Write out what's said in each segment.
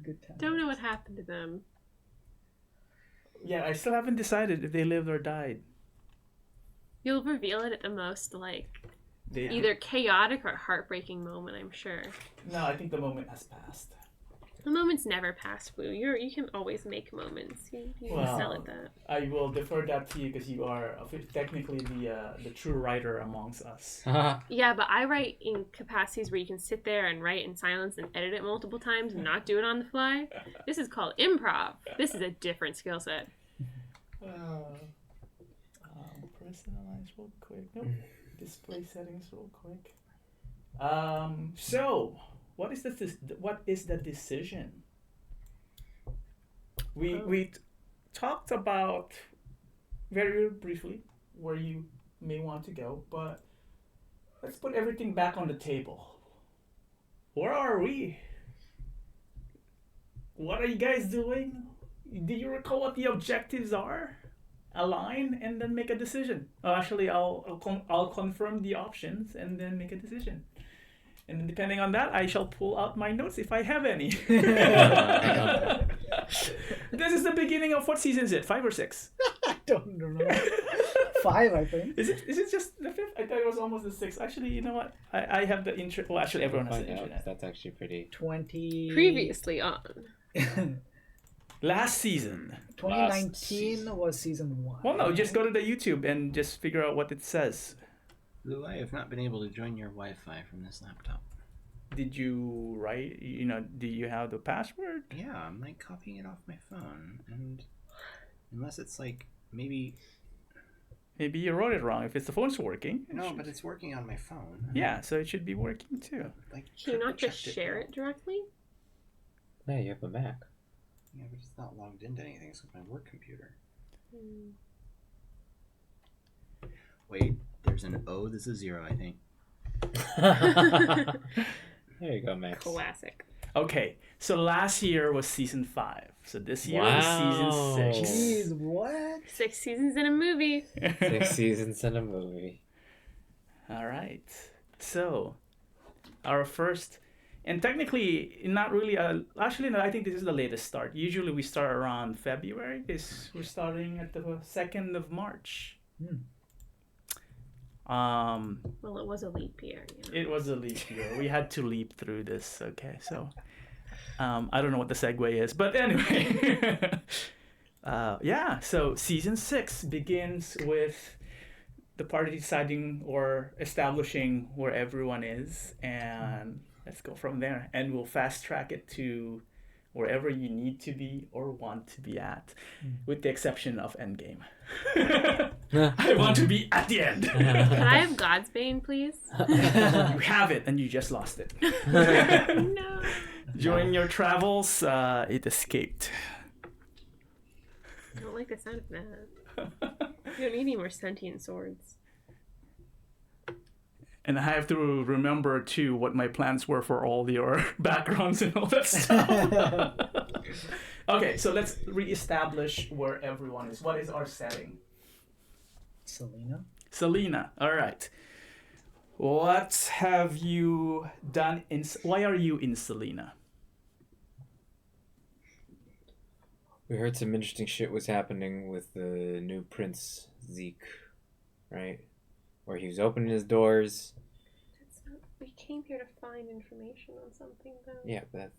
good times. Don't know what happened to them. Yeah, I still haven't decided if they lived or died. You'll reveal it at the most, like, They, either chaotic or heartbreaking moment, I'm sure. No, I think the moment has passed. The moment's never past, Blue. You can always make moments. You can sell it that. I will defer that to you because you are technically the true writer amongst us. Yeah, but I write in capacities where you can sit there and write in silence and edit it multiple times and not do it on the fly. This is called improv. This is a different skill set. Personalize real quick. Nope. Display settings real quick. So what is the decision? We talked about very briefly where you may want to go, but let's put everything back on the table. Where are we? What are you guys doing? Do you recall what the objectives are? Align and then make a decision. Oh, actually, I'll confirm the options and then make a decision. And depending on that, I shall pull out my notes if I have any. This is the beginning of what season is it? 5 or 6? I don't know. 5, I think. Is it just the 5th? I thought it was almost the 6th. Actually, you know what? I have the intro. Well, actually, everyone has the internet. That's actually pretty. 20. Previously on. Last season. 2019 was season 1. Well, no, just go to the YouTube and just figure out what it says. Lou, I have not been able to join your Wi-Fi from this laptop. Did you write, do you have the password? Yeah, I'm like copying it off my phone, and unless it's like maybe you wrote it wrong. If the phone's working. No, but it's working on my phone. Yeah, so it should be working too. Like, can you not just share it directly? Yeah, you have a Mac. Yeah, but it's not logged into anything. It's my work computer. Wait, there's an O. This is 0, I think. There you go, Max. Classic. Okay, so last year was season 5. So this year is season 6. Jeez, what? 6 seasons in a movie. 6 seasons in a movie. All right. So, our first, and technically, not really, actually, no, I think this is the latest start. Usually we start around February. We're starting at the 2nd of March. Well, it was a leap year. It was a leap year. We had to leap through this. Okay, so I don't know what the segue is, but anyway, So season 6 begins with the party deciding or establishing where everyone is, and let's go from there. And we'll fast track it to wherever you need to be or want to be at, with the exception of Endgame. I want to be at the end. Can I have God's Bane, please? You have it, and you just lost it. No. During your travels, it escaped. I don't like the sound of that. You don't need any more sentient swords. And I have to remember, too, what my plans were for all your backgrounds and all that stuff. Okay, so let's reestablish where everyone is. What is our setting? Selena. All right. What have you done why are you in Selena? We heard some interesting shit was happening with the new Prince Zeke, right? Where he was opening his doors. We came here to find information on something, though. Yeah, but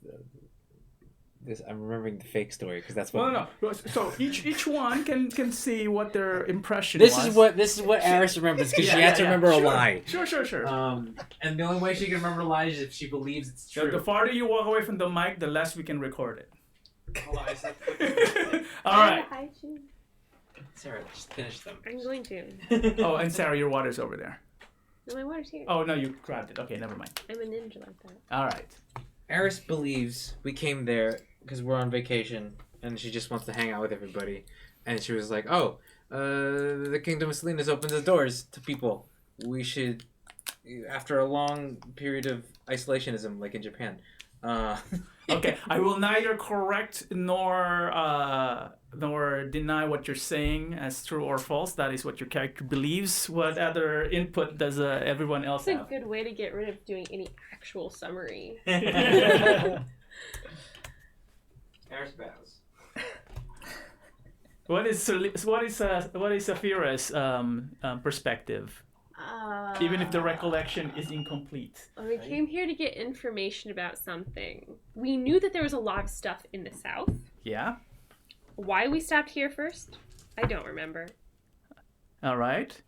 this I'm remembering the fake story because that's what. Well, no. So each one can see what their impression was. This is what Aris remembers because she has to remember a lie. Sure. And the only way she can remember a lie is if she believes it's true. So the farther you walk away from the mic, the less we can record it. All right. Sarah, just finish them. I'm going to. Oh, and Sarah, your water's over there. No, my water's here. Oh, no, you grabbed it. Okay, never mind. I'm a ninja like that. All right. Aris believes we came there because we're on vacation and she just wants to hang out with everybody. And she was like, the Kingdom of Selena opens its doors to people. We should, after a long period of isolationism, like in Japan. Okay, I will neither correct nor deny what you're saying as true or false. That is what your character believes. What other input does everyone else have? That's a good way to get rid of doing any actual summary. What is Saphira's perspective? Even if the recollection is incomplete. We came here to get information about something. We knew that there was a lot of stuff in the south. Yeah. Why we stopped here first, I don't remember. All right.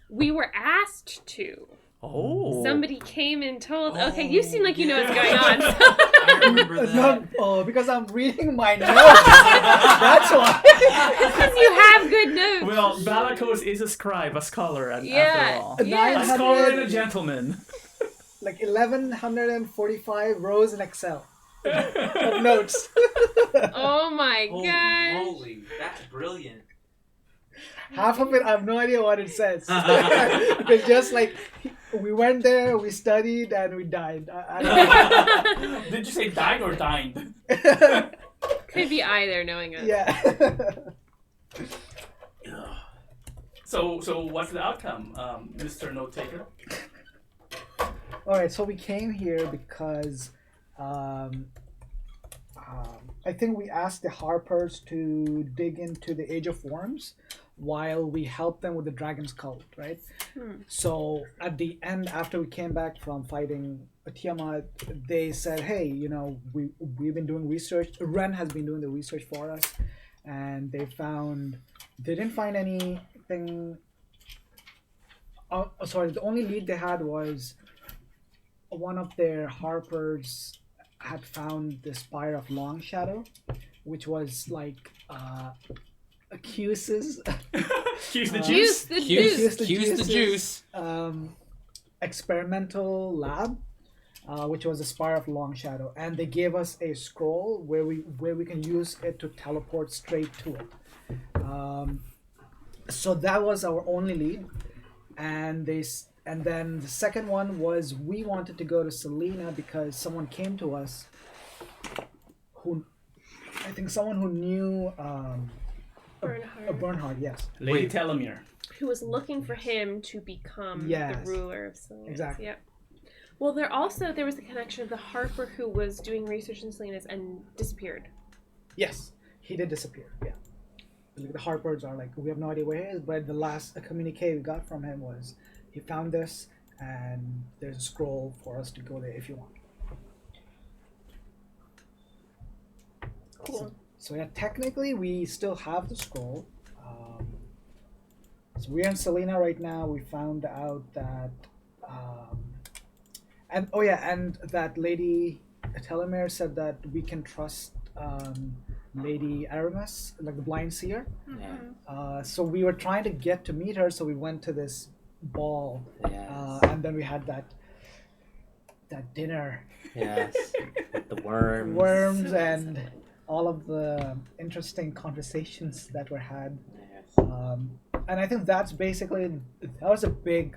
We were asked to. Oh. Somebody came and told. Okay, you seem like you know what's going on. I remember that. Because I'm reading my notes. That's why. Because you have good notes. Well, Balakos is a scribe, a scholar, after all. Yeah. A scholar and a gentleman. Like 1145 rows in Excel of notes. Oh my god. Holy, that's brilliant. Half of it, I have no idea what it says. It's just like we went there, we studied, and we died. I don't know. Did you say died or dined? Could be either, knowing us. Yeah. So what's the outcome, Mr. Note Taker? All right, so we came here because I think we asked the Harpers to dig into the Age of Worms while we helped them with the Dragon's Cult, right? So at the end, after we came back from fighting Tiamat, they said, hey, you know, we've been doing research. Ren has been doing the research for us, and they didn't find anything. Sorry, the only lead they had was one of their Harpers had found the Spire of Long Shadow, which was like accuses Accuse the Use juice. the juice. Accuse the juice. experimental lab, which was the Spire of Long Shadow, and they gave us a scroll where we can use it to teleport straight to it. So that was our only lead, and then the second one was we wanted to go to Selena because someone came to us who knew Bernhard, yes. Lady Telomere. Who was looking for him to become Yes. the ruler of Salinas. Exactly. Yep. Well, there was the connection of the Harper who was doing research in Salinas and disappeared. Yes, he did disappear, yeah. The Harpers are like, we have no idea where he is, but the last communique we got from him was he found this and there's a scroll for us to go there if you want. Cool. So yeah, technically we still have the scroll. So we're in Selena right now. We found out that, and that Lady Telomere said that we can trust Lady Aramis, like the blind seer. Yeah. So we were trying to get to meet her, so we went to this ball, Yes. and then we had that dinner, Yes. With the worms. worms, and all of the interesting conversations that were had. Yes. And I think that was a big.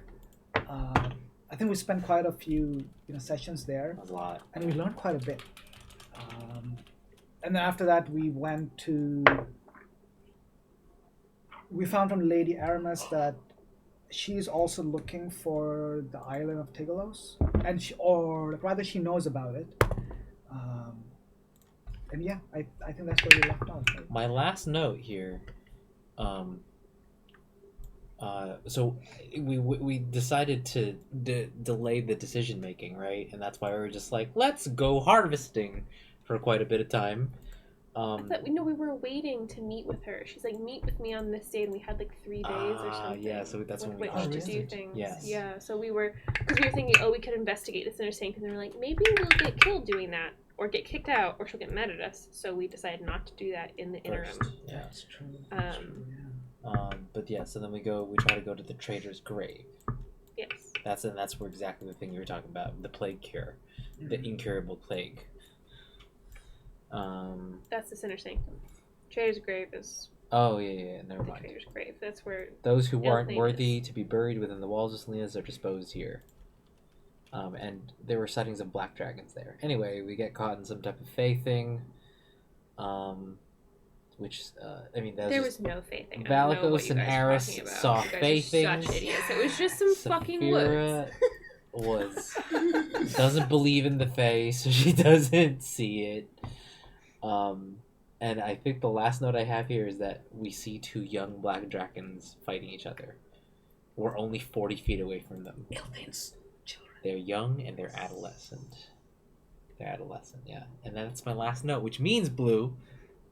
I think we spent quite a few sessions there, That was a lot. and we learned quite a bit. And then after that, we found from Lady Aramis that she's also looking for the Island of Tigalos, and she knows about it. And yeah, I think that's where we left off. Right? My last note here. So we decided to delay the decision making, right? And that's why we were just like, let's go harvesting for quite a bit of time. I thought we were waiting to meet with her. She's like, meet with me on this day, and we had like 3 days or something. Yeah, so that's when we which to do harvested. things. Yes. Yeah, so we were thinking, we could investigate this understanding, because we were like, maybe we'll get killed doing that, or get kicked out, or she'll get mad at us. So we decided not to do that in the interim. First. Yeah. That's true. But yeah, so then we try to go to the trader's grave. Yes. That's where exactly the thing you were talking about, the plague cure, the incurable plague. That's the Sinner Sanctum. Trader's grave is Oh yeah, never the mind. trader's grave. That's where. Those who aren't Ill-fated. worthy to be buried within the walls of Salinas are disposed here. And there were sightings of black dragons there. Anyway, we get caught in some type of fae thing. There was no fae thing. I don't know what Valakos you and guys are Aris talking about. saw You guys fae are things. Such idiots. It was just some fucking woods. Doesn't believe in the fae, so she doesn't see it. And I think the last note I have here is that we see 2 young black dragons fighting each other. We're only 40 feet away from them. Ilvin's children. They're young and they're adolescent. Yeah. And that's my last note, which means, Blue,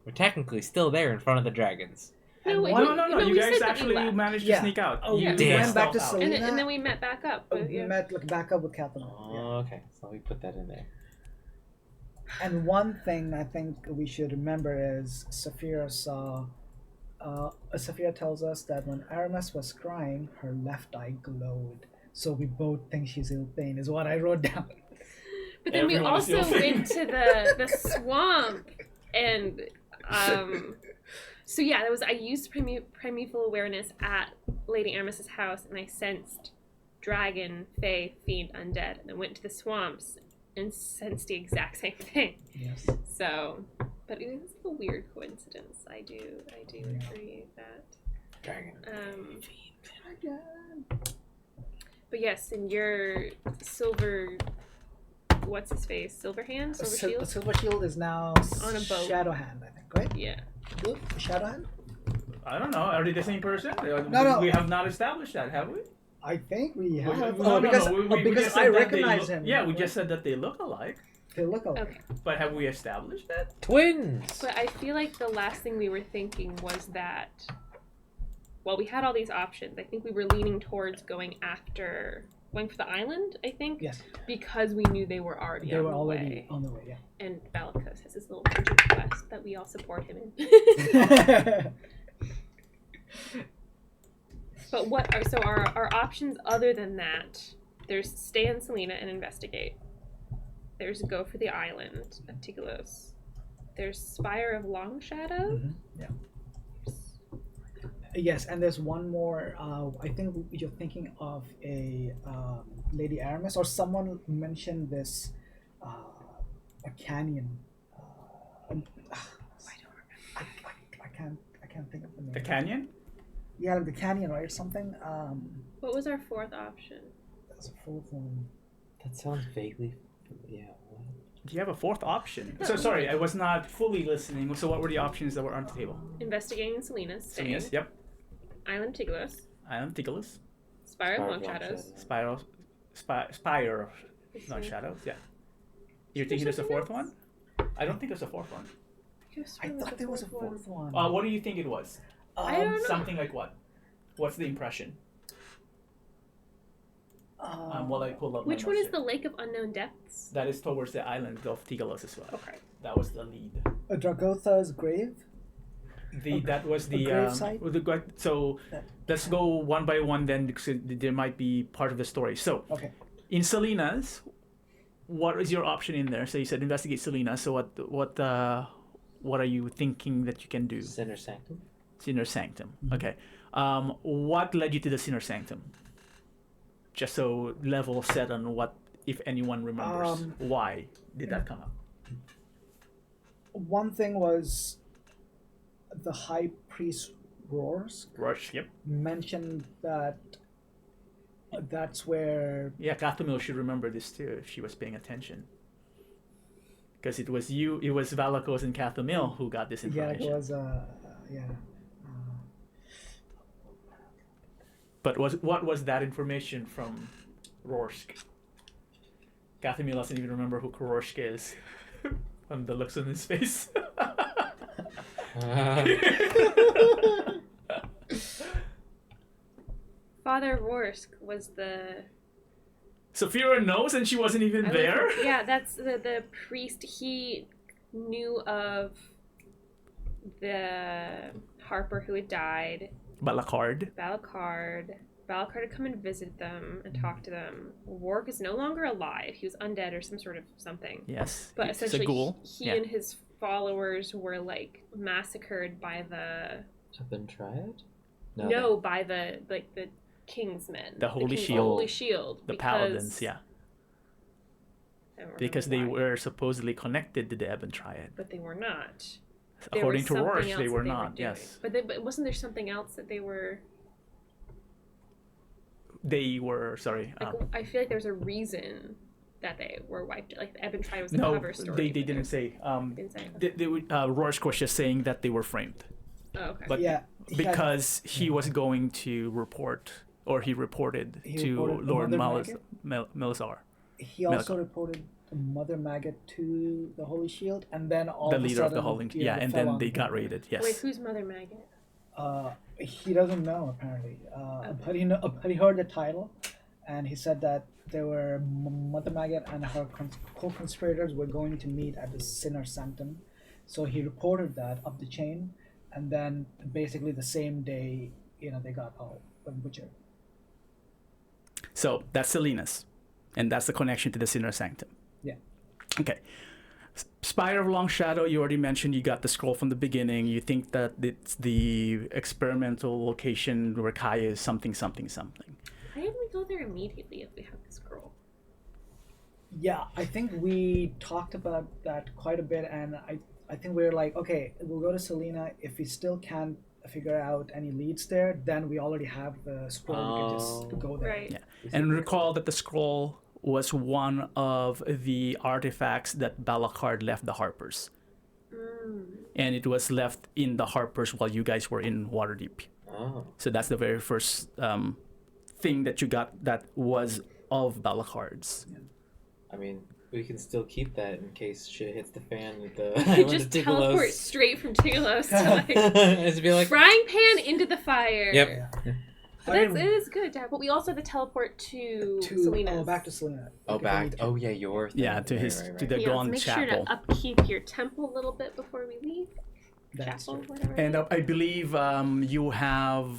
we're technically still there in front of the dragons. No, wait, No. You we guys said that we actually left. managed to Yeah. sneak out. Oh, You we Damn. went back to stealthed out. Selena. And then we met back up. Oh, But, we yeah. met like back up with Captain. Oh, okay. So we put that in there. And one thing I think we should remember is Saphira saw. Saphira tells us that when Aramis was crying, her left eye glowed. So we both think she's ill pain, is what I wrote down. But then Everyone is we also ill-fated. went to the swamp, and so yeah, I used primeval awareness at Lady Aramis's house, and I sensed dragon, fae, fiend, undead, and I went to the swamps and sensed the exact same thing. Yes. So, but it was a weird coincidence. I do agree that. Dragon. But yes, in your silver, what's his face? Silverhand? Silver Shield? Silver Shield is now On a boat. Shadow Hand, I think, right? Yeah. Blue? Shadow Hand? I don't know. Are they the same person? No. We have not established that, have we? I think we have. We Because just I said that they recognize look- him. Yeah, we just said that they look alike. They look alike. Okay. But have we established that? Twins! But I feel like the last thing we were thinking was that, well, we had all these options. I think we were leaning towards going for the island, I think. Yes. Because we knew they were already They on were the already way. on the way, yeah. And Balikos has his little quest that we all support him in. But what are our options other than that? There's stay in Selena and investigate. There's go for the island of Tigalos. There's Spire of Long Shadow. Yeah. Yes, and there's one more. I think you're thinking of a Lady Aramis, or someone mentioned this a canyon. I don't remember. I can't think of the name. The canyon? Yeah, the canyon, right? Something. What was our fourth option? There's a fourth one. That sounds vaguely. Yeah. What? Do you have a fourth option? So sorry, I was not fully listening. So what were the options that were on the table? Investigating in Selena. So Staying. yes, yep. Island Tigalos. Island Tigalos. Spire of Spire Long of Long Shadows. Shadows. Spire of not shadows. Yeah. You're thinking there's a fourth one? I don't think there's a fourth one. I thought there was a fourth one. What do you think it was? I don't know. Something like what? What's the impression? While I pull up. my Which one notes is here. the Lake of Unknown Depths? That is towards the island of Tigalos as well. Okay. That was the lead. Dragotha's grave. That was a the gravesite? so let's go one by one then, because there might be part of the story. So Okay. in Selena's, what is your option in there? So you said investigate Selena. So what are you thinking that you can do? Sinner Sanctum? Sinner Sanctum. Okay. What led you to the Sinner Sanctum? Just so level set on what, if anyone remembers, why did that come up? One thing was the high priest Roars Rush. Yep. mentioned that that's where Yeah, Kathumil should remember this too if she was paying attention. Because it was Valakos and Kathumil who got this it information. was But what was that information from Rorschk? Kathumil doesn't even remember who Rorschk is from the looks on his face. Father Rorsk was the. Saphira knows and she wasn't even there? Yeah, that's the priest. He knew of the Harper who had died. Balakard. Balakard had come and visit them and talk to them. Wark is no longer alive. He was undead or some sort of something. Yes. But it's a essentially, ghoul. he Yeah. and his followers were like massacred by the Something Triad? no, by the King's men. The Holy King's Shield. Holy Shield. The because- Paladins, yeah. I don't Because remember they why, were supposedly connected to the Ebon Triad. but they were not. There According was to something Rorsch, else they that were doing. not, yes. But wasn't there something else that they were? They were, sorry. Like, I feel like there's a reason that they were wiped. Like Ebb and Tide was the No, cover story. they didn't say. Didn't say. Rorschach was just saying that they were framed, Oh, okay. but Yeah, because he was going to report, or he reported He to reported the Lord Mother Melisar, he also reported the Mother Maggot to the Holy Shield, and then all the of a leader of sudden, the Holy. Yeah, they and fell then on they him. got raided. Yes. Wait, who's Mother Maggot? He doesn't know apparently, but he heard the title, and he said that there were Mother Maggot and her co-conspirators were going to meet at the Sinner Sanctum, so he reported that up the chain, and then basically the same day, they got all butchered. So that's Selena's, and that's the connection to the Sinner Sanctum. Yeah. Okay. Spire of Long Shadow, you already mentioned you got the scroll from the beginning. You think that it's the experimental location where Kaya is something. Why didn't we go there immediately if we have the scroll? Yeah, I think we talked about that quite a bit, and I think we were like, okay, we'll go to Selena. If we still can't figure out any leads there, then we already have the scroll. We can just go there. Right. Yeah. And recall that the scroll was one of the artifacts that Balakard left the Harpers. And it was left in the Harpers while you guys were in Waterdeep. Oh. So that's the very first thing that you got that was of Balakard's. I mean, we can still keep that in case shit hits the fan with the We could Island just of Tigalos. teleport straight from Tigalos to like It'd be like, frying pan into the fire. yep. It is good, Dad. But we also have to teleport to Selena's. Back to Selena. Oh, Because back. we need to- Oh, yeah, your thing. Yeah, to his to the Yeah, Gone make Chapel. sure to upkeep your temple a little bit before we leave. That's Chapel, true. whatever. And I believe you have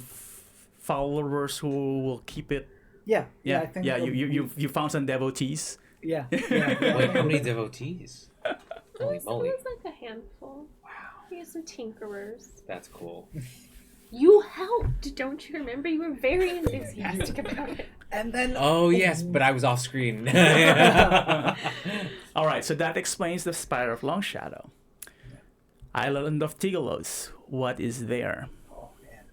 followers who will keep it. Yeah, Yeah, I think yeah. You found some devotees. Yeah. Wait, how many devotees? It Holy was moly. like a handful. Wow. We have some tinkerers. That's cool. You helped, don't you remember? You were very enthusiastic about it. And then Oh, yes, but I was off screen. All right, so that explains the Spire of Long Shadow. Island of Tigalos. What is there? oh man,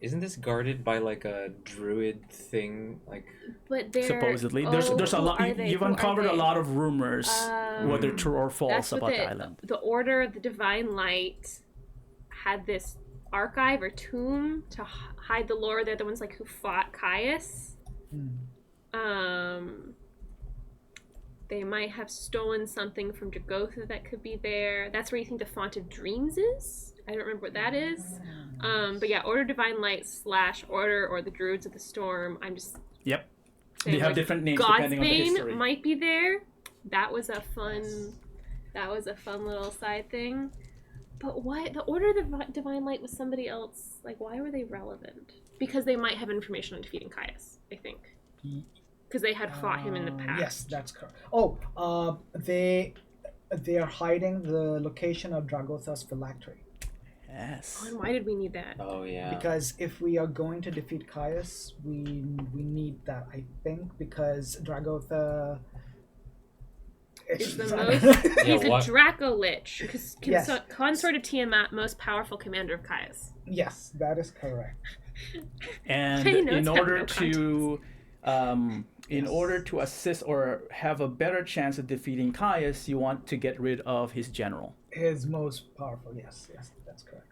Isn't this guarded by like a druid thing? Like, But they're Supposedly, there's a who lot. are they? You've Who are uncovered a they? lot of rumors, whether true or false, That's what about the island. the Order of the Divine Light had this archive or tomb to hide the lore. They're the ones like who fought Caius. They might have stolen something from Dragotha that could be there. That's where you think the Font of Dreams is. I don't remember what that is. But yeah, Order of Divine Light / Order or the Druids of the Storm. I'm just Yep. saying, They have like, different names depending on the history. Godsbane might be there. That was a fun little side thing. But why the Order of the Divine Light was somebody else? Like, why were they relevant? Because they might have information on defeating Caius, I think. Because they had fought him in the past. Yes, that's correct. Oh, they are hiding the location of Dragotha's phylactery. Yes. And why did we need that? oh, yeah. Because if we are going to defeat Caius, we need that, I think, because Dragotha. It's the I most. don't know. He's a what? Draco Lich, Yes. consort of Tiamat, most powerful commander of Caius. Yes, that is correct. And I know in it's got order no to in order to assist or have a better chance of defeating Caius, you want to get rid of his general. His most powerful. Yes, that's correct.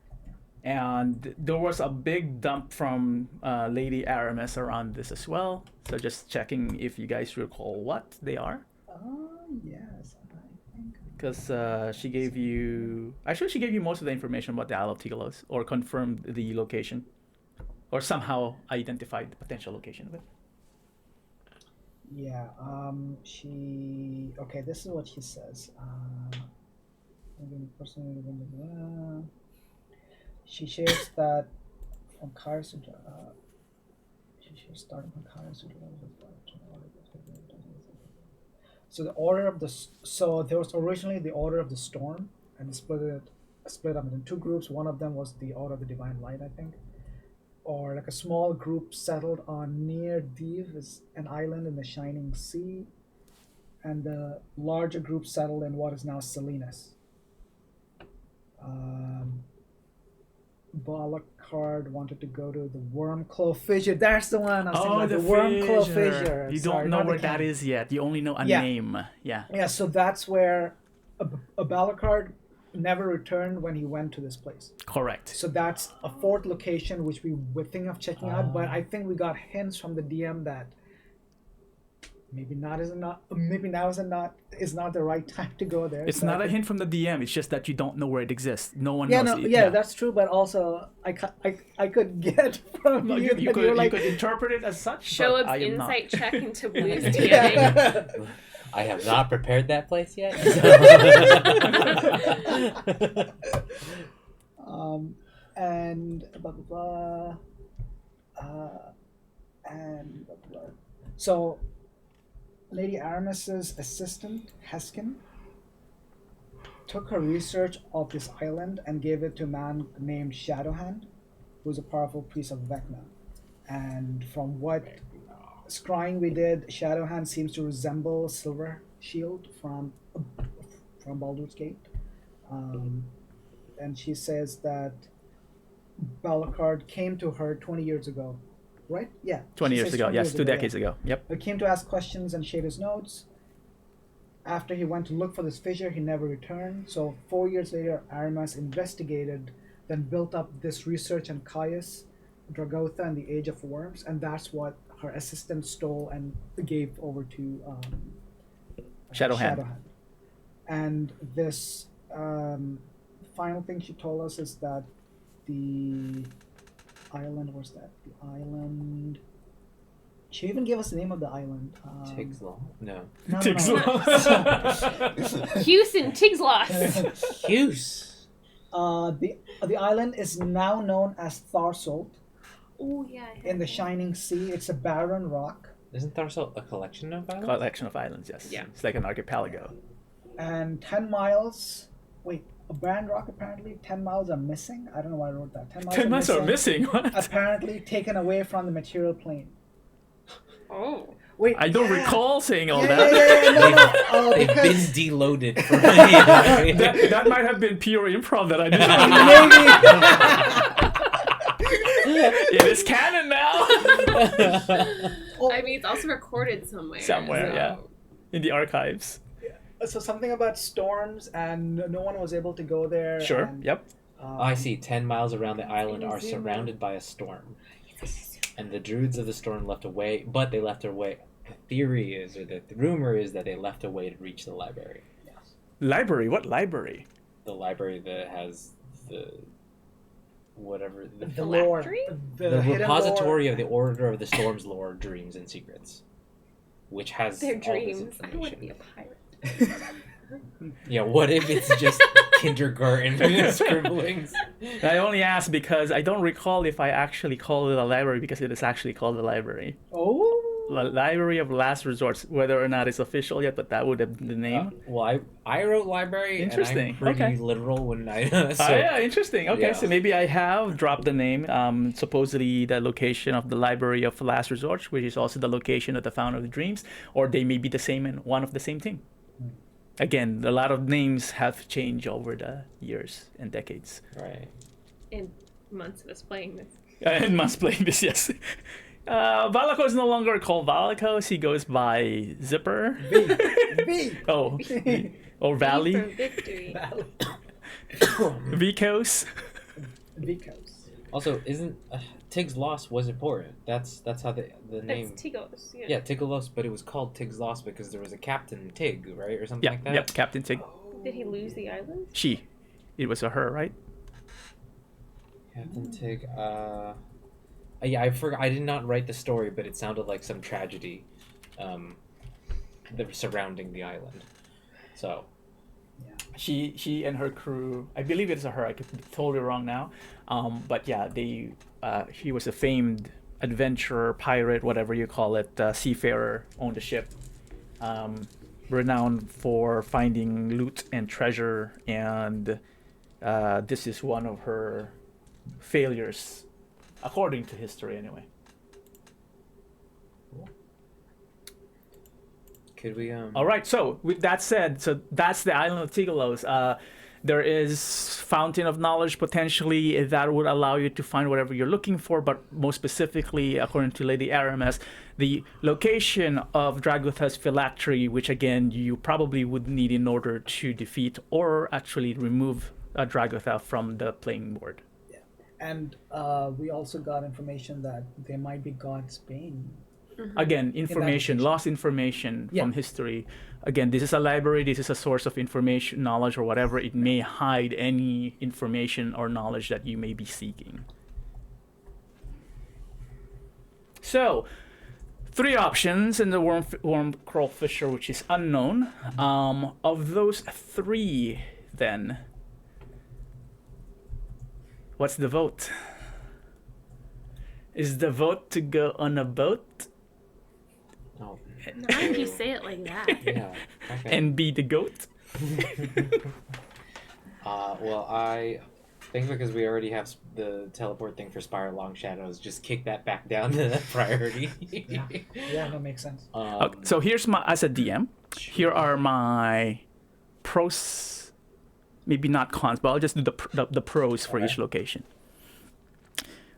And there was a big dump from Lady Aramis around this as well. So just checking if you guys recall what they are. Yes, I think. Because she gave you... Actually, she gave you most of the information about the Isle of Tigalos, or confirmed the location. Or somehow identified the potential location of it. Yeah. She. Okay. This is what she says. She shares that from Kairos. She shares starting from Kairos. So the order of the there was originally the Order of the Storm, and they split up into two groups. One of them was the Order of the Divine Light, I think, or like a small group settled on near Div, is an island in the Shining Sea, and the larger group settled in what is now Salinas. Balakard wanted to go to the Wormclaw Fissure. That's the one I was thinking Oh, about. the Wormclaw fissure. Fissure. You Sorry, don't know not the where that canyon. is yet. You only know a Yeah. name. Yeah. Yeah, so that's where a Balakard never returned when he went to this place. Correct. So that's a fourth location which we were thinking of checking out, but I think we got hints from the DM that maybe now is not the right time to go there. It's So I not a think- hint from the DM. It's just that you don't know where it exists. No one Yeah, knows. no, it. yeah, that's true. But also, I could get from No, you, you that could you're like, you could interpret it as such. Show but an I am not. insight check into Blue's tanning. yeah. I have not prepared that place yet. And blah blah blah, and blah, blah, blah. So, Lady Aramis's assistant Heskin took her research of this island and gave it to a man named Shadowhand, who's a powerful priest of Vecna. And from what scrying we did, Shadowhand seems to resemble Silver Shield from Baldur's Gate. And she says that Balakard came to her 20 years ago, right? Yeah. 20 she years says ago. 20 Yes, years 2 ago, decades ago. Yep. He came to ask questions and share his notes. After he went to look for this fissure, he never returned. So 4 years later, Aramis investigated, then built up this research on Caius, Dragotha, and the Age of Worms, and that's what her assistant stole and gave over to Shadowhand. And this final thing she told us is that the island, where's that? The island. She even gave us the name of the island. Takes long. No. No, no, Tiggs no. Houston Tigsloss. Hughes. The island is now known as Tharsolt Oh yeah. in the Shining Sea. It's a barren rock, Isn't Tharsolt a collection of islands? Collection of islands. Yes. Yeah. It's like an archipelago. and 10 miles. Wait, a barren rock apparently 10 miles are missing. I don't know why I wrote that. 10 miles 10 months are missing. What? Apparently taken away from the material plane. Oh. Wait, I don't yeah. recall saying all Yeah, that. yeah, no, no. Oh, They've been because deloaded from that might have been pure improv that I did not. maybe. It is canon now. I mean, it's also recorded somewhere. Somewhere, so- yeah. In the archives. So something about storms, and no one was able to go there. Sure. And, Yep. I see. 10 miles around the island are Zoom in. surrounded by a storm. And the druids of the storm left away, but they left away. The theory is, or the rumor is, that they left a way to reach the library. Library. What library? The library that has the whatever The lore. Phylactery? the hidden repository lore. of the Order of the Storm's lore, dreams, and secrets, which has Their all this dreams. I want to be information. a pirate. Yeah, what if it's just kindergarten scribblings? I only ask because I don't recall if I actually called it a library because it is actually called a library. Oh. Library of Last Resort, whether or not it's official yet, but that would have been the name. Well, I wrote library, Interesting. and I'm pretty Okay. literal when I so Yeah, interesting. Okay, yeah. so maybe I have dropped the name. Supposedly the location of the Library of Last Resort, which is also the location of the Fountain of the Dreams, or they may be the same and one of the same thing. Again, a lot of names have changed over the years and decades. right. In months of us playing this. And must play this, yes. Valakos is no longer called Valakos. He goes by Zipper. V. Oh, or Valley. For victory. Vikos. Because. Also, isn't Tig's Loss was important? That's how the name. That's Tigos. Yeah. Yeah, Tigalos, but it was called Tig's Loss because there was a Captain Tig, right, or something Yeah, like that. yep, Captain Tig. Did he lose the island? She. It was a her, right? Captain Tig. Yeah, I forgot. I did not write the story, but it sounded like some tragedy, that was surrounding the island. So. She and her crew. I believe it's a her. I could be totally wrong now. But yeah, they. He was a famed adventurer, pirate, whatever you call it, seafarer, owned a ship, renowned for finding loot and treasure. And this is one of her failures, according to history, anyway. Could we All right. So with that said, so that's the Island of Tigalos. There is Fountain of Knowledge potentially that would allow you to find whatever you're looking for, but most specifically, according to Lady Aramis, the location of Dragutha's phylactery, which again you probably would need in order to defeat or actually remove Dragutha from the playing board. And we also got information that there might be God's Bane. Again, information, location. lost information Yeah. from history. Again, this is a library, this is a source of information, knowledge, or whatever. It may hide any information or knowledge that you may be seeking. So, 3 options in the worm crawl fisher, which is unknown. Of those 3, then, what's the vote? Is the vote to go on a boat Oh, Not if you say it like that. yeah. Okay. and be the goat? Well, I think because we already have the teleport thing for Spire Long Shadows, just kick that back down to that priority. Yeah, that makes sense. Okay, so here's my, as a DM, here are my pros, maybe not cons, but I'll just do the pros for each location.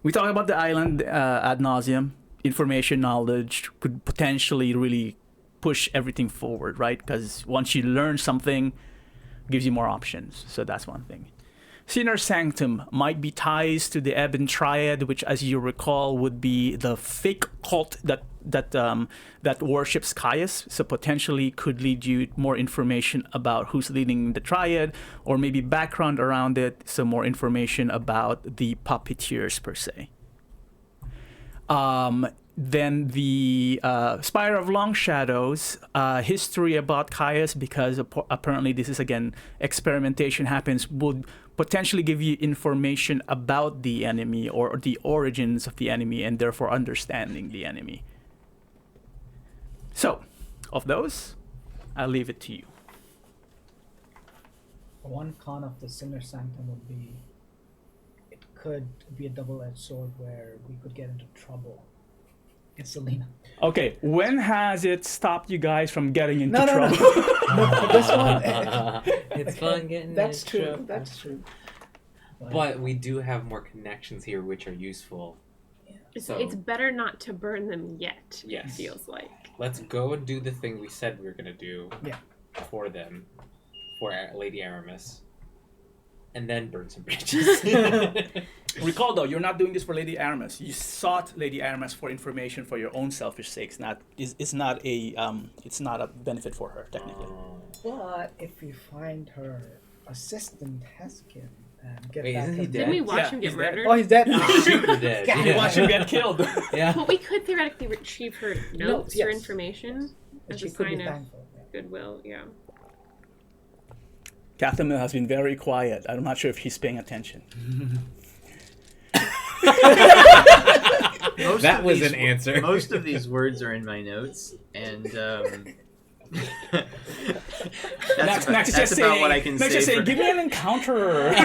We talk about the island ad nauseum. Information, knowledge could potentially really push everything forward, right? Because once you learn something, it gives you more options. So that's one thing. Sinner Sanctum might be ties to the Ebon Triad, which, as you recall, would be the fake cult that worships Caius. So potentially could lead you more information about who's leading the Triad, or maybe background around it, so more information about the puppeteers per se. Then the Spire of Long Shadows, history about Caius, because apparently this is, again, experimentation happens, would potentially give you information about the enemy or the origins of the enemy, and therefore understanding the enemy. So, of those, I'll leave it to you. One con of the Sinner Sanctum would be it could be a double-edged sword where we could get into trouble. It's Selena. Okay, when has it stopped you guys from getting into No, trouble? no, for this one. It's fun getting That's in true. trouble. That's true. But we do have more connections here, which are useful. So- It's better not to burn them yet. Yes. It feels like. Let's go and do the thing we said we were gonna do. Yeah. For them, for Lady Aramis, and then burn some bridges. Recall, though, you're not doing this for Lady Aramis. You sought Lady Aramis for information for your own selfish sakes. It's not a benefit for her technically. But if we find her assistant Heskin and get Wait, back isn't he him- dead? Didn't we watch Yeah, him he's get dead. murdered? Oh, he's dead. Super dead. God, You watch him get killed. Yeah. But we could theoretically retrieve her notes or yes. information And as she a could be sign of thankful. Yeah. goodwill. Yeah. Catherine has been very quiet. I'm not sure if she's paying attention. That was an answer. Most of these words are in my notes, and that's about what I can say. Just saying, for- give me an encounter. He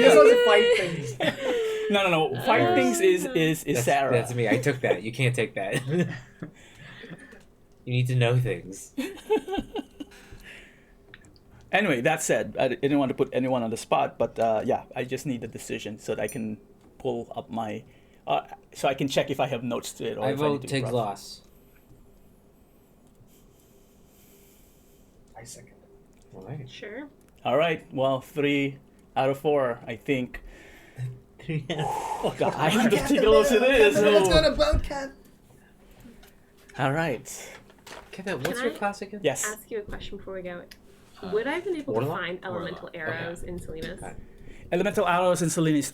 just wants to fight things. No. Fight things is Sarah. That's me. I took that. You can't take that. You need to know things. Anyway, that said, I didn't want to put anyone on the spot, but yeah, I just need a decision so that I can pull up my, so I can check if I have notes to it. Or I if vote need to Tig's rough. loss. I second. All right. Sure. All right, well, 3 out of 4, I think. The Island of Tigalos it is. Let's go So. to boat, Cat. All right. Kevin, what's Can your I class again? Yes. Ask you a question before we go. Would I have been able to Warlock? find elemental Warlock. arrows in Salinas? Okay. Elemental arrows and Salinas.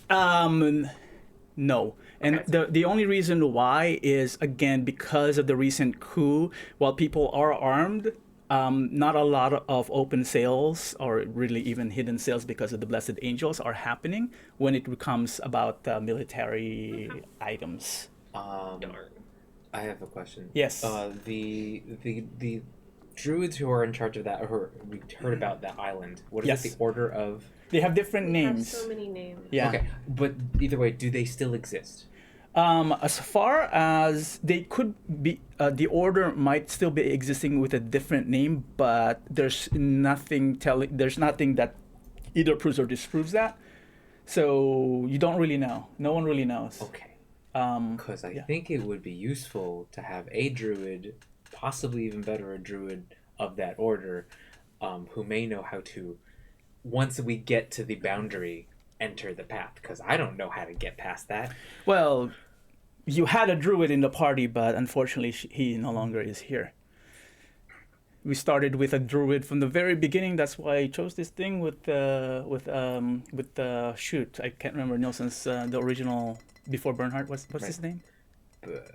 No. And Okay. the only reason why is, again, because of the recent coup. While people are armed, not a lot of open sales or really even hidden sales because of the Blessed Angels are happening when it becomes about military items. Darn. I have a question. Yes. The druids who are in charge of that, or we heard about that island. What is Yes. it? The order of? They have different We have names. so many names. Yeah. Okay, but either way, do they still exist? As far as they could be, the order might still be existing with a different name, but there's nothing that either proves or disproves that. So you don't really know. No one really knows. Okay. Um, Because I yeah. think it would be useful to have a druid, possibly even better a druid of that order, who may know how to, once we get to the boundary, enter the path. Because I don't know how to get past that. Well, you had a druid in the party, but unfortunately he no longer is here. We started with a druid from the very beginning. That's why I chose this thing with the shoot. I can't remember Nilsson's the original before Bernhardt. What's Right. his name? But,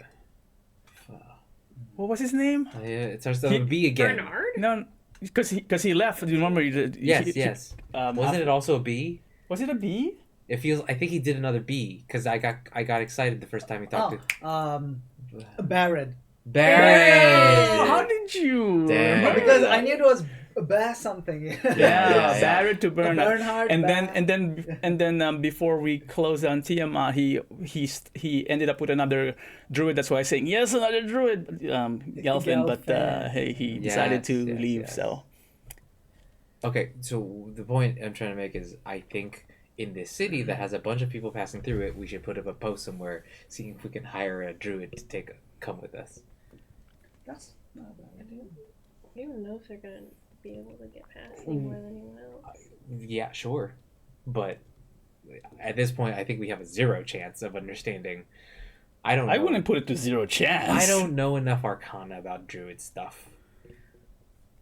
What was his name? yeah, it starts with a B again. Bernard? No, because he left. Do you remember? Yes. Wasn't it also a B? Was it a B? It feels. I think he did another B because I got excited the first time he talked to Barrett. Barrett. How did you? Dang. remember Because that? I knew it was Bear something. Yeah, Barrett to Bernard. Bernhard, And then before we close on Tiamat, he ended up with another druid. That's why I'm saying yes, another druid, Gelfin. But hey, he decided to Yes, leave. yes. So Okay, so the point I'm trying to make is I think in this city that has a bunch of people passing through it, we should put up a post somewhere, seeing if we can hire a druid to come with us. That's not a bad idea. I don't know if they're gonna be able to get past any more than anyone else. Yeah, sure, but at this point, I think we have a 0 chance of understanding. I don't. I know. wouldn't put it to 0 chance. I don't know enough Arcana about druid stuff.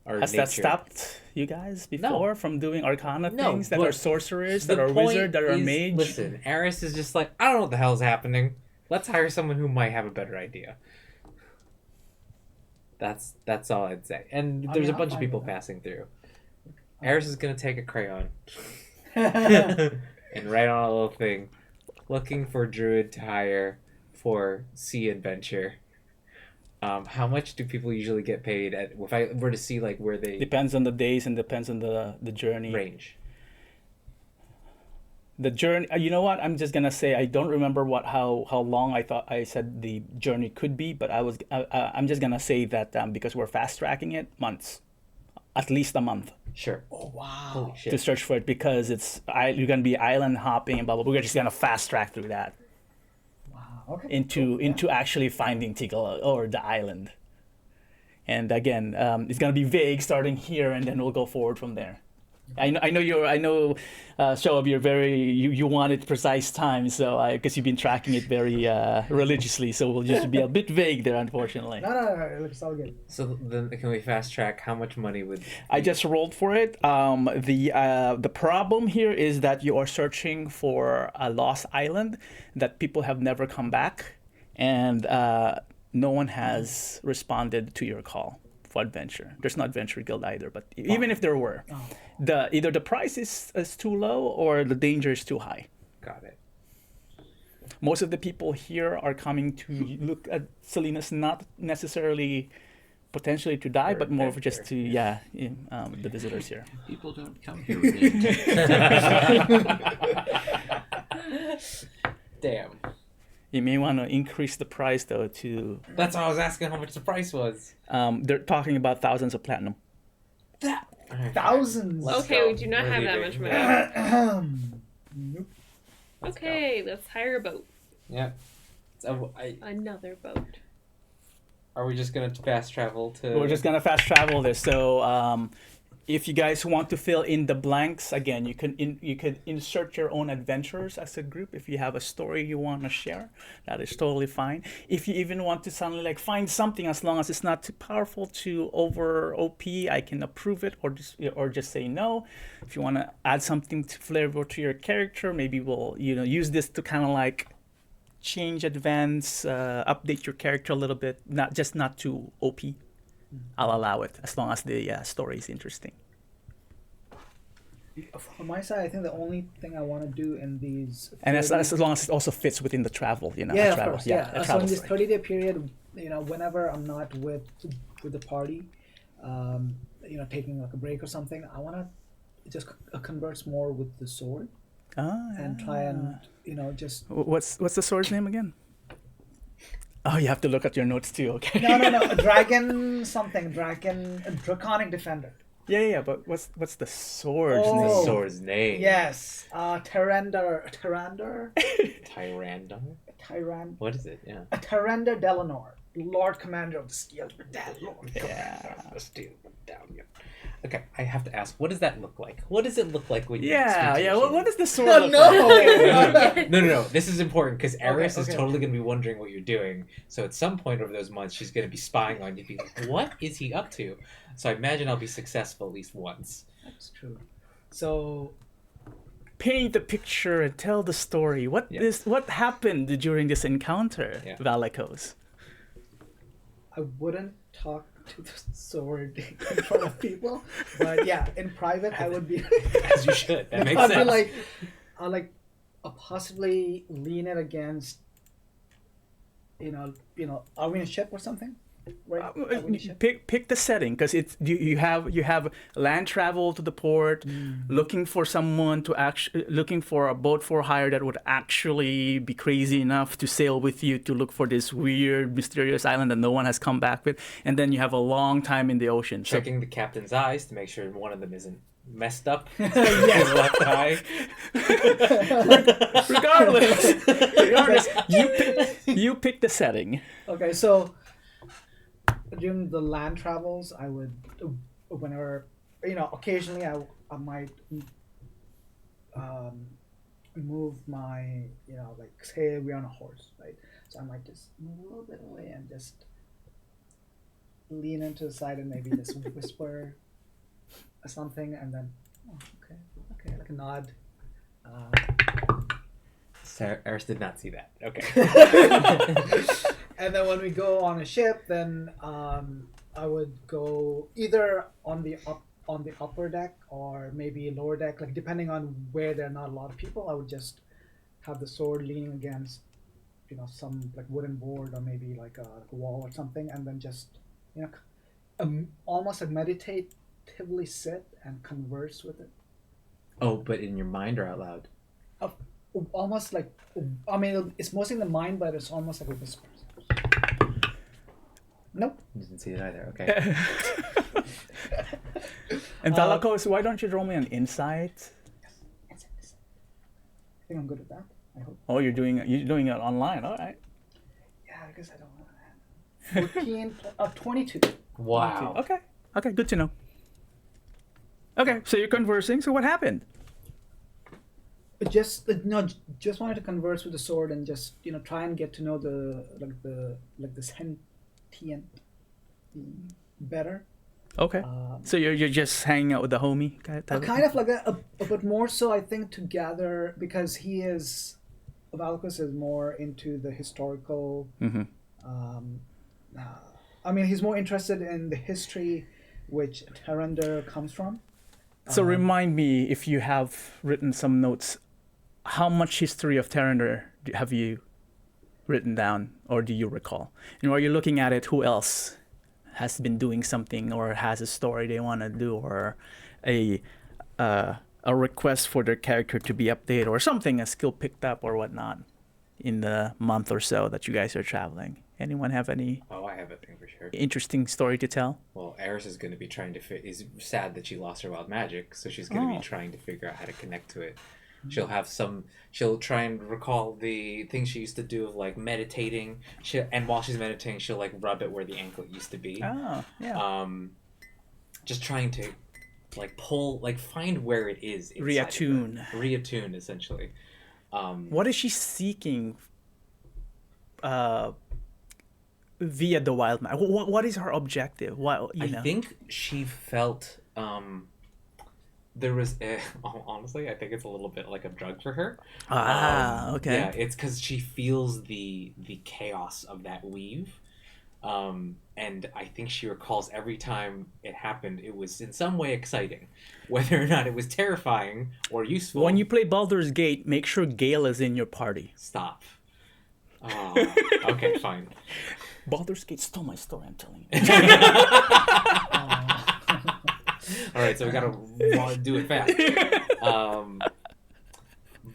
Or Has nature. that stopped you guys before from doing Arcana No, things that but are sorcerers, The that are point wizard, that are is, mage? Listen, Eris is just like, I don't know what the hell's happening. Let's hire someone who might have a better idea. That's all I'd say. And I there's mean, a bunch I'm of fine people with that. passing through. Eris is gonna take a crayon and write on a little thing, looking for druid to hire for sea adventure. How much do people usually get paid at? If I were to see like where they Depends on the days and depends on the journey. range. The journey. You know what? I'm just gonna say I don't remember how long I thought I said the journey could be, but I'm just gonna say that because we're fast tracking it, months, at least a month Sure. Oh wow. Holy shit. to search for it because you're gonna be island hopping and blah blah. We're just gonna fast track through that Wow. Okay. into actually finding Tigalo or the island. And again, it's gonna be vague starting here, and then we'll go forward from there. I know Shoaib, you're you wanted precise time, so because you've been tracking it very religiously, so we'll just be a bit vague there, unfortunately. No, it's all good. So then, can we fast track? How much money would? I just rolled for it. The problem here is that you are searching for a lost island that people have never come back, and no one has responded to your call for adventure. There's no adventure guild either, but even if there were, either the price is too low or the danger is too high. Got it. Most of the people here are coming to look at Salinas, not necessarily potentially to die, For but more of just adventure. to the visitors here. People don't come here with intent. Damn. You may want to increase the price though to. That's why I was asking how much the price was. They're talking about thousands of platinum. Thousands. Let's Okay, go. we do not We're have that leaving. much money. Nope. Okay, let's hire a boat. Yeah. So, Another boat. are we just gonna fast travel to? We're just gonna fast travel this. So if you guys want to fill in the blanks, again, you could insert your own adventures as a group. If you have a story you want to share, that is totally fine. If you even want to suddenly like find something, as long as it's not too powerful to over OP, I can approve it or just say no. If you want to add something to flavor to your character, maybe we'll use this to kind of like change, advance, update your character a little bit. Not too OP. I'll allow it as long as the story is interesting. From my side, I think the only thing I want to do in these And as long as it also fits within the travel, yeah, of travel. course, yeah. a So travel in this story. 30-day period, whenever I'm not with the party, taking like a break or something, I want to just converse more with the sword and try and just. What's the sword's name again? Oh, you have to look at your notes too. Okay. No, draconic defender. Yeah. But what's the sword's Oh. The name? sword's name. Yes, Tyrandar, What is it? Yeah. a Tyrandar Delanor, Lord Commander of the Steel Lord Yeah. The steel medallion. Okay, I have to ask, what does that look like? What does it look like when you Yeah. speak to What Sheila? does the sword look No. like? No. This is important because Eris is okay. totally going to be wondering what you're doing. So at some point over those months, she's going to be spying on you, be like, what is he up to? So I imagine I'll be successful at least once. That's true. So Paint the picture and tell the story. What happened during this encounter, Yeah. Valakos? I wouldn't talk to the sword in front of people, but yeah, in private I would be. As you should. That makes I'd sense. be like, I'll possibly lean it against. Are we in a ship or something? Right? Are we in a ship? Pick the setting because it's you have land travel to the port, looking for someone to looking for a boat for hire that would actually be crazy enough to sail with you to look for this weird mysterious island that no one has come back with, and then you have a long time in the ocean. So Checking the captain's eyes to make sure one of them isn't messed up. His left eye. regardless, you pick the setting. Okay, so during the land travels, I would, whenever, occasionally I might move my, like say we're on a horse, right? So I might just move a little bit away and just lean into the side and maybe just whisper something, and then, okay, like a nod. Eris did not see that. Okay. And then when we go on a ship, then I would go either on the upper deck or maybe lower deck, like depending on where there are not a lot of people. I would just have the sword leaning against, some like wooden board or maybe like a wall or something, and then just almost like meditatively sit and converse with it. Oh, but in your mind or out loud? Almost like, I mean, it's mostly in the mind, but it's almost like a whisper. Nope. Didn't see it either. Okay. And Valakos, why don't you roll me an insight? I think I'm good at that. I hope. Oh, you're doing it online. All right. Yeah, I guess I don't know. 14, 22. Wow. Okay, good to know. Okay, so you're conversing. So what happened? Just wanted to converse with the sword and just try and get to know the sentient being better. Okay. So you're just hanging out with the homie type of Kind of like that, but more so I think to gather, because Valakos is more into the historical. Mm-hmm. I mean, he's more interested in the history which Tyrandar comes from. So remind me, if you have written some notes, how much history of Tyrandar have you written down, or do you recall? Are you looking at it? Who else has been doing something, or has a story they want to do, or a request for their character to be updated, or something, a skill picked up, or whatnot, in the month or so that you guys are traveling? Anyone have any Oh, I have a thing for sure. interesting story to tell? Well, Eris is going to be trying to is sad that she lost her wild magic, so she's going to Oh. be trying to figure out how to connect to it. She'll try and recall the things she used to do of like meditating. And while she's meditating, she'll like rub it where the anklet used to be. Oh, yeah. Just trying to like find where it is. inside of her. Reattune, essentially. What is she seeking via the wild magic? What is her objective? I think she felt there was honestly, I think it's a little bit like a drug for her. Okay. Yeah, it's because she feels the chaos of that weave, and I think she recalls every time it happened, it was in some way exciting, whether or not it was terrifying or useful. When you play Baldur's Gate, make sure Gale is in your party. Stop. Oh, okay, fine. Baldur's Gate stole my story, I'm telling you. All right, so we gotta do it fast.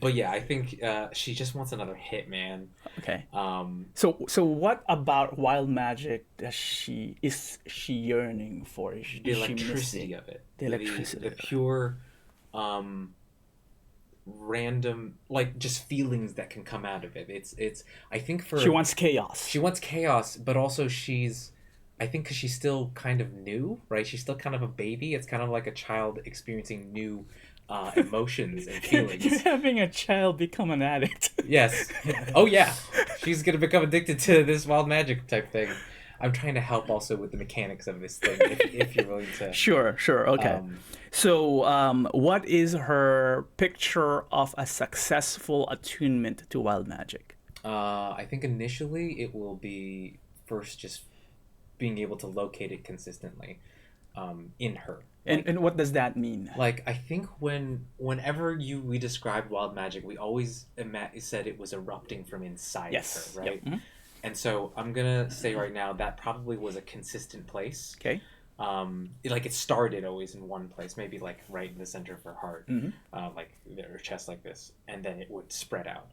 But yeah, I think she just wants another hit, man. Okay. Um, So what about wild magic is she yearning for? Is the she electricity missing? of it. The electricity. The pure, random, like, just feelings that can come out of it. It's. I think for She wants chaos. she wants chaos, but also I think because she's still kind of new, right? She's still kind of a baby. It's kind of like a child experiencing new emotions and feelings. You're having a child become an addict. Yes. Oh yeah. She's gonna become addicted to this wild magic type thing. I'm trying to help also with the mechanics of this thing, if you're willing to. Sure. Okay. So, what is her picture of a successful attunement to wild magic? I think initially it will be first just being able to locate it consistently, in her. And what does that mean? Like, I think whenever we described wild magic, we always said it was erupting from inside Yes. of her, right? Yep. Mhm. And so I'm gonna say right now that probably was a consistent place. Okay. It started always in one place, maybe like right in the center of her heart, Mhm. like her chest like this, and then it would spread out.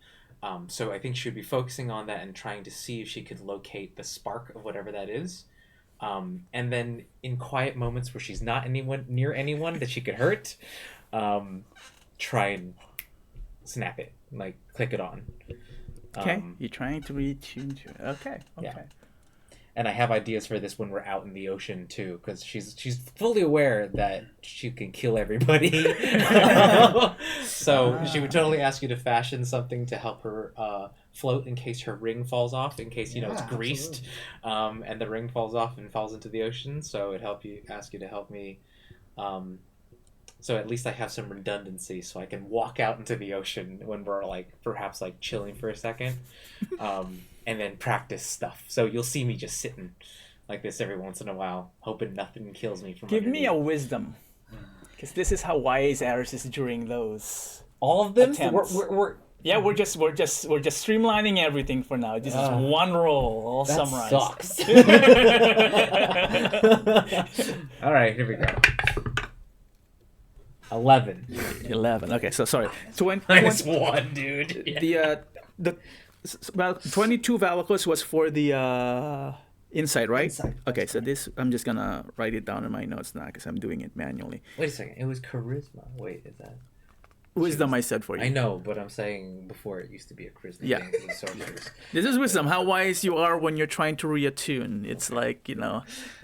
So I think she would be focusing on that and trying to see if she could locate the spark of whatever that is. And then in quiet moments where she's not near anyone that she could hurt, try and snap it, like click it on. Okay. You're trying to retune to it. Okay. Yeah. And I have ideas for this when we're out in the ocean too, because she's fully aware that she can kill everybody. So she would totally ask you to fashion something to help her float in case her ring falls off, in case it's greased, and the ring falls off and falls into the ocean. So it'd ask you to help me. So at least I have some redundancy, so I can walk out into the ocean when we're perhaps chilling for a second. And then practice stuff. So you'll see me just sitting like this every once in a while, hoping nothing kills me from Give me a underneath. wisdom, because this is how wise Aris is during those. All of them. Attempts. We're We're just streamlining everything for now. This is one roll, all that summarized. sucks. All right, here we go. 11. 11. Okay, so sorry. Minus 1, dude. The 22 Valakos was for the insight, right? Insight, Okay, so this I'm just gonna write it down in my notes now because I'm doing it manually. Wait a second. It was charisma. Wait, is that? Wisdom, I said for you. I know, but I'm saying before it used to be a charisma Yeah. thing for the sorcerers. This is wisdom. How wise you are when you're trying to reattune. It's like,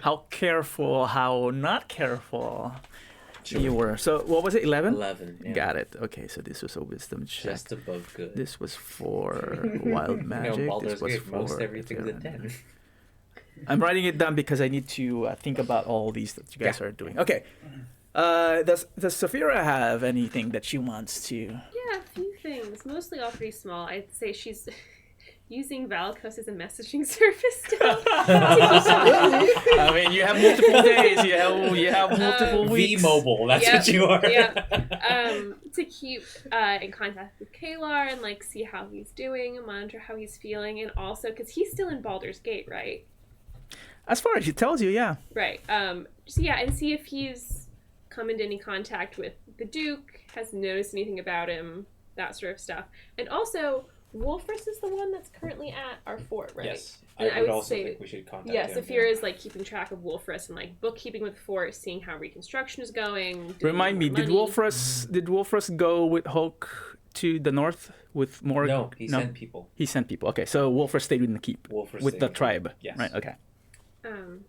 how careful, how not careful you were. So what was it? 11? 11. Yeah. Got it. Okay, so this was a wisdom check. Just above good. This was for wild magic. Baldur's This was Gate, for most everything's a 10. I'm writing it down because I need to think about all these that you guys are doing. Okay. Does Saphira have anything that she wants to? Yeah, a few things. Mostly all pretty small. I'd say she's using Valakos as a messaging service still. I mean, you have multiple days. You have multiple weeks. V-Mobile, that's Yep, what you are. yep. To keep in contact with Kalar and see how he's doing, monitor how he's feeling, and also because he's still in Baldur's Gate, right? As far as she tells you, yeah. Right. So yeah, and see if he's come into any contact with the Duke, has noticed anything about him, that sort of stuff. And also, Wolfris is the one that's currently at our fort, right? Yes. And I would also think we should contact him. Saphira is keeping track of Wolfris and bookkeeping with the fort, seeing how reconstruction is going. Remind me, did Wolfris go with Hulk to the north with more? No, he sent people. He sent people. Okay, so Wolfris stayed in the keep Wolfris with stayed the in the tribe. keep. Yes. Right. Okay.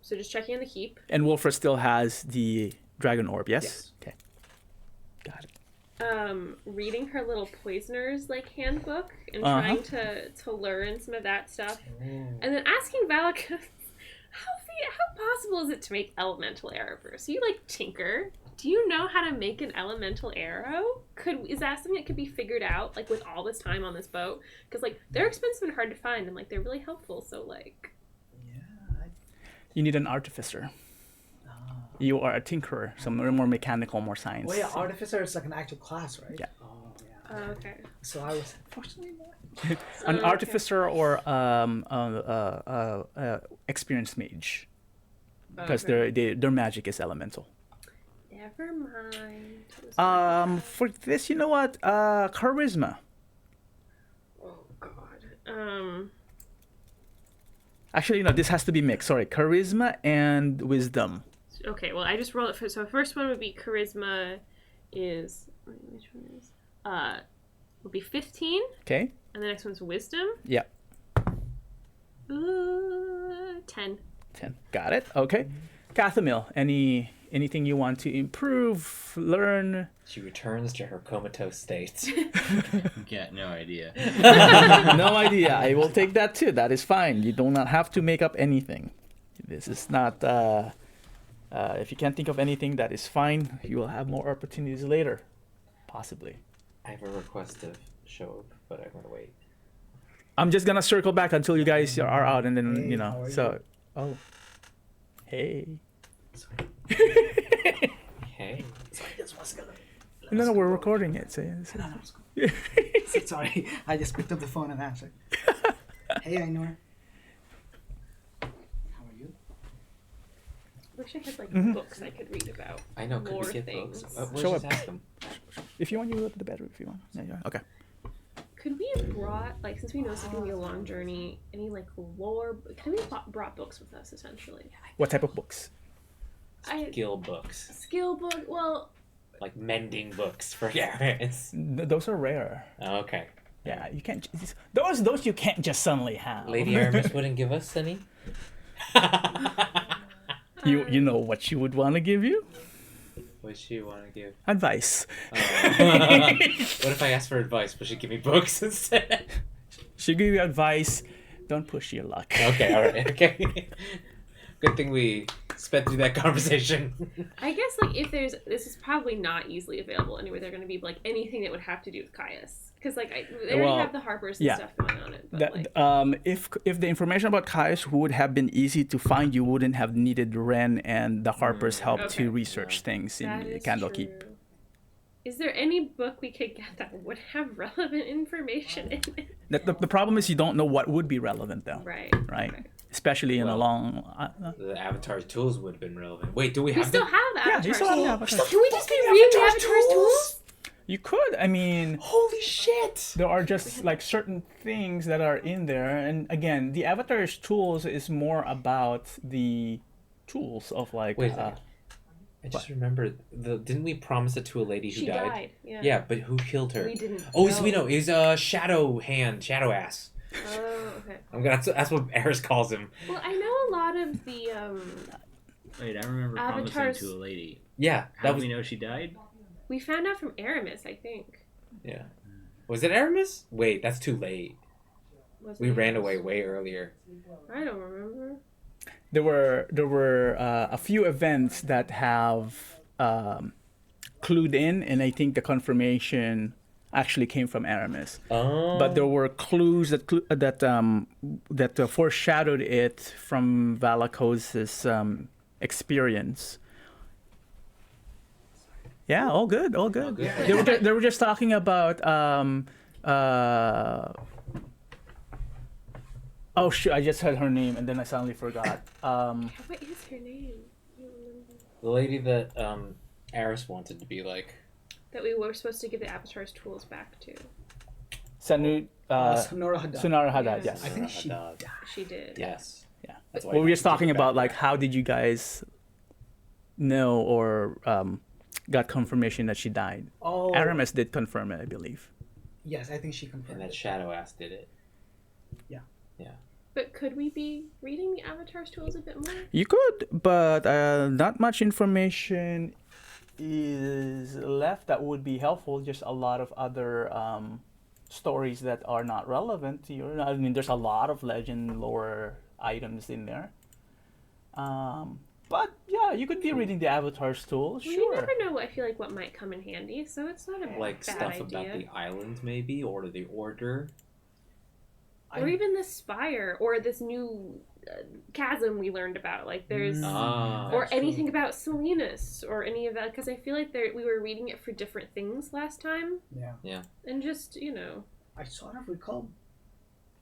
So just checking on the keep. And Wolfris still has the dragon orb. Yes. Yes. Okay. Got it. Reading her little poisoner's handbook and Uh-huh. trying to learn some of that stuff, and then asking Valakos, how possible is it to make elemental arrows? You tinker. Do you know how to make an elemental arrow? Is that something that could be figured out with all this time on this boat? Because they're expensive and hard to find, and they're really helpful. So You need an artificer. You are a tinkerer, so more mechanical, more science. Well, yeah, artificer is an actual class, right? Yeah. Oh, yeah. okay. So I was unfortunately not. An artificer or experienced mage, because their magic is elemental. Yeah, Never mind. It was my For this, you know what? Charisma. Oh God. Actually, this has to be mixed. Sorry, charisma and wisdom. Okay. Well, I just rolled it for. So first one would be charisma. Which one is? Would be 15, Okay. and the next one's wisdom. Yeah. 10. 10. Got it. Okay. Cathamil, anything you want to improve, learn? She returns to her comatose state. Yeah, no idea. No idea. I will take that too. That is fine. You do not have to make up anything. This is not. If you can't think of anything, that is fine. You will have more opportunities later, possibly. I have a request to show up, but I'm gonna wait. I'm just gonna circle back until you guys are out, and then Hey, how are So, oh, hey. Hey. Sorry, this was gonna. No, we're recording it. So, Sorry, I just picked up the phone and answered. Hey, Ainur. How are you? Wish I had like Mhm. books I could read about. I know. Could More we get things. books? We'll Show just up. ask them. if you want, you go to the bedroom. If you want. Yeah. Okay. Could we have brought, like, since we know it's going to be a long journey, any, like, lore? Could we have brought books with us, essentially? What type of books? Skill books, Skill book, well, like mending books for Garrus. Those are rare. Okay. Yeah, you can't. Those you can't just suddenly have. Lady Aramis wouldn't give us any. You know what she would want to give you? What she want to give? Advice. What if I ask for advice? Will she give me books instead? She'll give you advice. Don't push your luck. Okay, all right, okay. Good thing we sped through that conversation. I guess, like, if there's, this is probably not easily available anywhere. They're going to be, like, anything that would have to do with Caius. Because, like, they already Well, have the Harpers and yeah. stuff going on it. But, That, like, if the information about Caius would have been easy to find, you wouldn't have needed Ren and the Harpers help Okay. to research things in that is Candlekeep. true. Is there any book we could get that would have relevant information in it? The problem is you don't know what would be relevant though, Right. right? Okay. Especially in a Well, long. The Avatar's tools would have been relevant. Wait, do we We have still them? have the Yeah, Avatar you still have the tools. Avatar. Can we just be reading the Avatar's tools? You could. I mean, Holy shit! there are just like certain things that are in there, and again, the Avatar's tools is more about the tools of like. Wait, I just remembered. Didn't we promise it to a lady who She died? died. Yeah. Yeah, but who killed her? We didn't. Oh, so we know. He's a shadow hand, shadow ass. Oh, okay. That's what Eris calls him. Well, I know a lot of the Wait, I remember Avatar's- promising to a lady. Yeah, How that do was. we know she died? we found out from Aramis, I think. Yeah. Was it Aramis? Wait, that's too late. Was We it ran Aramis? away way earlier. I don't remember. There were a few events that have clued in, and I think the confirmation actually came from Aramis. Oh. But there were clues that foreshadowed it from Valakos's experience. Yeah, all good, all good. good. They were just talking about oh shoot! I just heard her name and then I suddenly forgot. What is her name? I don't remember. The lady that Eris wanted to be like. That we were supposed to give the Avatar's tools back to. Sonora Hadad. Sunara Hadad. Yeah. Yes. I think she Hadad. She did. Yes. Yeah. That's why Well, we were I just talking take it about back. like how did you guys know or got confirmation that she died? Oh, Aramis did confirm it, I believe. yes, I think she And confirmed that it. shadow ass did it. But could we be reading the Avatar's tools a bit more? You could, but not much information is left that would be helpful. Just a lot of other stories that are not relevant to you. I mean, there's a lot of legend lore items in there. But yeah, you could be reading the Avatar's tools, Well, sure. you never know. I feel like what might come in handy, so it's not a Like bad stuff idea. about the island, maybe, or the order. Or even the spire, or this new chasm we learned about. Like there's, Ah. or That's true. anything about Salinas, or any of that. Because I feel like we were reading it for different things last time, Yeah, and just I sort of recall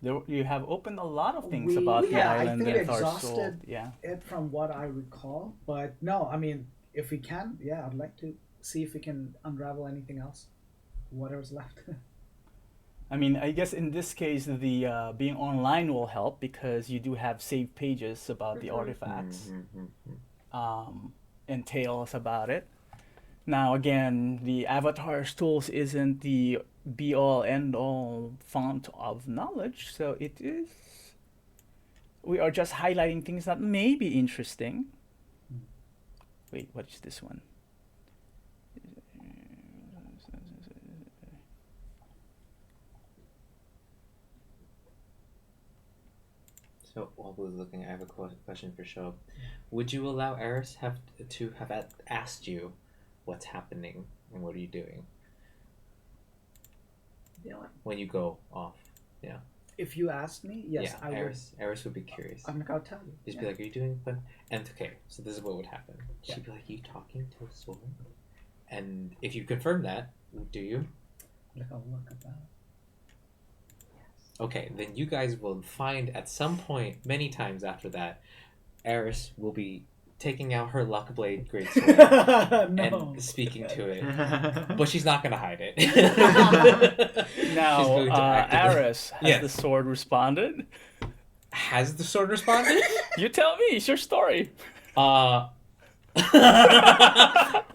You have opened a lot of things We- about the yeah, I island think and we Thor's exhausted Soul. Yeah. it from what I recall, but no, I mean, if we can, yeah, I'd like to see if we can unravel anything else, whatever's left. I mean, I guess in this case, the being online will help because you do have saved pages about the artifacts and tales about it. Now, again, the Avatar's tools isn't the be-all, end-all font of knowledge, so it is. We are just highlighting things that may be interesting. Wait, what is this one? So while Blue's looking, I have a question for Shob. Would you allow Eris to have asked you what's happening and what are you doing when you go off? Yeah. If you asked me, yes, yeah, I would. Eris would be curious. I'm like, I'll tell you. Just Yeah. be like, "Are you doing fun?" And okay, so this is what would happen. She'd Yeah. be like, "You talking to a sword?" And if you confirm that, do you? Like, I'll look at that. Okay, then you guys will find at some point, many times after that, Eris will be taking out her Luckblade greatsword No. and speaking to it, but she's not gonna hide it. Now, She's going to actively- Aris, has Yes. the sword responded? Has the sword responded? You tell me. It's your story.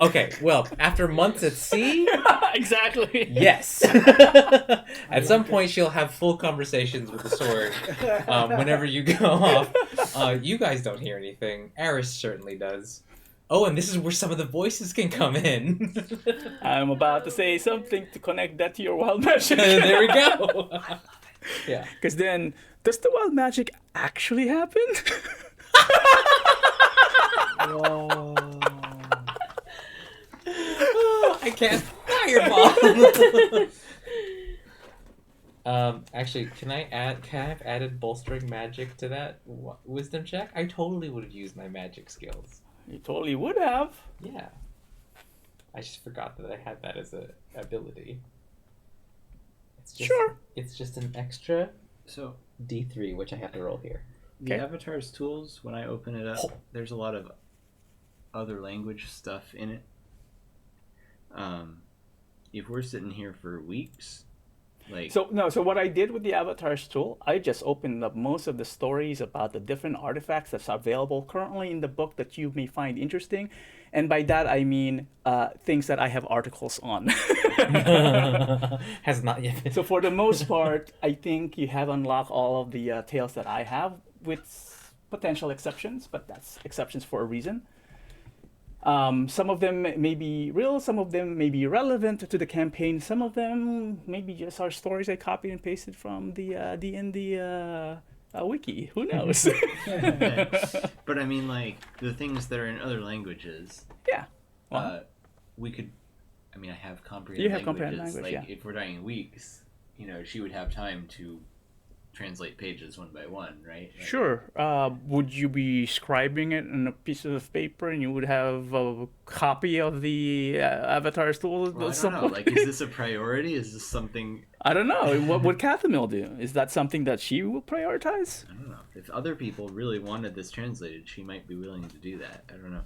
Okay, well, after months at sea, Exactly. yes. At some point, she'll have full conversations with the sword. Whenever you go off, you guys don't hear anything. Eris certainly does. Oh, and this is where some of the voices can come in. I'm about to say something to connect that to your wild magic. There we go. Yeah. Because then, does the wild magic actually happen? Whoa. I can't fireball. Actually, can I have added bolstering magic to that wisdom check? I totally would have used my magic skills. You totally would have. Yeah. I just forgot that I had that as a ability. It's just, Sure. It's just an extra So D3, which I have to roll here. the Okay. Avatar's tools, when I open it up, there's a lot of other language stuff in it. If we're sitting here for weeks, like So what I did with the Avatar's tool, I just opened up most of the stories about the different artifacts that's available currently in the book that you may find interesting, and by that I mean things that I have articles on. Has not yet been. So for the most part, I think you have unlocked all of the tales that I have, with potential exceptions, but that's exceptions for a reason. Some of them may be real, some of them may be relevant to the campaign, some of them maybe just are stories I copied and pasted from the D&D wiki. Who knows? but I mean, like the things that are in other languages. Yeah. Well, We could. I mean, I have comprehend. You have languages. comprehend language, Like yeah. if we're dying in weeks, she would have time to translate pages one by one, right? Like, sure. Would you be scribing it on a piece of paper and you would have a copy of the Avatar's tool? Well, I at some don't know. point? Like, is this a priority? Is this something? I don't know. What would Cathamil do? Is that something that she will prioritize? I don't know. If other people really wanted this translated, she might be willing to do that. I don't know.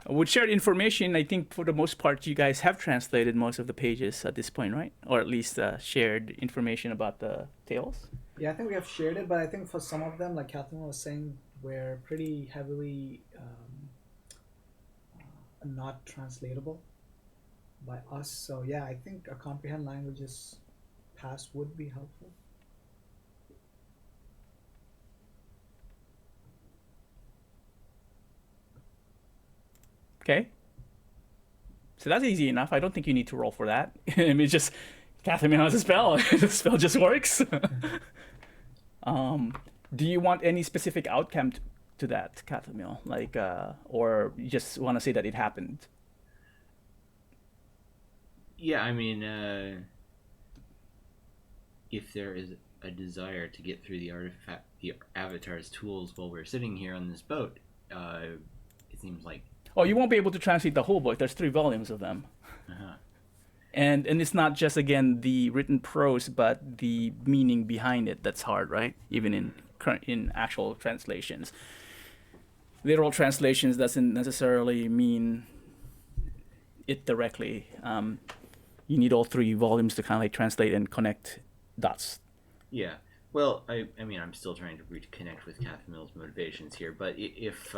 With shared information, I think for the most part, you guys have translated most of the pages at this point, right? Or at least shared information about the tales. Yeah, I think we have shared it, but I think for some of them, like Catherine was saying, we're pretty heavily not translatable by us. So yeah, I think a comprehend languages pass would be helpful. Okay. So that's easy enough. I don't think you need to roll for that. I mean, just Catherine has a spell. The spell just works. Do you want any specific outcome to that, Catherine? Like, or you just want to say that it happened? Yeah, I mean, if there is a desire to get through the Avatar's tools while we're sitting here on this boat, it seems like. Oh, you won't be able to translate the whole book. There's 3 volumes of them. Uh-huh. And it's not just, again, the written prose, but the meaning behind it that's hard, right? Even in actual translations. literal translations doesn't necessarily mean it directly. You need all 3 volumes to kind of like translate and connect dots. Yeah. Well, I mean, I'm still trying to reconnect with Catherine Mill's motivations here, but if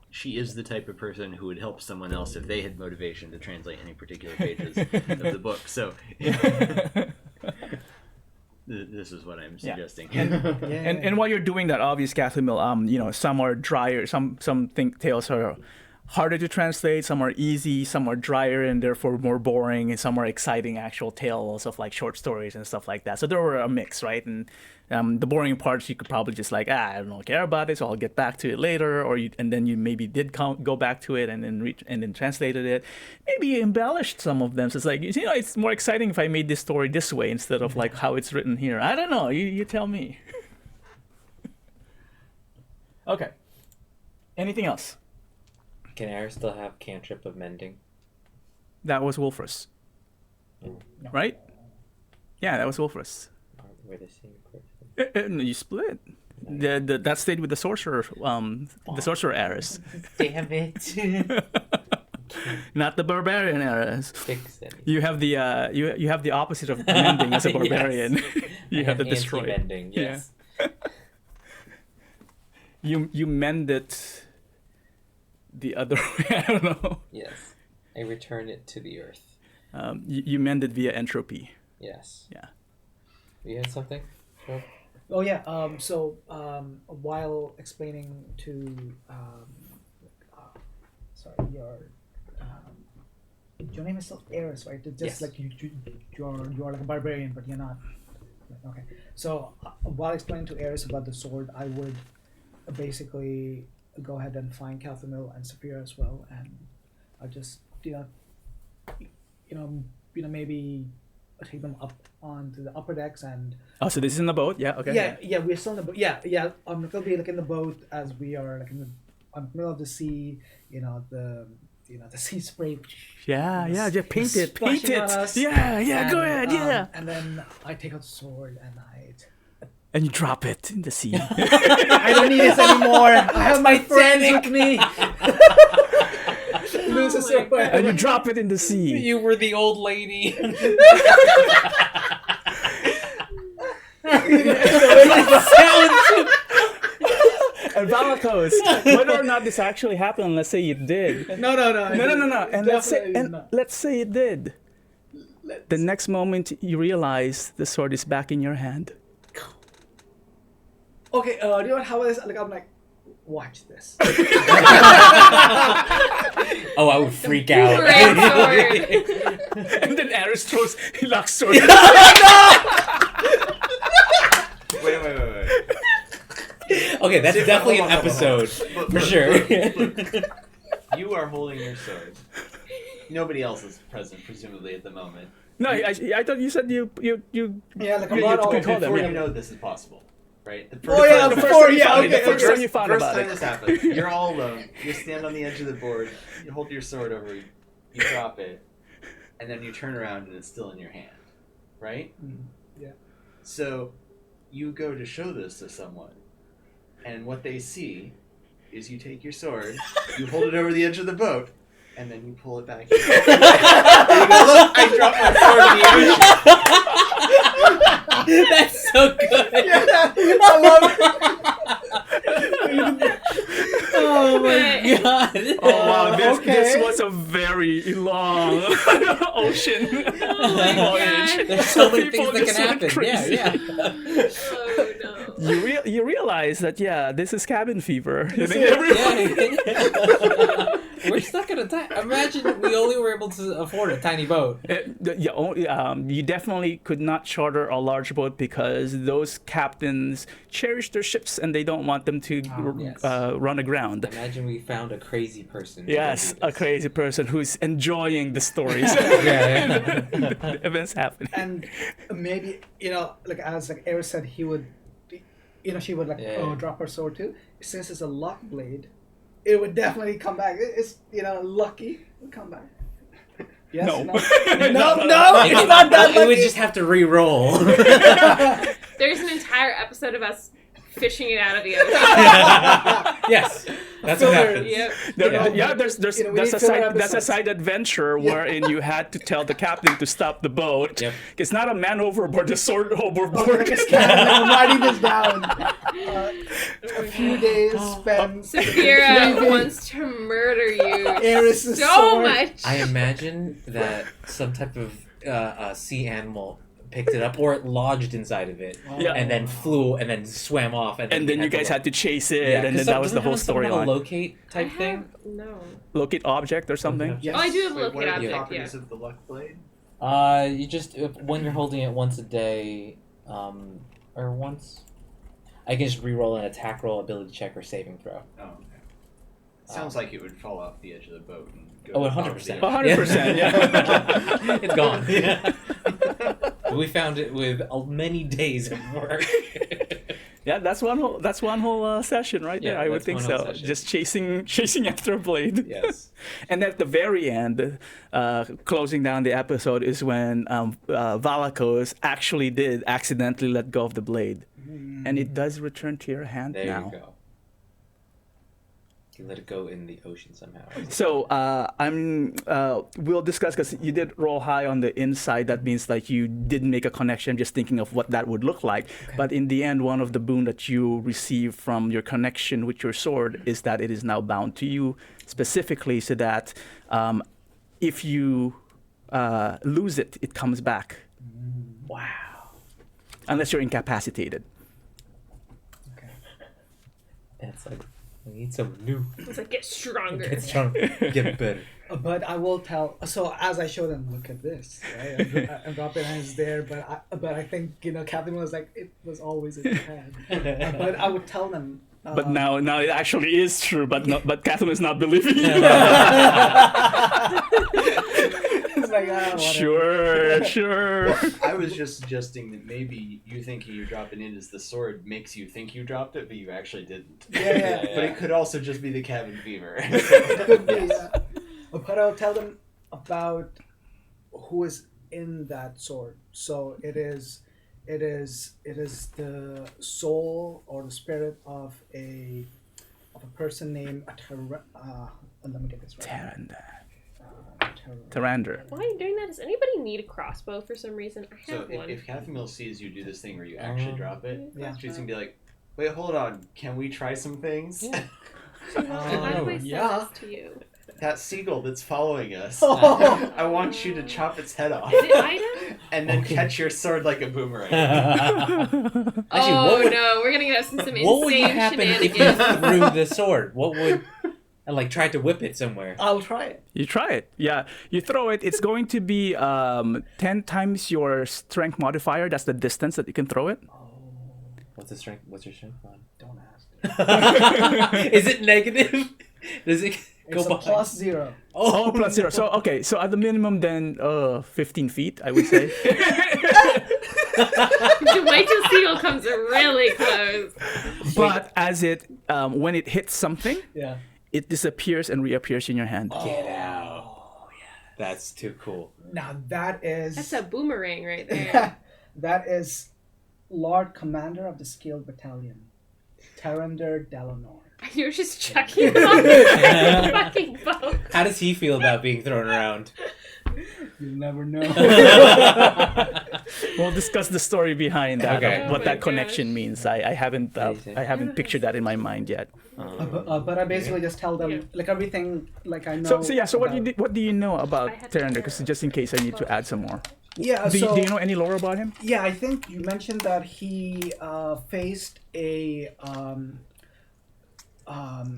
she is the type of person who would help someone else if they had motivation to translate any particular pages of the book, so this is what I'm suggesting. And while you're doing that, obvious Catherine Mill, some are drier, some tales are harder to translate, some are easy, some are drier and therefore more boring, and some are exciting actual tales of like short stories and stuff like that. So there were a mix, right? And the boring parts you could probably just like, I don't care about it, so I'll get back to it later, and then you maybe did go back to it and then translated it. Maybe you embellished some of them. So it's like, it's more exciting if I made this story this way instead of like how it's written here. I don't know. You tell me. Okay. Anything else? Can Aris still have cantrip of mending? That was Wolfrus. No. Right? Yeah, that was Wolfrus. We're the same person. You split. That stayed with the sorcerer. The sorcerer Aris. Damn it. Not the barbarian Aris. Fix it. You have the you have the opposite of mending as a barbarian. You have the destroy. Mending, yes. Yeah. You mend it the other way. I don't know. Yes. I return it to the earth. You mend it via entropy. Yes. Yeah. You had something? Sure. Oh yeah. While explaining to your name is still Eris, right? It's just Yes. like you're like a barbarian, but you're not. Okay. So while explaining to Eris about the sword, I would basically go ahead and find Calthamil and Saphira as well, and I'll just maybe take them up onto the upper decks and. Oh, so this is in the boat? Yeah. Okay. Yeah. We're still in the boat. Yeah. It'll be like in the boat as we are like on the middle of the sea. The sea spray. Yeah. Just paint it. splashing on us. Yeah. Go ahead. Yeah. And then I take out the sword and And you drop it in the sea. I don't need this anymore. I have my friends with me. And you drop it in the sea. You were the old lady. And Valakos, whether or not this actually happened, let's say it did. No. And let's say it did. The next moment you realize the sword is back in your hand. Okay, do you know how it is? Like, I'm like, watch this. Oh, I would freak out. Great sword. And then Aris throws Hilak's sword. Wait. Okay, that's definitely an episode. For sure. Look. You are holding your sword. Nobody else is present, presumably, at the moment. No, I thought you said you. Yeah, like I'm You not all took Before yeah. you know this is possible, right? The first time you found first about time it. this happened, you're all alone. You stand on the edge of the board. You hold your sword over. You drop it, and then you turn around and it's still in your hand, right? Yeah. So, you go to show this to someone, and what they see is you take your sword, you hold it over the edge of the boat, and then you pull it back in. And you go, look, I dropped my sword in the ocean. That's so good. I love it. Oh my god. Oh wow, this Okay. was a very long ocean Oh my voyage. God. There's so many People things that just can went happen. crazy. Yeah. Oh no. You realize that this is cabin fever. We're stuck in a tiny. Imagine we only were able to afford a tiny boat. You definitely could not charter a large boat because those captains cherish their ships and they don't want them to yes. run aground. Imagine we found a crazy person. Yes, a crazy person who's enjoying the stories. Yeah. The events happening. And maybe, like as like Eris said, he would, she would drop her sword too. Since it's a lock blade, it would definitely come back. It's lucky it would come back. Yes, No. no, it's not that We would lucky. just have to re-roll. There's an entire episode of us fishing it out of the ocean. Yes. That's what happens. Yep. There's You know, we that's need a filler side episodes. adventure wherein you had to tell the captain to stop the boat. Yep. It's not a man overboard, just sword Oh, overboard. I'm writing this down. A few days spent. Saphira wants to murder you Eris's so sword. much. I imagine that some type of sea animal picked it up, or it lodged inside of it, Yeah. and then flew, and then swam off, and And then you guys had to chase it, and then that was the whole storyline. Locate type thing. No. Locate object or something. Yes. Oh, I do have a Wait, locate what are the object, properties of the luck blade? You just when you're holding it once a day, or once, I can just re-roll an attack roll, ability check, or saving throw. Oh, okay. Sounds like it would fall off the edge of the boat and go. Oh, to the bottom of 100%. the ocean. 100%, yeah. It's gone. Yeah. We found it with many days of work. Yeah, that's one whole session right there. Yeah, I would that's think one whole so. session. Just chasing after a blade. Yes. And at the very end, closing down the episode is when Valakos actually did accidentally let go of the blade, and it does return to your hand There now. you go. You let it go in the ocean somehow. So we'll discuss, because you did roll high on the inside. That means like you didn't make a connection, just thinking of what that would look like. Okay. But in the end, one of the boon that you receive from your connection with your sword is that it is now bound to you specifically, so that if you lose it, it comes back. Wow. Unless you're incapacitated. Okay. It's like we need some new. It's like, get stronger. Get strong. Get better. But I will tell. So as I show them, look at this. Right? I'm dropping hands there, but I think Captain was like, it was always in your head. But I would tell them. But now it actually is true. But Catherine is not believing you. It's like, whatever. Sure. Well, I was just suggesting that maybe you thinking you're dropping in as the sword makes you think you dropped it, but you actually didn't. Yeah. But it could also just be the cabin fever. It could be. Yeah. But I'll tell them about who is in that sword. So it is the soul or the spirit of a person named let me get this right. Tarander. Why are you doing that? Does anybody need a crossbow for some reason? I So have one. if Kathy Mill sees you do this thing where you actually drop it, Yeah. she's gonna be like, "Wait, hold on. Can we try some things? Yeah. How do I send yeah. this to you? That seagull that's following us. Oh. I want you to chop its head off, Is it item? and then catch your sword like a boomerang." Actually, Oh what would, no, we're gonna get us in some what would insane happen if you shenanigans. threw the sword? What would I tried to whip it somewhere? I'll try it. You try it. Yeah. You throw it. It's going to be 10 times your strength modifier. That's the distance that you can throw it. What's the strength? What's your strength on? Don't ask. Is it negative? Does it go It's a behind? plus 0. Oh, plus 0. So, okay. So at the minimum, then 15 feet, I would say. Wait till Seagull comes really close. But as it, when it hits something, Yeah. it disappears and reappears in your hand. Get out. That's too cool. Now that is That's a boomerang right there. that is Lord Commander of the Skilled Battalion, Tarander Delanor. You're just chucking him off the fucking boat. How does he feel about being thrown around? You'll never know. We'll discuss the story behind that, Okay. of Oh what my that connection gosh. means. I haven't pictured that in my mind yet. But I basically just tell them Yeah. like everything like I know. So about- what do you know about I had Tarander? to- Because just in case I need to add some more. Yeah. Do So you know any lore about him? yeah, I think you mentioned that he faced a.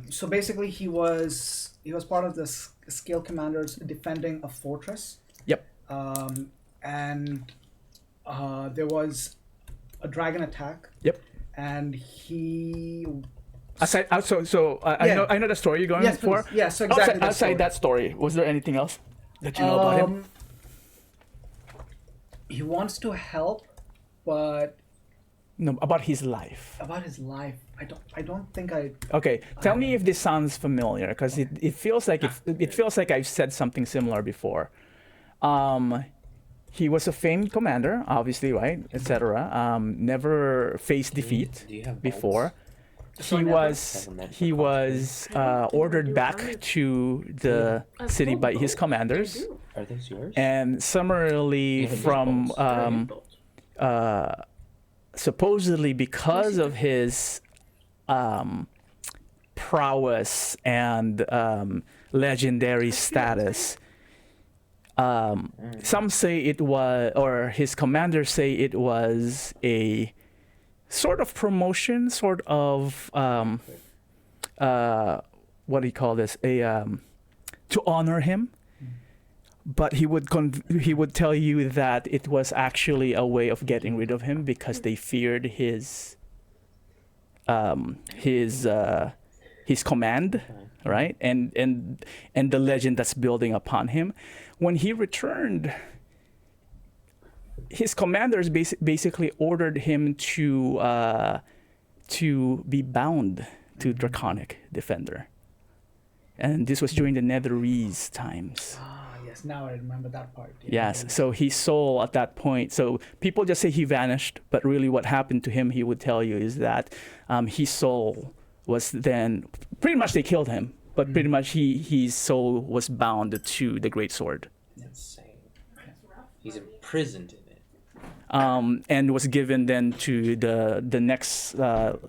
So basically, he was part of the Skilled Commanders defending a fortress. Yep. And there was a dragon attack. Yep. And he. Aside, Yeah. I know the story you're going Yes, for. please. Yeah, so exactly. Outside that story, was there anything else that you know about him? He wants to help, but No, about his life. about his life, I don't think I. Okay, tell me if this sounds familiar, because it feels like it feels like I've said something similar before. He was a famed commander, obviously, right, etc. Never faced defeat Do you have bolts? before. he was ordered back to the city by his commanders, Are those yours? and summarily Yeah, from supposedly because of his prowess and legendary status. Some say it was, or his commanders say it was a sort of promotion, sort of what do you call this? To honor him. But he would tell you that it was actually a way of getting rid of him because they feared his command, right? And the legend that's building upon him. When he returned, his commanders basically ordered him to be bound to Draconic Defender, and this was during the Netherese times. Yes, now I remember that part. Yes, so his soul at that point. So people just say he vanished, but really what happened to him, he would tell you, is that his soul was then pretty much they killed him, but pretty much his soul was bound to the great sword. Insane. He's imprisoned in it. And was given then to the next what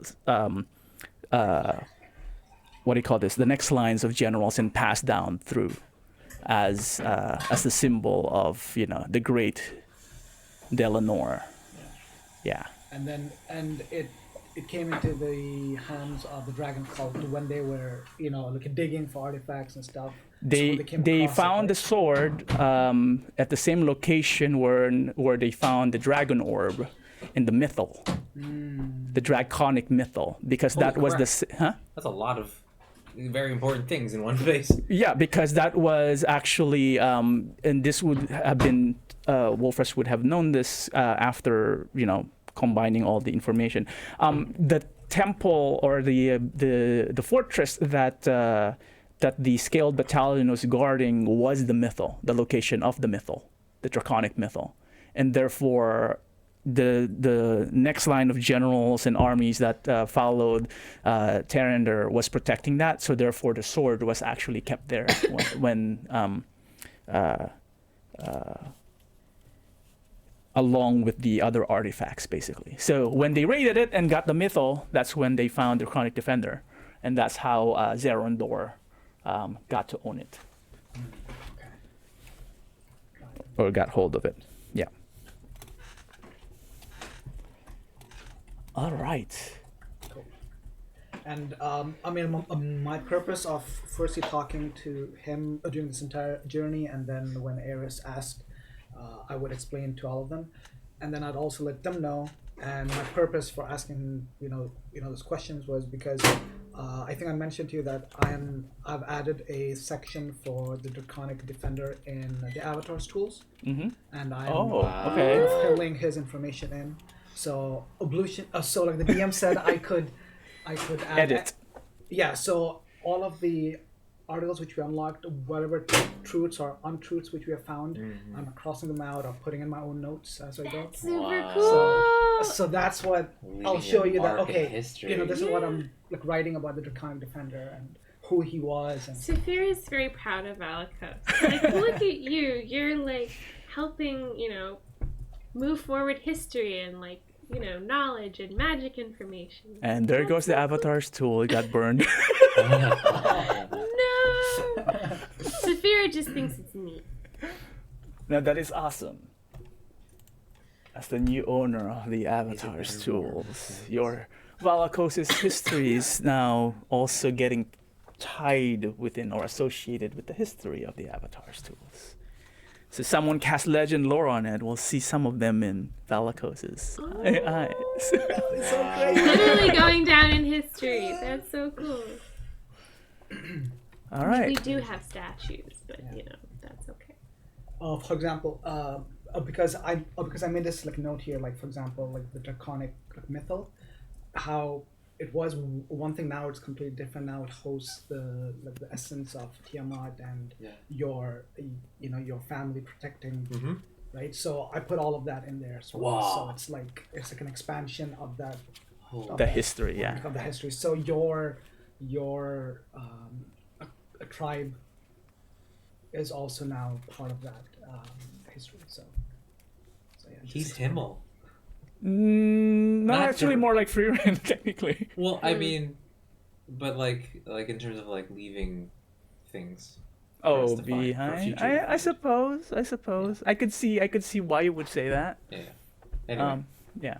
do you call this? The next lines of generals and passed down through as the symbol of the great Delanor. Yeah. And it came into the hands of the dragon cult when they were like digging for artifacts and stuff. They found the sword at the same location where they found the dragon orb in the mythal, the draconic mythal, because Holy that was crap. That's a lot of very important things in one place. Yeah, because that was actually, and this would have been, Wolfras would have known this after, combining all the information. The temple or the fortress that the scaled battalion was guarding was the mythal, the location of the mythal, the draconic mythal, and therefore the next line of generals and armies that followed Tarander was protecting that. So therefore, the sword was actually kept there when along with the other artifacts, basically. So when they raided it and got the mythal, that's when they found the Chronic Defender, and that's how Zerondor got to own it, or got hold of it. Yeah. All right. Cool. And my purpose of firstly talking to him during this entire journey, and then when Eris asked, I would explain to all of them, and then I'd also let them know. And my purpose for asking, those questions was because I think I mentioned to you that I've added a section for the Draconic Defender in the Avatar's tools, and I'm filling his information in. So ablution. So like the DM said, I could add, edit. Yeah. So all of the articles which we unlocked, whatever truths or untruths which we have found, I'm crossing them out or putting in my own notes as I go. That's super cool. So that's what I'll show you. That Arc in okay, history. this is what I'm like writing about the Draconic Defender and who he was. And Saphira is very proud of Valakos. Like, look at you. You're like helping, move forward history and knowledge and magic information. And there goes the Avatar's tool. It got burned. No! Saphira just thinks it's neat. Now that is awesome. As the new owner of the Avatar's tools, your Valakos' history is now also getting tied within or associated with the history of the Avatar's tools. So someone cast legend lore on it. We'll see some of them in Valakos' eyes. it's so great. Literally going down in history. That's so cool. All right. We do have statues, but that's okay. For example, because I made this note here, for example, the Draconic mythal, how it was one thing. Now it's completely different. Now it hosts the essence of Tiamat and your family protecting, right? So I put all of that in there. So it's like an expansion of that The history, yeah. Of the history. So your a tribe is also now part of that history. So yeah, He's Himmel. Not Not actually, the- more like free reign technically. Well, I mean, but like in terms of like leaving things. Oh, us to find for behind. future I development. suppose. I could see why you would say that. Yeah. Anyway, Yeah.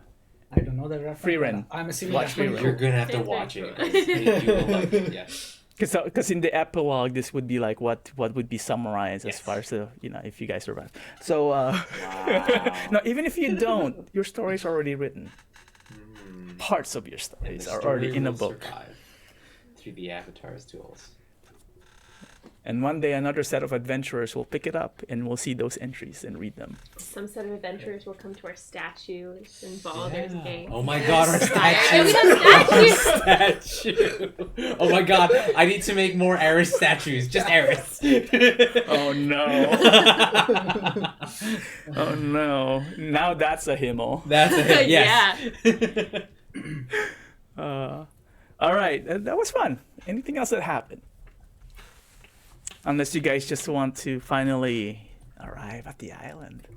I don't know the reference. Free but Ren. I'm assuming Watch that's Free pretty Ren. you're cool. gonna have to It's very watch it. cool. Because you will like it. Yes. Because in the epilogue, this would be like what would be summarized as Yes. far as the if you guys survive. So Wow. no, even if you don't, your story's already written. Mm. Parts of your And stories the are story already in a will book. survive through the Avatar's tools. And one day another set of adventurers will pick it up and we'll see those entries and read them. Some set of adventurers will come to our statue in Baldur's Gate. Oh my god, our Yeah, we statue! have statues. Statue! Oh my god, I need to make more Eris statues. Just Eris. Oh no. Oh no. Now that's a Himmel. That's it. Yes. All right. That was fun. Anything else that happened? Unless you guys just want to finally arrive at the island.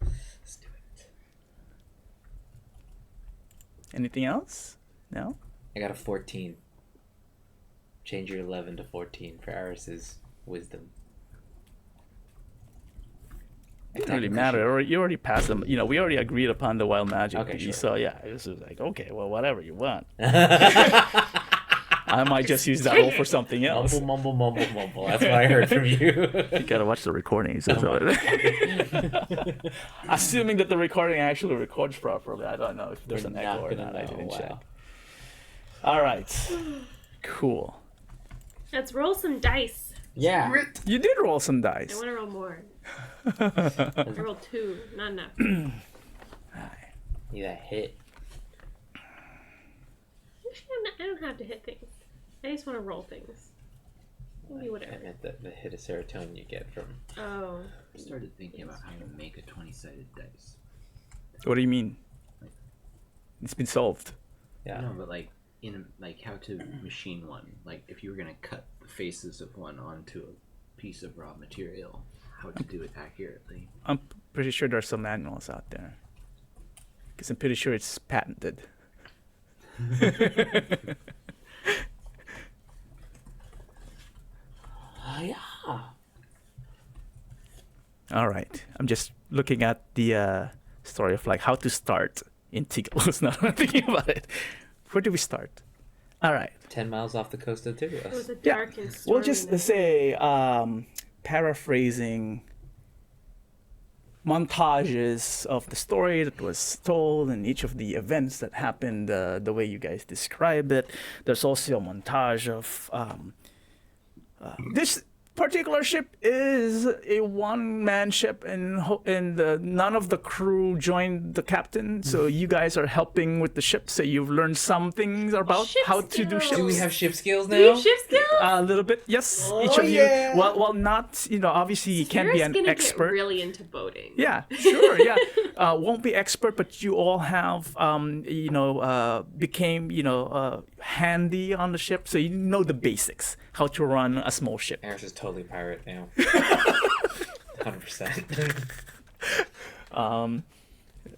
Let's do it. Anything else? No? I got a 14. Change your 11 to 14 for Eris's wisdom. It didn't really matter. You already passed them. We already agreed upon the wild magic Okay, piece. sure. So yeah, it was like, okay, well, whatever you want. I might just use that roll for something else. Mumble, mumble, mumble, mumble. That's what I heard from you. You gotta watch the recordings. Assuming that the recording actually records properly. I don't know if there's an echo or not. I didn't check. All right. Cool. Let's roll some dice. Yeah. You did roll some I dice. want to roll more. I rolled 2. Not enough. You got hit. Actually, I don't have to hit things. I just want to roll things. Maybe I whatever. meant the hit of serotonin you get from. Oh. I started thinking about how to make a 20-sided dice. What do you mean? It's been solved. Yeah. No, but like how to machine one. Like if you were gonna cut the faces of one onto a piece of raw material, how to do it accurately. I'm pretty sure there's some manuals out there. Because I'm pretty sure it's patented. Yeah. All right. I'm just looking at the story of like how to start in Tigalos. Now I'm thinking about it. Where do we start? All right. 10 miles off the coast of It was Tigalos. a Yeah. dark and stormy We'll just night. say, paraphrasing montages of the story that was told and each of the events that happened the way you guys describe it. There's also a montage of this particular ship is a one-man ship and none of the crew joined the captain, so you guys are helping with the ship, so you've learned some things about Ship how to do skills. ships. Do we have ship skills now? Do you have shift skills? A little bit, yes. Oh, Each of yeah. you, well, not, obviously you can't be You're an gonna expert. Get really into boating. Yeah, sure, yeah. Won't be expert, but you all have, became, handy on the ship, so you know the basics, how to run a small ship. Eris is totally pirate now. 100%.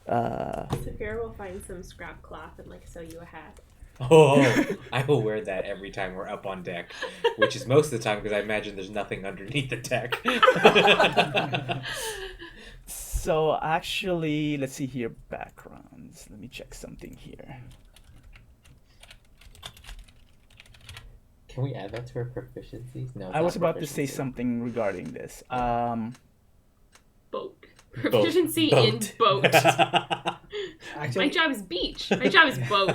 Saphira will find some scrap cloth and sew you a hat. Oh, I will wear that every time we're up on deck, which is most of the time because I imagine there's nothing underneath the deck. So actually, let's see here, backgrounds. Let me check something here. Can we add that to our proficiencies? No. I was about to say something regarding this. Boat. Proficiency in boat. My Actually, job is beach. My job is boat.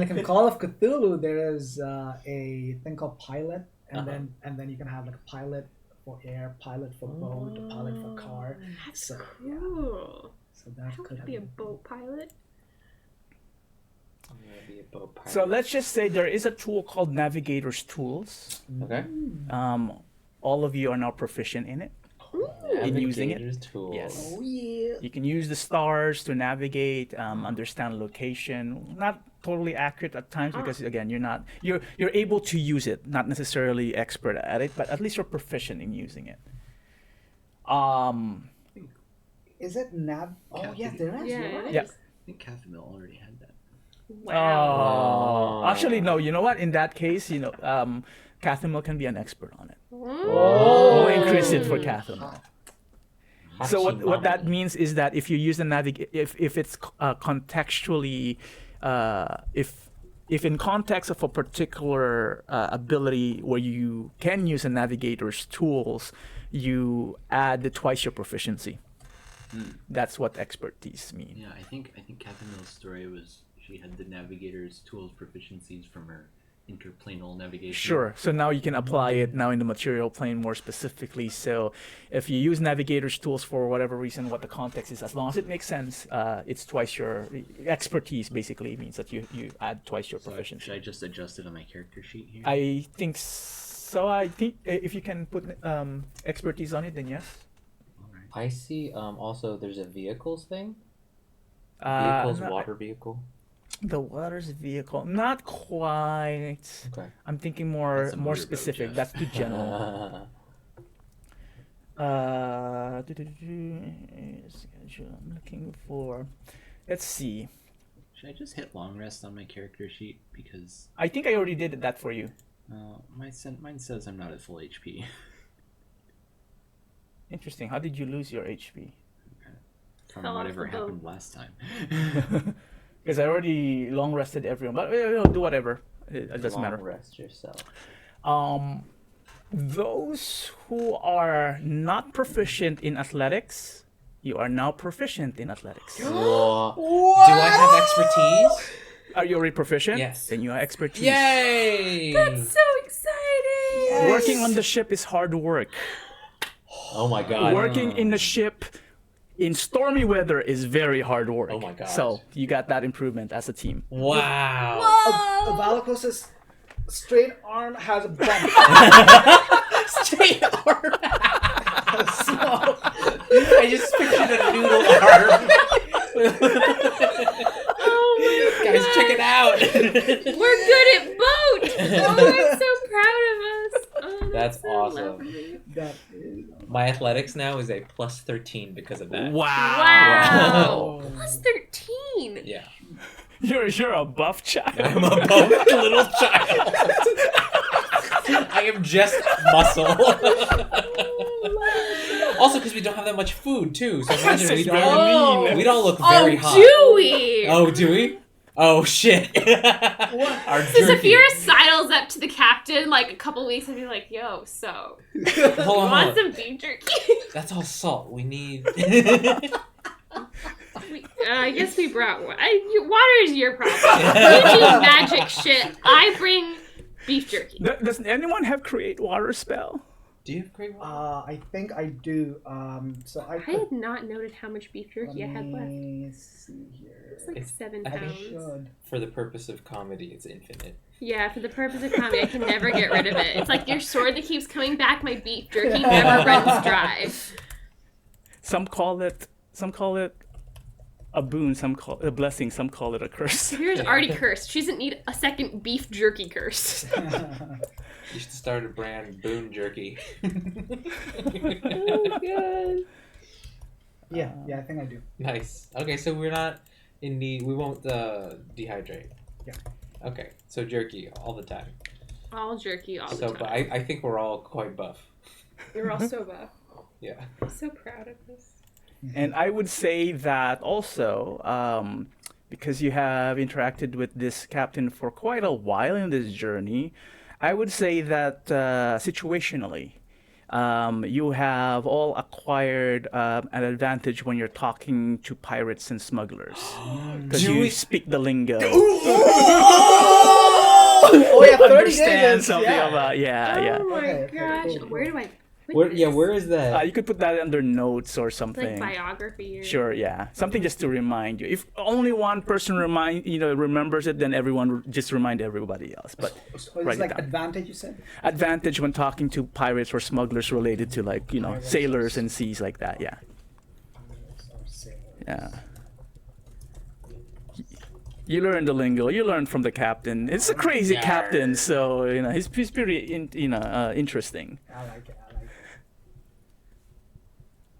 in Call of Cthulhu, there is a thing called pilot, and then you can have like a pilot for air, pilot for boat, a pilot for car. That's So cool. so that I could want to have be a been- boat pilot. I'm gonna be a boat pilot. So let's just say there is a tool called Navigator's Tools. Okay. All of you are now proficient in it. Ooh. in using it. Navigator's tools. Yes. Oh yeah. You can use the stars to navigate, understand location. Not totally accurate at times because again, you're able to use it, not necessarily expert at it, but at least you're proficient in using it. Is it nav? Oh yes, there is. Yeah, You're right. Yeah. I think Cathemil already had that. Wow. Oh, actually no. You know what? In that case, Cathemil can be an expert on it. Oh. We'll increase it for Cathemil. So what that means is that if you use the if it's contextually, if in context of a particular ability where you can use a navigator's tools, you add twice your proficiency. That's what expertise mean. Yeah, I think Cathemil's story was she had the navigator's tools proficiencies from her interplanal navigation. Sure. So now you can apply it now in the material plane more specifically. So if you use navigator's tools for whatever reason, what the context is, as long as it makes sense, it's twice your expertise. Basically means that you add twice your So proficiency. should I just adjust it on my character sheet here? I think so. I think if you can put expertise on it, then yes. Alright. I see. Also, there's a vehicles thing. No, Water vehicle. The water's vehicle, not quite. Okay. I'm thinking more That's a motorboat, specific. Jeff. That's too general. Schedule. I'm looking for. Let's see. Should I just hit long rest on my character sheet because I think I already did that for you. mine says I'm not at full HP. Interesting. How did you lose your HP? From Fell off whatever the boat. happened last time. Because I already long rested everyone, but do whatever. It doesn't matter. Rest yourself. Those who are not proficient in athletics, you are now proficient in athletics. Whoa. Do I have expertise? Are you already proficient? Yes. Then you have expertise. Yay! That's so exciting. Working on the ship is hard work. Oh my god. Working in the ship in stormy weather is very hard work. Oh my gosh. So you got that improvement as a team. Wow. Valakos' straight arm has a bump. Straight arm. Small. I just pictured a noodle arm. Oh my Guys, check it out. We're good at boat. Oh, I'm so proud of us. Oh, That's so awesome. lovely. That is. My athletics now is a plus 13 because of that. Wow. Oh. Plus 13. Yeah. You're a buff child. I'm a buff little child. I am just muscle. Also, because we don't have that much food, too. So imagine This is we'd very all, mean. we'd all look very hot. Do we? Oh, do we? Oh, shit. Our So jerky. Saphira sidles up to the captain like a couple weeks and be like, yo, so, Hold on, want hold on. some beef jerky? That's all salt. We need... I guess we brought water is your problem. You do magic shit. I bring beef jerky. Does anyone have create water spell? Do you have great water? I think I do. So I I had not noted how much beef jerky I had left. Let me see here. It's like It's- 7 I pounds. should. For the purpose of comedy, it's infinite. Yeah, for the purpose of comedy, I can never get rid of it. It's like your sword that keeps coming back. My beef jerky never runs dry. Some call it a boon, some call it a blessing, some call it a curse. Saphira's already cursed. She doesn't need a second beef jerky curse. You should start a brand, Boone Jerky. Oh god. Yeah, I think I do. Nice. Okay, so we're not in need. We won't dehydrate. Yeah. Okay, so jerky all the time. All jerky all the So, time. but I think we're all quite buff. You're all so buff. Yeah. I'm so proud of this. And I would say that also, because you have interacted with this captain for quite a while in this journey, I would say that situationally, you have all acquired an advantage when you're talking to pirates and smugglers. Because Do you we- speak the lingo. Oh yeah, 30 Understand days. something Yeah. about, yeah. Oh my Okay, gosh. cool. Where do I put Where, this? yeah, where is that? You could put that under notes or something. Like biography or... Sure, yeah, something just to remind you. If only one person remembers it, then everyone just remind everybody else. But So write it's it like down. advantage, you said? Advantage when talking to pirates or smugglers related to Pirates. sailors and seas like that. Yeah, yeah. You learn the lingo. You learn from the captain. It's a crazy captain, so he's pretty interesting. I like it. I like it.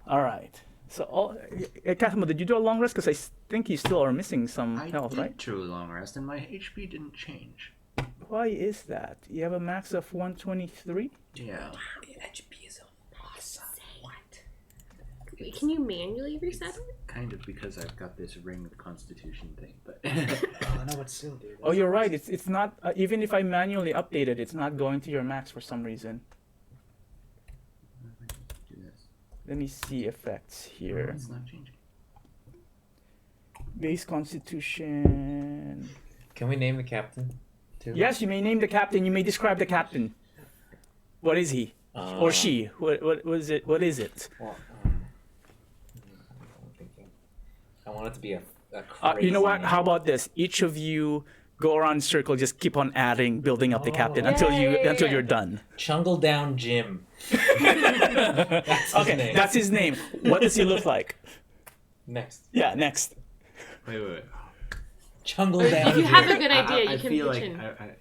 All right. So, Kathma, did you do a long rest? Because I think you still are missing some I health, did right? do a long rest, and my HP didn't change. Why is that? You have a max of 123? Yeah. HP is awesome. Wait, can you manually reset it? Kind of because I've got this ring of constitution thing, but Oh, no, but still, dude. Oh, you're right. It's not, even if I manually update it, it's not going to your max for some reason. do this. Let me see effects here. It's not changing. Base constitution. Can we name the captain? Too? Yes, you may name the captain. You may describe the captain. What is he? Or she? What is it? What is it? Well, I'm thinking. I want it to be a crazy You know what? name. How about this? Each of you go around in circle. Just keep on adding, building up the captain until Yeah. you're done. Chungle Down Jim. That's his name. That's his name. What does he look like? Next. Yeah, next. Wait. Chungle If Down you have a Jim. good idea, I you can feel pitch like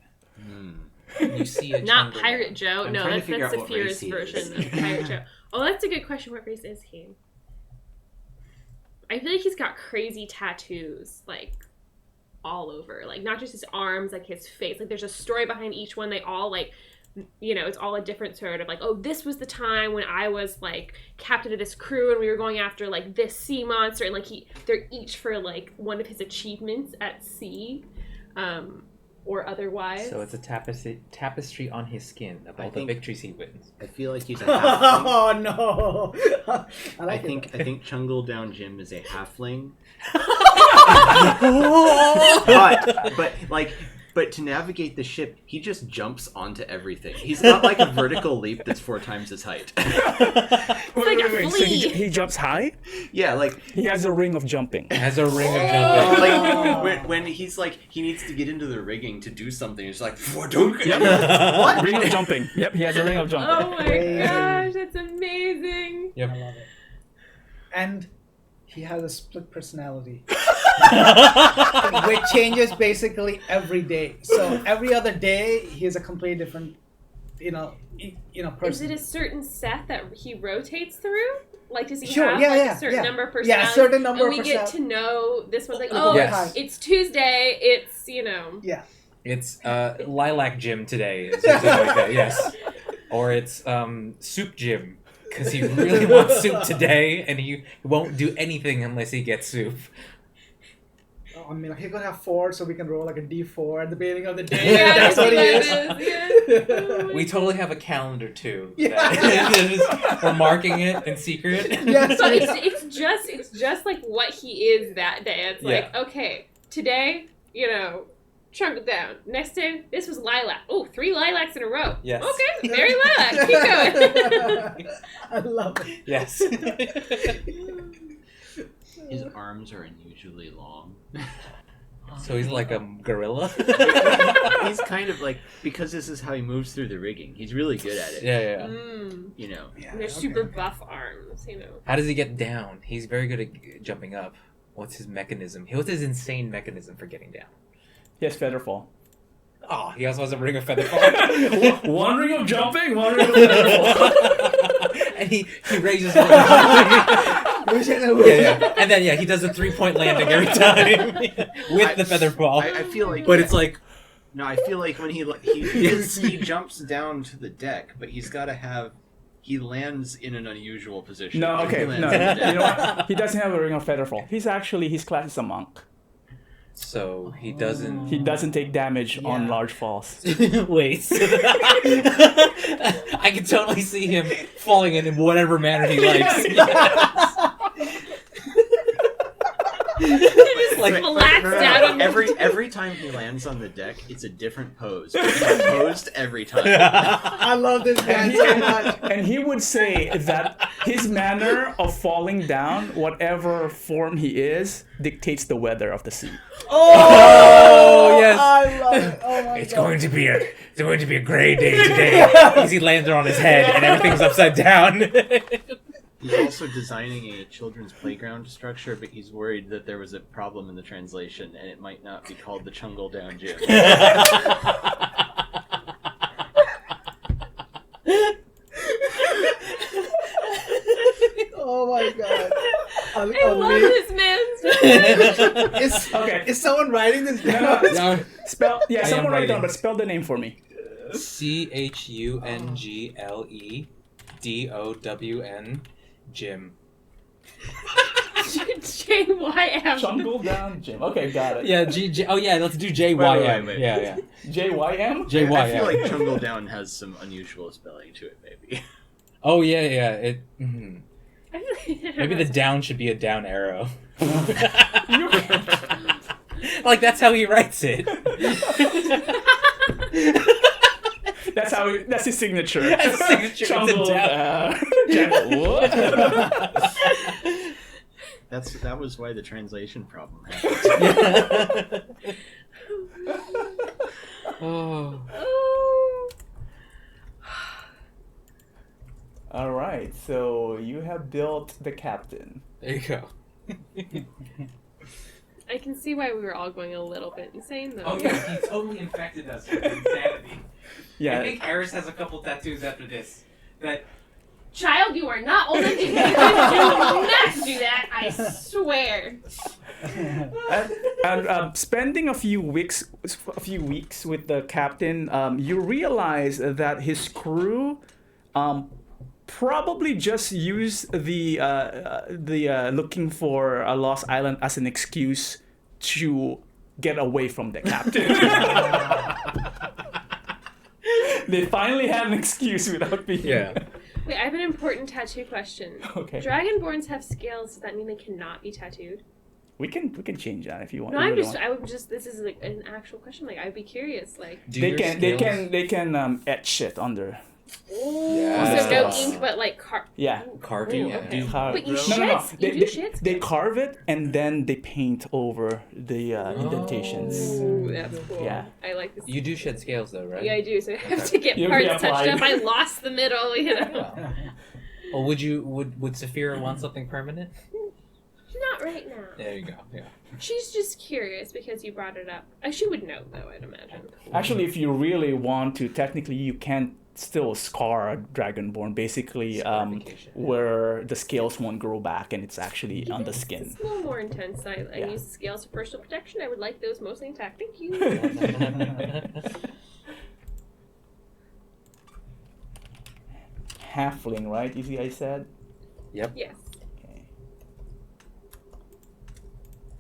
in. You see a Not Chungle Pirate Down. Joe. I'm No, trying to that's figure out what Saphira's race he is. version of Pirate Joe. Oh, that's a good question. What race is he? I feel like he's got crazy tattoos, like, all over. Like, not just his arms, like, his face. Like, there's a story behind each one. They all, like, it's all a different sort of, like, oh, this was the time when I was, like, captain of this crew and we were going after, like, this sea monster. And, like, they're each for, like, one of his achievements at sea. Or otherwise. So it's a tapestry on his skin of all the victories he wins. I feel like he's a halfling. Oh, no. I think Chungle Down Jim is a halfling. But to navigate the ship, he just jumps onto everything. He's not like a vertical leap that's 4 times his height. like a So flea. he jumps high? Yeah, like He has a ring of jumping. Has a ring of jumping. when he's like he needs to get into the rigging to do something, it's like what? Ring of jumping. Yep, he has a ring of jumping. Oh my Crazy. gosh, that's amazing. Yep. I love it. And he has a split personality. Which changes basically every day. So every other day, he is a completely different, person. Is it a certain set that he rotates through? Like, does he Sure, have yeah, a certain number of Yeah, personalities? a certain number and of we get to know this one's like, oh, Yes. it's Tuesday, it's, Yeah. It's Lilac Jim today. It's something like that, yes. Or it's Soup Jim. Because he really wants soup today, and he won't do anything unless he gets soup. I mean, he's gonna have 4, so we can roll like a D4 at the beginning of the day. yeah, That's what he is. Yeah. We totally have a calendar too. Yeah. that we're marking it in secret. Yes. So it's just like what he is that day. It's like, okay, today, chunk it down. Next day, this was lilac. Oh, 3 lilacs in a row. Yes. Okay, very lilac. Keep going. I love it. Yes. His arms are unusually long. So he's like a gorilla. He's kind of like, because this is how he moves through the rigging, he's really good at it. Yeah. You know. Yeah, And they're okay. super buff arms, How does he get down? He's very good at jumping up. What's his mechanism? What's his insane mechanism for getting down? He has featherfall. Oh, he also has a ring of featherfall. One ring of jumping, one ring of featherfall. And he raises one. Yeah. And then he does a 3-point landing every time with the featherfall. I feel like, But it's like, no, I feel like when he jumps down to the deck, but he's got to have. He lands in an unusual position. No, okay, He no. lands on the deck. You know what? He doesn't have a ring of featherfall. His class is a monk. so he doesn't. He doesn't take damage on Yeah. large falls. Wait. I can totally see him falling in whatever manner he likes. flats down on the every time he lands on the deck, it's a different pose. He's posed every time. I love this man so much. And he would say that his manner of falling down, whatever form he is, dictates the weather of the sea. Oh, yes. I love it. Oh my It's god. going to be a gray day today. As he landed on his head and everything's upside down. He's also designing a children's playground structure, but he's worried that there was a problem in the translation and it might not be called the Chungle Down Gym. Oh my god. I love this man's. Is someone writing this down? No. Spell, yeah, I am someone write it down, writing. but spell the name for me. CHUNGLEDOWN Jim. JYM. Jungle Down Gym. Okay, got it. Yeah, oh yeah, let's do JYM. Wait. Yeah. JYM? JYM. I feel like Chungle Down has some unusual spelling to it, maybe. Oh yeah. It. Maybe the down should be a down arrow. Like that's how he writes it. That's his signature. That's his signature. Jungle It's a Down. What? That was why the translation problem happened. Oh. All right, so you have built the captain. There you go. I can see why we were all going a little bit insane, though. Oh yeah, he totally infected us with insanity. I Yeah. think Harris has a couple tattoos after this. That Child, you are not old enough to do not do that, I swear. And spending a few weeks with the captain, you realize that his crew probably just use the looking for a lost island as an excuse to get away from the captain. They finally have an excuse without being. yeah. Wait, I have an important tattoo question. Okay. Dragonborns have scales. Does that mean they cannot be tattooed? We can change that if you want. No, you I'm really just. want. I would just. This is like an actual question. Like, I'd be curious. Like, They can etch it under. Yeah. so no Scales. ink, but like Yeah. Carving. Ooh, okay. Do carve. Wait, you No, shed? no, no. You do shed They scales? carve it and then they paint over the indentations. Ooh, that's cool. Yeah. I like this. You do shed scales though, right? Yeah, I do. So I have to get You parts reapplied. touched up. I lost the middle. You know. Well, would Saphira want something permanent? Not right now. There you go. Yeah. She's just curious because you brought it up. She would know, though, I'd imagine. Actually, if you really want to, technically you can still scar a dragonborn, basically Scarification. where the scales won't grow back and it's actually on the skin. It's a little more intense. I Yeah. use scales for personal protection. I would like those mostly intact. Thank you. Halfling, right? You see, I said. Yep. Yes. Okay.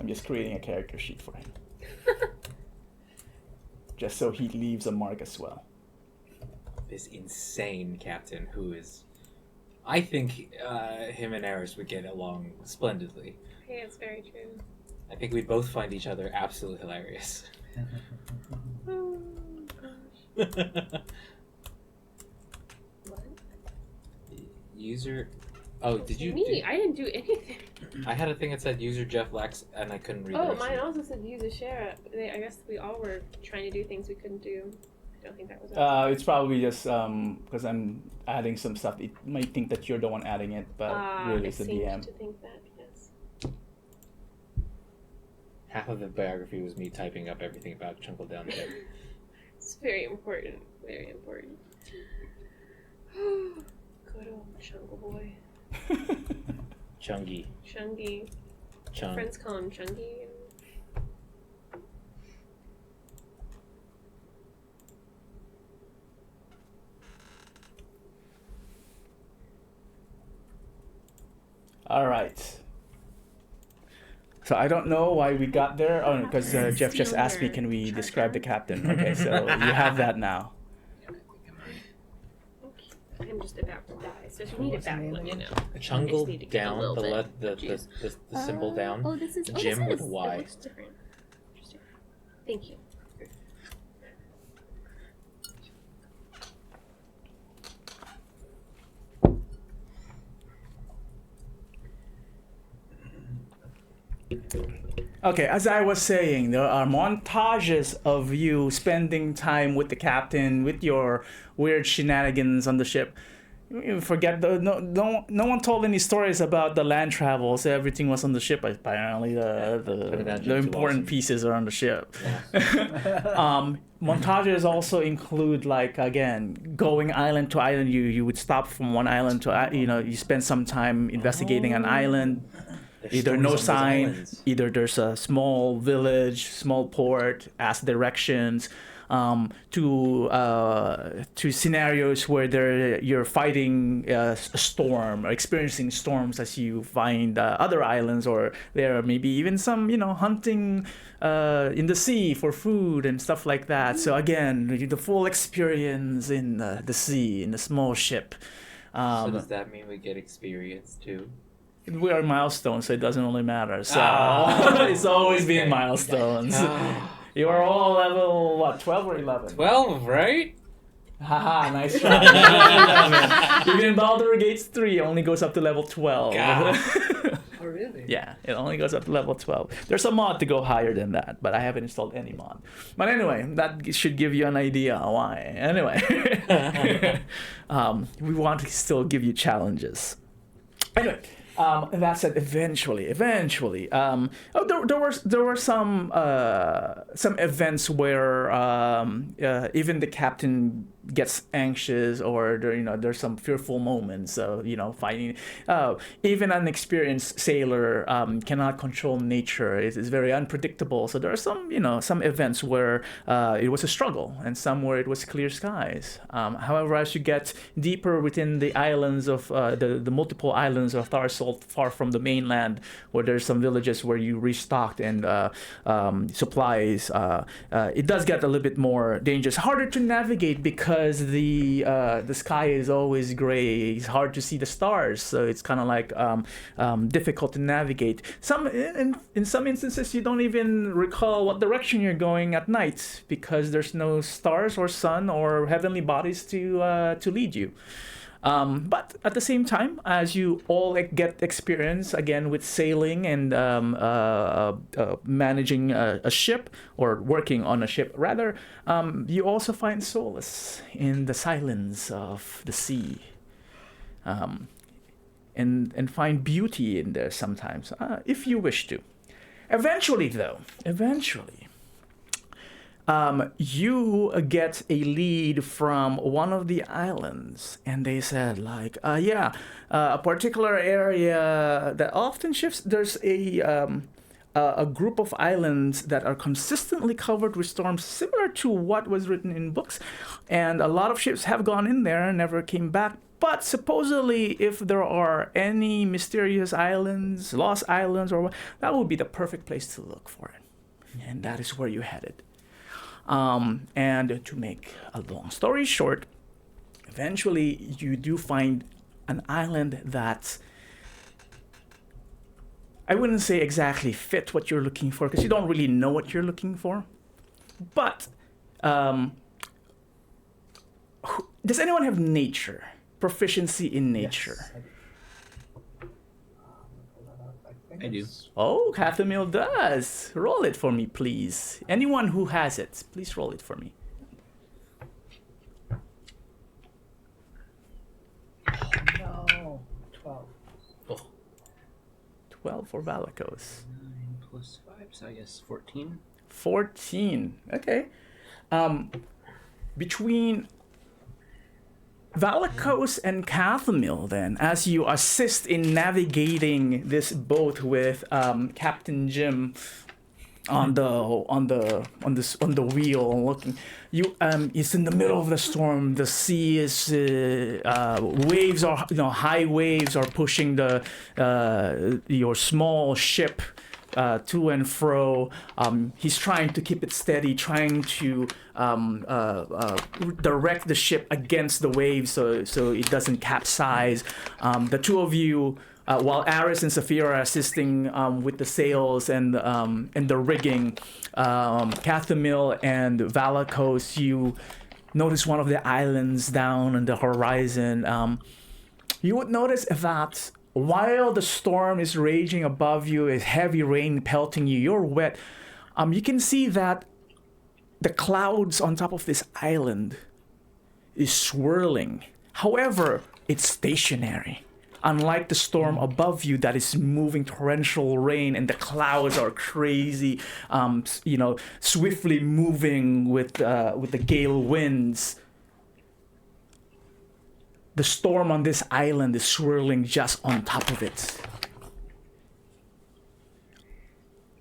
I'm just creating a character sheet for him, just so he leaves a mark as well. This insane captain who is, I think him and Eris would get along splendidly. Okay, it's very true. I think we'd both find each other absolutely hilarious. Oh, gosh. What? User. Oh, did you? Me? I didn't do anything. I had a thing that said user Jeff Lex, and I couldn't read. the Oh, rest of mine it. also said use a share. I guess we all were trying to do things we couldn't do. I don't think that was. It's probably just because I'm adding some stuff. It might think that you're the one adding it, but really I it's the seemed DM. to think that. Yes. Half of the biography was me typing up everything about Chunkle Down the Gym. It's very important. Very important. Good old Chungle boy. Chungy. Chungy. Chung. Friends call him Chungy. All right. So I don't know why we got there. Oh, because Jeff just asked me, can we describe the captain? Okay, so you have that now. I'm just about to die. So if you need it back, let me know. Chungle need to get a down, little the, bit le- the, of juice. the symbol down. Oh, this is Jim this with is- Y. It looks different. Interesting. Thank you. Okay, as I was saying, there are montages of you spending time with the captain, with your weird shenanigans on the ship. You forget no one told any stories about the land travels. Everything was on the ship. Apparently, the important pieces are on the ship. Montages also include, like, again, going island to island. You would stop from one island to you spend some time investigating an island. There's Either stories no on those sign, islands. either there's a small village, small port, ask directions, to scenarios where you're fighting a storm or experiencing storms as you find other islands, or there are maybe even some hunting in the sea for food and stuff like that. So again, the full experience in the sea in a small ship. So does that mean we get experience too? We are milestones, so it doesn't really matter. So it's always been Okay. milestones. You are all level, what, 12 or 11? 12, right? Haha, nice try. Even Baldur's Gate 3 only goes up to level 12. God. Oh, really? Yeah, it only goes up to level 12. There's a mod to go higher than that, but I haven't installed any mod. But anyway, that should give you an idea why. Anyway, we want to still give you challenges. Anyway. That said, eventually, there were some events where even the captain gets anxious, or there's some fearful moments of finding. Even an experienced sailor cannot control nature. It's very unpredictable. So there are some events where it was a struggle, and some where it was clear skies. However, as you get deeper within the islands of the multiple islands of Tharsalt, far from the mainland, where there's some villages where you restocked and supplies, it does get a little bit more dangerous, harder to navigate because the sky is always gray. It's hard to see the stars, so it's kind of like difficult to navigate. In some instances, you don't even recall what direction you're going at night because there's no stars or sun or heavenly bodies to lead you. But at the same time, as you all get experience again with sailing and managing a ship, or working on a ship rather, you also find solace in the silence of the sea, and find beauty in there sometimes, if you wish to. Eventually, you get a lead from one of the islands, and they said, like, a particular area that often shifts. There's a group of islands that are consistently covered with storms, similar to what was written in books, and a lot of ships have gone in there and never came back. But supposedly, if there are any mysterious islands, lost islands, or that would be the perfect place to look for it, and that is where you headed. And to make a long story short, eventually you do find an island that I wouldn't say exactly fit what you're looking for, because you don't really know what you're looking for. But does anyone have nature? Proficiency in nature? Yes, I do. Oh, Cathamil does. Roll it for me, please. Anyone who has it, please roll it for me. No, 12. 12 for Valakos. 9 plus 5, so I guess 14. 14. Okay. Between Valakos and Cathamil, then, as you assist in navigating this boat with Captain Jim on the wheel, looking, it's in the middle of the storm. The sea is waves are high waves are pushing your small ship to and fro. He's trying to keep it steady, trying to direct the ship against the waves so it doesn't capsize. The two of you, while Aris and Saphira are assisting with the sails and the rigging, Cathamil and Valakos, you notice one of the islands down on the horizon. You would notice that while the storm is raging above you, is heavy rain pelting you, you're wet. You can see that the clouds on top of this island is swirling. However, it's stationary. Unlike the storm above you that is moving torrential rain and the clouds are crazy, swiftly moving with the gale winds. The storm on this island is swirling just on top of it.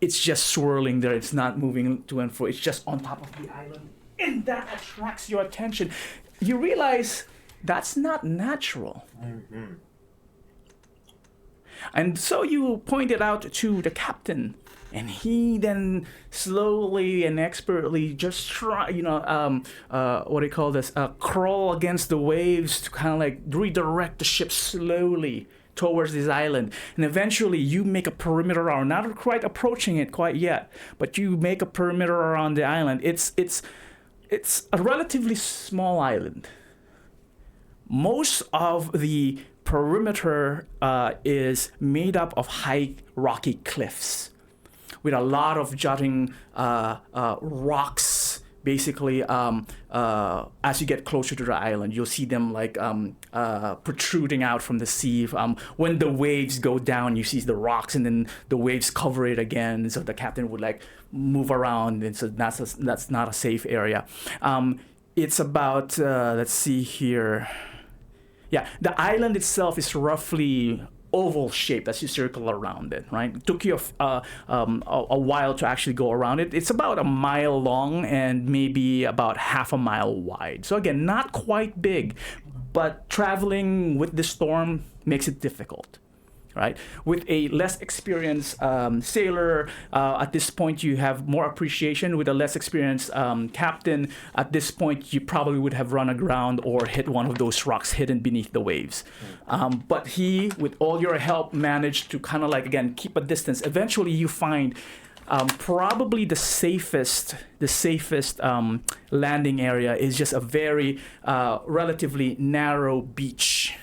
It's just swirling there. It's not moving to and fro. It's just on top of the island. And that attracts your attention. You realize that's not natural. Mm-hmm. And so you point it out to the captain. And he then slowly and expertly just crawl against the waves to kind of like redirect the ship slowly towards this island. And eventually you make a perimeter around, not quite approaching it quite yet, but you make a perimeter around the island. It's a relatively small island. Most of the perimeter is made up of high rocky cliffs, with a lot of jutting rocks. Basically, as you get closer to the island, you'll see them like protruding out from the sea. When the waves go down, you see the rocks, and then the waves cover it again. So the captain would like move around, and so that's not a safe area. It's about let's see here. Yeah, the island itself is roughly oval shaped as you circle around it, right? It took you a while to actually go around it. It's about a mile long and maybe about half a mile wide. So again, not quite big, but traveling with the storm makes it difficult, right? With a less experienced sailor, at this point you have more appreciation. With a less experienced captain, at this point you probably would have run aground or hit one of those rocks hidden beneath the waves. But he, with all your help, managed to kind of like, again, keep a distance. Eventually you find probably the safest landing area is just a very relatively narrow beach.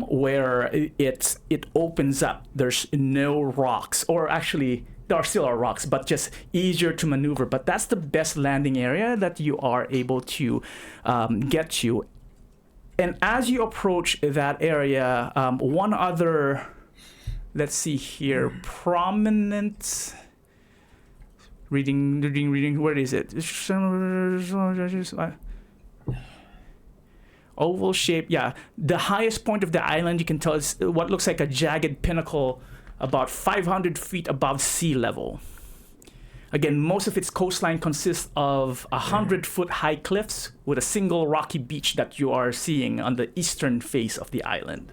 Where it opens up. There's no rocks, or actually there still are rocks, but just easier to maneuver. But that's the best landing area that you are able to get to. And as you approach that area, one other, let's see here, prominent. Reading. Where is it? Oval shape, yeah. The highest point of the island, you can tell, is what looks like a jagged pinnacle about 500 feet above sea level. Again, most of its coastline consists of 100-foot high cliffs with a single rocky beach that you are seeing on the eastern face of the island.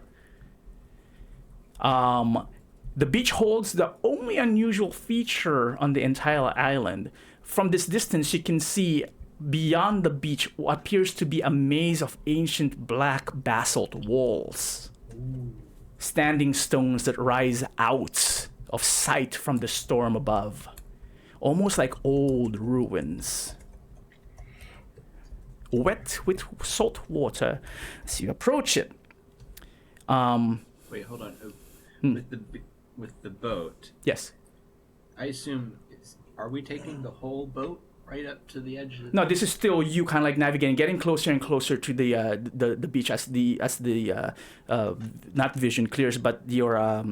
The beach holds the only unusual feature on the entire island. From this distance, you can see beyond the beach what appears to be a maze of ancient black basalt walls. Standing stones that rise out of sight from the storm above. Almost like old ruins. Wet with salt water as you approach it. Wait, hold on. With the boat. Yes. I assume, are we taking the whole boat right up to the edge of the... No, this is still you kind of like navigating, getting closer and closer to the beach as the not vision clears, but your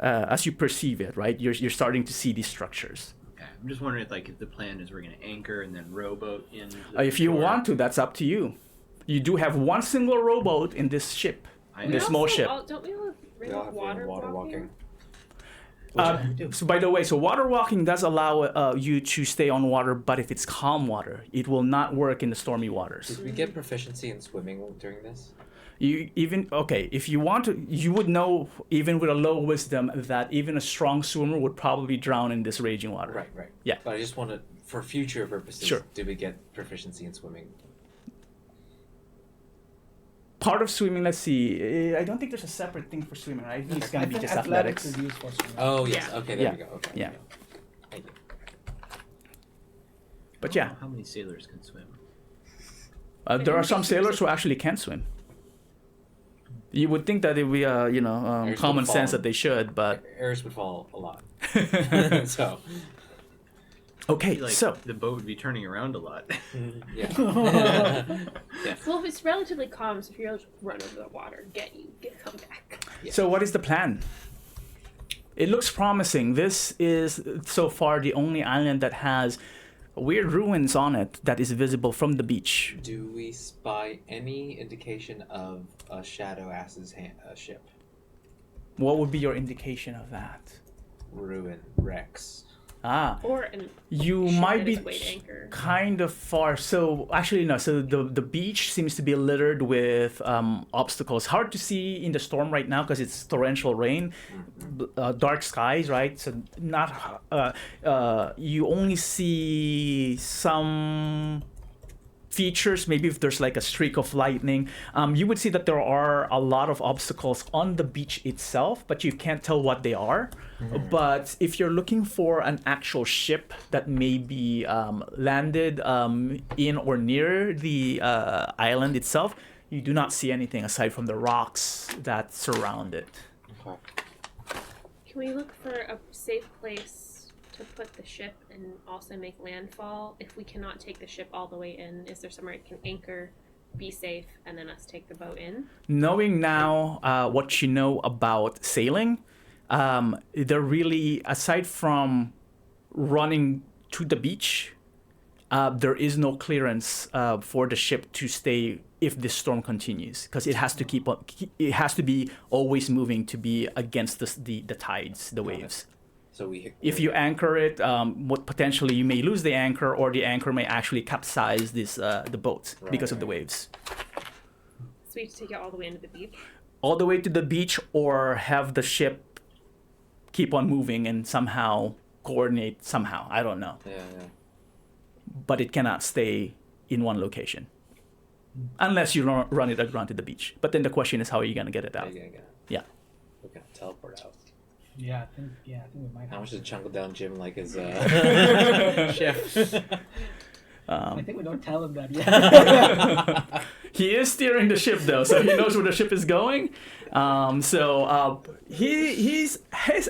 as you perceive it, right? You're starting to see these structures. Okay, I'm just wondering if the plan is we're going to anchor and then rowboat in. If you want to, that's up to you. You do have one single rowboat in this ship, in this small ship. Don't we all have water walking? So by the way, so water walking does allow you to stay on water, but if it's calm water, it will not work in the stormy waters. Did we get proficiency in swimming during this? If you want to, you would know even with a low wisdom that even a strong swimmer would probably drown in this raging water. Right. Yeah. But I just want to, for future purposes, Sure. do we get proficiency in swimming? Part of swimming, let's see. I don't think there's a separate thing for swimming. Right? I think it's gonna be just athletics. is used for swimming. Oh, yes. Yeah. Okay, there Yeah. we go. Okay. Yeah. Thank you. But yeah, How many sailors can swim? there are some sailors who actually can swim. You would think that it would be, There's common the sense fall. that they should, but Eris would fall a lot. So, okay. Like, So the boat would be turning around a lot. yeah. Well, if it's relatively calm, so if you're able to run over the water, come back. So what is the plan? It looks promising. This is so far the only island that has weird ruins on it that is visible from the beach. Do we spy any indication of a Shadow Ass's ship? What would be your indication of that? Ruin, Rex. Or an You ship might that be is weighed anchor. kind of far. So actually no. So the beach seems to be littered with obstacles. Hard to see in the storm right now because it's torrential rain, dark skies, right? So not. You only see some features. Maybe if there's like a streak of lightning, you would see that there are a lot of obstacles on the beach itself, but you can't tell what they are. But if you're looking for an actual ship that may be landed in or near the island itself, you do not see anything aside from the rocks that surround it. Okay. Can we look for a safe place to put the ship and also make landfall? If we cannot take the ship all the way in, is there somewhere it can anchor, be safe, and then us take the boat in? Knowing now what you know about sailing, they're really, aside from running to the beach, there is no clearance for the ship to stay if this storm continues, because it has to keep up. It has to be always moving to be against the tides, the waves. So If you anchor it, what potentially you may lose the anchor, or the anchor may actually capsize the boat because of the waves. So we have to take it all the way into the beach? All the way to the beach, or have the ship keep on moving and somehow coordinate somehow. I don't know. Yeah. But it cannot stay in one location. Unless you run it aground to the beach. But then the question is, how are you going to get it out? Yeah. We're gonna teleport out. Yeah, I think we might. How much does Chungle Down Jim like his Chef. I think we don't tell him that yet. He is steering the ship though, so he knows where the ship is going. His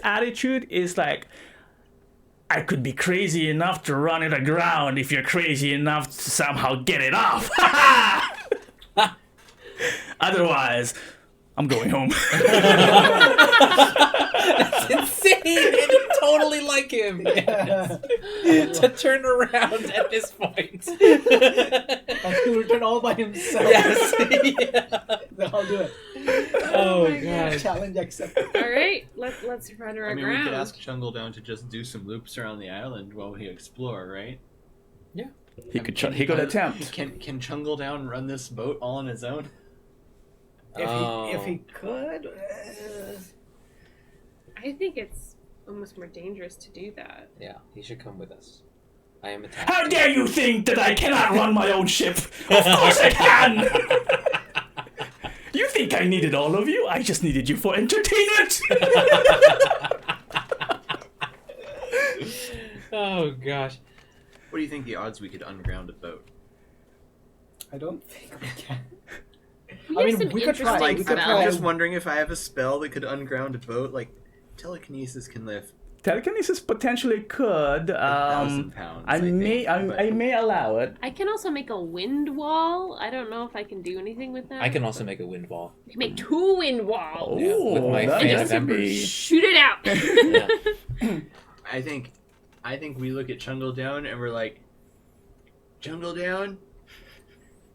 attitude is like, I could be crazy enough to run it aground if you're crazy enough to somehow get it off. Otherwise, I'm going home. That's insane! And you totally like him! Yes. To turn around at this point. And he returned all by himself. Yes! Yeah. I'll do it. Oh, my God. Challenge accepted. All right, let's run her I mean, aground. we could ask Chungle Down to just do some loops around the island while we explore, right? He could attempt. Can Chungle Down run this boat all on his own? If he could. I think it's almost more dangerous to do that. Yeah, he should come with us. I am attached. How dare you think that I cannot run my own ship? Of course I can! You think I needed all of you? I just needed you for entertainment! Oh, gosh. What do you think the odds we could underground a boat? I don't think we can. We I have mean, some we could try, interesting we could spells. try. I'm just wondering if I have a spell that could underground a boat. Like, telekinesis can lift Telekinesis potentially could. 1,000 pounds. I may allow it. I can also make a wind wall. I don't know if I can do anything with that. I can also make a wind wall. I can make 2 wind walls. Yeah, with my that fan is of embers. Shoot it out. Yeah. I think we look at Chungle Down and we're like, Chungle Down,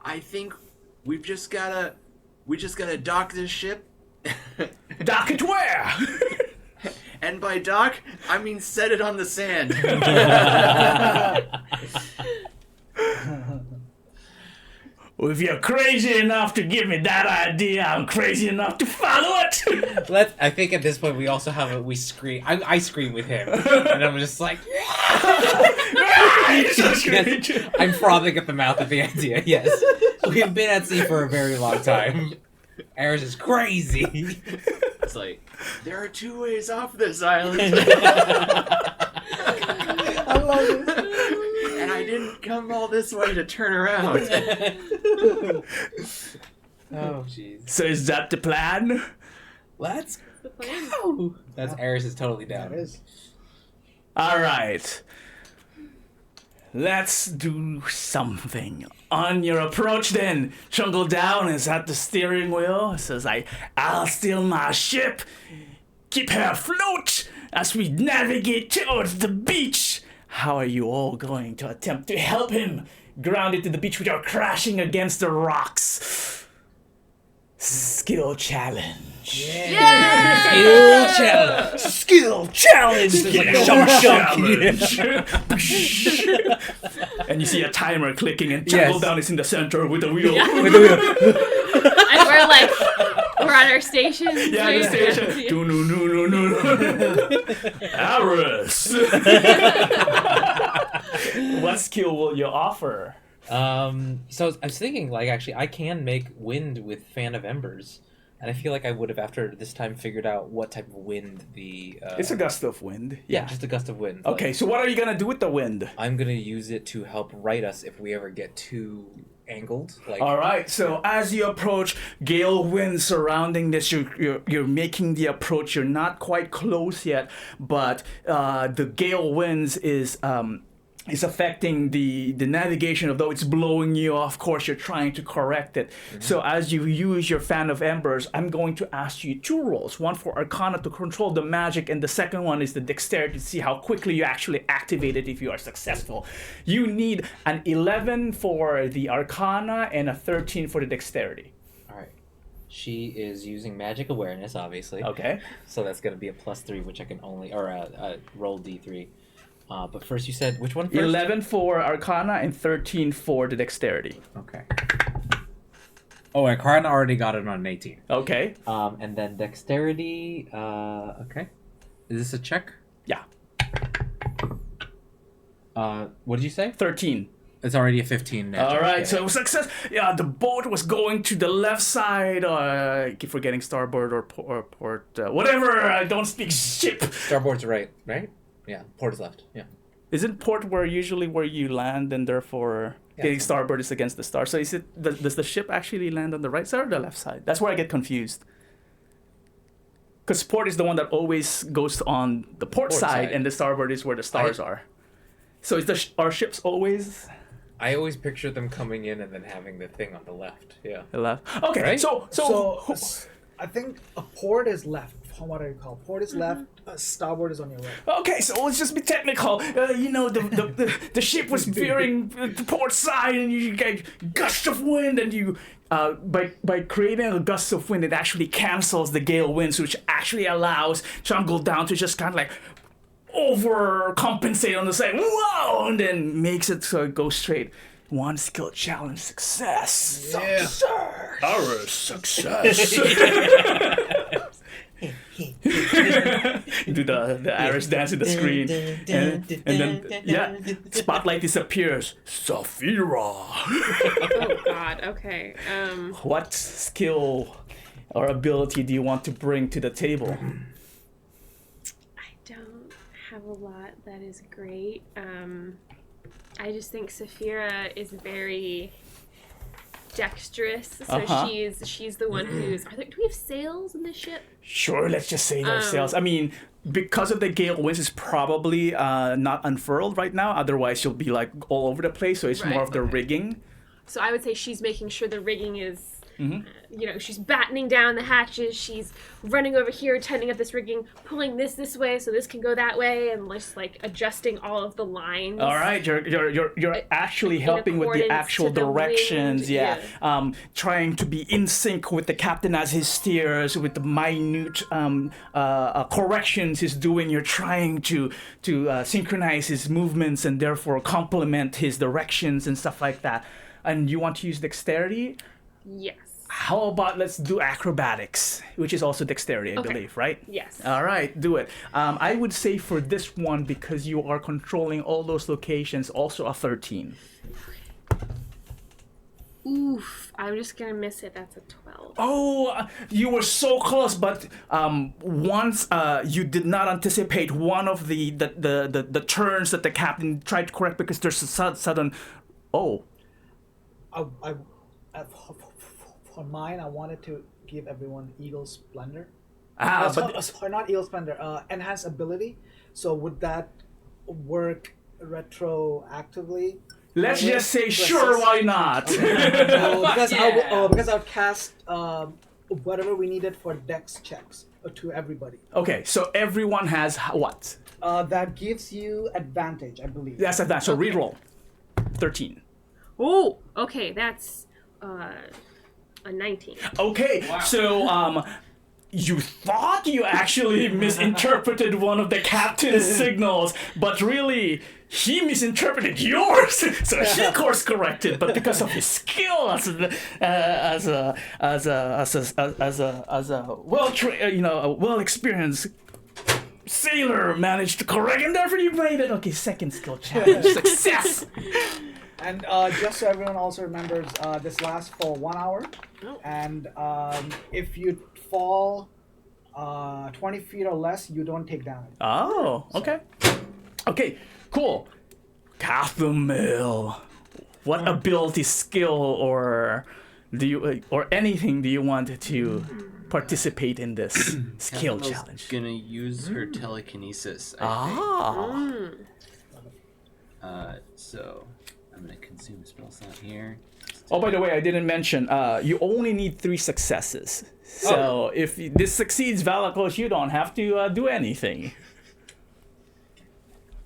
I think we just gotta dock this ship. Dock it where? And by dock, I mean set it on the sand. If you're crazy enough to give me that idea, I'm crazy enough to follow it. I think at this point we also have we scream. I scream with him, and I'm just like, yes, I'm frothing at the mouth at the idea. Yes, we've been at sea for a very long time. Eris is crazy. It's like, there are 2 ways off this island. I love this. And I didn't come all this way to turn around. Oh, jeez. So is that the plan? Let's The plan. go. That's Eris is totally down. That is. All right. Let's do something. On your approach then, Jungle Down is at the steering wheel. Says I'll steal my ship. Keep her afloat as we navigate towards the beach. How are you all going to attempt to help him ground it to the beach without crashing against the rocks? Skill challenge. Skill challenge. Skill challenge. And you see a timer clicking, and Jungle Down is in the center with the wheel. Yeah. With the wheel. And we're at our station. Yeah, the station. No. Aris. What skill will you offer? So I was thinking, actually, I can make wind with Fan of Embers. And I feel like I would have, after this time, figured out what type of wind the... It's a gust of wind. Yeah, just a gust of wind. Okay, so what are you going to do with the wind? I'm going to use it to help right us if we ever get too angled. All right, so as you approach, gale winds surrounding this, you're making the approach. You're not quite close yet, but the gale winds is affecting the navigation. Although it's blowing you off course, you're trying to correct it. Mm-hmm. So as you use your Fan of Embers, I'm going to ask you 2 rolls. One for Arcana to control the magic, and the second one is the Dexterity to see how quickly you actually activate it if you are successful. You need an 11 for the Arcana and a 13 for the Dexterity. All right. She is using magic awareness, obviously. Okay. So that's going to be a +3, which I can only... Or roll D3. But first you said, which one first? 11 for Arcana and 13 for the Dexterity. Okay. Oh, Arcana already got it on an 18. Okay. And then Dexterity, okay. Is this a check? Yeah. What did you say? 13. It's already a 15 now. All right, so success. Yeah, the boat was going to the left side. I keep forgetting starboard or port. Whatever, I don't speak ship. Starboard's right? Yeah, port is left. Yeah. Isn't port where you land, and therefore the starboard is against the star? So is it does the ship actually land on the right side or the left side? That's where I get confused. Because port is the one that always goes on the port side, and the starboard is where the stars are. So is our ships always? I always picture them coming in and then having the thing on the left. Yeah. The left. Okay. Right? So I think a port is left. From what I recall, port is left. Starboard is on your right. Okay, so let's just be technical. The ship was veering the port side, and you get gust of wind, and you by creating a gust of wind, it actually cancels the gale winds, which actually allows Jungle Down to just kind of like overcompensate on the side, whoa, and then makes it so it goes straight. 1 skill challenge success. Yeah. Success. Do the Iris dance in the screen, and then spotlight disappears. Saphira. Oh God. Okay. What skill or ability do you want to bring to the table? I don't have a lot that is great. I just think Saphira is very dexterous, so she's the one who's. Do we have sails in this ship? Sure, let's just say there's sails. I mean, because of the gale winds, it's probably not unfurled right now. Otherwise, she'll be like all over the place. So it's more of the rigging. So I would say she's making sure the rigging is. She's battening down the hatches. She's running over here, tightening up this rigging, pulling this way so this can go that way, and just like adjusting all of the lines. All right, you're actually helping with the actual directions. Trying to be in sync with the captain as he steers, with the minute corrections he's doing. You're trying to synchronize his movements and therefore complement his directions and stuff like that. and you want to use dexterity. Yes. How about let's do acrobatics, which is also dexterity, I Okay. believe, right? Yes. All right, do it. I would say for this one, because you are controlling all those locations, also a 13. Oof. I'm just gonna miss it. That's a 12. Oh, you were so close, but once you did not anticipate one of the turns that the captain tried to correct because there's a sudden. Oh, For mine, I wanted to give everyone Eagle Splendor. but Not Eagle Splendor. Enhanced ability. So would that work retroactively? let's just say sure, why not? Because I would cast whatever we needed for dex checks to everybody. Okay, so everyone has what? That gives you advantage, I believe. That's advantage. So reroll. 13. Oh. Okay. That's a 19. Okay, so you thought you actually misinterpreted one of the captain's signals, but really he misinterpreted yours. So he course corrected, but because of his skill as a well experienced sailor, managed to correct him. Therefore, you made it. Okay, second skill challenge success. And just so everyone also remembers, this lasts for 1 hour. And if you fall 20 feet or less, you don't take damage. Oh, okay. Okay, cool. Captain Mill, what ability, skill, or do you or anything do you want to participate in this skill Catherine's challenge? Gonna use her telekinesis. I Ah. So I'm gonna consume a spell slot here. Oh, by the way, I didn't mention. You only need 3 successes. So if this succeeds, Valakos, you don't have to do anything.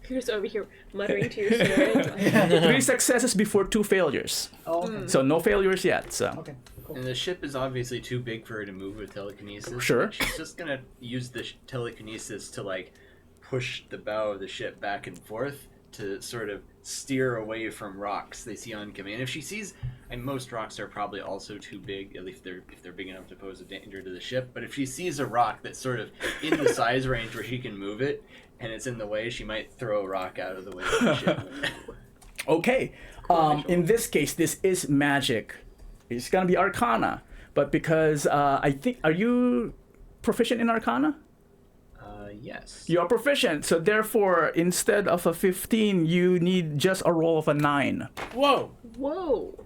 You're just over here muttering to your sword. Like, 3 successes before 2 failures. Oh, okay. So no failures yet. So. Okay, cool. And the ship is obviously too big for her to move with telekinesis. Sure. but She's just gonna use the telekinesis to like push the bow of the ship back and forth to sort of steer away from rocks they see oncoming. And if she sees, and most rocks are probably also too big, at least if they're big enough to pose a danger to the ship. But if she sees a rock that's sort of in the size range where she can move it, and it's in the way, she might throw a rock out of the way of the ship. Okay. In this case, this is magic. It's gonna be Arcana, but because I think, are you proficient in Arcana? Yes. You are proficient, so therefore, instead of a 15, you need just a roll of a 9. Whoa! whoa.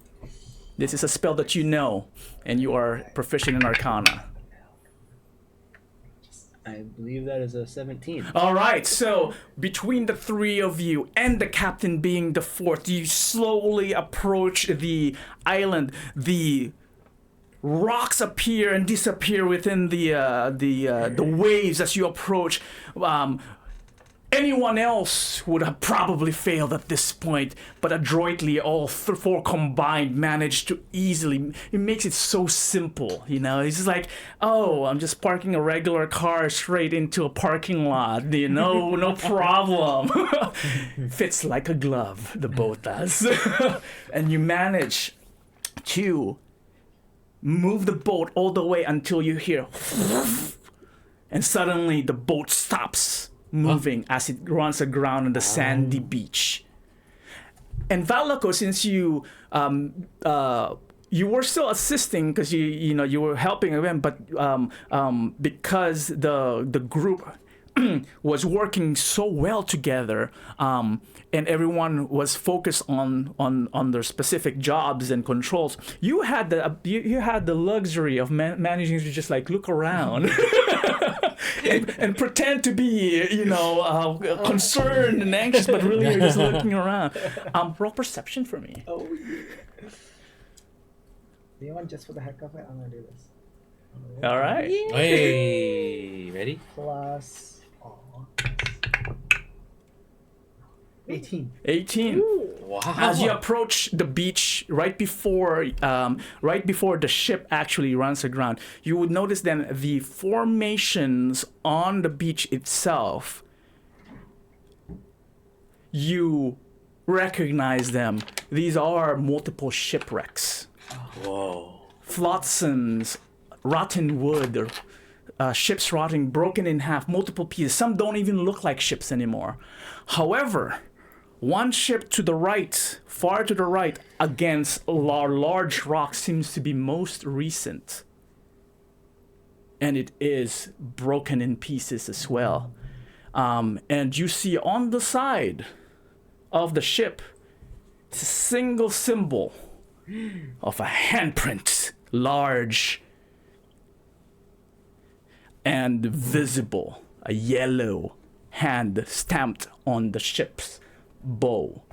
This is a spell that you know, and you are proficient in Arcana. I believe that is a 17. All right, so between the 3 of you and the captain being the 4th, you slowly approach the island. The rocks appear and disappear within the waves as you approach. Anyone else would have probably failed at this point, but adroitly all 4 combined managed to easily. It makes it so simple, you know. It's just like, oh, I'm just parking a regular car straight into a parking lot, you know, no problem. Fits like a glove, the boat does. And you manage to move the boat all the way until you hear, and suddenly the boat stops moving as it runs aground on the sandy beach. And Valako, since you were still assisting because you were helping them, but because the group was working so well together, and everyone was focused on their specific jobs and controls, you had the luxury of managing to just like look around. and pretend to be, concerned and anxious, but really you're just looking around. Roll perception for me. Oh, yeah. You want just for the heck of it? I'm gonna do this. All right. Hey, ready? Plus 18. 18. Wow. As you approach the beach, right before the ship actually runs aground, you would notice then the formations on the beach itself. You recognize them. These are multiple shipwrecks. Whoa. Flotsams, rotten wood, ships rotting, broken in half, multiple pieces. Some don't even look like ships anymore. However, one ship to the right, far to the right, against a large rock seems to be most recent. And it is broken in pieces as well. And you see on the side of the ship, it's a single symbol of a handprint, large and visible, a yellow hand stamped on the ship's bow.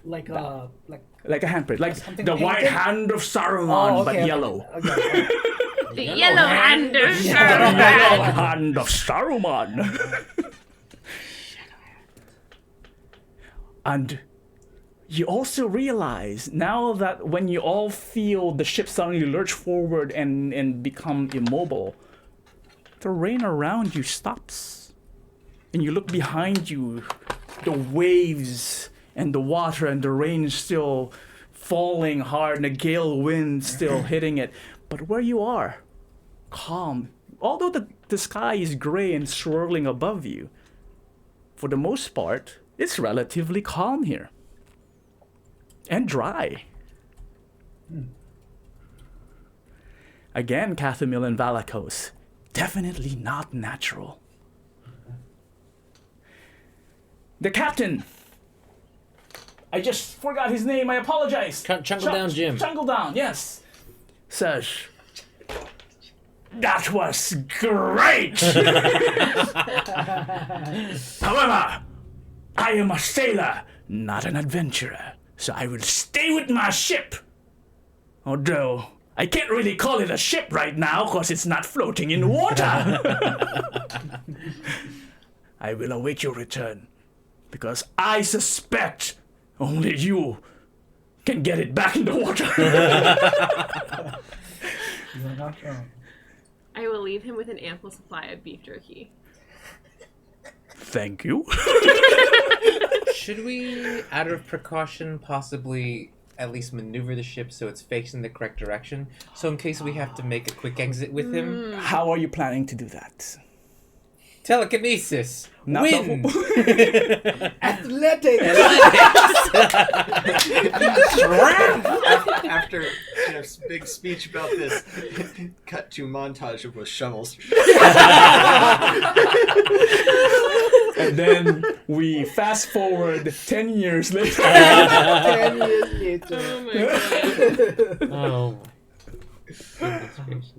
Like Like a handprint, like something the white painted? hand of Saruman, but okay. yellow. Okay. The yellow hand of The Saruman. yellow hand of Saruman. And you also realize now that when you all feel the ship suddenly lurch forward and become immobile, the rain around you stops. And you look behind you, the waves and the water and the rain still falling hard and the gale wind still hitting it. But where you are, calm. Although the sky is gray and swirling above you, for the most part, it's relatively calm here. And dry. Again, Cathemil and Valakos, definitely not natural. The captain, I just forgot his name, I apologize. Chungle Down Jim. Chungle Down, yes. Says, that was great! However, I am a sailor, not an adventurer, so I will stay with my ship. Although, I can't really call it a ship right now because it's not floating in water. I will await your return, because I suspect only you can get it back in the water. You're not wrong. I will leave him with an ample supply of beef jerky. Thank you. Should we, out of precaution, possibly at least maneuver the ship so it's facing the correct direction? So in case we have to make a quick exit with him? How are you planning to do that? Telekinesis! Not Wind! Athletics. After Jeff's big speech about this, cut to montage of with shovels. And then we fast forward 10 years later. 10 years later. Oh my god. Oh. Goodness gracious.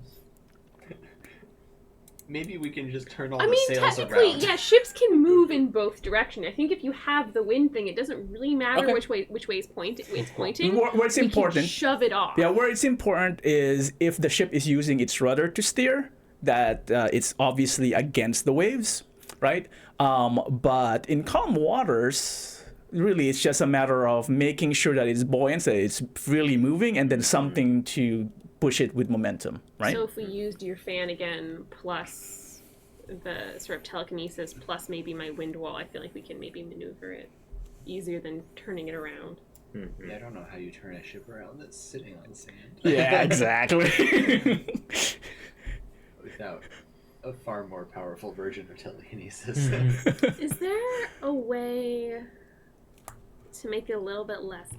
Maybe we can just turn all I the mean, sails technically, around. yeah, ships can move in both directions. I think if you have the wind thing, it doesn't really matter Okay. which way it's pointing. Where it's We can important. shove it off. Yeah, where it's important is if the ship is using its rudder to steer, that it's obviously against the waves, right? But in calm waters, really it's just a matter of making sure that it's buoyant, that it's freely moving, and then something to push it with momentum, right? So if we used your fan again, plus the sort of telekinesis, plus maybe my wind wall, I feel like we can maybe maneuver it easier than turning it around. Yeah, I don't know how you turn a ship around that's sitting on sand. Yeah, exactly. Without a far more powerful version of telekinesis. Is there a way to make it a little bit less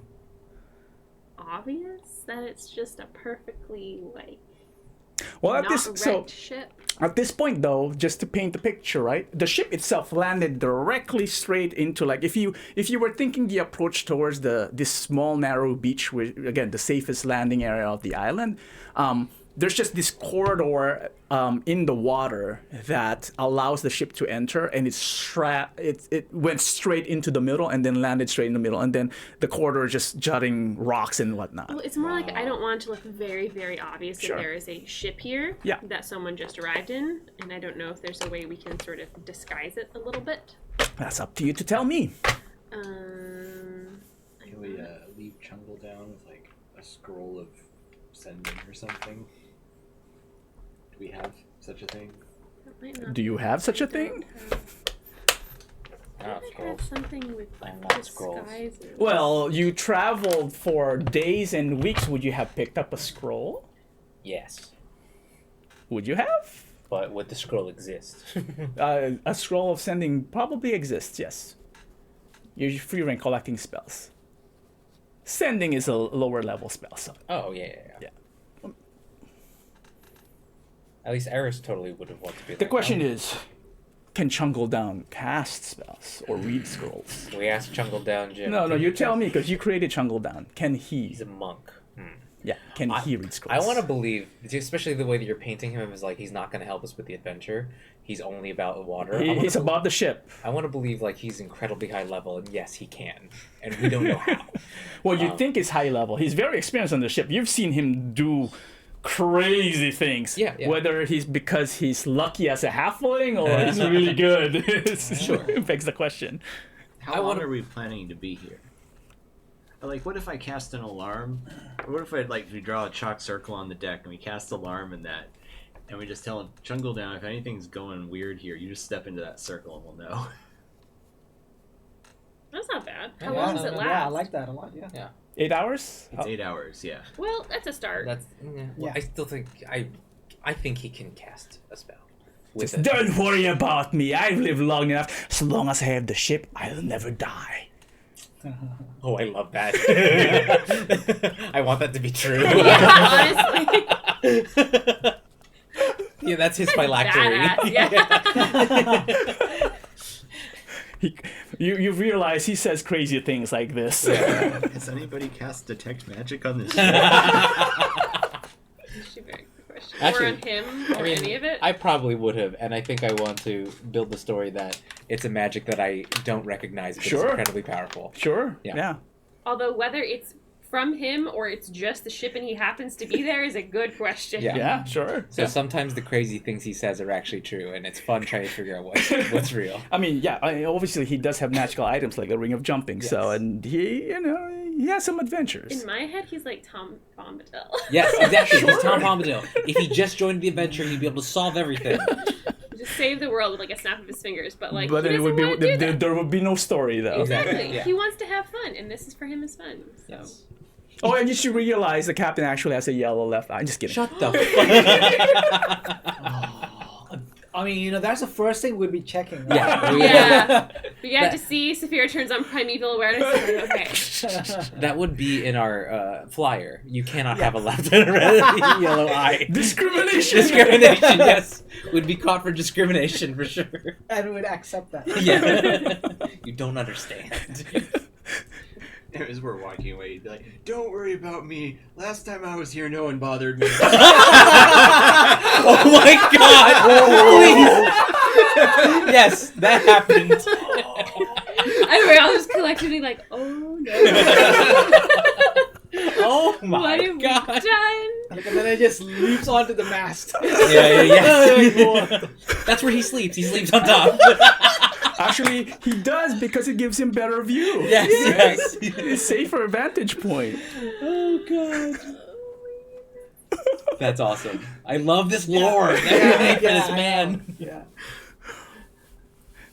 obvious that it's just a perfectly Well, at not this wrecked ship? At this point, though, just to paint the picture, right? The ship itself landed directly straight into, like, if you were thinking the approach towards this small narrow beach, where again the safest landing area of the island, there's just this corridor in the water that allows the ship to enter, and it went straight into the middle and then landed straight in the middle, and then the corridor just jutting rocks and whatnot. Well, it's more like I don't want it to look very, very obvious Sure. that there is a ship here Yeah. that someone just arrived in, and I don't know if there's a way we can sort of disguise it a little bit. That's up to you to tell me. Can we leave Chungle down with like a scroll of sending or something? Do we have such a thing? that might not Do you have such a thing? Not I had scrolls. something with Not scrolls. disguises. Well, you traveled for days and weeks. Would you have picked up a scroll? Yes. Would you have? But would the scroll exist? A scroll of sending probably exists, yes. You're free rank collecting spells. Sending is a lower level spell, so. Oh, yeah. At least Eris totally would have wanted to be The question is, can Chungle Down cast spells or read scrolls? We asked Chungle Down Jim. No, you tell me, because you created Chungle Down. Can He's he? a monk. Yeah, can he read I scrolls? want to believe, especially the way that you're painting him as like he's not going to help us with the adventure. He's only about the water. He's above the ship. I want to believe like he's incredibly high level, and yes, he can, and we don't know how. Well, you think he's high level. He's very experienced on the ship. You've seen him do crazy things. Yeah. Whether he's because he's lucky as a halfling or he's really good. Sure. It begs the question. How long are we planning to be here? Like, what if I cast an alarm? Or what if we draw a chalk circle on the deck and we cast alarm in that, and we just tell him, Chungle Down, if anything's going weird here, you just step into that circle and we'll know. That's not bad. How Yeah, long does it last? Yeah, I like that a lot. Yeah. 8 hours? It's 8 hours, yeah. Well, that's a start. That's Yeah. I still think I think he can cast a spell. With Just don't worry about me. I've lived long enough. As long as I have the ship, I'll never die. Oh, I love that. I want that to be true. Yeah, honestly. Yeah, that's his phylactery. Badass, yeah. You realize he says crazy things like this. Has anybody cast Detect Magic on this ship? She very good question. Actually, or on him, or any of it. I probably would have, and I think I want to build the story that it's a magic that I don't recognize, but Sure. it's incredibly powerful. Sure. Yeah. Yeah. Although whether it's from him or it's just the ship and he happens to be there is a good question. Yeah. Yeah, sure. So Yeah. sometimes the crazy things he says are actually true, and it's fun trying to figure out what's real. I mean, yeah, obviously he does have magical items like a ring of jumping, so, Yes. and he has some adventures. In my head, he's like Tom Bombadil. Yes, exactly. He's Tom Bombadil. If he just joined the adventure, he'd be able to solve everything. Just save the world with like a snap of his fingers, but like But he then it would doesn't want to do that. there would be no story though. Exactly. Yeah. He wants to have fun, and this is for him as fun. So. Yes. Oh, and you should realize the captain actually has a yellow left eye. I'm just kidding. Shut the fuck Oh, I mean, that's the first thing we'd be checking. Right? Yeah. Yeah. We got to see Saphira turns on primeval awareness. And okay. That would be in our flyer. You cannot have a left and a red yellow eye. Discrimination. Discrimination, yes. Would be caught for discrimination for sure. And we'd accept that. Yeah. You don't understand. As we're walking away, he'd be like, "Don't worry about me. Last time I was here, no one bothered me." Oh my god! Please! Yes, that happened. And we're all just collectively like, oh no. Oh What my have god! we done? And then it just leaps onto the mast. Yeah. That's where he sleeps. He sleeps on top. Actually, he does because it gives him better view. Yes. It's safer vantage point. Oh god. That's awesome. I love this lore. That's this man. Yeah.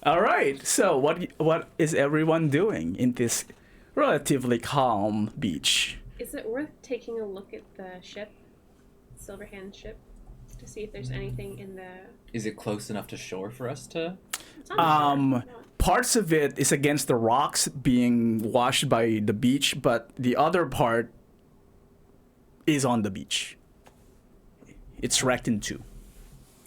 All right. So what is everyone doing in this relatively calm beach? Is it worth taking a look at the ship, Silverhand ship, to see if there's anything in the? Is it close enough to shore for us to? It's on the shore. Parts of it is against the rocks being washed by the beach, but the other part is on the beach. It's wrecked in two.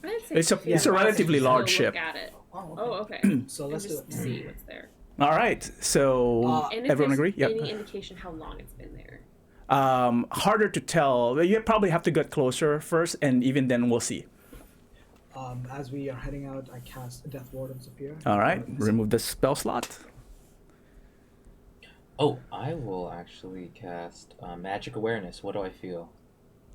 I'd say It's a just relatively go large look ship. At it. Oh, Oh, okay. So let's and just do it. see what's there. All right. So And if everyone there's agree? Yeah. any indication how long it's been there. Harder to tell. You probably have to get closer first, and even then we'll see. As we are heading out, I cast Death Ward on Saphira. All right. Remove the spell slot. Oh, I will actually cast Magic Awareness. What do I feel?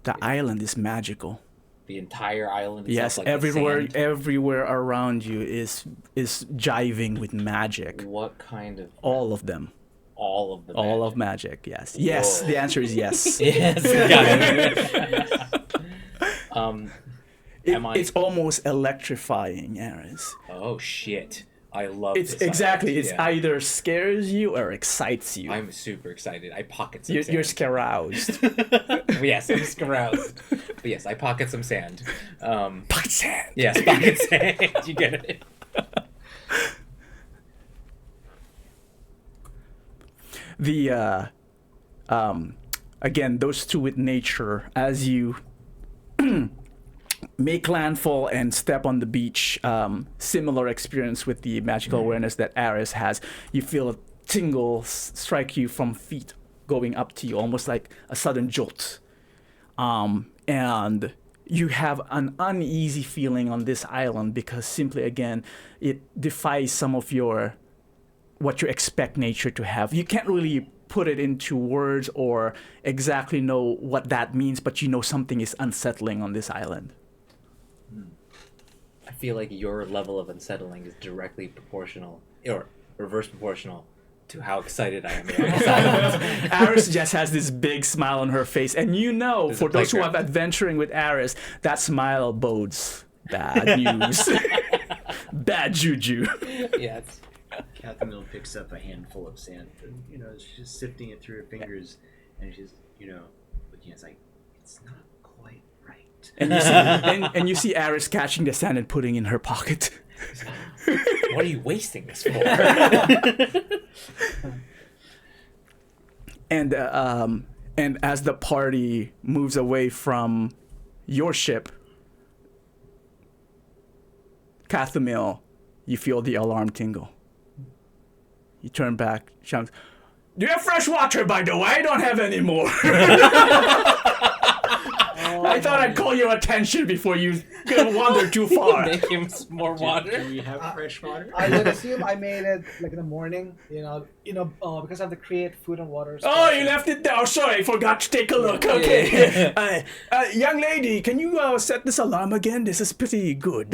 The island is magical. The entire island itself, Yes, like the everywhere sand? everywhere around you is jiving with magic. What kind of... All of them. All of the All magic. of magic, yes. Yes, Whoa. the answer is yes. Yes. Got it. Am I... It's almost electrifying, Aris. Oh, shit. I love It's this exactly. island. It's Yeah. either scares you or excites you. I'm super excited. I pocket some You're sand. scaroused. Yes, I'm scaroused. But yes, I pocket some sand. Pocket sand. Yes, pocket sand. You get it. The again, those two with nature, as you make landfall and step on the beach, similar experience with the magical awareness that Aris has. You feel a tingle strike you from feet going up to you, almost like a sudden jolt. And you have an uneasy feeling on this island because simply, again, it defies some of what you expect nature to have. You can't really put it into words or exactly know what that means, but you know something is unsettling on this island. I feel like your level of unsettling is directly proportional, or reverse proportional, to how excited I am about this island. Aris just has this big smile on her face, and you know, There's for a those who have playground. adventuring with Aris, that smile bodes bad news. Bad juju. Yes. Catherine picks up a handful of sand, and she's just sifting it through her fingers, and she's looking. It's like it's not quite right. And you see, and you see Aris catching the sand and putting in her pocket. What are you wasting this for? And as the party moves away from your ship, Cathamil, you feel the alarm tingle. You turn back, shouts, "Do you have fresh water, by the way? I don't have any more." I thought I'd call your attention before you wander too far. Make him some more water. Do we have fresh water? I would assume I made it like in the morning, because I have to create food and water. Oh, you left it there. Oh, sorry, I forgot to take a look. Okay. Young lady, can you set this alarm again? This is pretty good.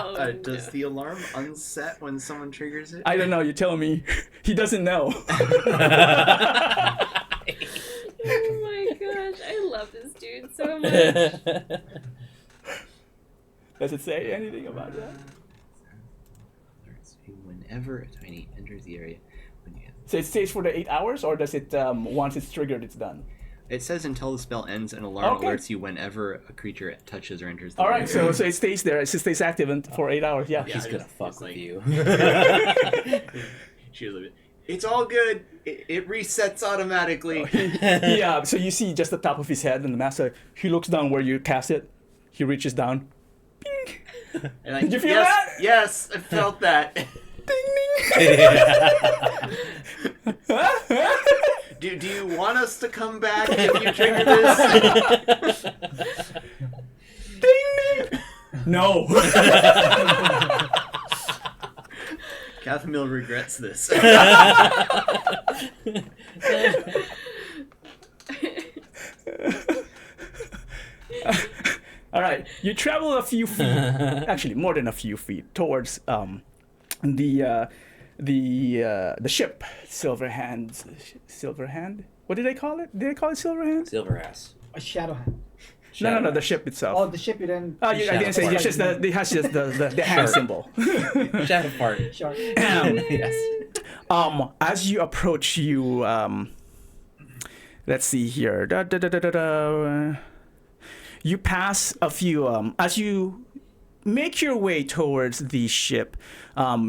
Oh, Does the alarm unset when someone triggers it? I don't know. You tell me. He doesn't know. Oh my gosh, I love this dude so much. Does it say anything about that? Whenever a tiny enters the area, So it stays for the 8 hours, or does it once it's triggered, it's done? it says until the spell ends, an alarm Okay. alerts you whenever a creature touches or enters the All right, area. so it stays there. It stays active for 8 hours. Yeah. He's gonna just- fuck it's with like- you. She was like, it's all good. It resets automatically. Yeah. So you see just the top of his head, and the master. He looks down where you cast it. He reaches down. Bing. And like, Did you feel yes, that? Yes, I felt that. Do you want us to come back if you trigger this? Ding ding. No. Cathamil regrets this. All right. You travel a few feet, actually more than a few feet, towards the ship, Silverhand. What did they call it? Did they call it Silverhand? Silver ass. A shadow hand. No, the ship itself. Oh, the ship you didn't. I didn't say Shadow it's just it has just the hand Sure. symbol. Shadow fart. Sure. Yes. As you approach, let's see here. You pass a few. As you make your way towards the ship,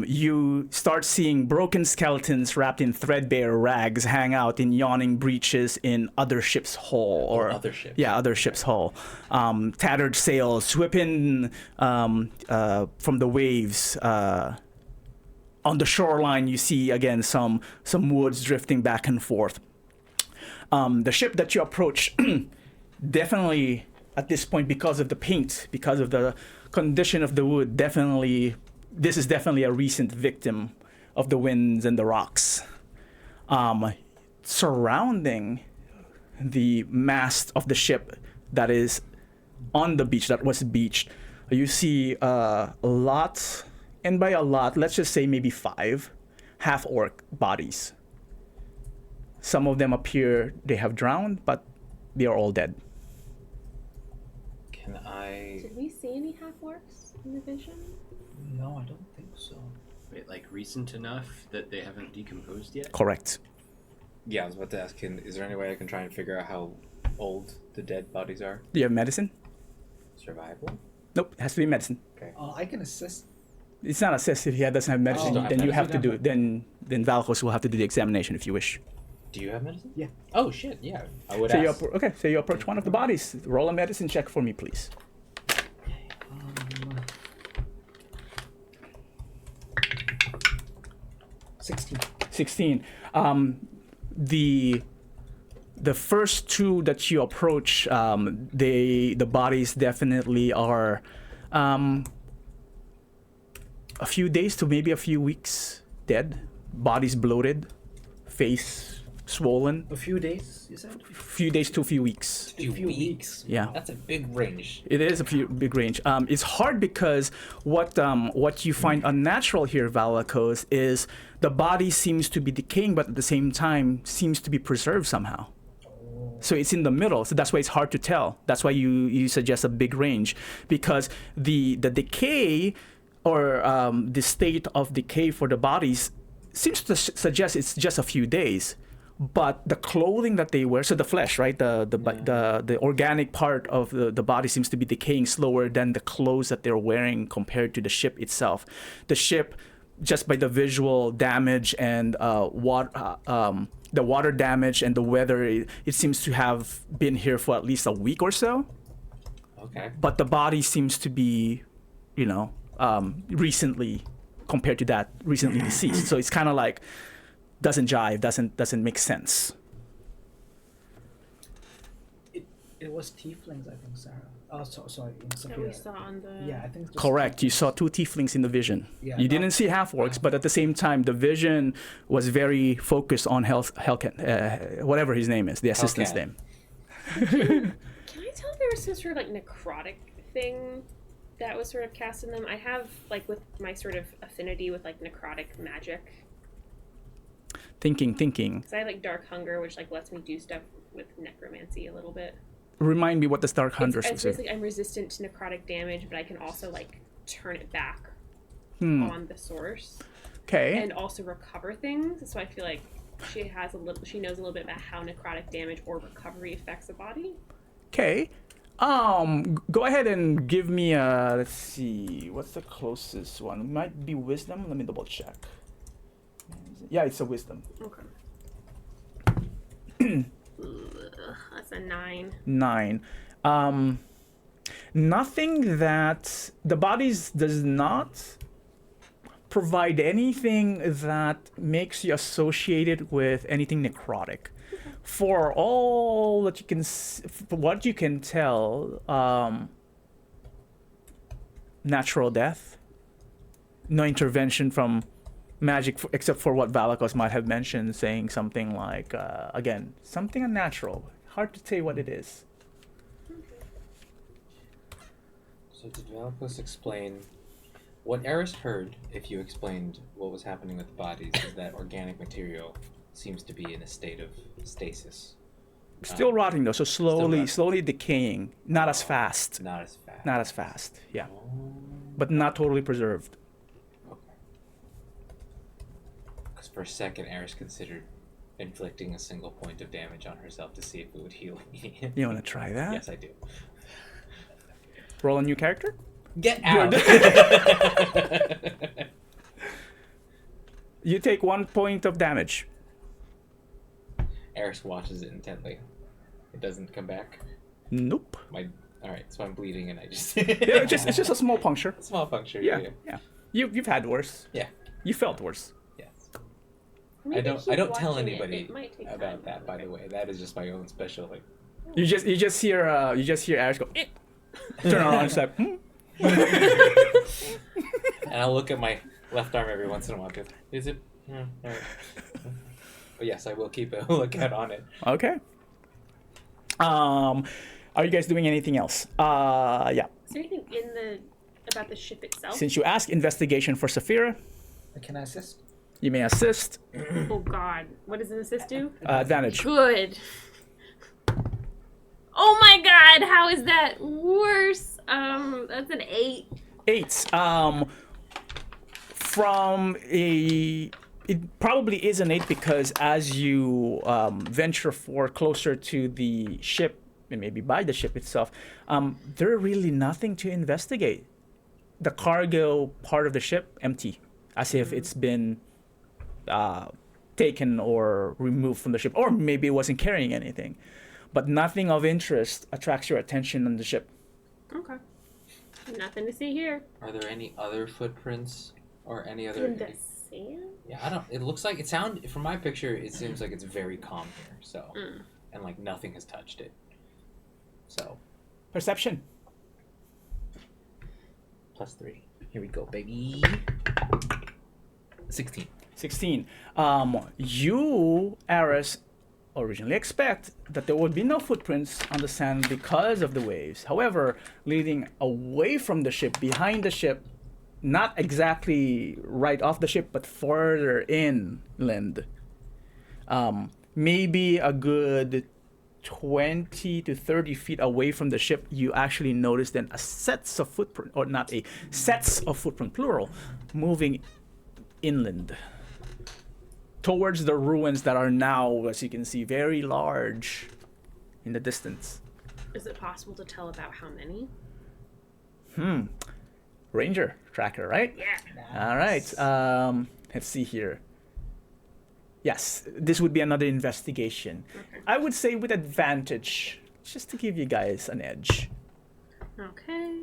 you start seeing broken skeletons wrapped in threadbare rags hang out in yawning breaches in other ship's hull. Or other ship. Yeah, other ship's hull. Tattered sails whipping from the waves. On the shoreline, you see again some woods drifting back and forth. The ship that you approach, definitely at this point, because of the paint, because of the condition of the wood, this is definitely a recent victim of the winds and the rocks. Surrounding the mast of the ship that is on the beach, that was beached, you see a lot, and by a lot, let's just say maybe 5 half-orc bodies. Some of them appear they have drowned, but they are all dead. Can I? Did we see any half orcs in the vision? No, I don't think so. Wait, like recent enough that they haven't decomposed yet? Correct. Yeah, I was about to ask. Is there any way I can try and figure out how old the dead bodies are? Do you have medicine? Survival. Nope, it has to be medicine. I can assist. It's not assist if he doesn't have medicine. Oh, then you medicine. have to do it. Then Valkos will have to do the examination if you wish. Do you have medicine? Yeah. Oh shit! Yeah, I would So you ask. okay? So you approach one of the bodies. Roll a medicine check for me, please. 16. 16. The first two that you approach, the bodies definitely are a few days to maybe a few weeks dead. Bodies bloated, face swollen. A few days, you said? Few days to a few weeks. Few weeks. Yeah. That's a big range. It is a big range. It's hard because what you find unnatural here, Valakos, is the body seems to be decaying, but at the same time seems to be preserved somehow. So it's in the middle. So that's why it's hard to tell. That's why you suggest a big range, because the decay or the state of decay for the bodies seems to suggest it's just a few days. But the clothing that they wear, so the flesh, right, the organic part of the body seems to be decaying slower than the clothes that they're wearing compared to the ship itself. The ship, just by the visual damage and the water damage and the weather, it seems to have been here for at least a week or so. Okay. But the body seems to be, recently, compared to that, recently deceased. So it's kind of like, doesn't jive, doesn't make sense. It was tieflings, I think, Sarah. Oh, sorry, in That we Sophia. saw on the. Yeah, I think. It was Correct. You tieflings. saw two tieflings in the vision. Yeah, You didn't see half orcs, but at the same time, the vision was very focused on Hellcat, whatever his name is, the assistant's Hellcat. name. Can I tell if there was some sort of like necrotic thing that was sort of cast in them? I have like with my sort of affinity with like necrotic magic. Thinking. Because I have like dark hunger, which like lets me do stuff with necromancy a little bit. Remind me what the Stark Hunter It's is. basically I'm resistant to necrotic damage, but I can also like turn it back on the source Okay. and also recover things. So I feel like she knows a little bit about how necrotic damage or recovery affects the body. Okay. Go ahead and give me a. Let's see. What's the closest one? It might be wisdom. Let me double check. Yeah, it's a wisdom. Okay. That's a 9. 9. Nothing that the bodies does not provide anything that makes you associated with anything necrotic. For all that you can, for what you can tell, natural death, no intervention from magic, except for what Valakos might have mentioned, saying something like, again, something unnatural. Hard to say what it is. So did Valakos explain what Eris heard? If you explained what was happening with the bodies, is that organic material seems to be in a state of stasis. Still rotting though, so slowly rotting. decaying. Not as fast. Not as fast. Not as fast. Yeah, Oh, but not totally preserved. okay. Because for a second, Eris considered inflicting a single point of damage on herself to see if it would heal immediately. You want to try that? Yes, I do. Roll a new character. Get out! You take 1 point of damage. Eris watches it intently. It doesn't come back. Nope. Alright, so I'm bleeding and I just... Yeah, it's just a small puncture. Small puncture. Yeah. You've had worse. Yeah. You felt worse. Yes. Maybe I keep don't tell watching it. anybody It might take about time. that, by the way. That is just my own special, like... You just hear Aris go. Eh. Turn around and say, And I'll look at my left arm every once in a while. Go, is it? Alright. But yes, I will keep a lookout on it. Okay. Are you guys doing anything else? Yeah. Is there anything about the ship itself? Since you asked investigation for Saphira, Can I assist? you may assist. Oh God, what does an assist do? Advantage. Good. Oh my god, how is that worse? That's an 8. 8. From a, it probably is an 8 because as you venture closer to the ship, and maybe by the ship itself, there really nothing to investigate. The cargo part of the ship empty, as if it's been taken or removed from the ship, or maybe it wasn't carrying anything. But nothing of interest attracts your attention on the ship. Okay. Nothing to see here. Are there any other footprints or any other? In the sand? Yeah, I don't. It looks like from my picture, it seems like it's very calm here. So, and like nothing has touched it. So, Perception. +3. Here we go, baby. 16. 16. You, Aris, originally expect that there would be no footprints on the sand because of the waves. However, leading away from the ship, behind the ship, not exactly right off the ship, but further inland, maybe a good 20 to 30 feet away from the ship, you actually notice then sets of footprint, or not sets of footprint, plural, moving inland towards the ruins that are now, as you can see, very large in the distance. Is it possible to tell about how many? Ranger tracker, right? Yeah. All right. Let's see here. Yes, this would be another investigation. Okay. I would say with advantage, just to give you guys an edge. Okay.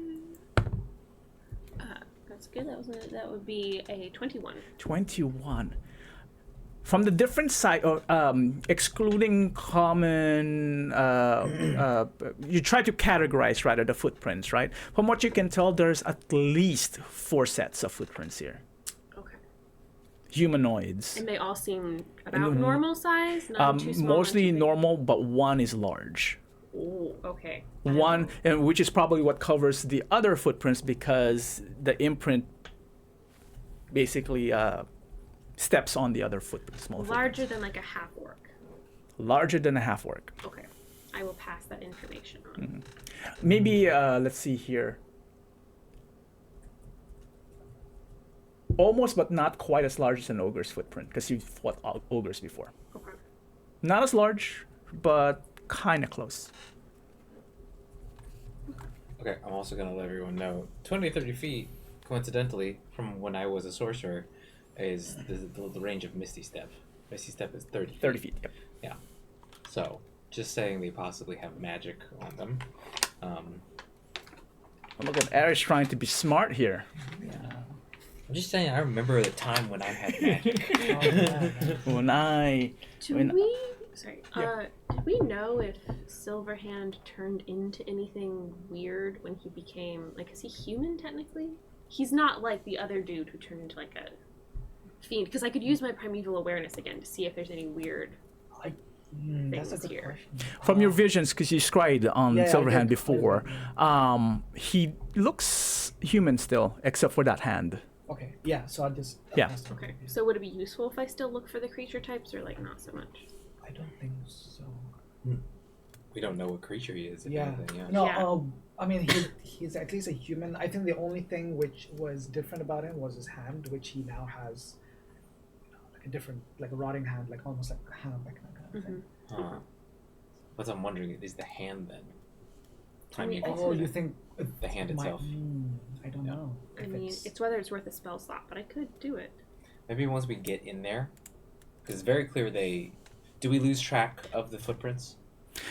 That's good. That would be a 21. 21. From the different side, or excluding common, you try to categorize rather the footprints, right? From what you can tell, there's at least 4 sets of footprints here. Okay. Humanoids. And they all seem about normal size? Not too small, Mostly not too big? normal, but one is large. Oh, okay. One, and which is probably what covers the other footprints because the imprint basically steps on the other footprint, small Larger than like a half orc. Larger than a half orc. Okay. I will pass that information on. Maybe, let's see here. Almost, but not quite as large as an ogre's footprint because you've fought ogres before. Okay. Not as large, but kind of close. Okay, I'm also gonna let everyone know 20 to 30 feet, coincidentally, from when I was a sorcerer, is the range of Misty Step. Misty Step is 30 feet. 30 feet, yep. Yeah. So, just saying they possibly have magic on them. Oh, look at Aris trying to be smart here. I'm just saying I remember the time when I had magic. Did we know if Silverhand turned into anything weird when he became, like, is he human technically? He's not like the other dude who turned into like a fiend, because I could use my primeval awareness again to see if there's any weird That's a things good here. question. From your visions, because you scried on Yeah, I Silverhand did. before, he looks human still, except for that hand. Okay, yeah, so I'll just... Yeah. Okay, so would it be useful if I still look for the creature types, or like not so much? I don't think so. We don't know what creature he is. If Yeah. anything, yeah. No, Yeah. I mean, he's at least a human. I think the only thing which was different about him was his hand, which he now has like a different, like a rotting hand, like almost like a hand, like that kind of thing. Huh. What I'm wondering is the hand then. I mean, Oh, you think the hand it might- itself. I don't know. I if mean, it's whether it's worth a spell slot, but I could do it. Maybe once we get in there, because it's very clear do we lose track of the footprints?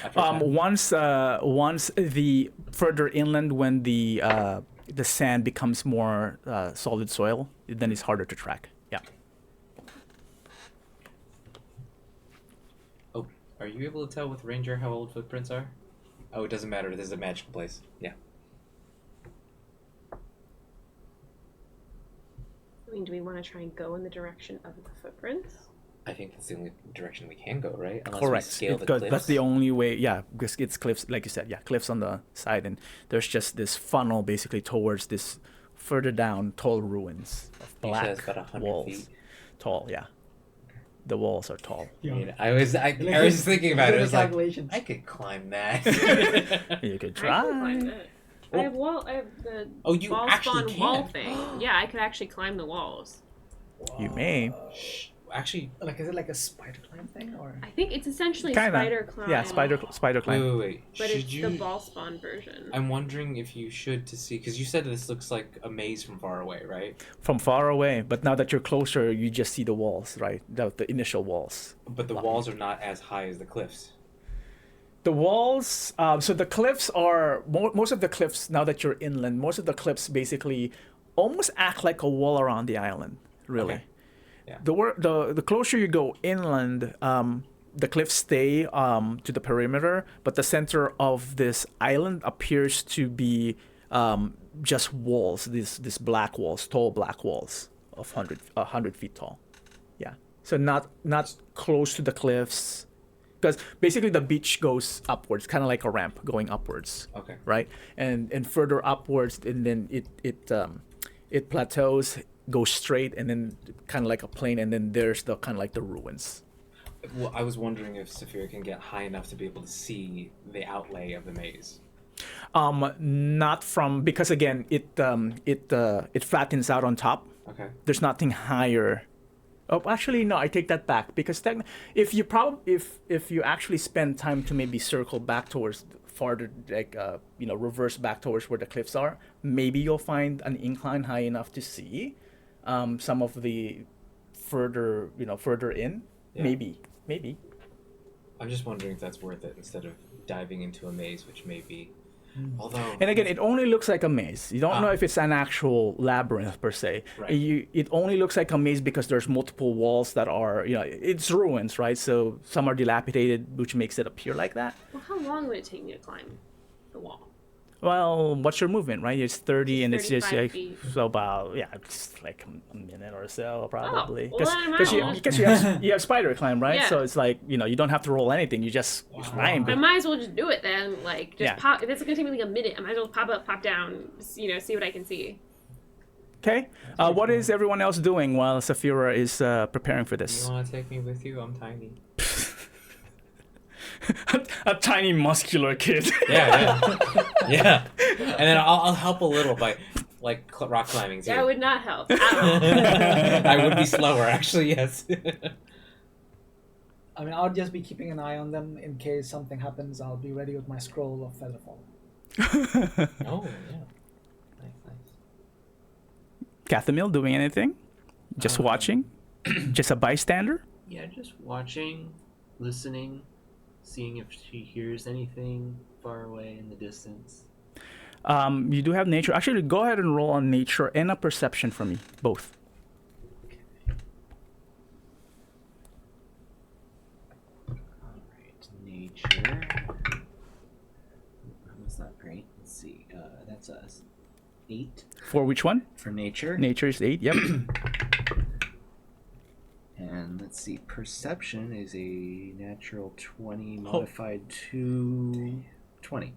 after a time? Once the further inland, when the sand becomes more solid soil, then it's harder to track. Yeah. Oh, are you able to tell with Ranger how old footprints are? Oh, it doesn't matter. This is a magical place. Yeah. I mean, do we want to try and go in the direction of the footprints? I think that's the only direction we can go, right? Unless Correct. we scale the Because cliffs. that's the only way. Yeah, because it's cliffs, like you said. Yeah, cliffs on the side, and there's just this funnel basically towards this further down tall ruins of You said black it's about 100 walls. feet. Tall, yeah. the walls are tall. I mean, I was thinking about it. I was like, calculations. I could climb that. You could I try. can climb it. I have the Oh, you wall actually spawn wall can. thing. Yeah, I could actually climb the walls. You may. Actually, Like, is it like a spider climb thing, or? I think it's essentially Kinda. spider climb. Yeah, spider climb. wait. But Should it's you? the ball spawn version. I'm wondering if you should to see, because you said this looks like a maze from far away, right? From far away, but now that you're closer, you just see the walls, right? The initial walls. But the walls are not as high as the cliffs. The walls, so the cliffs are, most of the cliffs, now that you're inland, most of the cliffs basically almost act like a wall around the island, really. Okay. Yeah. The closer you go inland, the cliffs stay to the perimeter, but the center of this island appears to be just walls, these black walls, tall black walls of 100 feet tall. Yeah. So not close to the cliffs, because basically the beach goes upwards, kind of like a ramp going upwards. Okay. Right, and further upwards, and then it plateaus, goes straight, and then kind of like a plane, and then there's the kind of like the ruins. Well, I was wondering if Saphira can get high enough to be able to see the outlay of the maze. Not from, because again it flattens out on top. Okay. There's nothing higher. Oh, actually, no. I take that back, because if you actually spend time to maybe circle back towards farther, like reverse back towards where the cliffs are, maybe you'll find an incline high enough to see some of the further in. Yeah. Maybe. I'm just wondering if that's worth it instead of diving into a maze, which may be. Although. And again, it only looks like a maze. You don't know if it's an actual labyrinth per se. Right. It only looks like a maze because there's multiple walls that are, it's ruins, right? So some are dilapidated, which makes it appear like that. Well, how long would it take me to climb the wall? Well, what's your movement, right? It's 30, and it's just 35 like, feet. so about it's like a minute or so probably. well, then I'm out. Because you have spider climb, right? Yeah. So it's like you don't have to roll anything. You just climb. I might as well just do it then. Like, just Yeah. pop. If it's gonna take me like a minute, I might as well pop up, pop down. See what I can see. Okay. What is everyone else doing while Saphira is preparing for this? You want to take me with you? I'm tiny. A tiny muscular kid. Yeah. And then I'll help a little by like rock climbing too. That would not help at all. I would be slower, actually. Yes. I mean, I'll just be keeping an eye on them in case something happens. I'll be ready with my scroll of featherfall. Oh yeah. Nice. Cathamil doing anything? Just watching? Just a bystander? Yeah, just watching, listening, seeing if she hears anything far away in the distance. You do have nature. Actually, go ahead and roll on nature and a perception for me, both. Alright, nature. That's not great. Let's see. That's a 8 For which one? for nature. Nature is 8. Yep. And let's see. Perception is a natural 20 modified to 20.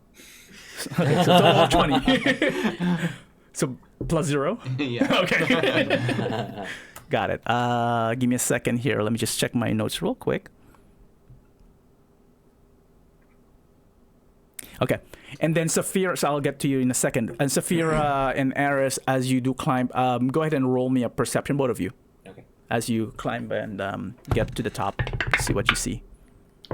Okay, so total of 20. So plus 0. Yeah. Okay. Got it. Give me a second here. Let me just check my notes real quick. Okay. And then Saphira, so I'll get to you in a second. And Saphira and Eris, as you do climb, go ahead and roll me a perception, both of you. Okay. As you climb and get to the top, see what you see.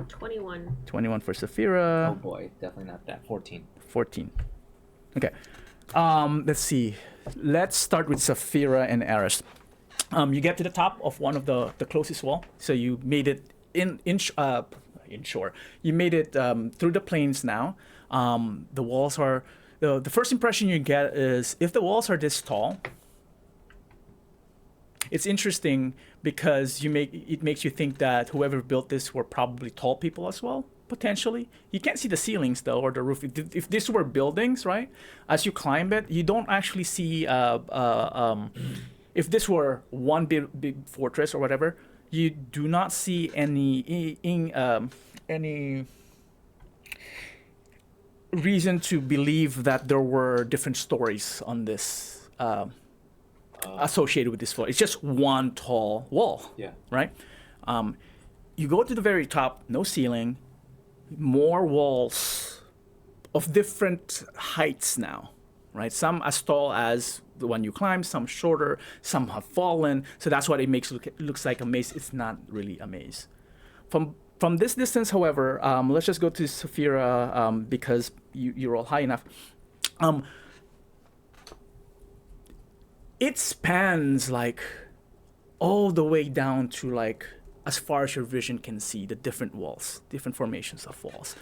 21. 21 for Oh Saphira, boy, definitely not that. 14. 14. Okay. Let's see. Let's start with Saphira and Eris. You get to the top of one of the closest wall. So you made it inshore. You made it through the plains now. The walls are... The first impression you get is if the walls are this tall, it's interesting because it makes you think that whoever built this were probably tall people as well, potentially. You can't see the ceilings though, or the roof. If this were buildings, right? As you climb it, you don't actually see. If this were one big fortress or whatever, you do not see any reason to believe that there were different stories on this. Associated with this floor. It's just one tall wall. Yeah. Right? You go to the very top, no ceiling, more walls of different heights now, right? Some as tall as the one you climb, some shorter, some have fallen. So that's what it makes looks like a maze. It's not really a maze. From this distance, however, let's just go to Saphira because you're all high enough. It spans like all the way down to like as far as your vision can see, the different walls, different formations of walls.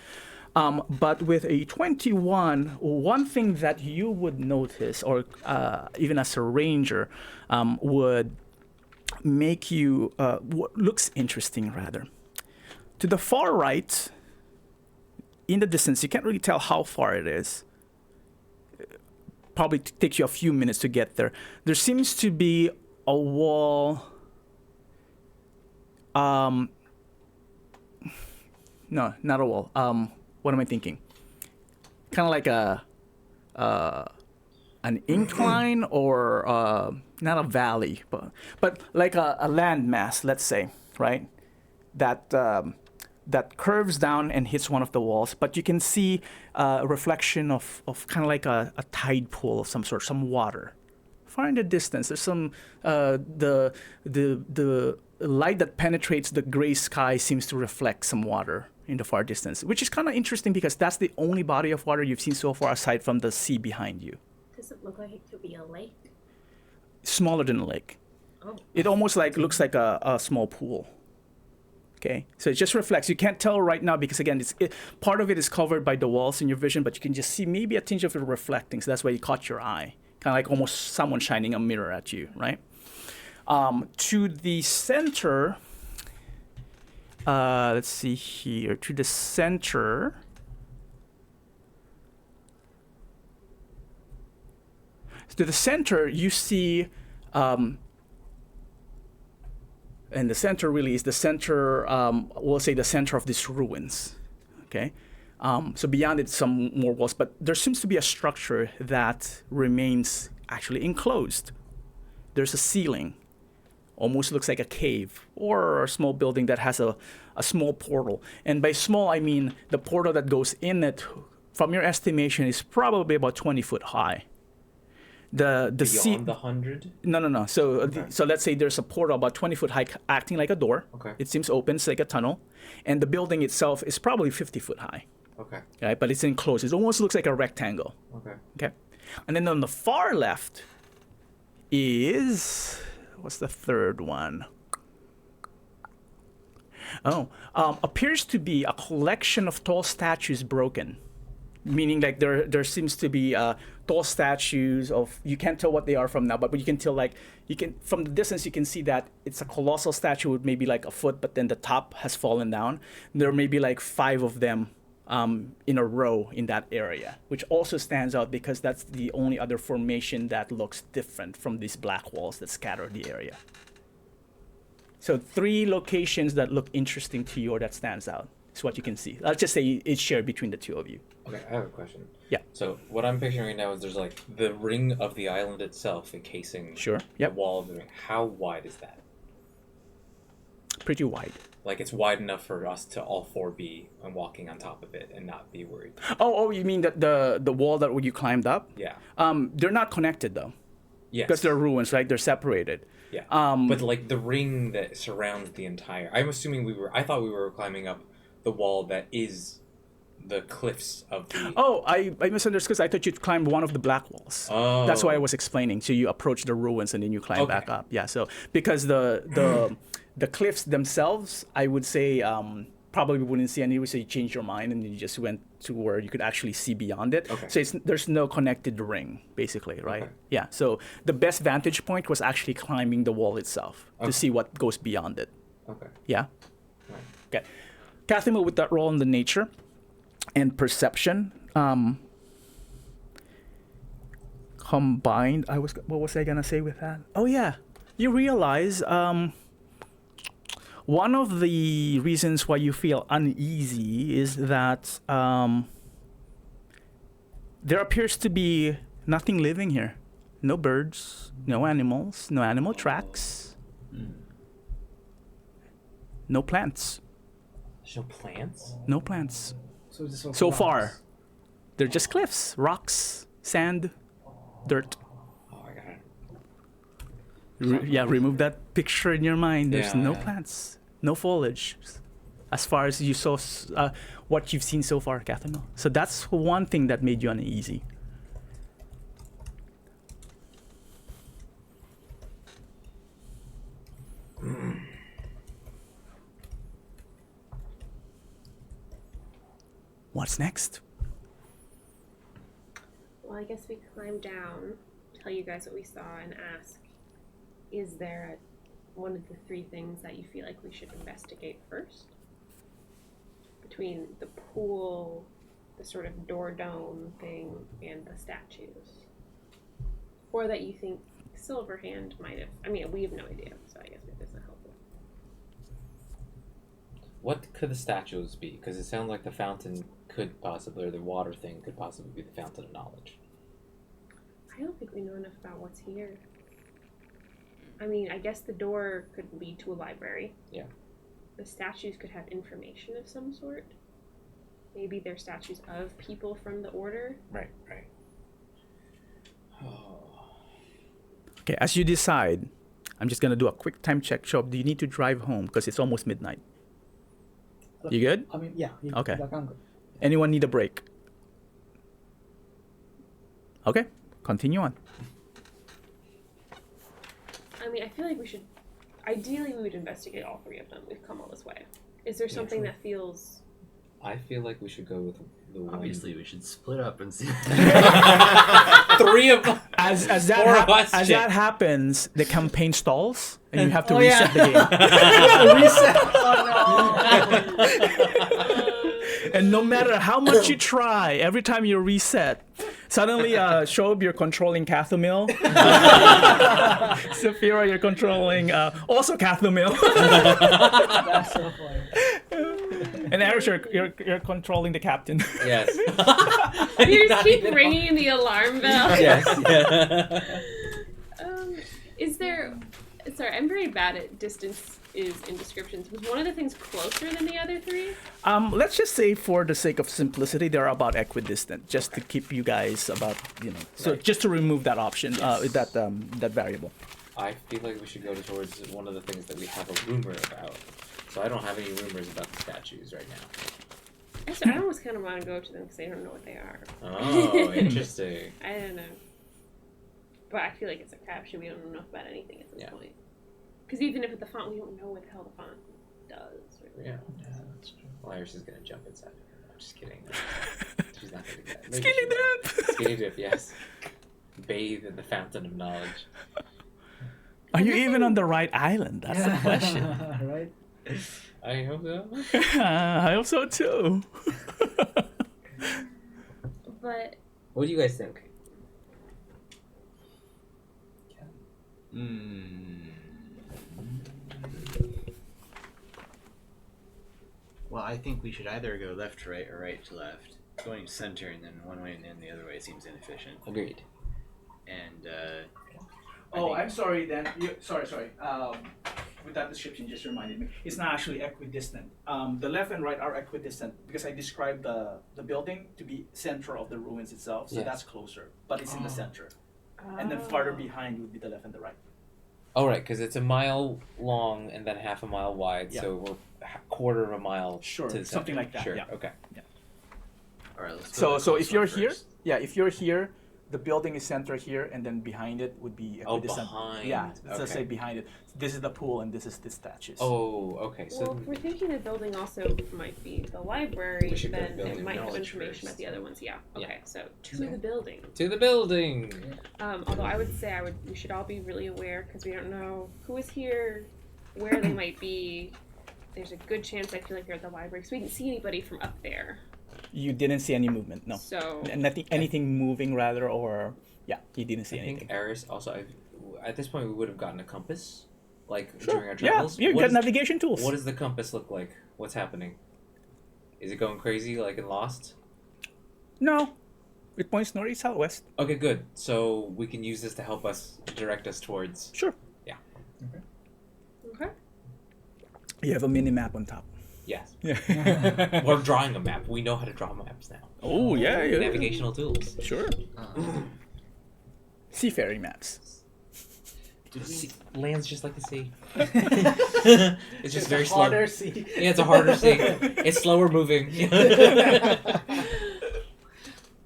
But with a 21, one thing that you would notice, or even as a ranger, would make you, what looks interesting rather. To the far right, in the distance, you can't really tell how far it is. Probably takes you a few minutes to get there. There seems to be a wall. No, not a wall. What am I thinking? Kind of like an incline or not a valley, but like a landmass, let's say, right? That curves down and hits one of the walls, but you can see a reflection of kind of like a tide pool of some sort, some water. Far in the distance, there's some the light that penetrates the gray sky seems to reflect some water in the far distance, which is kind of interesting because that's the only body of water you've seen so far aside from the sea behind you. Does it look like it could be a lake? Smaller than a lake. Oh. It almost like looks like a small pool. Okay, so it just reflects. You can't tell right now because again, part of it is covered by the walls in your vision, but you can just see maybe a tinge of it reflecting. So that's why it caught your eye, kind of like almost someone shining a mirror at you, right? To the center, let's see here. To the center, you see. And the center really is the center, we'll say the center of these ruins, okay? So beyond it, some more walls, but there seems to be a structure that remains actually enclosed. There's a ceiling, almost looks like a cave, or a small building that has a small portal. And by small, I mean the portal that goes in it, from your estimation, is probably about 20 foot high. The Beyond the 100? No. So Okay. so let's say there's a portal about 20 foot high, acting like a door. Okay. It seems open, it's like a tunnel, and the building itself is probably 50 foot high. Okay. Right, but it's enclosed. It almost looks like a rectangle. Okay. Okay, and then on the far left is what's the third one? Appears to be a collection of tall statues broken. Meaning like there seems to be tall statues of, you can't tell what they are from now, but you can tell from the distance you can see that it's a colossal statue with maybe like a foot, but then the top has fallen down. There may be like 5 of them in a row in that area, which also stands out because that's the only other formation that looks different from these black walls that scatter the area. So 3 locations that look interesting to you or that stands out. Is what you can see. Let's just say it's shared between the 2 of you. Okay, I have a question. Yeah. So what I'm picturing right now is there's like the ring of the island itself encasing Sure. Yep. the wall of the ring. How wide is that? Pretty wide. Like it's wide enough for us to all 4 be walking on top of it and not be worried. Oh, you mean that the wall that you climbed up? Yeah. They're not connected though. Yes. Because they're ruins, right? They're separated. Yeah. But like the ring that surrounds the entire. I'm assuming I thought we were climbing up the wall that is the cliffs of the. Oh, I misunderstood because I thought you'd climbed one of the black walls. Oh. That's why I was explaining. So you approach the ruins and then you climb back up. Yeah. So because the cliffs themselves, I would say probably wouldn't see any. So you changed your mind and you just went to where you could actually see beyond it. Okay. So there's no connected ring, basically, right? Okay. Yeah. So the best vantage point was actually climbing the wall itself to see what goes beyond it. Okay. Yeah. Right. Okay. Cathimo, with that role in the nature and perception combined, what was I gonna say with that? Oh yeah, you realize one of the reasons why you feel uneasy is that there appears to be nothing living here. No birds, no animals, no animal tracks. No plants. There's no plants? No plants. So it's just So rocks. far. They're just cliffs, rocks, sand, dirt. Oh, I got it. Remove that picture in your mind. There's no Yeah. plants, no foliage, as far as you saw, what you've seen so far, Catherine. So that's one thing that made you uneasy. What's next? Well, I guess we climb down, tell you guys what we saw, and ask, is there one of the three things that you feel like we should investigate first? Between the pool, the sort of door dome thing, and the statues. Or that you think Silverhand might have. I mean, we have no idea, so I guess it doesn't help. What could the statues be? Because it sounds like the fountain could possibly, or the water thing could possibly be the fountain of knowledge. I don't think we know enough about what's here. I mean, I guess the door could lead to a library. Yeah. The statues could have information of some sort. Maybe they're statues of people from the order. Right, right. Oh. Okay, as you decide, I'm just gonna do a quick time check. Shop, do you need to drive home because it's almost midnight? You good? I mean, yeah. Okay. Like, I'm good. Anyone need a break? Okay, continue on. I mean, I feel like we should. Ideally, we would investigate all three of them. We've come all this way. Is there something that feels. I feel like we should go with the one. Obviously, we should split up and see. Three of them. As Four of us, as shit. that happens, the campaign stalls and you have to reset the game. And no matter how much you try, every time you reset, suddenly Shob, you're controlling Cathomil. Saphira, you're controlling also Cathomil. That's so funny. And Eric, you're controlling the captain. Yes. You just keep ringing the alarm bell. Yes. Yeah. Is there. Sorry, I'm very bad at distance in descriptions. Was one of the things closer than the other three? Let's just say, for the sake of simplicity, they're about equidistant, just to keep you guys about, So Right. just to remove that option, that variable. I feel like we should go towards one of the things that we have a rumor about. So I don't have any rumors about the statues right now. Actually, I almost kind of want to go to them because I don't know what they are. Oh, interesting. I don't know. But I feel like it's a crapshoot. We don't know enough about anything at this Yeah. point. Because even if it's the font, we don't know what the hell the font does. Or... Yeah. That's true. Well, Iris is gonna jump inside. I'm just kidding. She's not gonna do that. Skinny Maybe she will. dip! Skinny dip, yes. Bathe in the fountain of knowledge. Are you even on the right island? That's the question. Right? I hope so. I hope so too. But What do you guys think? Well, I think we should either go left to right or right to left. Going center and then one way and then the other way seems inefficient. Agreed. And Oh, I'm sorry then. Sorry. With that description, just reminded me. It's not actually equidistant. The left and right are equidistant because I described the building to be center of the ruins itself, so Yes. that's closer. But it's in the center. And then farther behind would be the left and the right. Oh, right, because it's a mile long and then half a mile wide, Yeah. so we're quarter of a mile Sure, to the something center. like that, Sure, yeah. okay. all right, let's go. So with so this if you're one here, first. if you're here, the building is center here, and then behind it would be Oh, equidistant. behind. Yeah, let's Okay. say behind it. This is the pool, and this is the statues. Oh, okay, so well, if we're thinking the building also might be the library, We should go to then building it of might have knowledge information first. about the other ones. Yeah. Yeah. Okay. So to the building. to the building! Although I would say we should all be really aware because we don't know who is here, where they might be. There's a good chance I feel like they're at the library because we didn't see anybody from up there. You didn't see any movement, no. So Nothing, anything moving rather, or you didn't see I anything. think Eris also, at this point, we would have gotten a compass, like Sure. during our Yeah, travels. you What got is- navigation tools. What does the compass look like? What's happening? Is it going crazy like in Lost? No, it points north, east, southwest. Okay, good. So we can use this to help us direct us towards. Sure. okay. You have a mini map on top. Yes. Yeah. We're drawing a map. We know how to draw maps now. Oh yeah, yeah. Navigational tools. Sure. Seafaring maps. Land's just like the sea. It's just very slow. Harder sea. Yeah, it's a harder sea. It's slower moving.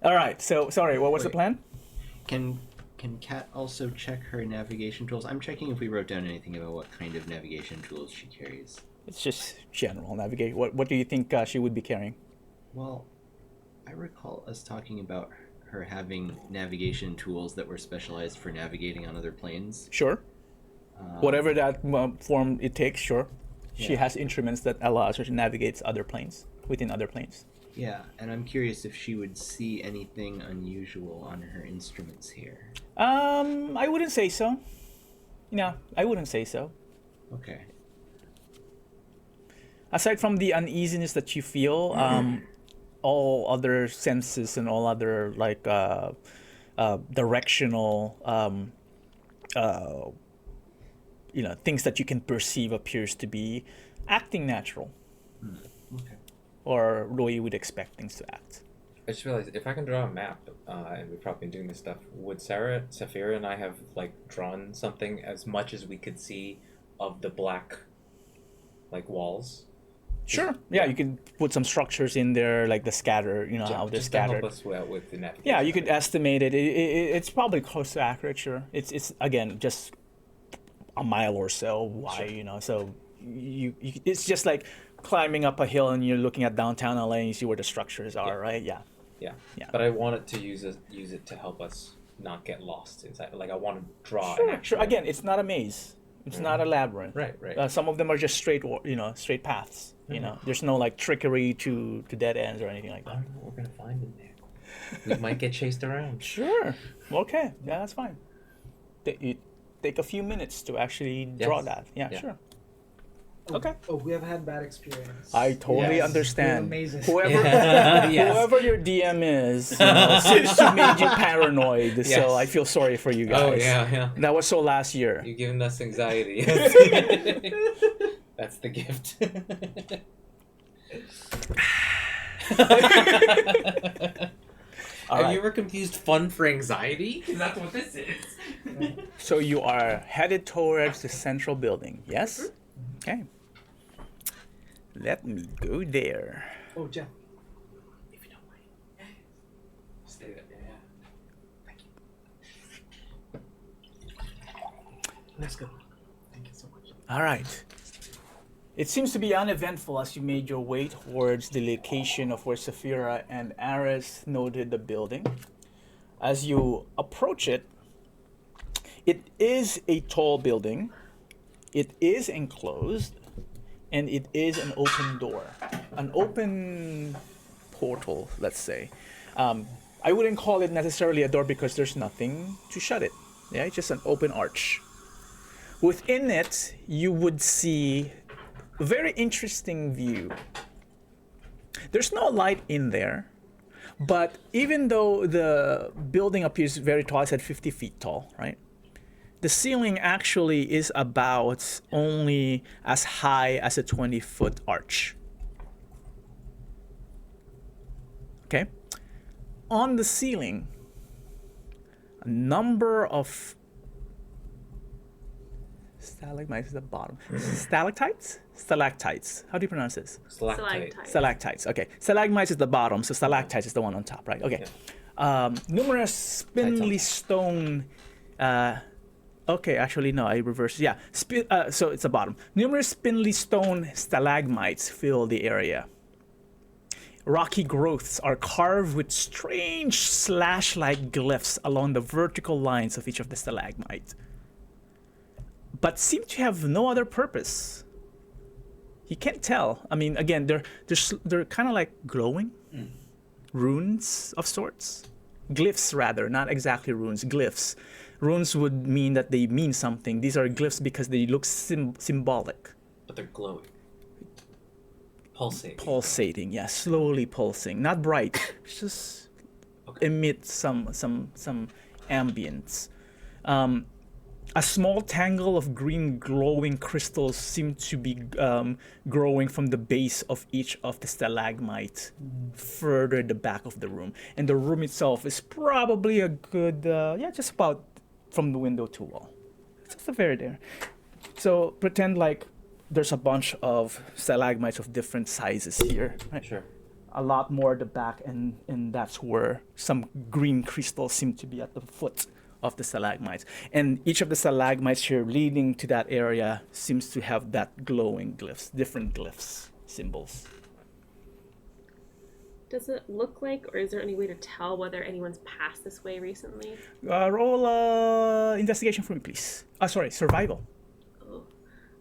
All right. So sorry. What was the Wait. plan? Can Kat also check her navigation tools? I'm checking if we wrote down anything about what kind of navigation tools she carries. It's just general navigate. What do you think she would be carrying? Well, I recall us talking about her having navigation tools that were specialized for navigating on other planes. Sure. Whatever that form it takes. Sure. She Yeah. has instruments that allows her to navigate other planes within other planes. Yeah, and I'm curious if she would see anything unusual on her instruments here. I wouldn't say so. No, I wouldn't say so. Okay. Aside from the uneasiness that you feel, all other senses and all other like directional, things that you can perceive appears to be acting natural, Okay. or the way you would expect things to act. I just realized if I can draw a map, and we've probably been doing this stuff, would Sarah, Saphira, and I have like drawn something as much as we could see of the black, like walls? Sure. Yeah, you could put some structures in there, like the scatter. You know how they're Just to help scattered. us with the navigation. Yeah, you could estimate it. It's probably close to accurate. Sure. It's again just a mile or so wide. Sure. So you it's just like climbing up a hill and you're looking at downtown LA and you see where the structures are, right? Yeah. Yeah. Yeah. But I wanted to use it to help us not get lost inside. Like I want to draw an Sure. actual. Sure. Again, it's not a maze. It's not a labyrinth. Right. Right. Some of them are just straight paths. There's no like trickery to dead ends or anything like I that. don't know what we're gonna find in there. We might get chased around. Sure. Okay. Yeah, that's fine. You take a few minutes to actually draw Yes. that. Yeah, Yeah. sure. Oh, Okay. Oh, we have had bad experience. I totally Yes. understand. We're amazing. Whoever Yes. whoever your DM is, seems to made you paranoid. Yes. So I feel sorry for you guys. Oh yeah. That was so last year. You're giving us anxiety. That's the gift. All Have right. you ever confused fun for anxiety? 'Cause that's what this is. So you are headed towards the central building. Yes. Okay. Let me go there. Oh, Jeff. If you don't mind. Stay there. Yeah. Thank you. Let's go. Thank you so much. All right. It seems to be uneventful as you made your way towards the location of where Saphira and Aris noted the building. As you approach it, it is a tall building, it is enclosed, and it is an open door. An open portal, let's say. I wouldn't call it necessarily a door because there's nothing to shut it. Yeah, it's just an open arch. Within it, you would see a very interesting view. There's no light in there, but even though the building appears very tall, I said 50 feet tall, right? The ceiling actually is about only as high as a 20-foot arch. Okay? On the ceiling, a number of stalagmites at the bottom. Stalactites? Stalactites. How do you pronounce this? Stalactite. Stalactites. Okay. Stalagmites is the bottom, so stalactites is the one on top, right? Okay. Numerous spindly stone. Okay, actually no, I reversed. Yeah. So it's the bottom. Numerous spindly stone stalagmites fill the area. Rocky growths are carved with strange slash-like glyphs along the vertical lines of each of the stalagmites, but seem to have no other purpose. You can't tell. I mean, again, they're kind of like glowing runes of sorts. Glyphs, rather, not exactly runes. Glyphs. Runes would mean that they mean something. These are glyphs because they look symbolic. But they're glowing. Pulsating. Pulsating, yeah, slowly pulsing. Not bright. Just emit some ambience. a small tangle of green glowing crystals seem to be growing from the base of each of the stalagmites further the back of the room. And the room itself is probably a good, just about from the window to wall. It's just very there. So pretend like there's a bunch of stalagmites of different sizes here. Right? Sure. A lot more at the back, and that's where some green crystals seem to be at the foot of the stalagmites. And each of the stalagmites here leading to that area seems to have that glowing glyphs, different glyphs, symbols. Does it look like, or is there any way to tell whether anyone's passed this way recently? Roll investigation for me, please. Survival. Oh.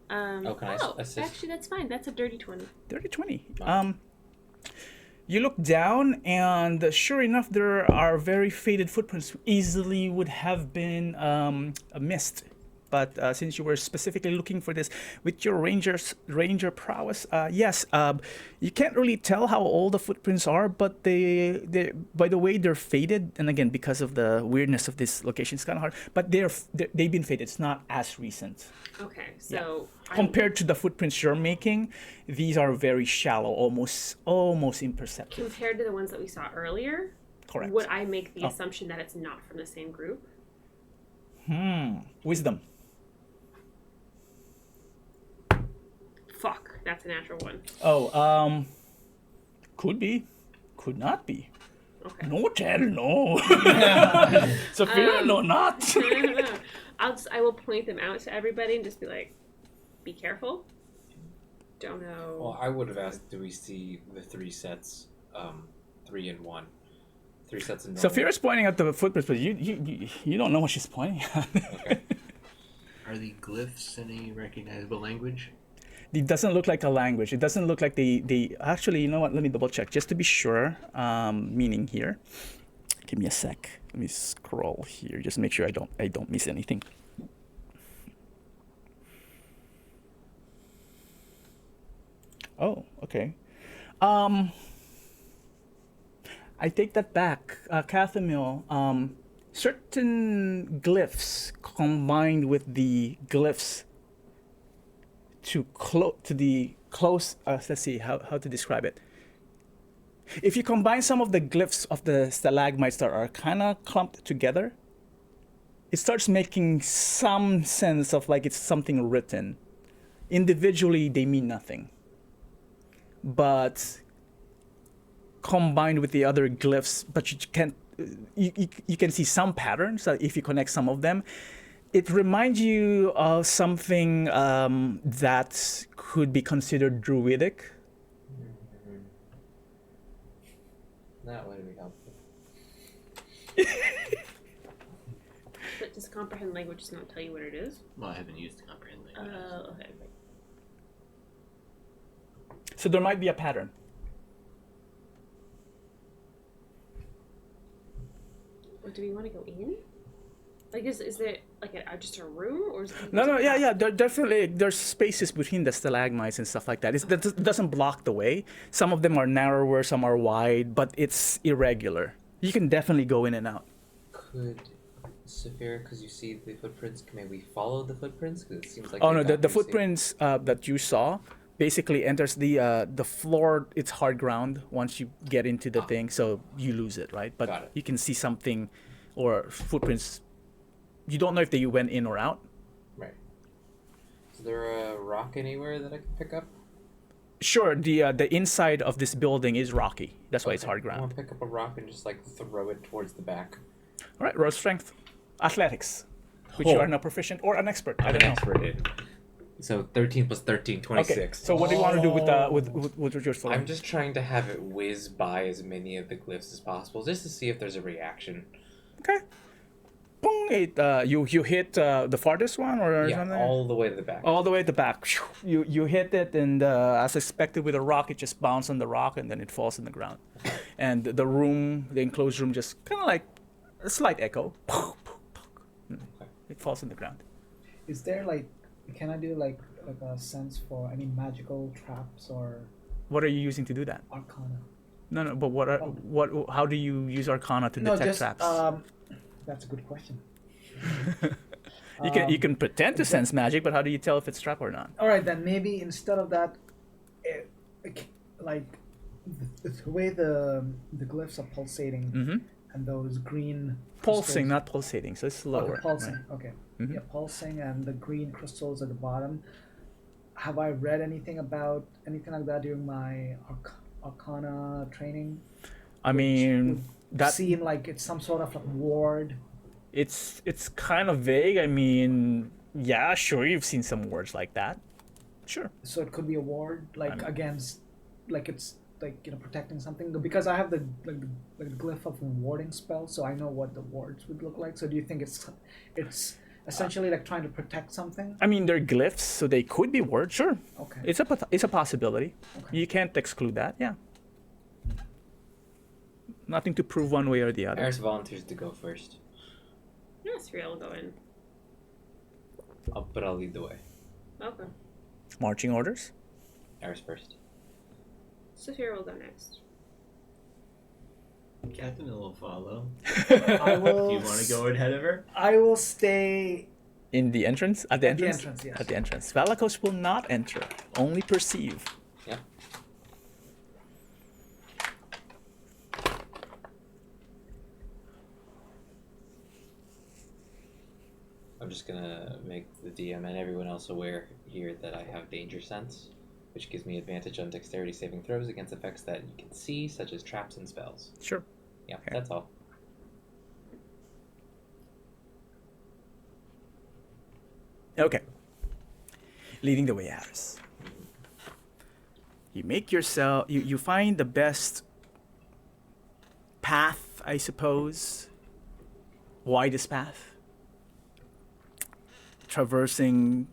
Can I assist? Actually, that's fine. That's a dirty 20. Dirty 20. Wow. You look down, and sure enough, there are very faded footprints. Easily would have been missed. But since you were specifically looking for this with your ranger prowess, yes, you can't really tell how old the footprints are, but they by the way they're faded, and again because of the weirdness of this location, it's kind of hard. But they've been faded. It's not as recent. Okay, so Compared to the footprints you're making, these are very shallow, almost imperceptible. compared to the ones that we saw earlier, Correct. would I make the assumption that it's not from the same group? Wisdom. Fuck, that's a natural one. Oh, could be, could not be. Okay. No tell, no. Sophia, no, not. I will point them out to everybody and just be like, be careful. Don't know. Well, I would have asked, do we see the 3 sets, 3 and 1? 3 sets and Sophia's pointing at the footprints, but you don't know what she's pointing at. Okay. Are the glyphs any recognizable language? It doesn't look like a language. It doesn't look like they actually, you know what? Let me double check just to be sure. Meaning here. Give me a sec. Let me scroll here. Just make sure I don't miss anything. Oh, okay. I take that back. Cathamil, certain glyphs combined with the glyphs to the close, let's see how to describe it. If you combine some of the glyphs of the stalagmites that are kind of clumped together, it starts making some sense of like it's something written. Individually, they mean nothing. But combined with the other glyphs, but you can't, you can see some patterns if you connect some of them. It reminds you of something that could be considered Druidic. That would be helpful. But does comprehend language just not tell you what it is? Well, I haven't used the comprehend language. Okay. So there might be a pattern. Or do we want to go in? Like, is there like just a room, or is it No, yeah. There's spaces between the stalagmites and stuff like that. That doesn't block the way. Some of them are narrower, some are wide, but it's irregular. You can definitely go in and out. Could Saphira, because you see the footprints, may we follow the footprints? Because it seems like. Oh no, the footprints that you saw basically enters the floor. It's hard ground once you get into the thing, so you lose it, right? But you can see something or footprints. You don't know if they went in or out. Right. Is there a rock anywhere that I can pick up? Sure. The inside of this building is rocky. That's why it's hard I ground. want to pick up a rock and just like throw it towards the back. All right. Roll strength, athletics, which you are not proficient or an expert. I don't know. Expert in. So 13 plus 13, 26. Okay. So what do you want to do with your sword? I'm just trying to have it whiz by as many of the glyphs as possible, just to see if there's a reaction. Okay. Boom! You hit the farthest one or something? All the way to the back. All the way at the back. You hit it, and as expected with a rock, it just bounced on the rock, and then it falls in the ground. And the enclosed room, just kind of like a slight echo. It falls in the ground. Is there can I do like a sense for any magical traps or What are you using to do that? arcana? No, but how do you use Arcana to detect traps? That's a good question. You can pretend to sense magic, but how do you tell if it's trap or not? All right, then maybe instead of that, like the way the glyphs are pulsating Mm-hmm. and those green Pulsing, crystals- not pulsating, so it's slower. Okay, pulsing. right? Okay. Mhm. Yeah, pulsing and the green crystals at the bottom. Have I read anything like that during my Arcana training? I Which mean, would that seem like it's some sort of like ward. it's kind of vague. I mean, yeah, sure, you've seen some words like that. Sure. So it could be a ward, like mean- against, like it's like protecting something. Because I have the the glyph of a warding spell, so I know what the wards would look like. So do you think it's essentially like trying to protect something? I mean, they're glyphs, so they could be words. Sure, Okay. it's a possibility. Okay. You can't exclude that. Yeah. Nothing to prove one way or the other. Eris volunteers to go first, Yeah, Sphira will go in. but I'll lead the way. Okay. Marching orders. Eris first. Saphira will go next. Catherine will follow. I will. Do you want to go ahead of her? I will stay In the entrance? At the at the entrance? entrance. Yes. At the entrance. Valakos will not enter, only perceive. Yeah. I'm just gonna make the DM and everyone else aware here that I have danger sense, which gives me advantage on dexterity saving throws against effects that you can see, such as traps and spells. Sure. Yeah, Okay. that's all. Okay. Leading the way, Aris. You make yourself. You find the best path, I suppose. Widest path. Traversing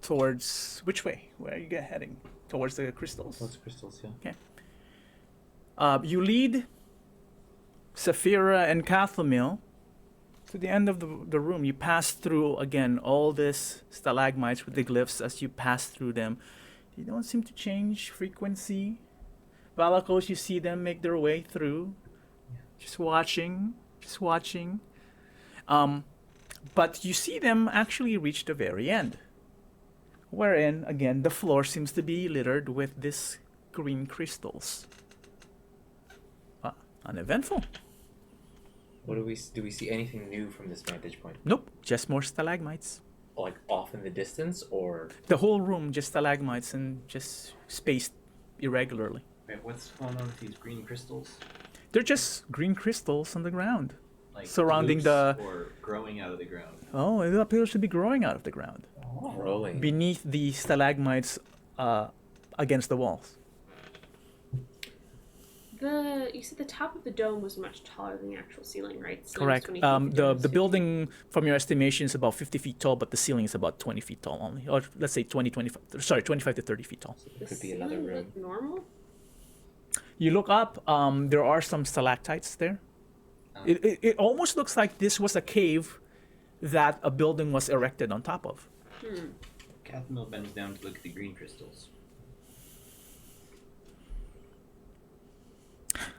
towards which way? Where are you heading? Towards the crystals. Those crystals, yeah. You lead Saphira and Cathamil to the end of the room. You pass through, again, all this stalagmites with the glyphs. As you pass through them, they don't seem to change frequency. Valakos, you see them make their way through. Just watching. But you see them actually reach the very end. Wherein, again, the floor seems to be littered with these green crystals. Uneventful. What do we see anything new from this vantage point? Nope, just more stalagmites. Like off in the distance, or The whole room just stalagmites and just spaced irregularly. Wait, what's going on with these green crystals? They're just green crystals on the ground. Like Surrounding loops the- or growing out of the ground. Oh, it appears to be growing out of the ground. growing? Beneath the stalagmites against the walls. You said the top of the dome was much taller than the actual ceiling, right? The ceiling was Correct. 20 feet, The dome is 50 building, from your estimation, is about 50 feet tall, but the ceiling is about 20 feet tall only. Or let's say 25 to 30 feet tall. feet. The Could be another ceiling room. looked normal? You look up, there are some stalactites there. It almost looks like this was a cave that a building was erected on top of. Catherine bends down to look at the green crystals.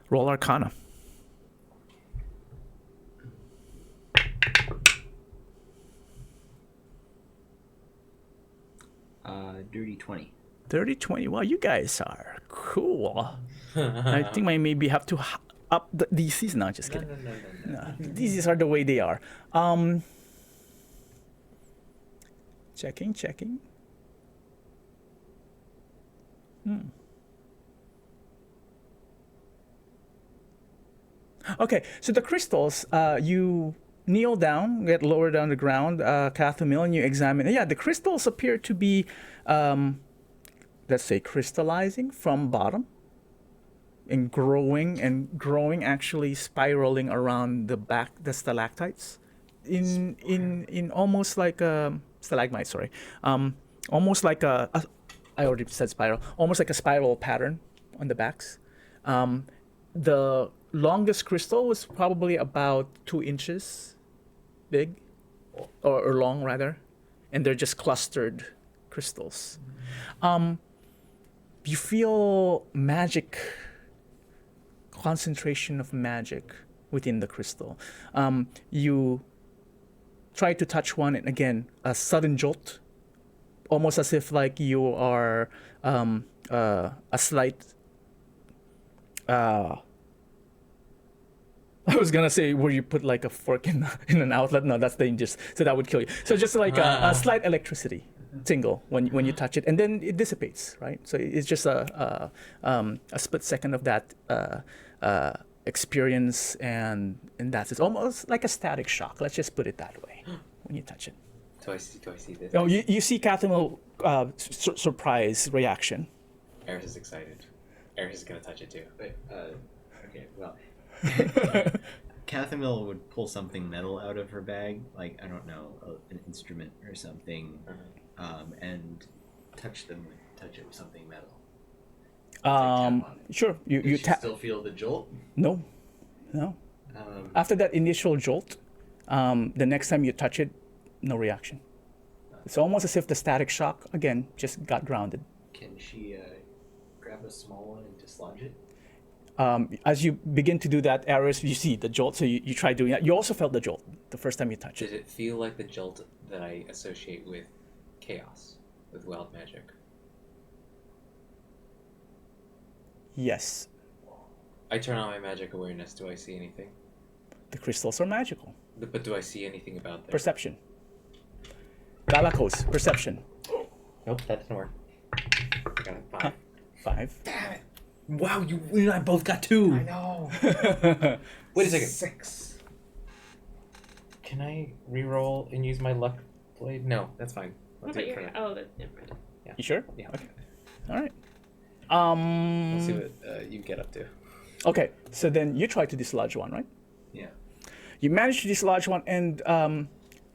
Roll Arcana. Dirty 20. 30-20. Wow, you guys are cool. I think I maybe have to up the DCs. No, just No, kidding. no. No, DCs are the way they are. Checking. Okay, so the crystals, you kneel down, get lower down the ground, Cathamil, and you examine. Yeah, the crystals appear to be, let's say, crystallizing from bottom and growing, actually spiraling around the back, the stalactites, in almost like a stalagmite. Sorry, almost like I already said spiral. Almost like a spiral pattern on the backs. The longest crystal was probably about 2 inches big, or long rather, and they're just clustered crystals. You feel magic, concentration of magic within the crystal. You try to touch one, and again, a sudden jolt, almost as if like you are a slight. I was gonna say where you put like a fork in an outlet. No, that's dangerous. So that would kill you. So just like a slight electricity tingle when you touch it, and then it dissipates, right? So it's just a split second of that experience, and that's it's almost like a static shock. Let's just put it that way when you touch it. Do I see this? Oh, you see Catherine surprise reaction. Eris is excited. Eris is gonna touch it too. Wait, okay, well, Catherine would pull something metal out of her bag, like I don't know, an instrument or something, and touch it with something metal. Sure. You does she tap. still feel the jolt? No. After that initial jolt, the next time you touch it, no reaction. It's almost as if the static shock again just got grounded. Can she grab a small one and dislodge it? As you begin to do that, Aris, you see the jolt, so you try doing that. You also felt the jolt the first time you touched Did it. it feel like the jolt that I associate with chaos, with wild magic? Yes. I turn on my magic awareness. Do I see anything? The crystals are magical. But do I see anything about them? Perception. Galakos, perception. Nope, that didn't work. I got a 5. 5. Damn it! Wow, you and I both got 2. I know. Wait a second. 6. Can I re-roll and use my luck blade? No, that's fine. I'll What do about it for your? now. Oh, that's different. You sure? Yeah. Okay. All right. We'll see what you get up to. Okay, so then you try to dislodge one, right? Yeah. You manage to dislodge one, and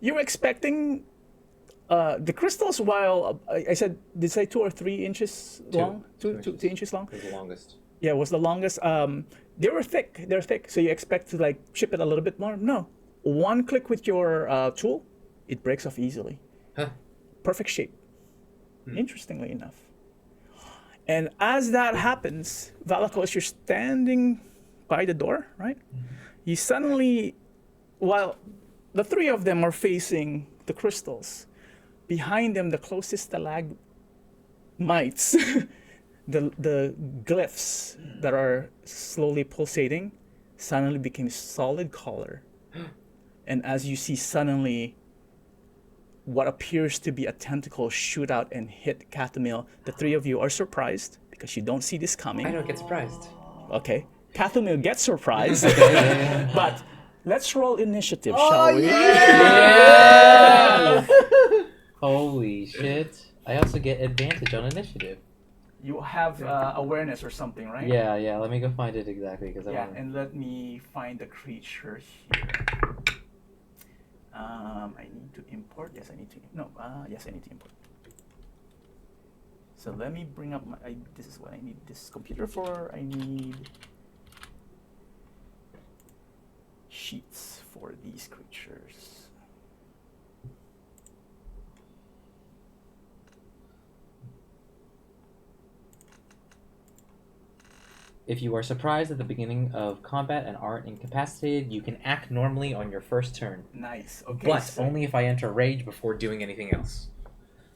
you were expecting the crystals. While I said, did I say 2 or 3 inches long? 2 inches long. It was the longest. Yeah, it was the longest. They were thick. They're thick. So you expect to like chip it a little bit more? No. One click with your tool, it breaks off easily. Huh. Perfect shape. Interestingly enough. And as that happens, Valakos, you're standing by the door, right? You suddenly, while the 3 of them are facing the crystals, behind them, the closest stalagmites, the glyphs that are slowly pulsating, suddenly became solid color. And as you see suddenly what appears to be a tentacle shoot out and hit Catamil, the 3 of you are surprised because you don't see this coming. I don't get surprised. Okay. Catamil gets surprised. But let's roll initiative, shall we? Yeah! Holy shit. I also get advantage on initiative. You have awareness or something, right? Yeah, let me go find it exactly. Because I Yeah, want and let me find the creature here. I need to import. Yes, I need to. No, yes, I need to import. So let me bring up my. This is what I need this computer for. I need sheets for these creatures. If you are surprised at the beginning of combat and aren't incapacitated, you can act normally on your first turn. Nice. Okay. But so only if I enter rage before doing anything else.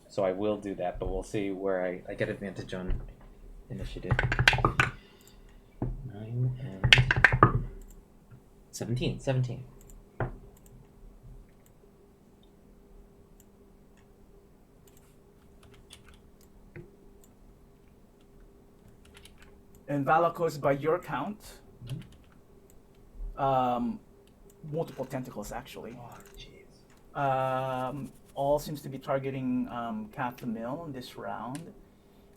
So I will do that, but we'll see where I get advantage on initiative. 9 and 17. 17. And Valakos, by your count, multiple tentacles actually. Oh, jeez. All seems to be targeting Cathamil this round.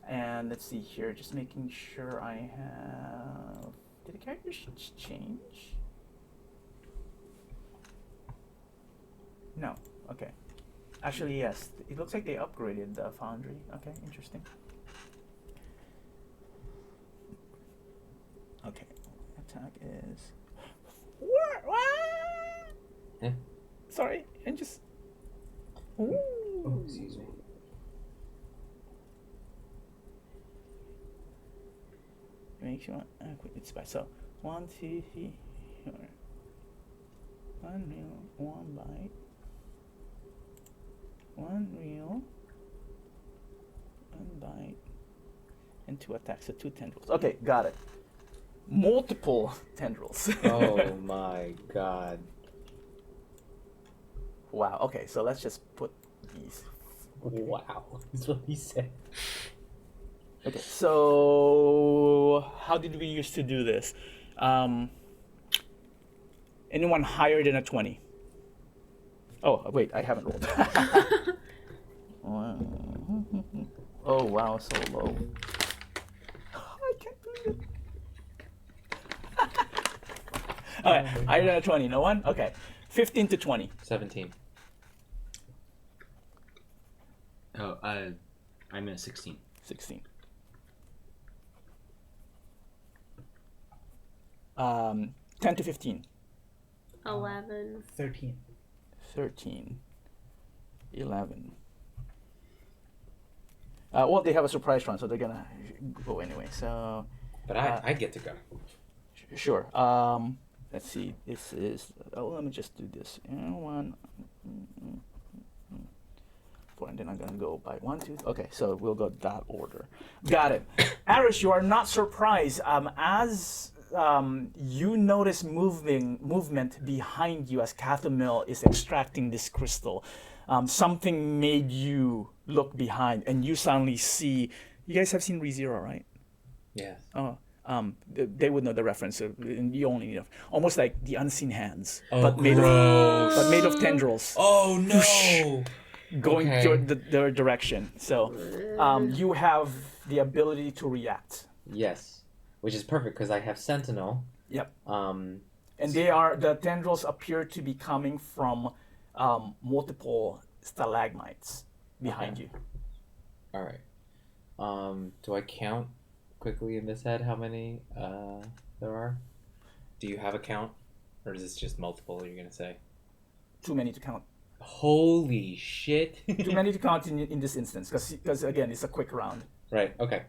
And let's see here, just making sure I have. Did the character sheets change? No. Okay. Actually, yes. It looks like they upgraded the Foundry. Okay, interesting. Okay. Attack is. What? Yeah. Sorry, and just. Ooh. Oh, excuse me. Make sure quick it's by so 1, 2, 3, 4. 1 bite. 1 wheel, 1 bite, and 2 attacks. So 2 tendrils. Okay, got it. Multiple tendrils. Oh my god. Wow. Okay, so let's just put these. Wow. That's what he said. Okay, so how did we used to do this? Anyone higher than a 20? Oh, wait, I haven't rolled. Oh, wow, so low. I can't believe it. Alright, higher than a 20, no one? Okay, 15 to 20. 17. Oh, I'm at 16. 16. 10 to 15. 11. 13. 13. 11. Well, they have a surprise round, so they're gonna go anyway. So, But I get to go. sure. Let's see. This is. Oh, let me just do this. 1, 4, and then I'm gonna go by 1, 2. Okay, so we'll go that order. Got it. Arish, you are not surprised. As you notice movement behind you as Cathamil is extracting this crystal. Something made you look behind, and you suddenly see. You guys have seen ReZero, right? Yes. Oh, they would know the reference. And you only know almost like the unseen hands, Oh, but made of tendrils Oh no! going Okay. toward their direction. So you have the ability to react. Yes, which is perfect because I have Sentinel. Yep. Um, And the tendrils appear to be coming from multiple stalagmites behind Okay. you. all right. Do I count quickly in this head how many there are? Do you have a count, or is this just multiple? You're gonna say? Too many to count. Holy shit! Too many to count in this instance, because again, it's a quick round. Right. Okay.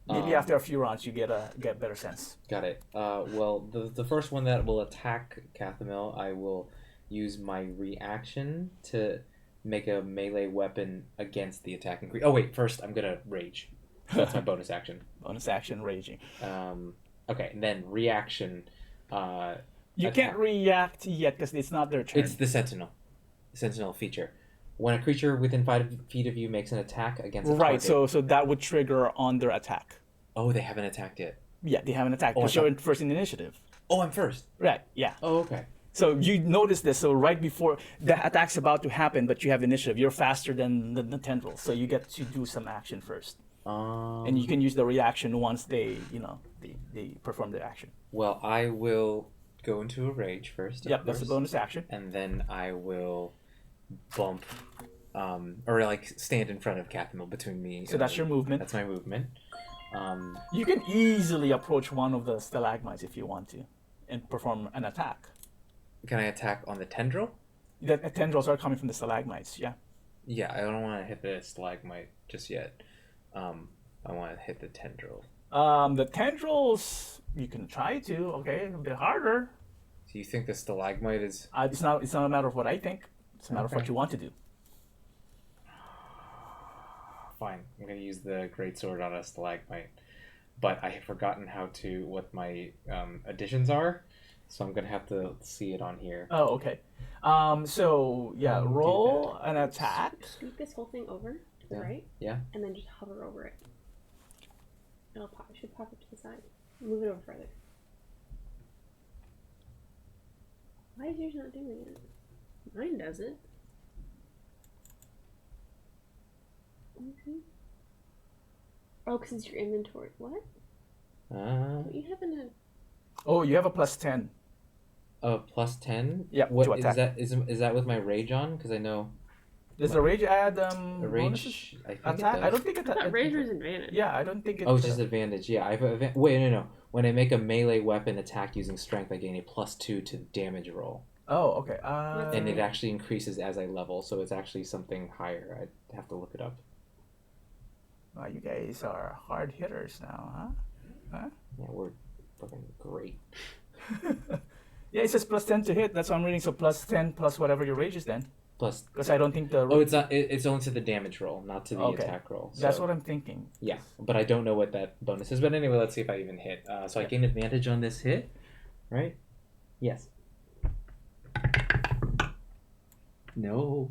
Maybe after a few rounds, you get better sense. Got it. Well, the first one that will attack Cathamil, I will use my reaction to make a melee weapon against the attacking creature. Oh wait, first I'm gonna rage. That's my bonus action. Bonus action, raging. Okay, and then reaction. You can't react yet because it's not their turn. It's the Sentinel feature. When a creature within 5 feet of you makes an attack against a right. target. So that would trigger on their attack. Oh, they haven't attacked yet. Yeah, they haven't attacked Oh, because you're first in initiative. Oh, I'm first. Right. Yeah. Oh, okay. So you notice this. So right before the attack's about to happen, but you have initiative. You're faster than the tendrils, so you get to do some action first, and you can use the reaction once they perform the action. Well, I will go into a rage first. of Yep, that's a course. bonus action. And then I will bump, or like stand in front of Cathamil between me. So and that's the- your movement. That's my movement. You can easily approach one of the stalagmites if you want to, and perform an attack. Can I attack on the tendril? The tendrils are coming from the stalagmites. Yeah. Yeah, I don't want to hit the stalagmite just yet. I want to hit the tendril. The tendrils you can try to. Okay, a bit harder. Do you think the stalagmite is? It's not. It's not a matter of what I think. It's a matter of what Okay. you want to do. Fine, I'm gonna use the greatsword on a stalagmite, but I have forgotten what my additions are, so I'm gonna have to see it on here. Oh, okay. So yeah, Do roll an attack. Scoot this whole thing over to the Yeah. right. Yeah. And then just hover over it. It'll pop. It should pop up to the side. Move it over further. Why is yours not doing it? Mine does it. Oh, because it's your inventory. What? Don't you have an? Oh, you have a +10. Plus 10. Yeah, What to is attack. that? Is that with my rage on? Because I know Does the rage add a bonuses? rage. I think it Attack? does. I don't think it. That Razor's advantage. Yeah, I don't think it. Oh, it's just advantage. Yeah, I have wait, no. When I make a melee weapon attack using strength, I gain a +2 to the damage roll, Oh, okay. and it actually increases as I level, so it's actually something higher. I'd have to look it up. Wow, you guys are hard hitters now, Yeah, we're fucking great. huh? Yeah, it says +10 to hit. That's what I'm reading. So +10 plus whatever your rage is then. Plus, Because I don't think the. oh, it's not. It's only to the damage roll, not to the Okay. attack roll. That's so- what I'm thinking. Yeah, but I don't know what that bonus is. But anyway, let's see if I even hit. So I gain advantage on this hit, right? Yes. No.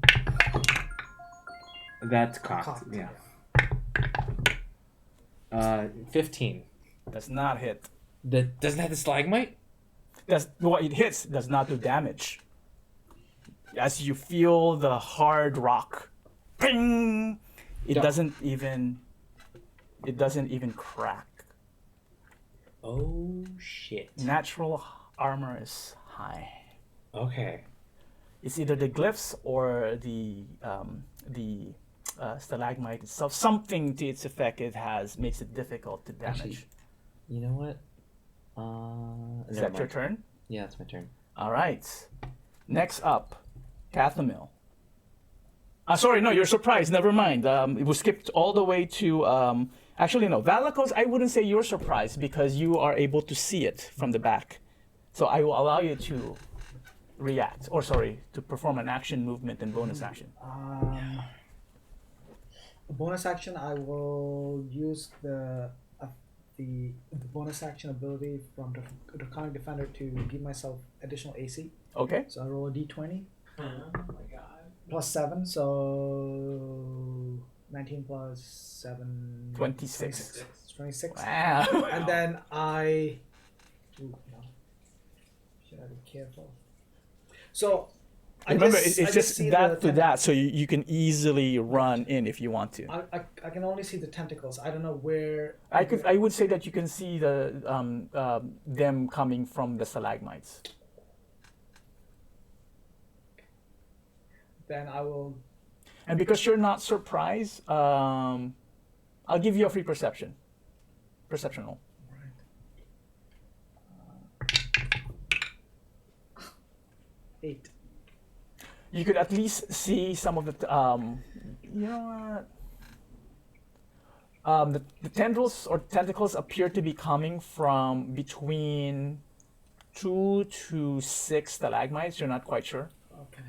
That's cocked. Cocked, Yeah. 15. Does not hit. Doesn't have the stalagmite? Does what it hits does not do damage. As you feel the hard rock, ping, it Don't- doesn't even. It doesn't even crack. Oh shit. Natural armor is high. Okay. It's either the glyphs or the stalagmite itself. Something to its effect it has makes it difficult to damage. Actually, you know what? Is never that your mind. turn? Yeah, it's my turn. All right. Next up, Cathamil. Sorry, no, you're surprised. Never mind. We skipped all the way to. Actually, no. Valakos, I wouldn't say you're surprised because you are able to see it from the back. So I will allow you to react, or sorry, to perform an action, movement, and bonus action. Bonus action, I will use the bonus action ability from the Draconic Defender to give myself additional AC. Okay. So I roll a d20 Oh my god. plus 7, so 19 plus 7. 26. It's 26. Wow. And then I. Ooh, no. Should I be careful? So. Remember, I it's see just the that to tentacles. that, so you can easily run in if you want to. I can only see the tentacles. I don't know where. I would say that you can see the them coming from the stalagmites. Then I will. And because you're not surprised, I'll give you a free perception. Perception roll. 8. You could at least see some of the. You know what? The tendrils or tentacles appear to be coming from between 2 to 6 stalagmites. You're not quite sure, Okay.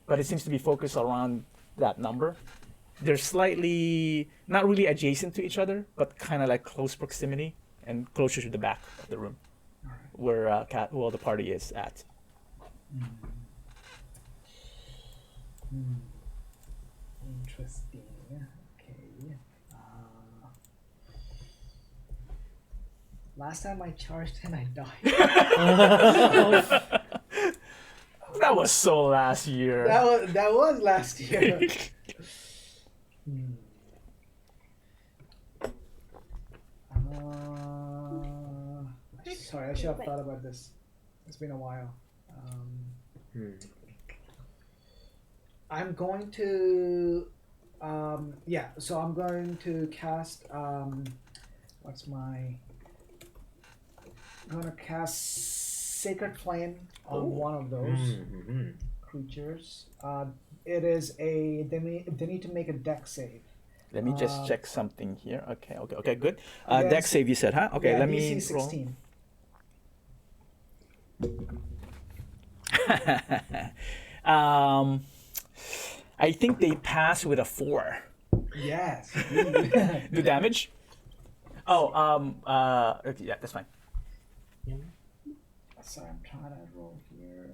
but it seems to be focused around that number. They're slightly not really adjacent to each other, but kind of like close proximity and closer to the back of the room, where the party is at. Interesting. Okay. Last time I charged and I died. That was so last year. that was last year. Sorry, I should have thought about this. It's been a while. I'm going to, so I'm going to cast, I'm gonna cast Sacred Flame on one of those creatures. It is they need to make a dex save. Let me just check something here. Okay, good. Yes. Dex save, you said, huh? Okay, Yeah, let DC me 16. roll. I think they pass with a 4. Yes. The damage? Oh, okay, yeah, that's fine. Sorry, I'm trying to roll here.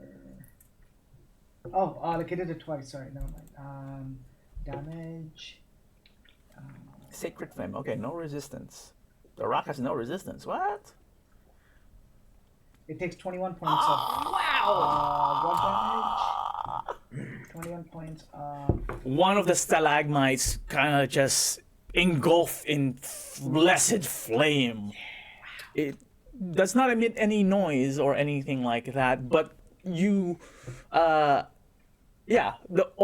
Oh, like I did it twice. Sorry, never mind. Damage. Sacred Flame. Okay, no resistance. The rock has no resistance. What? It takes 21 points of. What damage? 21 points of. One of the stalagmites kind of just engulfed in blessed flame. It does not emit any noise or anything like that, but you, all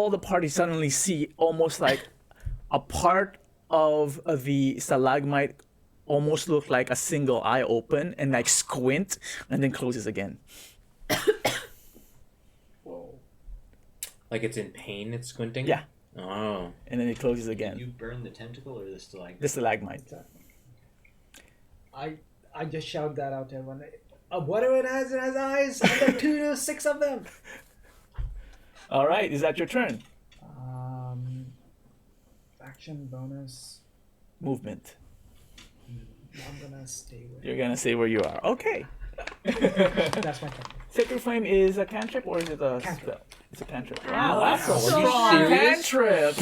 the party suddenly see almost like a part of the stalagmite almost look like a single eye open and like squint and then closes again. Whoa. Like it's in pain, it's squinting? Yeah. Oh. And then it closes Did again. you burn the tentacle or the stalagmite? The stalagmite. I just shout that out to everyone. Whatever it has eyes. And there are 2 to 6 of them. All right, is that your turn? Action bonus. Movement. I'm gonna stay with. You're gonna stay where you are. Okay. That's my turn. Sacred Flame is a cantrip or is it a Cantrip. spell? It's a cantrip. Wow, Wow, that's a so strong serious? cantrip.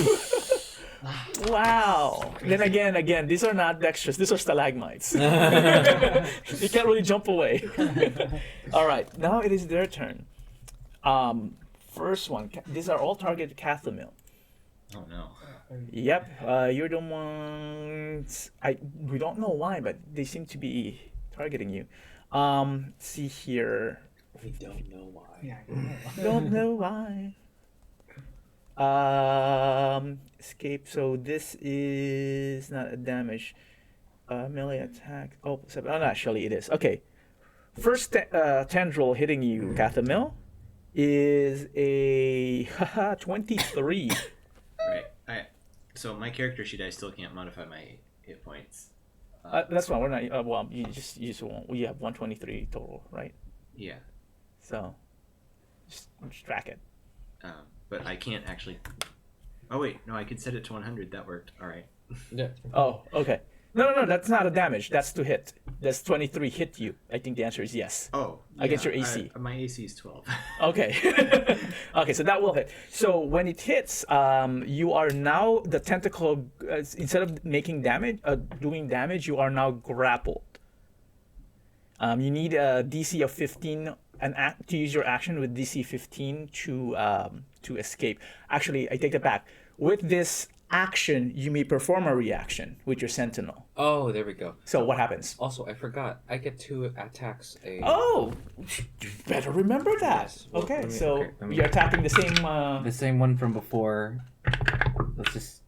Wow. Then again, these are not dexterous. These are stalagmites. You can't really jump away. All right, now it is their turn. First one. These are all targeted Cathamil. Oh no. Yep, you're the ones. We don't know why, but they seem to be targeting you. See here. We don't know why. Yeah. I know. Don't know why. Escape. So this is not a damage. Melee attack. Oh, no, actually it is. Okay. First tendril hitting you, Cathamil, is a 23. Right. So my character sheet, I still can't modify my hit points. That's fine. We're not. Well, you just won't. We have 123 total, right? Yeah. So just track it. But I can't actually. Oh wait, no, I could set it to 100. That worked. All right. Yeah. Oh, okay. No, that's not a damage. That's to hit. That's 23 hit you. I think the answer is yes. Oh. Against your AC. My AC is 12. Okay. Okay, so that will hit. So when it hits, you are now the tentacle. Instead of making damage, doing damage, you are now grappled. You need a DC of 15 to use your action with DC 15 to escape. Actually, I take it back. With this action, you may perform a reaction with your sentinel. Oh, there we go. So what happens? Also, I forgot. I get 2 attacks. Oh, you better remember that. Yes. Well, Okay, let me- so okay, let me- you're attacking the same. The same one from before. Let's just.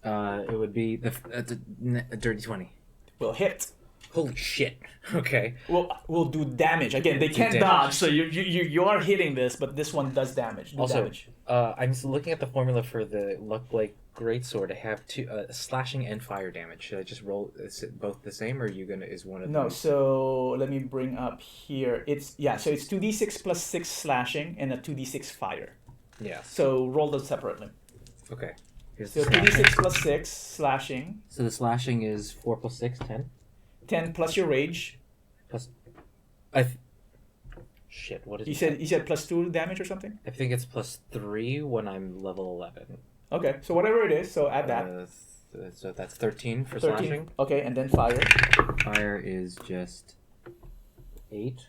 It would be a dirty 20. Will hit. Holy shit. Okay. We'll do damage. Again, they can't damage. dodge, so you are hitting this, but this one does damage. Do Also, damage. I'm just looking at the formula for the Luck-like Greatsword. I have 2 slashing and fire damage. Should I just roll is it both the same, or are you gonna is one of No, them? so let me bring up here. So it's 2d6 plus 6 slashing and a 2d6 fire. Yeah. So roll them separately. Okay. Here's So the slashing. 2d6 plus 6 slashing, So the slashing is 4 plus 6, 10. 10 plus your rage. Shit. What is You it? said plus 2 damage or something. I think it's plus 3 when I'm level 11. Okay, so whatever it is, so add that. So that's 13 for 13. slashing. Okay, and then fire. Fire is just 8.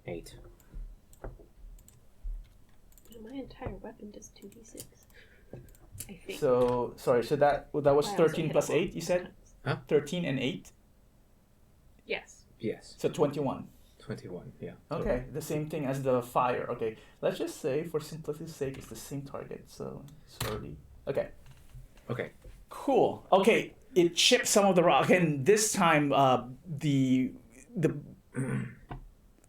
8. My entire weapon does 2d6. I think. So sorry, so that was I also 13 hit plus a 8. You said Huh? 13 and 8, Yes. Yes. so 21. 21. Yeah. Okay, the same thing as the fire. Okay, let's just say for simplicity's sake, it's the same target. So sorry. Okay. Okay. Cool. Okay, it chips some of the rock, and this time, the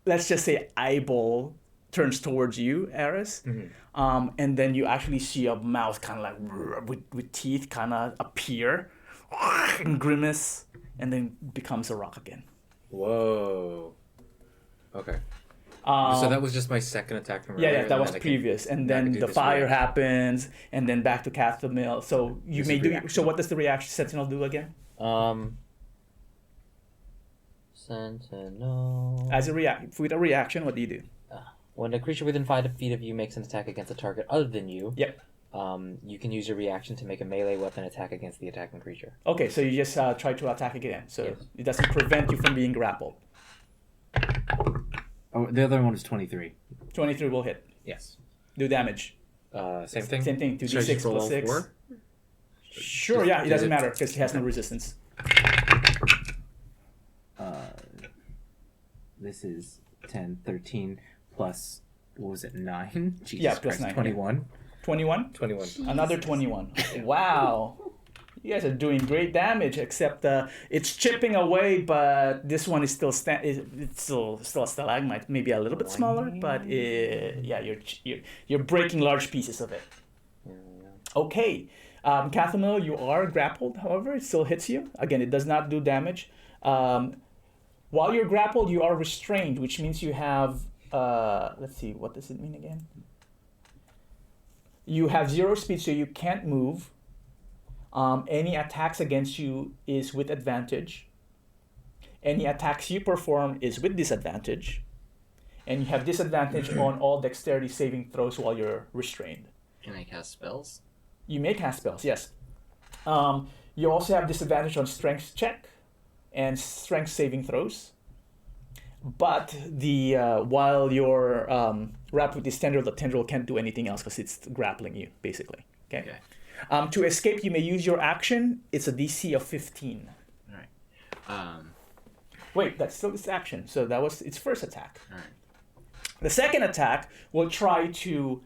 let's just say eyeball turns towards you, Eris, and then you actually see a mouth kind of like with teeth kind of appear, and grimace, and then becomes a rock again. Whoa. Okay. So that was just my second attack from earlier, Yeah, and that then was I can- previous, and I can then do the this fire reaction. happens, and then back to Cathamil. So you This may is do. reaction. So what does the reaction sentinel do again? Sentinel. As a with a reaction, what do you do? When a creature within 5 feet of you makes an attack against a target other than you, Yep. You can use your reaction to make a melee weapon attack against the attacking creature. Okay, so you just try to attack again. So Yes. it doesn't prevent you from being grappled. Oh, the other one was 23. 23 will hit. Yes. Do damage. Same thing. Same thing. Should I 2d6 just roll plus all 6. 4? Sure, yeah, it Did doesn't it- matter because it has no resistance. This is 10, 13 plus, what was it, 9? Jesus Yeah, plus Christ, 9, 21. 21? 21. Another 21. Wow. You guys are doing great damage, except it's chipping away, but this one is still it's still a stalagmite, maybe a little bit smaller, but yeah, you're breaking large pieces of it. Okay, Cathamil, you are grappled. However, it still hits you. Again, it does not do damage. While you're grappled, you are restrained, which means you have let's see, what does it mean again? You have 0 speed, so you can't move. Any attacks against you is with advantage. Any attacks you perform is with disadvantage. And you have disadvantage on all dexterity saving throws while you're restrained. Can I cast spells? You may cast spells, yes. You also have disadvantage on strength check and strength saving throws. But the while you're wrapped with this tendril, the tendril can't do anything else because it's grappling you, basically. Okay. To escape, you may use your action. It's a DC of 15. All right. Wait, that's still its action. So that was its first attack. All right. The second attack will try to.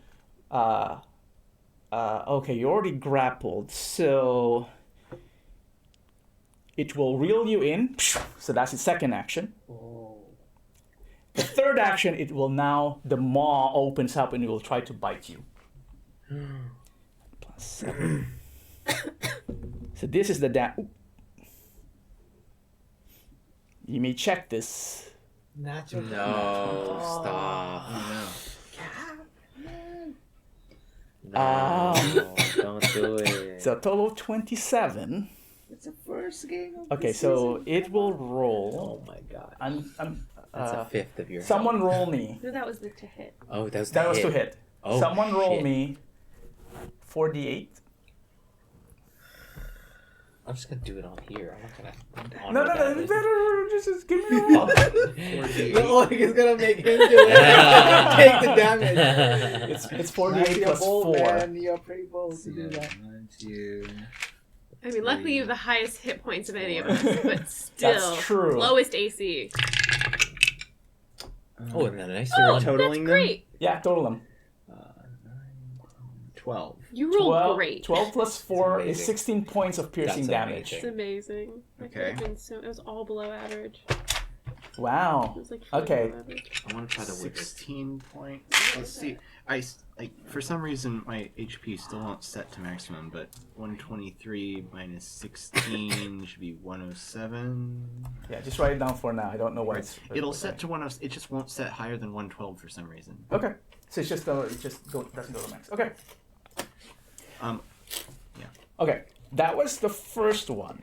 Okay, you already grappled, so it will reel you in. So that's its second action. The third action, it will now, the maw opens up and it will try to bite you. Plus 7. So this is the You may check this. Natural. No, stop. Oh, No, don't do it. So a total of 27. It's the first game of Okay, the so season. it will roll. Oh my god. That's That's a fifth of your Someone health. roll me. No, that was the to hit. Oh, that was That the was hit. to hit. Oh, Someone roll shit. me 4d8. I'm just gonna do it on here. I'm not gonna. No, honor that it's list. better. Just give me a roll. The orc is gonna make him do it. Take the damage. It's Might 4d8 be a plus bold 4. Man. You're pretty bold to do that. 1, 2. I mean, luckily you have the highest hit points of any of us, but still, That's true. lowest AC. Oh, and then a nice Oh, one. totaling that's them? great. Yeah, total them. 12. You rolled 12, great. 12 plus 4 is amazing. 16 points of piercing That's damage. It's amazing. I could have Okay. been so. It was all below average. Wow. It was like Okay. below average. I want to try the 16 points. Let's see. For some reason my HP still won't set to maximum, but 123 minus 16 should be 107. Yeah, just write it down for now. I don't know why Right. it's. It'll set to 107. It just won't set higher than 112 for some reason. Okay. So it's just doesn't go to max. Okay. Okay. That was the first one.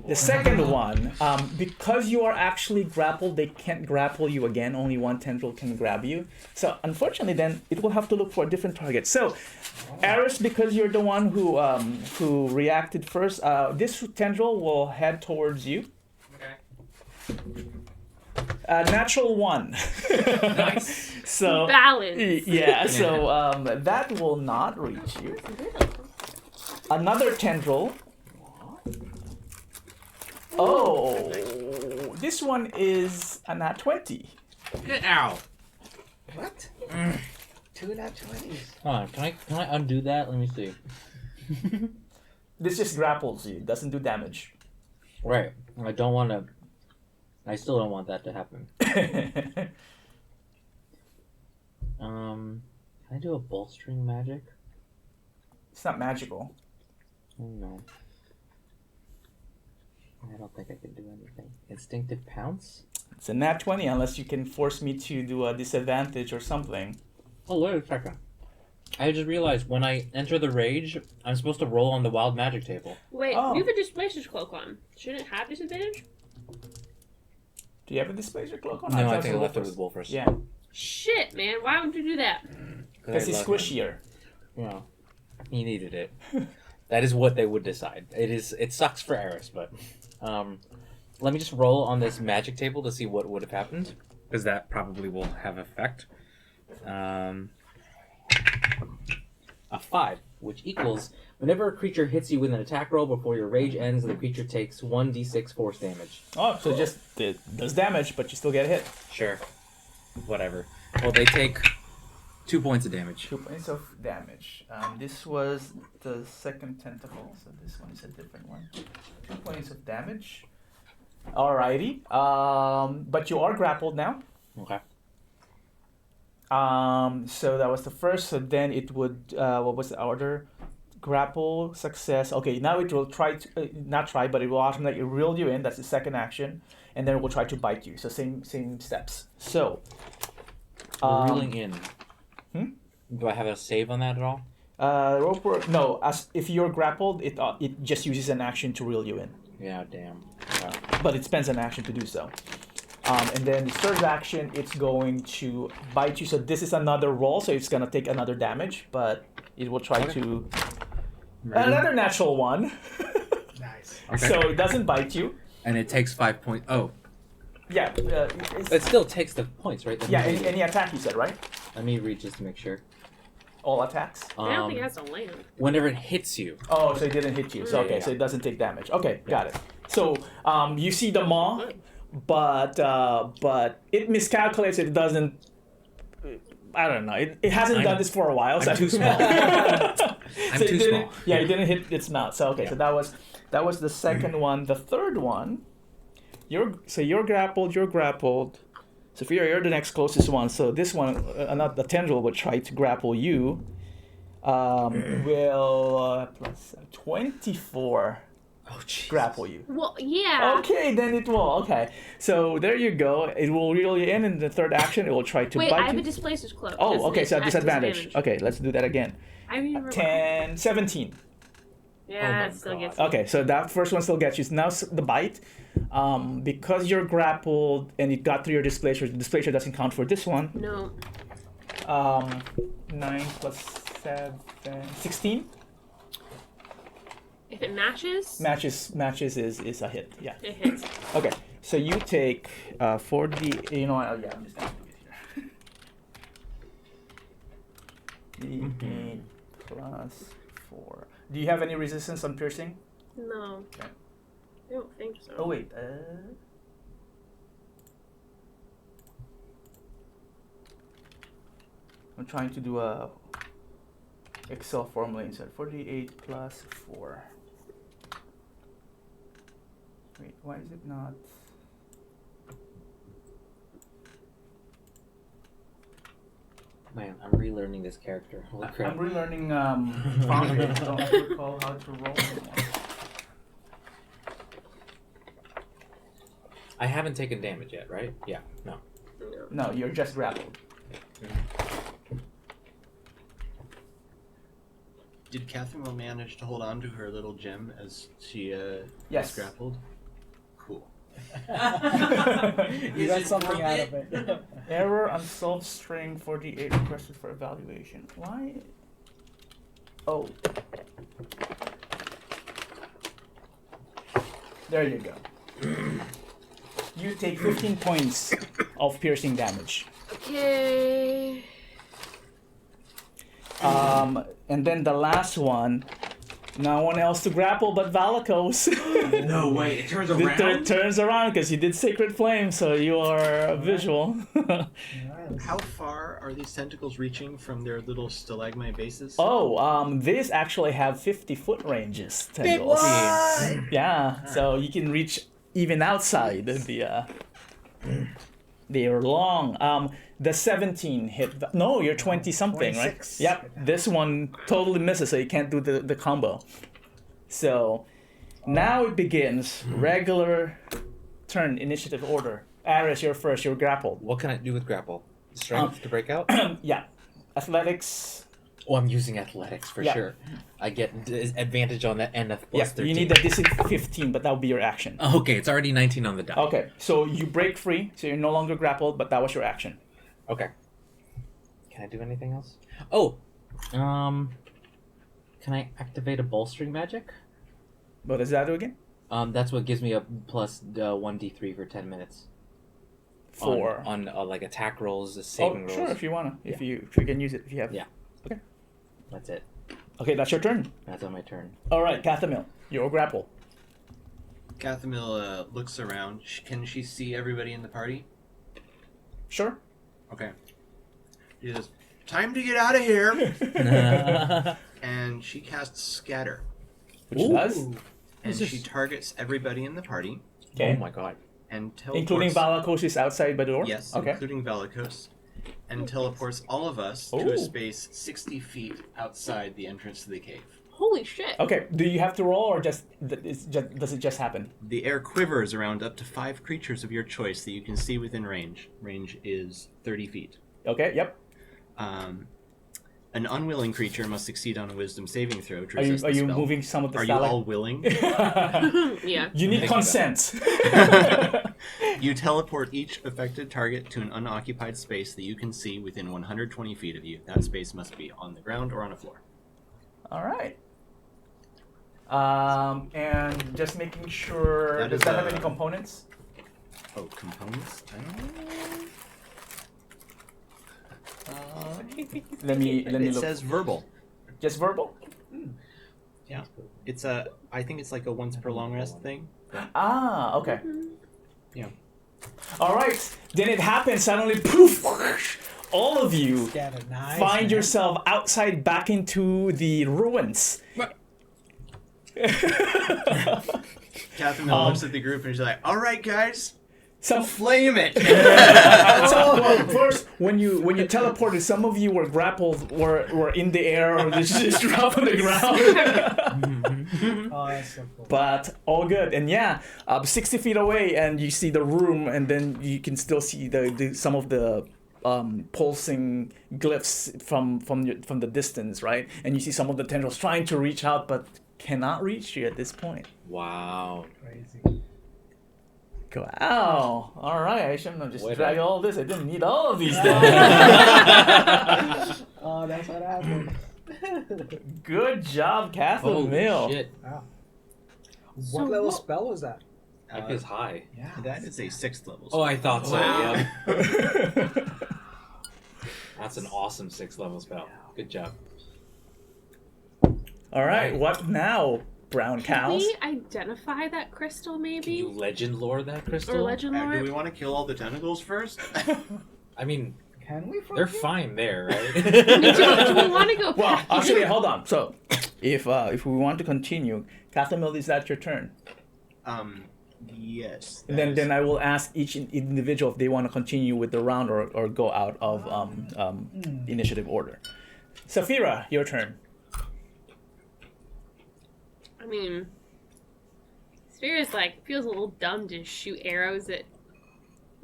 The second one, because you are actually grappled, they can't grapple you again. Only one tendril can grab you. So unfortunately, then it will have to look for a different target. So, Eris, because you're the one who reacted first, this tendril will head towards you. Natural 1. Nice. So Balance. yeah. So that will not reach you. Another tendril. Oh, this one is a nat 20. Ow. What? 2 nat 20s. Hold on. Can I undo that? Let me see. This just grapples you. Doesn't do damage. Right. I don't want to. I still don't want that to happen. Can I do a bolstering magic? It's not magical. Oh no. I don't think I can do anything. Instinctive pounce? It's a nat 20 unless you can force me to do a disadvantage or something. Oh, wait a second. I just realized when I enter the rage, I'm supposed to roll on the wild magic table. Wait, Oh. you have a displacer's cloak on. Shouldn't it have disadvantage? Do you have a displacer cloak on? No, I thought think I it left it was- with Wolfers. Yeah, Shit, man. Why would you do that? because he's squishier. Well, he needed it. That is what they would decide. It sucks for Eris, but let me just roll on this magic table to see what would have happened, because that probably will have effect. A 5, which equals whenever a creature hits you with an attack roll before your rage ends, the creature takes 1d6 force damage. Oh, so just it does damage, but you still get hit. Sure. Whatever. Well, they take 2 points of damage. 2 points of damage. This was the second tentacle, so this one is a different one. 2 points of damage. Alrighty. But you are grappled now. Okay. So that was the first. So then it would. What was the order? Grapple, success. Okay, now it will try to not try, but it will automatically reel you in. That's the second action, and then it will try to bite you. So same steps. So. We're reeling in. Hmm? Do I have a save on that at all? Rope work. No, as if you're grappled, it just uses an action to reel you in, Yeah, damn. Wow. but it spends an action to do so. And then the third action, it's going to bite you. So this is another roll, so it's gonna take another damage, but it will try to another natural one. Nice. Okay. So it doesn't bite you. And it takes 5 points. Oh, Yeah. it still takes the points, right? Yeah. Any attack you said, right? Let me read just to make sure. All attacks. I don't think it has to land. Whenever it hits you. Oh, so it didn't hit you. So okay, Yeah. so it doesn't take damage. Okay, got it. So you see the maw, but it miscalculates. It doesn't. I don't know. It hasn't done this for a while. So I'm too small. I'm so it too didn't- small. Yeah, it didn't hit its mouth. So okay, so that was the second one. The third one, you're grappled. You're grappled. So if you're the next closest one. So this one, not the tendril, would try to grapple you. Will plus 24 Oh, jeez. grapple you. Well, yeah. Okay, then it will. Okay, so there you go. It will reel you in the third action. It will try to Wait, bite I have you. a displacer's cloak. Oh, Doesn't okay, it so at have disadvantage. Okay, let's do that again. I don't even remember. 10, 17. Yeah, it still gets. Okay, so that first one still gets you. Now the bite, because you're grappled and it got through your displacer. The displacer doesn't count for this one. No. 9 plus 7, 16. If it matches, Matches is a hit. Yeah. it hits. Okay, so you take 4d. You know what? Oh, yeah, I'm just gonna do it here. D8 plus 4. Do you have any resistance on piercing? No. Okay. I don't think so. Oh wait. I'm trying to do a Excel formula instead. 48 plus 4. Wait, why is it not? Man, I'm relearning this character. Holy crap. I'm relearning Foundry. I don't recall how to roll anymore. I haven't taken damage yet, right? Yeah. No. No. No, you're just grappled. Did Catherine manage to hold on to her little gem as she Yes. was grappled? Cool. You got something out of it. Error unsolved string 48 requested for evaluation. Why? Oh. There you go. You take 15 points of piercing damage. Okay. And then the last one, no one else to grapple but Valakos. No way, it turns It turns around because you did Sacred Flame, so you are visual. How far are these tentacles reaching from their little stalagmite bases? These actually have 50-foot ranges. Tendrils. Yeah, so you can reach even outside the. They are long. The 17 hit. No, you're 20 something, right? 26. Yep. This one totally misses, so you can't do the combo. So now it begins. Regular turn initiative order. Aris, you're first. You're grappled. What can I do with grapple? Strength to break out? Yeah. Athletics. Oh, I'm using athletics for Yeah. sure. I get advantage on that and a plus Yeah. 13. You need the DC 15, but that will be your action. Okay, it's already 19 on the die. Okay. So you break free, so you're no longer grappled, but that was your action. Okay. Can I do anything else? Oh, can I activate a bolstering magic? What does that do again? That's what gives me a plus 1d3 for 10 minutes. For. on like attack rolls, saving rolls. Sure, if you wanna, if you can use it, if you have. Yeah. That's it. Okay, that's your turn. That's on my turn. All right, Cathamil, you're grapple. Cathamil looks around. Can she see everybody in the party? Sure. Okay. She says, "Time to get out of here!" And she casts Scatter. Which does. And she targets everybody in the party Okay. Oh my god. and teleports... Including Valakos is outside by the door? Yes, Okay. including Valakos. And teleports all of us to Ooh. a space 60 feet outside the entrance to the cave. Holy shit. Okay, do you have to roll or does it just happen? The air quivers around up to 5 creatures of your choice that you can see within range. Range is 30 feet. Okay, yep. An unwilling creature must succeed on a wisdom saving throw to Are you resist are the you spell. moving some of the Are you all willing? Yeah. You need consent. You teleport each affected target to an unoccupied space that you can see within 120 feet of you. That space must be on the ground or on a floor. All right. And just making sure. That Does is, that have any components? Oh, components? Let me It look. says verbal. Just verbal. Yeah. It's a. I think it's like a once per long rest thing. Ah, okay. Yeah. All right. Then it happens suddenly. Poof! All of you Scatter, nice, find man. yourself outside, back into the ruins. Catherine looks at the group and she's like, "All right, guys, Some flame it." well, first, when you teleported, some of you were grappled, were in the air, or just dropped on the ground. Oh, that's so cool. But all good, and 60 feet away, and you see the room, and then you can still see the some of the pulsing glyphs from the distance, right? And you see some of the tendrils trying to reach out, but cannot reach you at this point. Wow. Crazy. Wow. All right. I shouldn't have just What dragged a- all this. I didn't need all of these things. Oh, that's what happened. Good job, Catherine Holy Mill. shit. What level spell was that? That is high. Yeah. That is a 6th level. Oh, I thought so. Wow. Yeah. That's an awesome 6th level spell. Good job. All right. What now, brown Can cows? we identify that crystal, Can maybe? you legend lore that crystal? Or legend Do lore? we want to kill all the tentacles first? I mean, Can we? from they're here? fine there, right? do we want to go Well, back? actually, hold on. So, if we want to continue, Catherine Mill, is that your turn? Yes. And then I will ask each individual if they want to continue with the round or go out of initiative order. Saphira, your turn. I mean, Sphere's like, feels a little dumb to shoot arrows at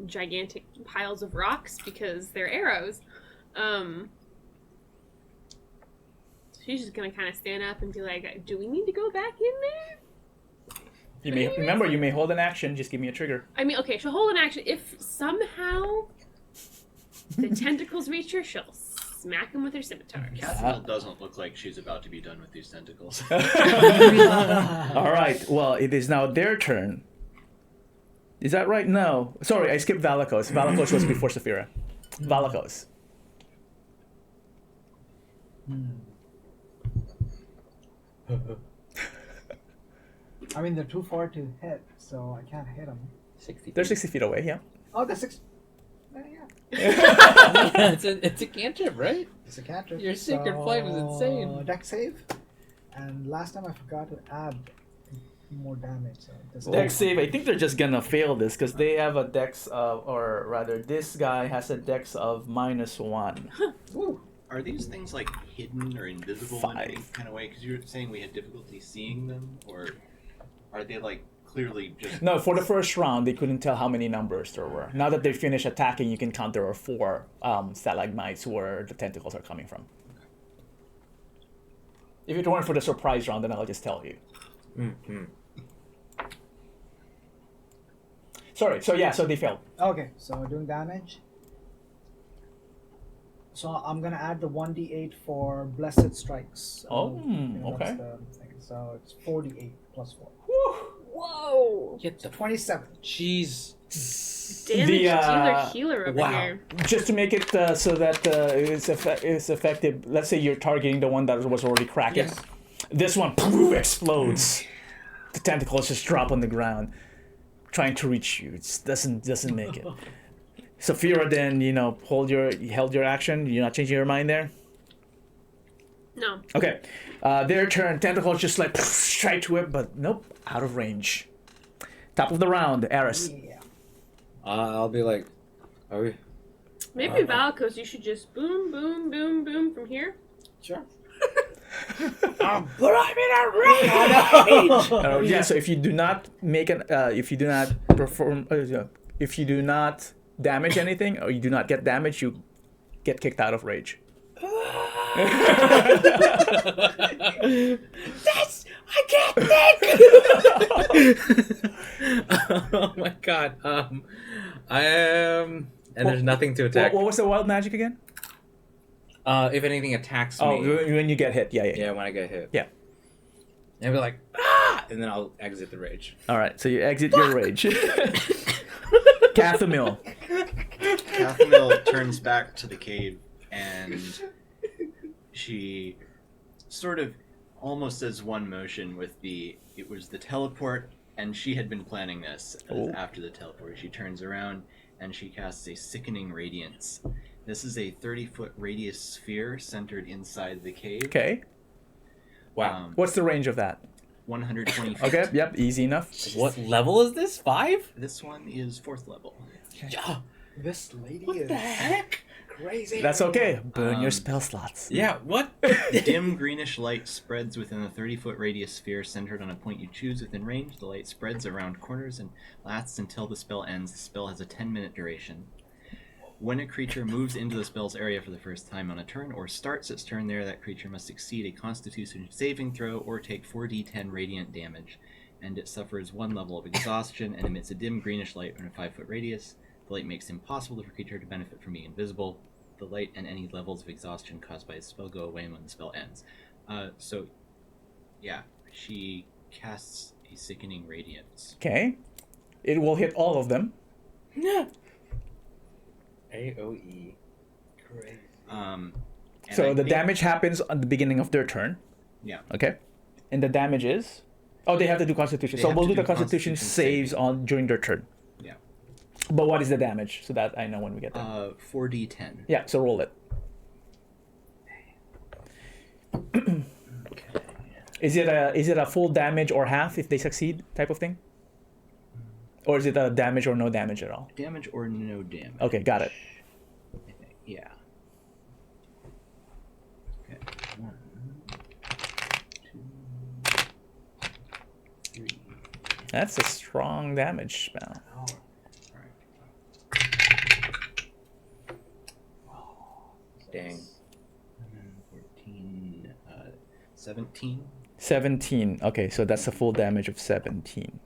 gigantic piles of rocks because they're arrows. She's just gonna kind of stand up and be like, do we need to go back in there? You may hold an action. Just give me a trigger. I mean, okay, she'll hold an action. If somehow the tentacles reach her, she'll smack him with her scimitar. Catherine doesn't look like she's about to be done with these tentacles. All right. Well, it is now their turn. Is that right? No. Sorry, I skipped Valakos. Valakos was before Saphira. Valakos. I mean, they're too far to hit, so I can't hit them. 60 They're 60 feet away. Yeah. Oh, they're 6. Yeah. it's a cantrip, right? It's a cantrip. Your Sacred Flame is insane. Deck save. And last time I forgot to add more damage. So this Dex save. I think they're just gonna fail this because they have a dex of, or rather, this guy has a dex of -1. Ooh. Are these things like hidden or invisible in any 5. kind of way? Because you were saying we had difficulty seeing them, or are they like clearly just? No, for the first round, they couldn't tell how many numbers there were. Now that they finish attacking, you can count there are 4 stalagmites where the tentacles are coming from. If it weren't for the surprise round, then I'll just tell you. Mm-hmm. Sorry. So they failed. Okay, so doing damage. So I'm gonna add the 1d8 for blessed strikes. Oh, that's okay. the thing. So it's 4d8 plus 4. Whoa! Get So 27. Jeez. Damage dealer healer over wow. here. Just to make it so that it's effective, let's say you're targeting the one that was already cracking. Yes. This one poof, explodes. The tentacles just drop on the ground, trying to reach you. It doesn't make it. Saphira, then held your action. You're not changing your mind there. No. Okay, their turn. Tentacles just like try to it, but nope, out of range. Top of the round, Eris. Yeah. I'll be like, are we? Maybe Valakos, you should just boom, boom, boom, boom from here. Sure. But I'm in a range. Yeah. So if you do not if you do not damage anything, or you do not get damage, you get kicked out of rage. I can't think. Oh my god. And there's nothing to attack. What was the wild magic again? If anything attacks me. Oh, when you get hit. Yeah. Yeah, when I get hit. Yeah. And I'll be like, ah! And then I'll exit the rage. All right, so you exit your rage. Cathamil. Cathamil turns back to the cave and she sort of almost does one motion with it was the teleport, and she had been planning this after the teleport. She turns around and she casts a sickening radiance. This is a 30-foot radius sphere centered inside the cave. Okay. Wow. What's the range of that? 120 feet. Okay, yep, easy enough. What level is this? 5? This one is 4th level. Yeah. This lady What is the heck? crazy. That's okay. Burn your Um, spell slots. Yeah, what? Dim greenish light spreads within the 30-foot radius sphere centered on a point you choose within range. The light spreads around corners and lasts until the spell ends. The spell has a 10-minute duration. When a creature moves into the spell's area for the first time on a turn or starts its turn there, that creature must succeed a Constitution saving throw or take 4d10 radiant damage, and it suffers 1 level of exhaustion and emits a dim greenish light in a 5-foot radius. The light makes it impossible for a creature to benefit from being invisible. The light and any levels of exhaustion caused by a spell go away when the spell ends. So, yeah, she casts a sickening radiance. Okay. It will hit all of them. AOE. Crazy. And So I the think- damage happens at the beginning of their turn. Yeah. Okay. And the damage is? Oh, they have to do Constitution. They So have we'll to do the do Constitution Constitution saves on during their turn. Yeah. But what is the damage? So that I know when we get there. 4d10. Yeah, so roll it. Is it a full damage or half if they succeed type of thing? Or is it a damage or no damage at all? Damage or no damage. Okay, got it. I think. Yeah. Okay. 1, 2, 3. That's a strong damage spell. Dang. 14, 17. 17. Okay, so that's a full damage of 17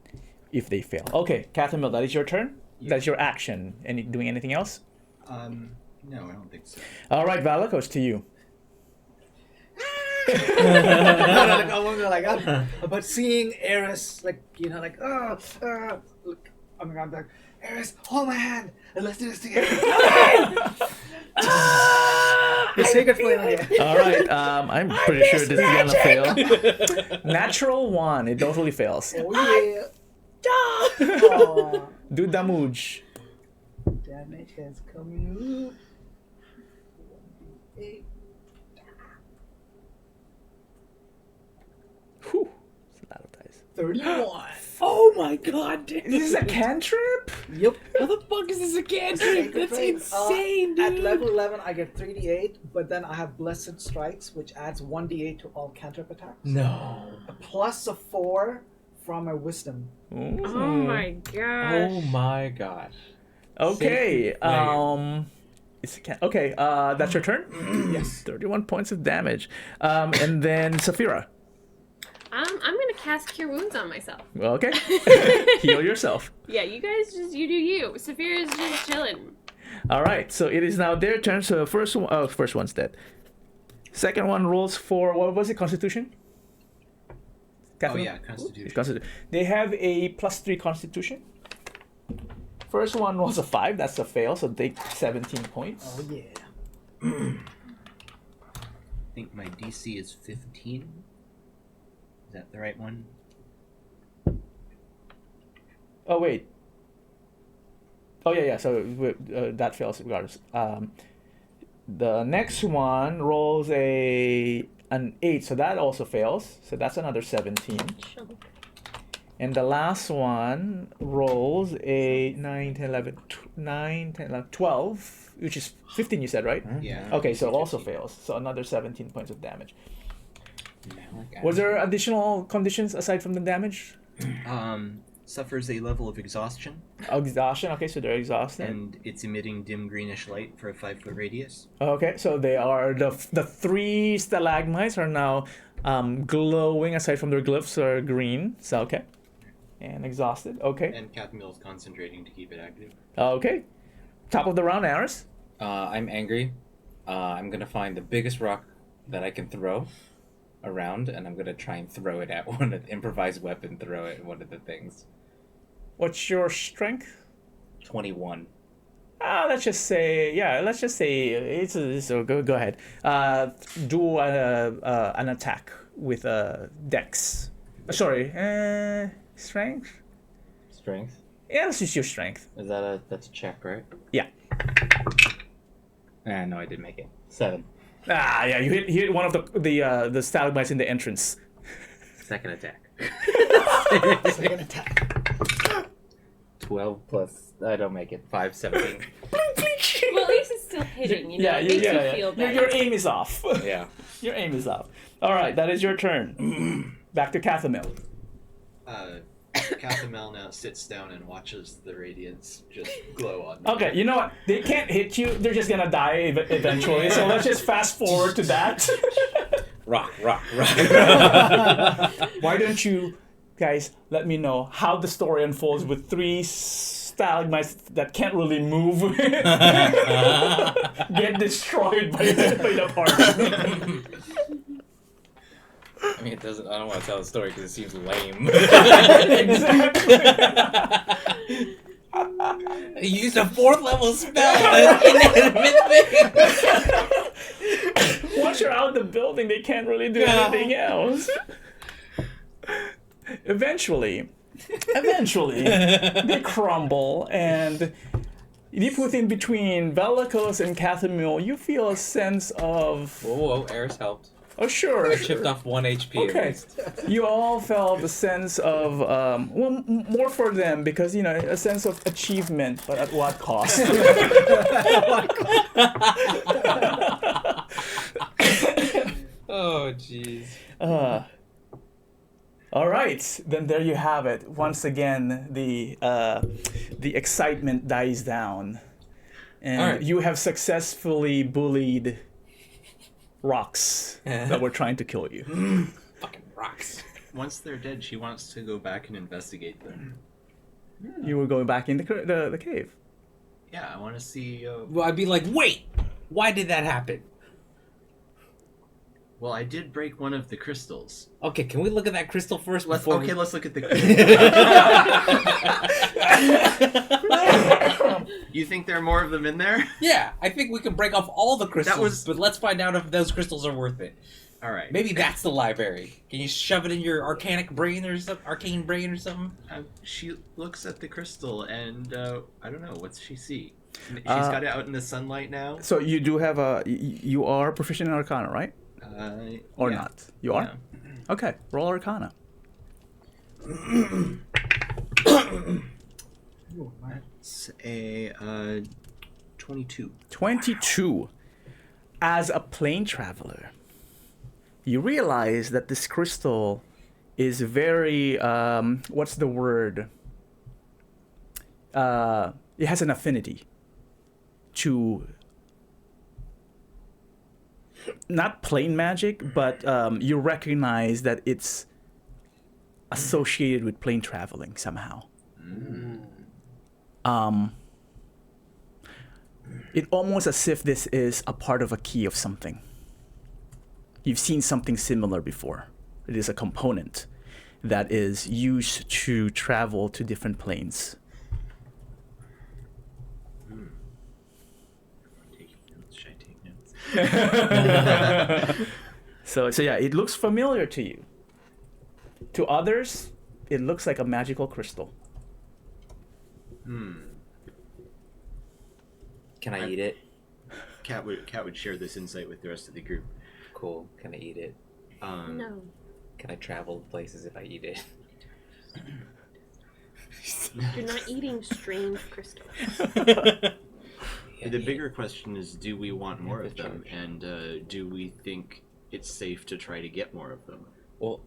if they fail. Okay, Cathamil, that is your turn. That's your action. Doing anything else? No, I don't think so. All right, Valakos, to you. But seeing Eris, like, like, look, oh my god, like, Eris, hold my hand, and let's do this together. The sacred flame again. All right, I'm pretty sure this is gonna fail. Natural 1, it totally fails. Oh yeah. Oh, Do damage. damage has coming. Whew, it's a lot of dice. 31. Oh my god, dude. Is this a cantrip? Yep. How the fuck is this a cantrip? That's insane, dude. At level 11, I get 3d8, but then I have Blessed Strikes, which adds 1d8 to all cantrip attacks. No. Plus a 4 from my wisdom. Ooh. Oh my gosh. Oh my gosh. Okay. Sacred flame. Okay. That's your turn. Yes. 31 points of damage. And then Saphira. I'm gonna cast Cure Wounds on myself. Well, okay. Heal yourself. Yeah, you guys you do you. Saphira's just chilling. All right. So it is now their turn. So first one's dead. Second one rolls for what was it? Constitution. Oh, Catherine? yeah, Constitution. Constitution. They have a +3 Constitution. First one rolls a 5. That's a fail. So take 17 points. Oh yeah. I think my DC is 15. Is that the right one? Oh wait. Oh yeah. So that fails regardless. The next one rolls an 8, so that also fails. So that's another 17. And the last one rolls a 9, 10, 11, 12, which is 15. You said, right? Yeah. Okay, so it also fails. So another 17 points of damage. Malik Was there Adams. additional conditions aside from the damage? suffers a level of exhaustion, Exhaustion. Okay, so they're exhausted. and it's emitting dim greenish light for a 5-foot radius. Okay, so they are the three stalagmites are now glowing. Aside from their glyphs, are green. So okay, and exhausted. Okay, And Catamil's concentrating to keep it active. okay. Top of the round, Aris. I'm angry. I'm gonna find the biggest rock that I can throw around, and I'm gonna try and throw it at one of the improvised weapon. Throw it at one of the things. What's your strength? 21. Let's just say it's go ahead. Do an attack with Dex. Sorry, strength. Strength. Yeah, let's just use strength. That's a check, right? Yeah. No, I didn't make it. 7. Yeah, you hit one of the stalagmites in the entrance. Second attack. Second attack. 12 plus. I don't make it. 5, 17. Well, at least it's still hitting, you know? It makes you feel better. Your aim is off. Yeah. Your aim is off. All right, that is your turn. Back to Cathamil. Cathamel now sits down and watches the radiance just glow on me. Okay, you know what? They can't hit you. They're just gonna die eventually. So let's just fast forward to that. Rock. Why don't you guys let me know how the story unfolds with 3 stalagmites that can't really move get destroyed by the party. I mean, it doesn't. I don't want to tell the story because it seems lame. Exactly. You used a 4th level spell. Inanimate thing. Once you're out of the building, they can't really do anything else. Eventually, they crumble, and deep within between Velikos and Cathamil, you feel a sense of... Whoa, Eris helped. Oh, sure. I chipped off 1 HP. At Okay. least. You all felt a sense of, more for them because, a sense of achievement, but at what cost? Oh, jeez. All right, then there you have it. Once again, the excitement dies down, and All right. you have successfully bullied rocks that were trying to kill you. Fucking rocks. Once they're dead, she wants to go back and investigate them. You were going back in the cave. Yeah, I want to see. Well, I'd be like, wait, why did that happen? Well, I did break one of the crystals. Okay, can we look at that crystal first? Let's before let's look at the. You think there are more of them in there? Yeah, I think we can break off all the crystals, was- but let's find out if those crystals are worth it. All right. Maybe that's the library. Can you shove it in your arcane brain or something? She looks at the crystal and I don't know. What's she see? She's got it out in the sunlight now. So you do have you are proficient in Arcana, right? Or yeah. not? You are? Yeah. Okay, roll Arcana. It's a 22. 22. As a plane traveler, you realize that this crystal is very, what's the word? It has an affinity to not plain magic, but you recognize that it's associated with plane traveling somehow. It almost as if this is a part of a key of something. You've seen something similar before. It is a component that is used to travel to different planes. Should I take notes? So yeah, it looks familiar to you. To others, it looks like a magical crystal. Can I eat it? Cat would share this insight with the rest of the group. Cool. Can I eat it? No. Can I travel places if I eat it? You're not eating strange crystals. The bigger question is, do we want more of them? And do we think it's safe to try to get more of them? Well,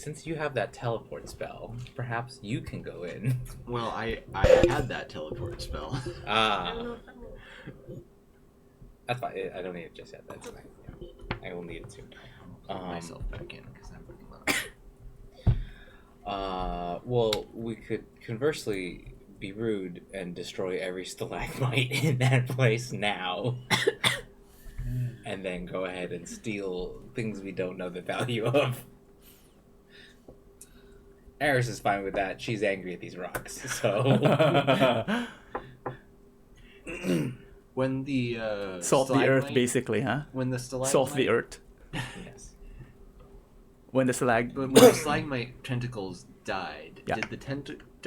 since you have that teleport spell, perhaps you can go in. Well, I had that teleport spell. I don't know if that will. That's fine. I don't need it just yet. That's fine. I will need it soon. Put myself back in because I'm pretty low. Well, we could conversely be rude and destroy every stalagmite in that place now. And then go ahead and steal things we don't know the value of. Eris is fine with that. She's angry at these rocks, so... When the Salt the earth, basically, huh? When the stalagmite, Salt the earth. Yes. When the When the stalagmite tentacles died, Yeah.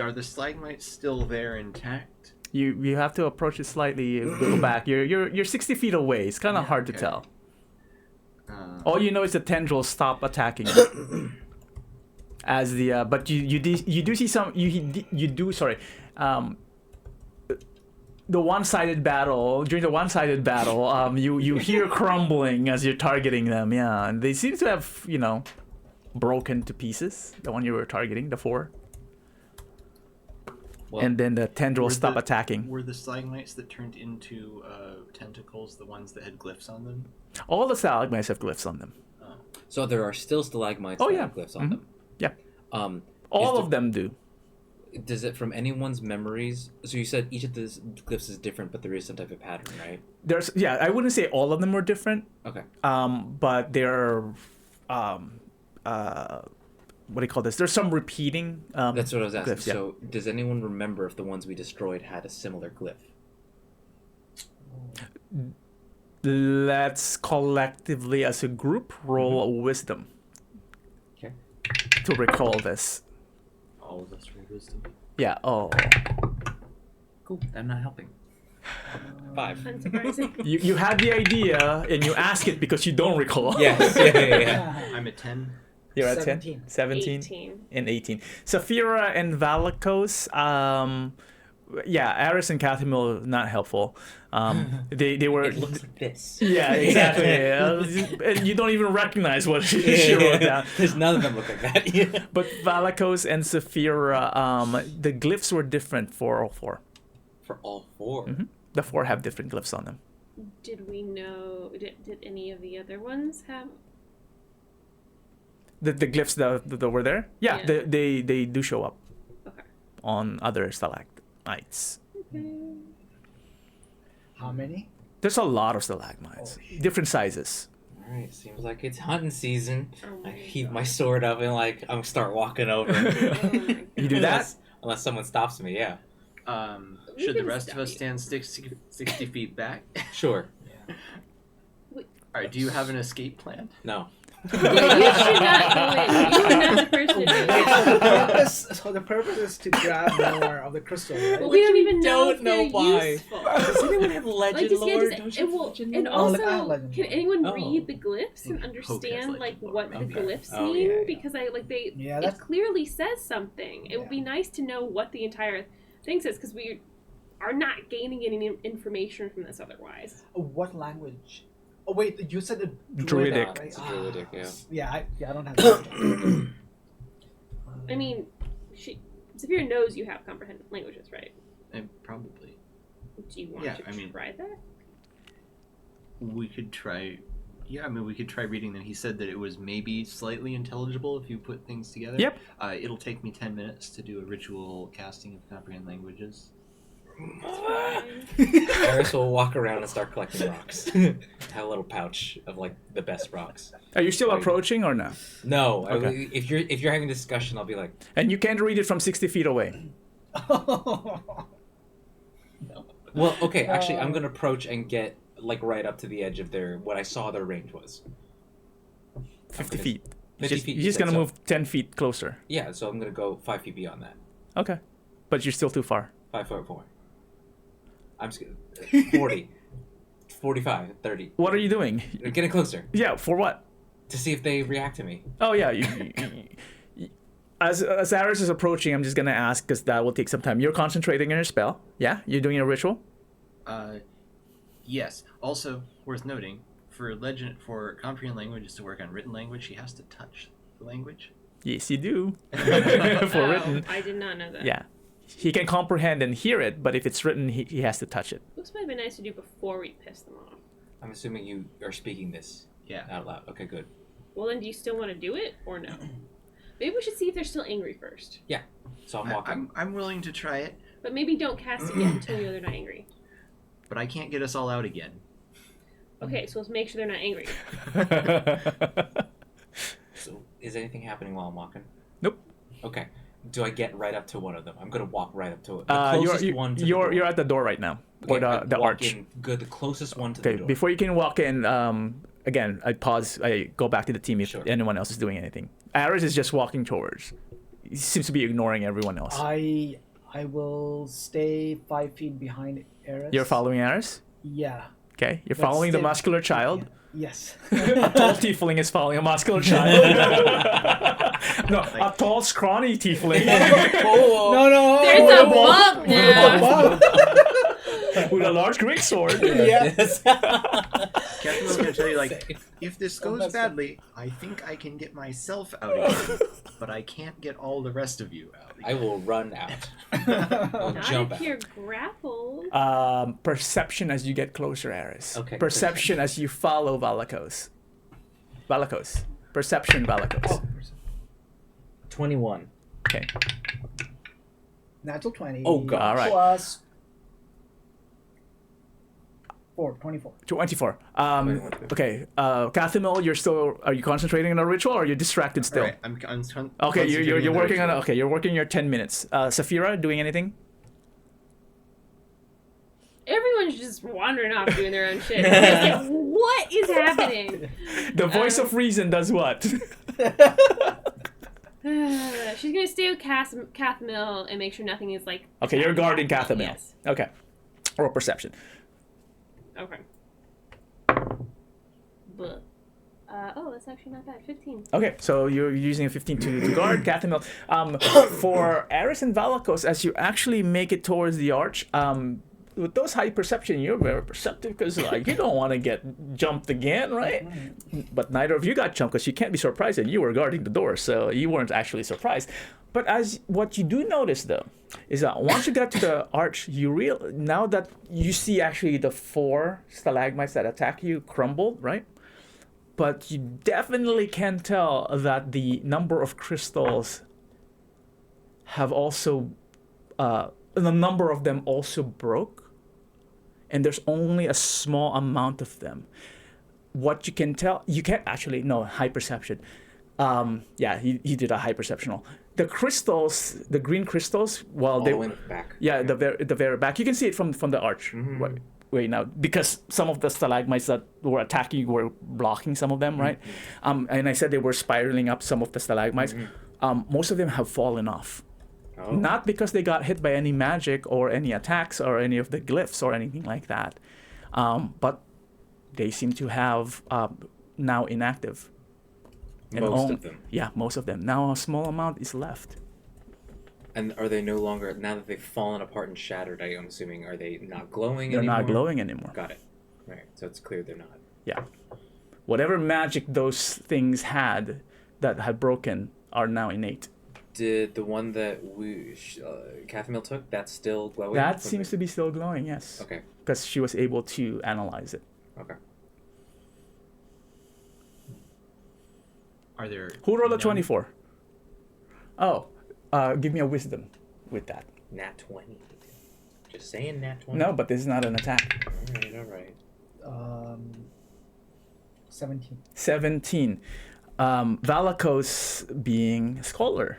are the stalagmites still there intact? You have to approach it slightly, go back. You're 60 feet away. It's kind of hard to okay. tell. All you know is the tendrils stop attacking you. As the but you do see some you do sorry. The one-sided battle during the one-sided battle, you hear crumbling as you're targeting them. Yeah, and they seem to have broken to pieces. The one you were targeting, the 4. Well, And then the tendrils stop attacking. Were the stalagmites that turned into tentacles the ones that had glyphs on them? All the stalagmites have glyphs on them. so there are still stalagmites Oh, that yeah. have glyphs on them. Yeah, Um, all is of them do. Does it from anyone's memories? So you said each of the glyphs is different, but there is some type of pattern, right? There's I wouldn't say all of them were different. Okay. But there are what do you call this? There's some repeating. That's what I was asking. glyphs, yeah. So does anyone remember if the ones we destroyed had a similar glyph? Let's collectively, as a group, roll a wisdom. Okay. To recall this. All of us rolled wisdom. Yeah. Oh. Cool. I'm not helping. 5. Unsurprising. You had the idea and you ask it because you don't recall. Yes. Yeah. I'm at 10. You're at 17. 10? 17? 18. And 18. Saphira and Valakos, Aris and Cathimil, not helpful. They were... It looks like this. Yeah, exactly. And you don't even recognize what she wrote down. Because none of them look like that. Yeah. But Valakos and Saphira, the glyphs were different for all 4. For all 4. Mm-hmm. The 4 have different glyphs on them. Did we know? Did any of the other ones have? The glyphs that were there? Yeah, Yeah. They do show up Okay. on other stalagmites. How many? There's a lot of stalagmites. Oh, Different sizes. All right. Seems like it's hunting season. Oh I my heave God. my sword up and I'm gonna start walking over. Oh my You do that? Unless someone stops me. Yeah. We Should the can rest of stop us you. stand 60 feet back? Sure. Alright, do you have an escape plan? No. Yeah, you should not go in. You are not the person to do it. So the purpose is to grab more of the crystal, right? But we don't even know don't if know they're why. useful. Does anyone have legend Like, just, yeah, lore? just, Don't it you have will, legend and lore? Oh, also, I have legend can lore. anyone Oh. read the glyphs and Poke has understand legend like lore, what the okay. glyphs Oh, mean? yeah, yeah. Because Yeah, it that's- clearly says something. It would be Yeah. nice to know what the entire thing says because we are not gaining any information from this otherwise. What language? Oh wait, you said it Druidic. right? It's Druidic, yeah. I don't have that. I mean, Saphira knows you have comprehensive languages, right? Probably. Do you want Yeah, to I mean- try that? We could try. Yeah, I mean, we could try reading them. He said that it was maybe slightly intelligible if you put things together. Yep. It'll take me 10 minutes to do a ritual casting of comprehend languages. Eris will walk around and start collecting rocks. Have a little pouch of the best rocks. Are you still Like- approaching or no? No, Okay. if you're having a discussion, I'll be like, And you can't read it from 60 feet away. well, okay, actually, I'm gonna approach and get right up to the edge of what I saw their range was. 50 feet. 50 feet. You're just you going said, to move 10 feet closer. Yeah, so I'm gonna go 5 feet beyond that. Okay. But you're still too far. 5'4". I'm just kidding. 40, 45, 30. What are you doing? They're getting closer Yeah, for what? to see if they react to me. Oh, yeah. As Aris is approaching, I'm just going to ask because that will take some time. You're concentrating on your spell. Yeah? You're doing a ritual? Yes. Also, worth noting, for comprehend languages to work on written language, he has to touch the language. Yes, you do. For written. I did not know that. Yeah. He can comprehend and hear it, but if it's written, he has to touch it. This might have been nice to do before we piss them off. I'm assuming you are speaking this Yeah. out loud. Okay, good. Well, then do you still want to do it or no? Maybe we should see if they're still angry first. So I'm walking. I'm willing to try it, But maybe don't cast it yet until you know they're not angry. but I can't get us all out again. Okay, so let's make sure they're not angry. So is anything happening while I'm walking? Nope. Okay. Do I get right up to one of them? I'm gonna walk right up to it. You're at the door right now, or the arch. Good, the closest one to the Okay, door. before you can walk in, again, I pause. I go back to the team if Sure. anyone else is doing anything. Aris is just walking towards. He seems to be ignoring everyone else. I will stay 5 feet behind Eris. You're following Aris? Yeah. Okay, you're But following the still- muscular child. Yes. A tall tiefling is following a muscular child. No, a tall, scrawny tiefling No. There's a bump now. with a large great sword. Yes. Captain was gonna tell you, like, if this Don't goes mess up. badly, I think I can get myself out again, but I can't get all the rest of you out. I will run out. I'll Not jump if out. you're grappled. Perception as you get closer, Aris. Okay. Perception as you follow Valakos. Perception, Valakos. 21. Okay. Natural 20. Oh, God. All right. Plus 24. 24. 21. Okay. Cathamil, are you concentrating on a ritual or are you distracted still? Alright, I'm Okay, you're concentrating working on the okay, you're working your 10 minutes. Saphira, doing anything? Everyone's just wandering off doing their own shit. It's like, what is happening? The voice of reason does what? She's gonna stay with Kath Mill and make sure nothing is like. Okay, you're guarding Cathamil. Yes. Okay. Or perception. Okay. But. Oh, that's actually not bad. 15. Okay, so you're using a 15 to guard Cathamil. For Aris and Valakos, as you actually make it towards the arch, with those high perception, you're very perceptive because like you don't want to get jumped again, right? But neither of you got jumped because you can't be surprised that you were guarding the door, so you weren't actually surprised. But as what you do notice though is that once you get to the arch, now that you see actually the 4 stalagmites that attack you crumble, right? But you definitely can tell that the number of crystals have also, the number of them also broke, and there's only a small amount of them. What you can tell, you can't actually, no, high perception. Yeah, he did a high perceptional. The crystals, the green crystals, while All they the way in the back. yeah, the very back. You can see it from the arch. Mhm. Right now, because some of the stalagmites that were attacking you were blocking some of them, right? And I said they were spiraling up some of the stalagmites. Most of them have fallen off. Oh. Not because they got hit by any magic or any attacks or any of the glyphs or anything like that, but they seem to have now inactive. Most of them. Yeah, most of them. Now a small amount is left. And are they no longer, now that they've fallen apart and shattered, I'm assuming, are they not glowing They're anymore? not glowing anymore. Got it. Right, so it's clear they're not. Yeah. Whatever magic those things had that had broken are now innate. Did the one that Cathamil took, that's still glowing? That seems to be still glowing, yes. Okay, Because she was able to analyze it. okay. Are there? Who rolled a none- 24? Oh, give me a wisdom with that. Nat 20. Just saying Nat 20. No, but this is not an attack. Alright. 17. 17. Valakos being scholar.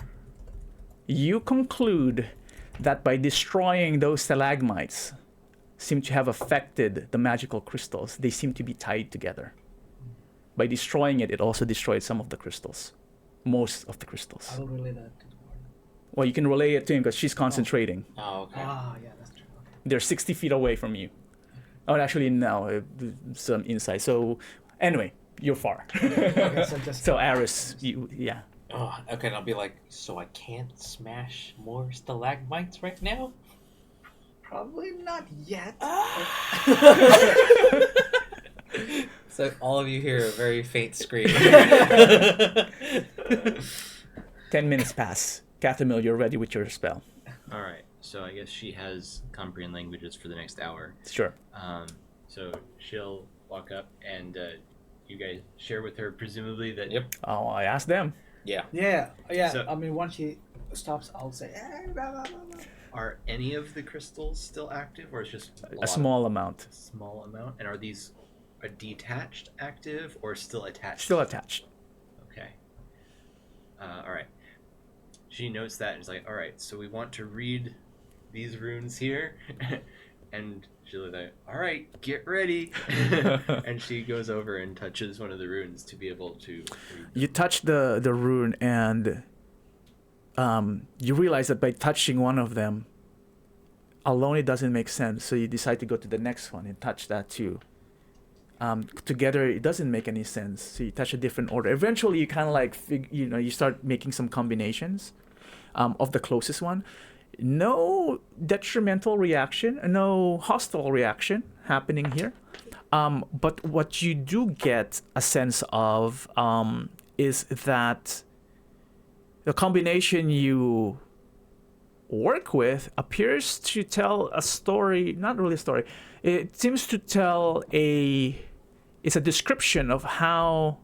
You conclude that by destroying those stalagmites seem to have affected the magical crystals. They seem to be tied together. By destroying it, it also destroyed some of the crystals. Most of the crystals. I will relay that to the board. Well, you can relay it to him because she's concentrating. Oh, okay. Yeah, that's true. Okay. They're 60 feet away from you. Oh, actually, no. Some inside. So, anyway, you're far. Okay, so just So, Aris, yeah. Oh, okay, and I'll be like, so I can't smash more stalagmites right now? probably not yet. So all of you hear a very faint scream. 10 minutes pass. Cathamil, you're ready with your spell. All right. So I guess she has comprehend languages for the next hour. Sure. So she'll walk up and you guys share with her, presumably that. Yep. Oh, I asked them. Yeah. Yeah. So- I mean, once she stops, I'll say, blah, blah, blah, blah. Are any of the crystals still active, or it's just A small amount. small amount? And are these detached active or still attached? Still attached. Okay. All right. She notes that and is like, all right, so we want to read these runes here. And she'll be like, all right, get ready. And she goes over and touches one of the runes to be able to read them. You touch the rune, and you realize that by touching one of them alone, it doesn't make sense. So you decide to go to the next one and touch that too. Together, it doesn't make any sense. So you touch a different order. Eventually, you kind of like you start making some combinations of the closest one. No detrimental reaction, no hostile reaction happening here. But what you do get a sense of is that the combination you work with appears to tell a story, not really a story. It seems to tell it's a description of how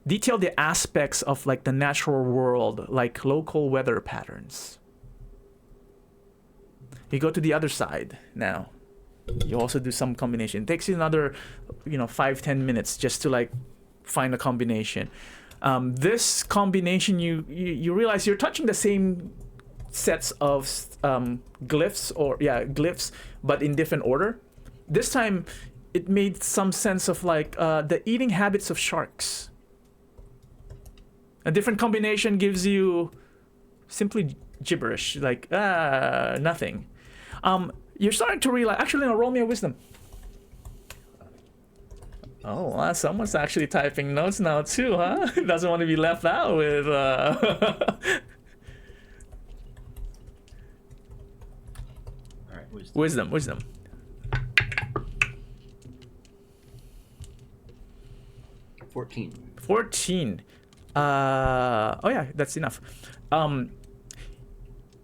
detail the aspects of like the natural world, like local weather patterns. You go to the other side now. You also do some combination. It takes you another 5-10 minutes just to like find a combination. This combination, you realize you're touching the same sets of glyphs, but in different order. This time, it made some sense of like the eating habits of sharks. A different combination gives you simply gibberish, like nothing. You're starting to realize. Actually, no, roll me a wisdom. Oh, wow, someone's actually typing notes now too, huh? Doesn't want to be left out with. All right, Wisdom. 14. Oh yeah, that's enough.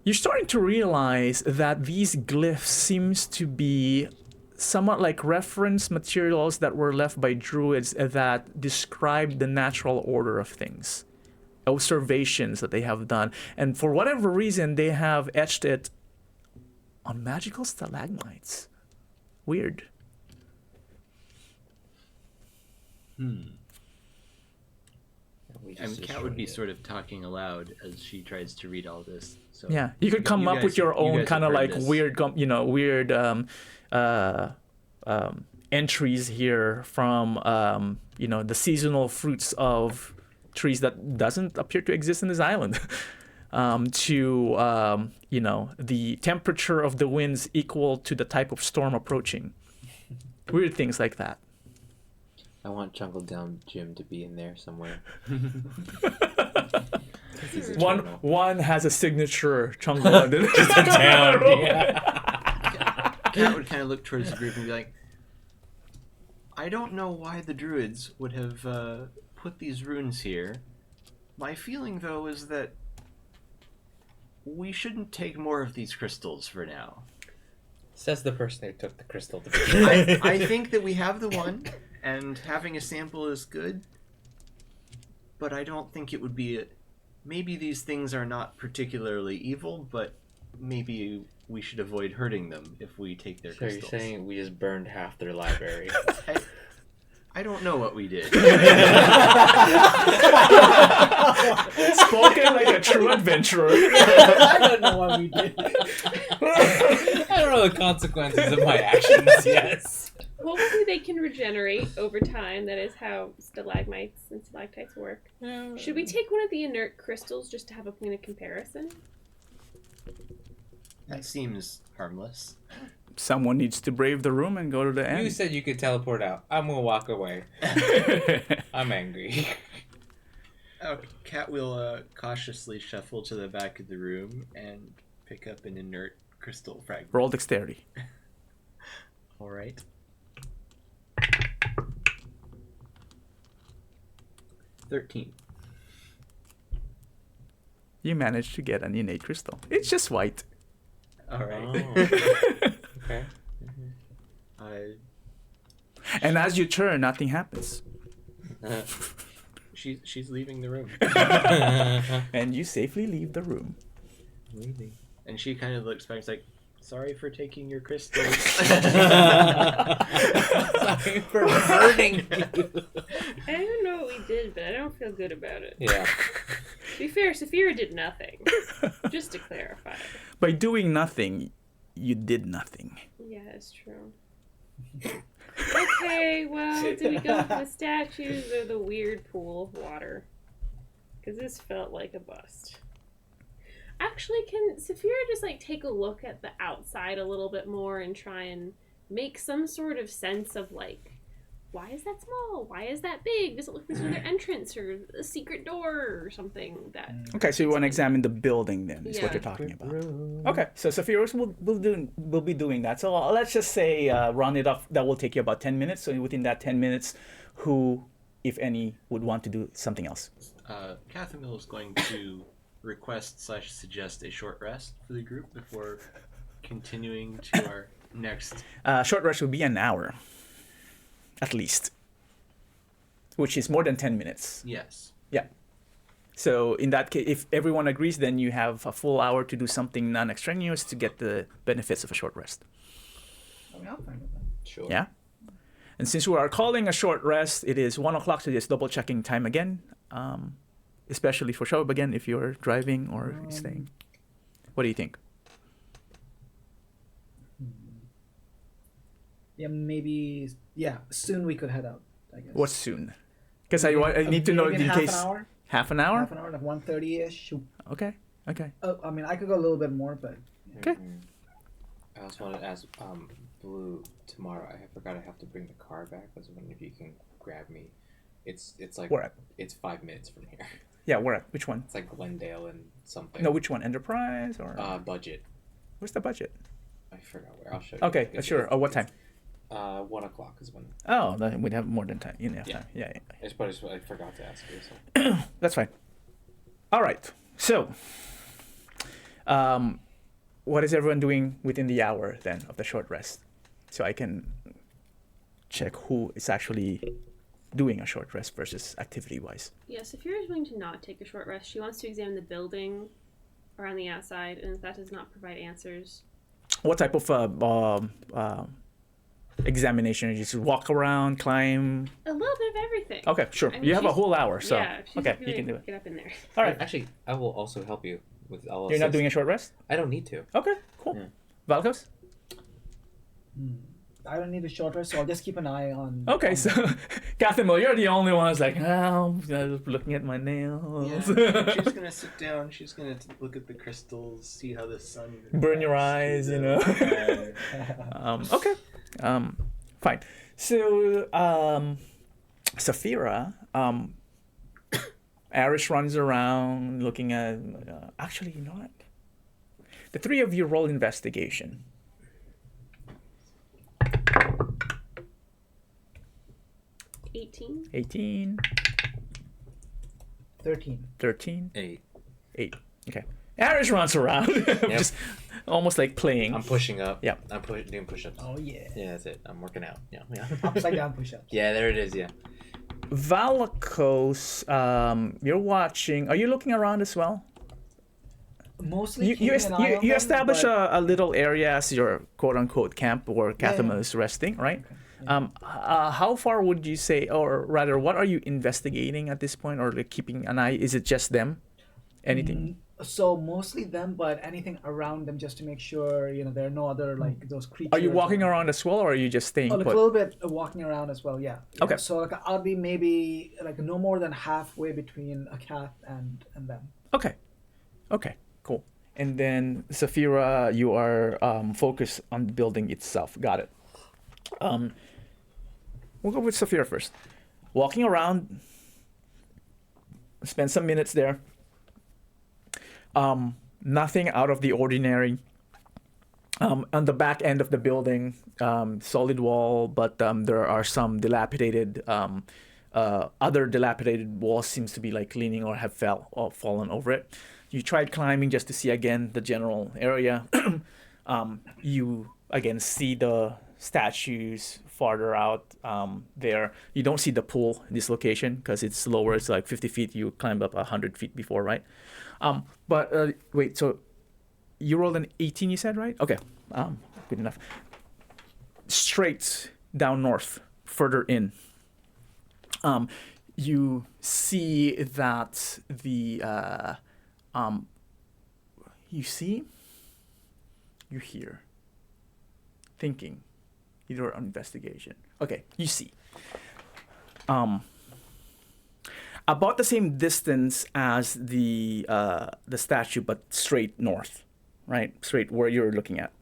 You're starting to realize that these glyphs seems to be somewhat like reference materials that were left by druids that describe the natural order of things, observations that they have done, and for whatever reason they have etched it on magical stalagmites. Weird. And Kat would be sort of talking aloud as she tries to read all this. So Yeah, you could come up with your own kind of like weird, entries here from the seasonal fruits of trees that doesn't appear to exist in this island, to the temperature of the winds equal to the type of storm approaching. Weird things like that. I want Jungle Down Jim to be in there somewhere. One has a signature Chungal down. Kat would kind of look towards the group and be like, I don't know why the druids would have put these runes here. My feeling, though, is that we shouldn't take more of these crystals for now. Says the person who took the crystal to be. I think that we have the one, and having a sample is good, but I don't think it would be... Maybe these things are not particularly evil, but maybe we should avoid hurting them if we take their So crystals. you're saying we just burned half their library? I don't know what we did. Spoken like a true adventurer. I don't know what we did. I don't know the consequences of my actions. Yes. Hopefully they can regenerate over time. That is how stalagmites and stalactites work. Should we take one of the inert crystals just to have a point of comparison? That seems harmless. Someone needs to brave the room and go to the You end. said you could teleport out. I'm gonna walk away. I'm angry. Kat will cautiously shuffle to the back of the room and pick up an inert crystal fragment. Roll dexterity. All right. 13. you manage to get an innate crystal. It's just white. All right. Okay. I And as you turn, nothing happens. she's leaving the room, And you safely leave the room. Leaving. and she kind of looks back. It's like, sorry for taking your crystals. Sorry for burning you. I don't know what we did, but I don't feel good about it. Yeah. To be fair, Saphira did nothing. Just to clarify. By doing nothing, you did nothing. Yeah, that's true. Okay, well, do we go with the statues or the weird pool of water? Because this felt like a bust. Actually, can Saphira just like take a look at the outside a little bit more and try and make some sort of sense of like, why is that small? Why is that big? Does it look like there's another entrance or a secret door or something that? Okay, so you want to examine the building then, is what Yeah. you're talking about. Okay, so Sapphirus will be doing that. So let's just say round it off. That will take you about 10 minutes. So within that 10 minutes, who, if any, would want to do something else? Catherine is going to request/suggest a short rest for the group before continuing to our next. Short rest would be an hour, at least, which is more than 10 minutes. Yes. So in that case, if everyone agrees, then you have a full hour to do something non-extraneous to get the benefits of a short rest. I mean, I'm fine with that. Sure. Yeah? And since we are calling a short rest, it is 1 o'clock, so just double-checking time again, especially for Shob again, if you're driving or staying. What do you think? Yeah, maybe. Yeah, soon we could head out, I guess. What's soon? Because I need to know Maybe in half case... An hour? Half an hour? Half an hour, like 1:30-ish. Okay. I mean, I could go a little bit more, but Okay. I also wanted to ask Blue tomorrow. I forgot I have to bring the car back. I was wondering if you can grab me. It's like Where at? it's 5 minutes from here. Yeah, where at? Which one? It's like Glendale and something. No, which one? Enterprise or... Budget. Where's the budget? I forgot where. I'll show you. Okay, sure. What time? 1 o'clock is when. Oh, then we'd have more than time. Enough Yeah. time. Yeah. I forgot to ask you. So. That's fine. All right. So, what is everyone doing within the hour then of the short rest? So I can check who is actually doing a short rest versus activity-wise. Yeah, Saphira is willing to not take a short rest. She wants to examine the building around the outside, and if that does not provide answers. What type of examination? You just walk around, climb? A little bit of everything. Okay, sure. I mean, You have a she's- whole hour, so Yeah, she's okay, really you can do it. Get up in there. All right. Actually, I will also help you with. I'll You're not assist. doing a short rest? I don't need to. Okay, cool. Yeah. Valkos? I don't need a short rest, so I'll just keep an eye on. Okay, on so Catherine, you're the only one who's like, oh, I'm looking at my nails. Yeah, she's gonna sit down. She's gonna look at the crystals, see how the sun Burn your reflects eyes, through you them. know. Okay. Fine. So, Saphira, Arish runs around looking at. Actually, you know what? The three of you roll investigation. 18, 13. 13, 8. 8. Okay. Arish runs around, just almost like playing. I'm pushing up. Yeah. I'm doing push-ups. Oh yeah. Yeah, that's it. I'm working out. Yeah. Upside down push-ups. Yeah, there it is. Yeah. Valakos, you're watching. Are you looking around as well? Mostly. You keeping an eye on them, establish but- a little area as your quote unquote camp where Kathama yeah. is resting, right? How far would you say, or rather, what are you investigating at this point, or like keeping an eye? Is it just them? Anything? So mostly them, but anything around them just to make sure there are no other like those creatures. Are you walking or- around as well, or are you just staying Oh, like a put? little bit walking around as well, yeah. Okay. So like I'll be maybe like no more than halfway between a cat and them. Okay, cool. And then Saphira, you are focused on the building itself. Got it. We'll go with Saphira first. Walking around, spend some minutes there. Nothing out of the ordinary. On the back end of the building, solid wall, but there are some dilapidated other dilapidated walls seems to be like leaning or have fallen over it. You tried climbing just to see again the general area. You again see the statues farther out there. You don't see the pool in this location because it's lower. It's like 50 feet. You climbed up 100 feet before, right? But wait, so you rolled an 18, you said, right? Okay, good enough. Straight down north, further in. You see that you hear, thinking, either on investigation. Okay, you see. About the same distance as the statue, but straight north, right? Straight where you're looking at.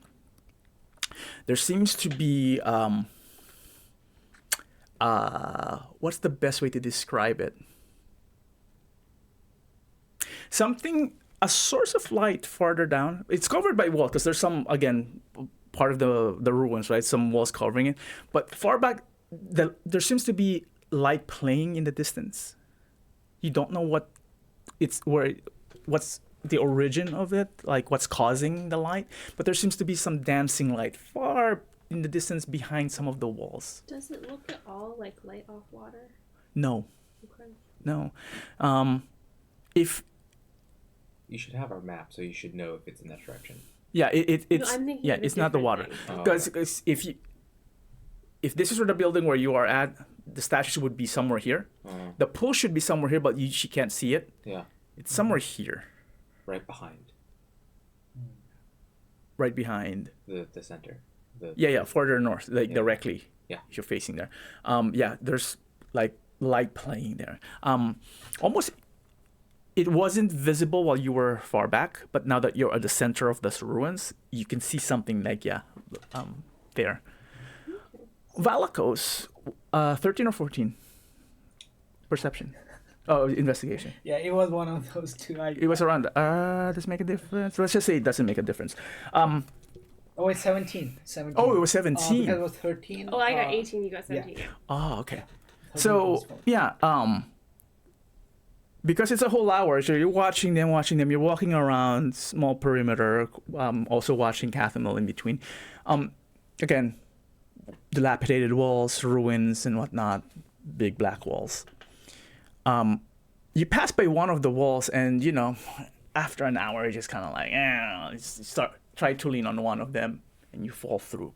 There seems to be what's the best way to describe it? A source of light farther down. It's covered by wall because there's some, again, part of the ruins, right? Some walls covering it. But far back, there seems to be light playing in the distance. You don't know what's the origin of it, like what's causing the light. But there seems to be some dancing light far in the distance behind some of the walls. Does it look at all like light off water? No. Okay. No. If You should have our map, so you should know if it's in that direction. yeah, it's I'm thinking yeah, of a it's not the different water. thing. Because if this is where the building where you are at, the statues would be somewhere here. The pool should be somewhere here, but she can't see it. Yeah, It's somewhere here, right behind right behind. the center. Yeah, further north, like Yeah. directly. Yeah. If you're facing there. Yeah, there's like light playing there. Almost, it wasn't visible while you were far back, but now that you're at the center of those ruins, you can see something like there. Valakos, 13 or 14? Perception. Oh, investigation. Yeah, it was one of those two. It was around. Does it make a difference? Let's just say it doesn't make a difference. Oh, it's 17. 17. Oh, it was 17. Because it was 13. Oh, I got 18, you got 17. yeah. Oh, okay. 13 So plus 4. yeah, because it's a whole hour, so you're watching them. You're walking around small perimeter, also watching Cathamel in between. Again, dilapidated walls, ruins, and whatnot, big black walls. You pass by one of the walls, and after an hour, you're just kind of like, try to lean on one of them, and you fall through.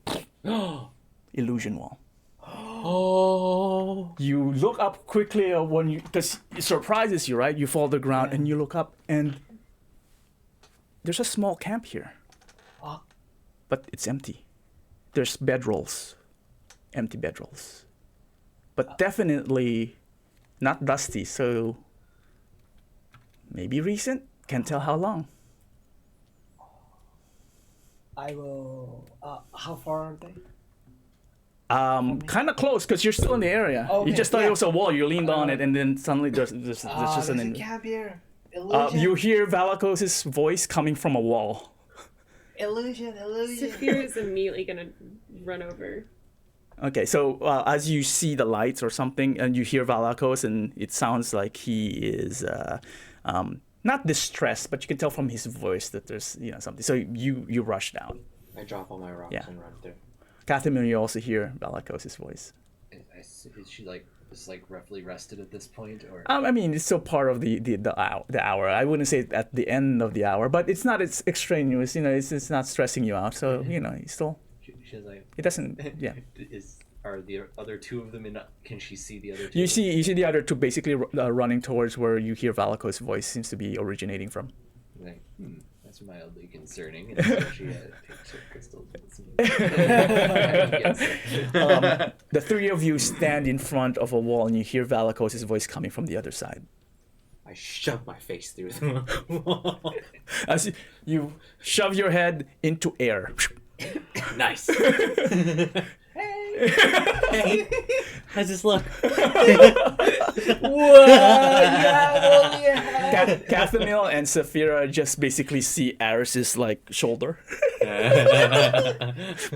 Illusion wall. Oh. You look up quickly because it surprises you, right? You fall to the ground and you look up, and there's a small camp here, but it's empty. There's bedrolls, empty bedrolls, but definitely not dusty. So maybe recent. Can't tell how long. I will. How far are they? Kind of close because you're still in the area. Okay, You just thought yeah. it was a wall. You leaned on it, and then suddenly there's just There's an. a camp here. Illusion. You hear Valakos' voice coming from a wall. Illusion. Saphir is immediately gonna run over. Okay, so as you see the lights or something, and you hear Valakos, and it sounds like he is not distressed, but you can tell from his voice that there's something. So you rush down. I drop all my rocks and run through. Catherine, you also hear Valakos' voice. Is she like roughly rested at this point, or? I mean, it's still part of the hour. I wouldn't say at the end of the hour, but it's not. It's extraneous. It's not stressing you out. So you still. She's like. It doesn't. Yeah. Are the other two of them in? Can she see the other two? You see the other two basically running towards where you hear Valakos' voice seems to be originating from. Like, that's mildly concerning. And so she takes her crystals. The three of you stand in front of a wall, and you hear Valakos' voice coming from the other side. I shove my face through the wall. As you shove your head into air. Nice. Hey, how's this look? Cathamil and Saphira just basically see Aris's shoulder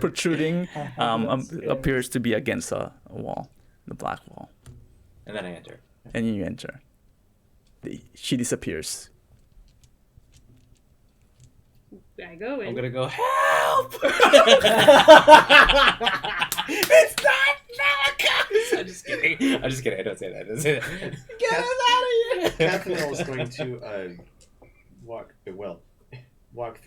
protruding. Appears to be against a wall, the black wall. And then I enter. and you enter. She disappears. I go in. I'm gonna go help. It's not Malachi. I'm just kidding. I'm just kidding. I don't say that. I don't say that. Get us out of here. Catherine is going to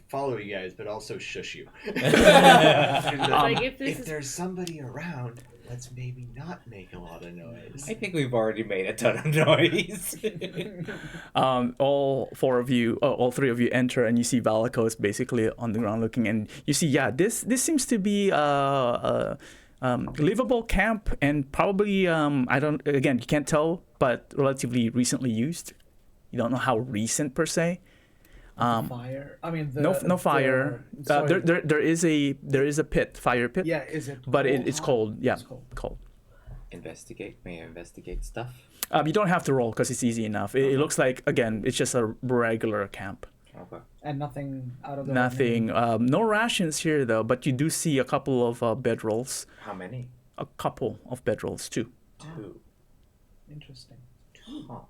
follow you guys, but also shush you. Like if this If is there's somebody around, let's maybe not make a lot of noise. I think we've already made a ton of noise. All three of you enter, and you see Valakos basically on the ground looking, and you see, this seems to be a livable camp, and probably you can't tell, but relatively recently used. You don't know how recent per se. Fire. I mean, No fire. There is a fire pit. Yeah, is it? But cold, it's hot? cold. Yeah, It's cold. cold. Investigate. May I investigate stuff? You don't have to roll because it's easy enough. It looks like, again, it's just a regular camp. Okay. And nothing out of the Nothing. No rations here though, but you do see a couple of bedrolls. How many? A couple of bedrolls too. 2. Interesting. Huh.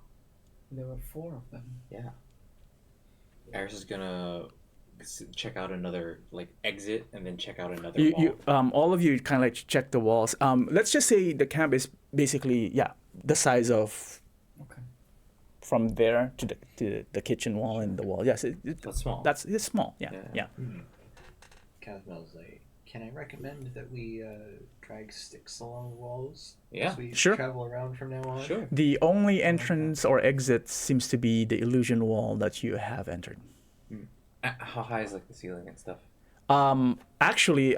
There were 4 of them. Yeah. Eris is gonna check out another exit and then check out another wall. All of you kind of check the walls. Let's just say the camp is basically the size of Okay. from there to the kitchen wall and the wall. Yes, That's small. it's small. Yeah. Catherine like, can I recommend that we drag sticks along the walls? Yeah. As we Sure. travel around from now on? Sure. The only entrance or exit seems to be the illusion wall that you have entered. How high is the ceiling and stuff? Actually,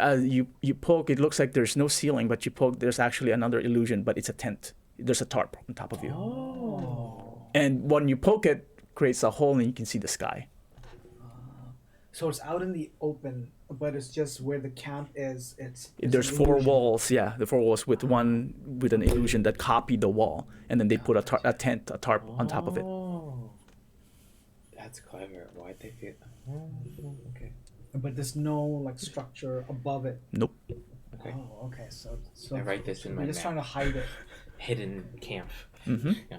you poke, it looks like there's no ceiling, but you poke, there's actually another illusion, but it's a tent. There's a tarp on top of you. Oh. And when you poke it, creates a hole and you can see the sky. So it's out in the open, but it's just where the camp is. There's an 4 illusion. walls, the 4 walls with an illusion that copied the wall, and then they put a tarp on top of it. Oh. That's clever. Why'd they feel... okay. But there's no structure above it. Nope. Okay. Oh, okay. So I write this in my we're just map. trying to hide it. Hidden camp. Mm-hmm. Yeah.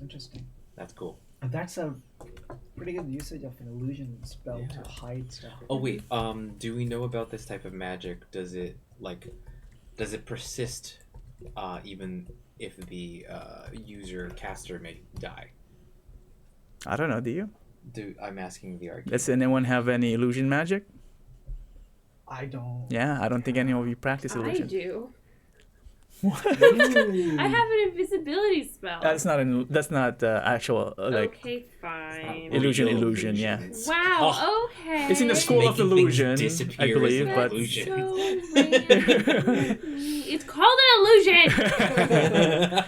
Interesting. That's cool. And that's a pretty good usage of an illusion spell Yeah. to hide stuff. Oh wait, do we know about this type of magic? Does it persist even if the caster may die? I don't know, do you? I'm asking the arcane. Does anyone have any illusion magic? I don't. Yeah, I don't think any of you practice I illusion. do. Ooh. I have an invisibility spell. That's not actual Okay, fine. illusion, yeah. Wow. Okay. It's in the school of Making things illusion, I disappear believe, is an but That's illusion. so random. It's called an illusion.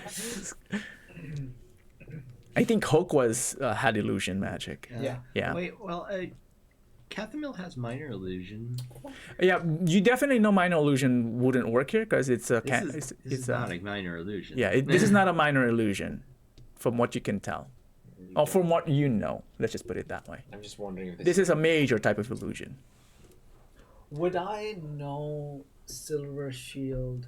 I think Hoke had illusion magic. Yeah. Yeah. Wait, well, Cathermill has minor illusion. Yeah, you definitely know minor illusion wouldn't work here because it's a This is not a minor illusion. this is not a minor illusion, from what you can tell, or from what you know. Let's just put it that way. I'm just wondering if This is a major type of illusion. Would I know Silver Shield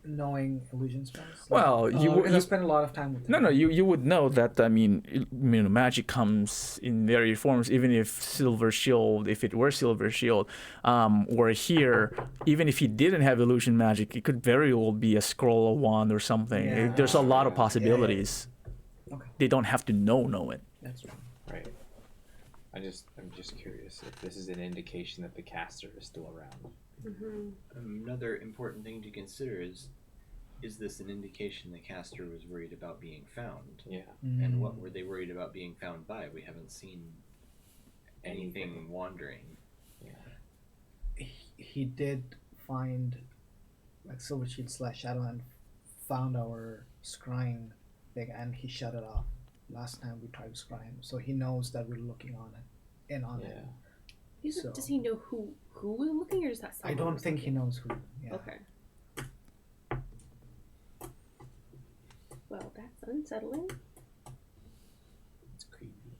knowing illusion spells? Well, I spend a lot of time with it. You would know that. I mean, magic comes in various forms. Even if it were Silver Shield, or here, even if he didn't have illusion magic, it could very well be a scroll, a wand, or something. Yeah. There's a lot of possibilities. Okay. They don't have to know it. That's right. right. I'm just curious if this is an indication that the caster is still around. Another important thing to consider is this an indication the caster was worried about being found? Yeah. And what were they worried about being found by? We haven't seen anything wandering. Yeah. He did find Silver Shield / Shadowland found our scrying thing and he shut it off last time we tried to scry him. So he knows that we're looking on it. So- Does he know who we're looking, or is that I someone don't we're think he looking? knows who. Yeah. Okay. Well, that's unsettling. It's creepy.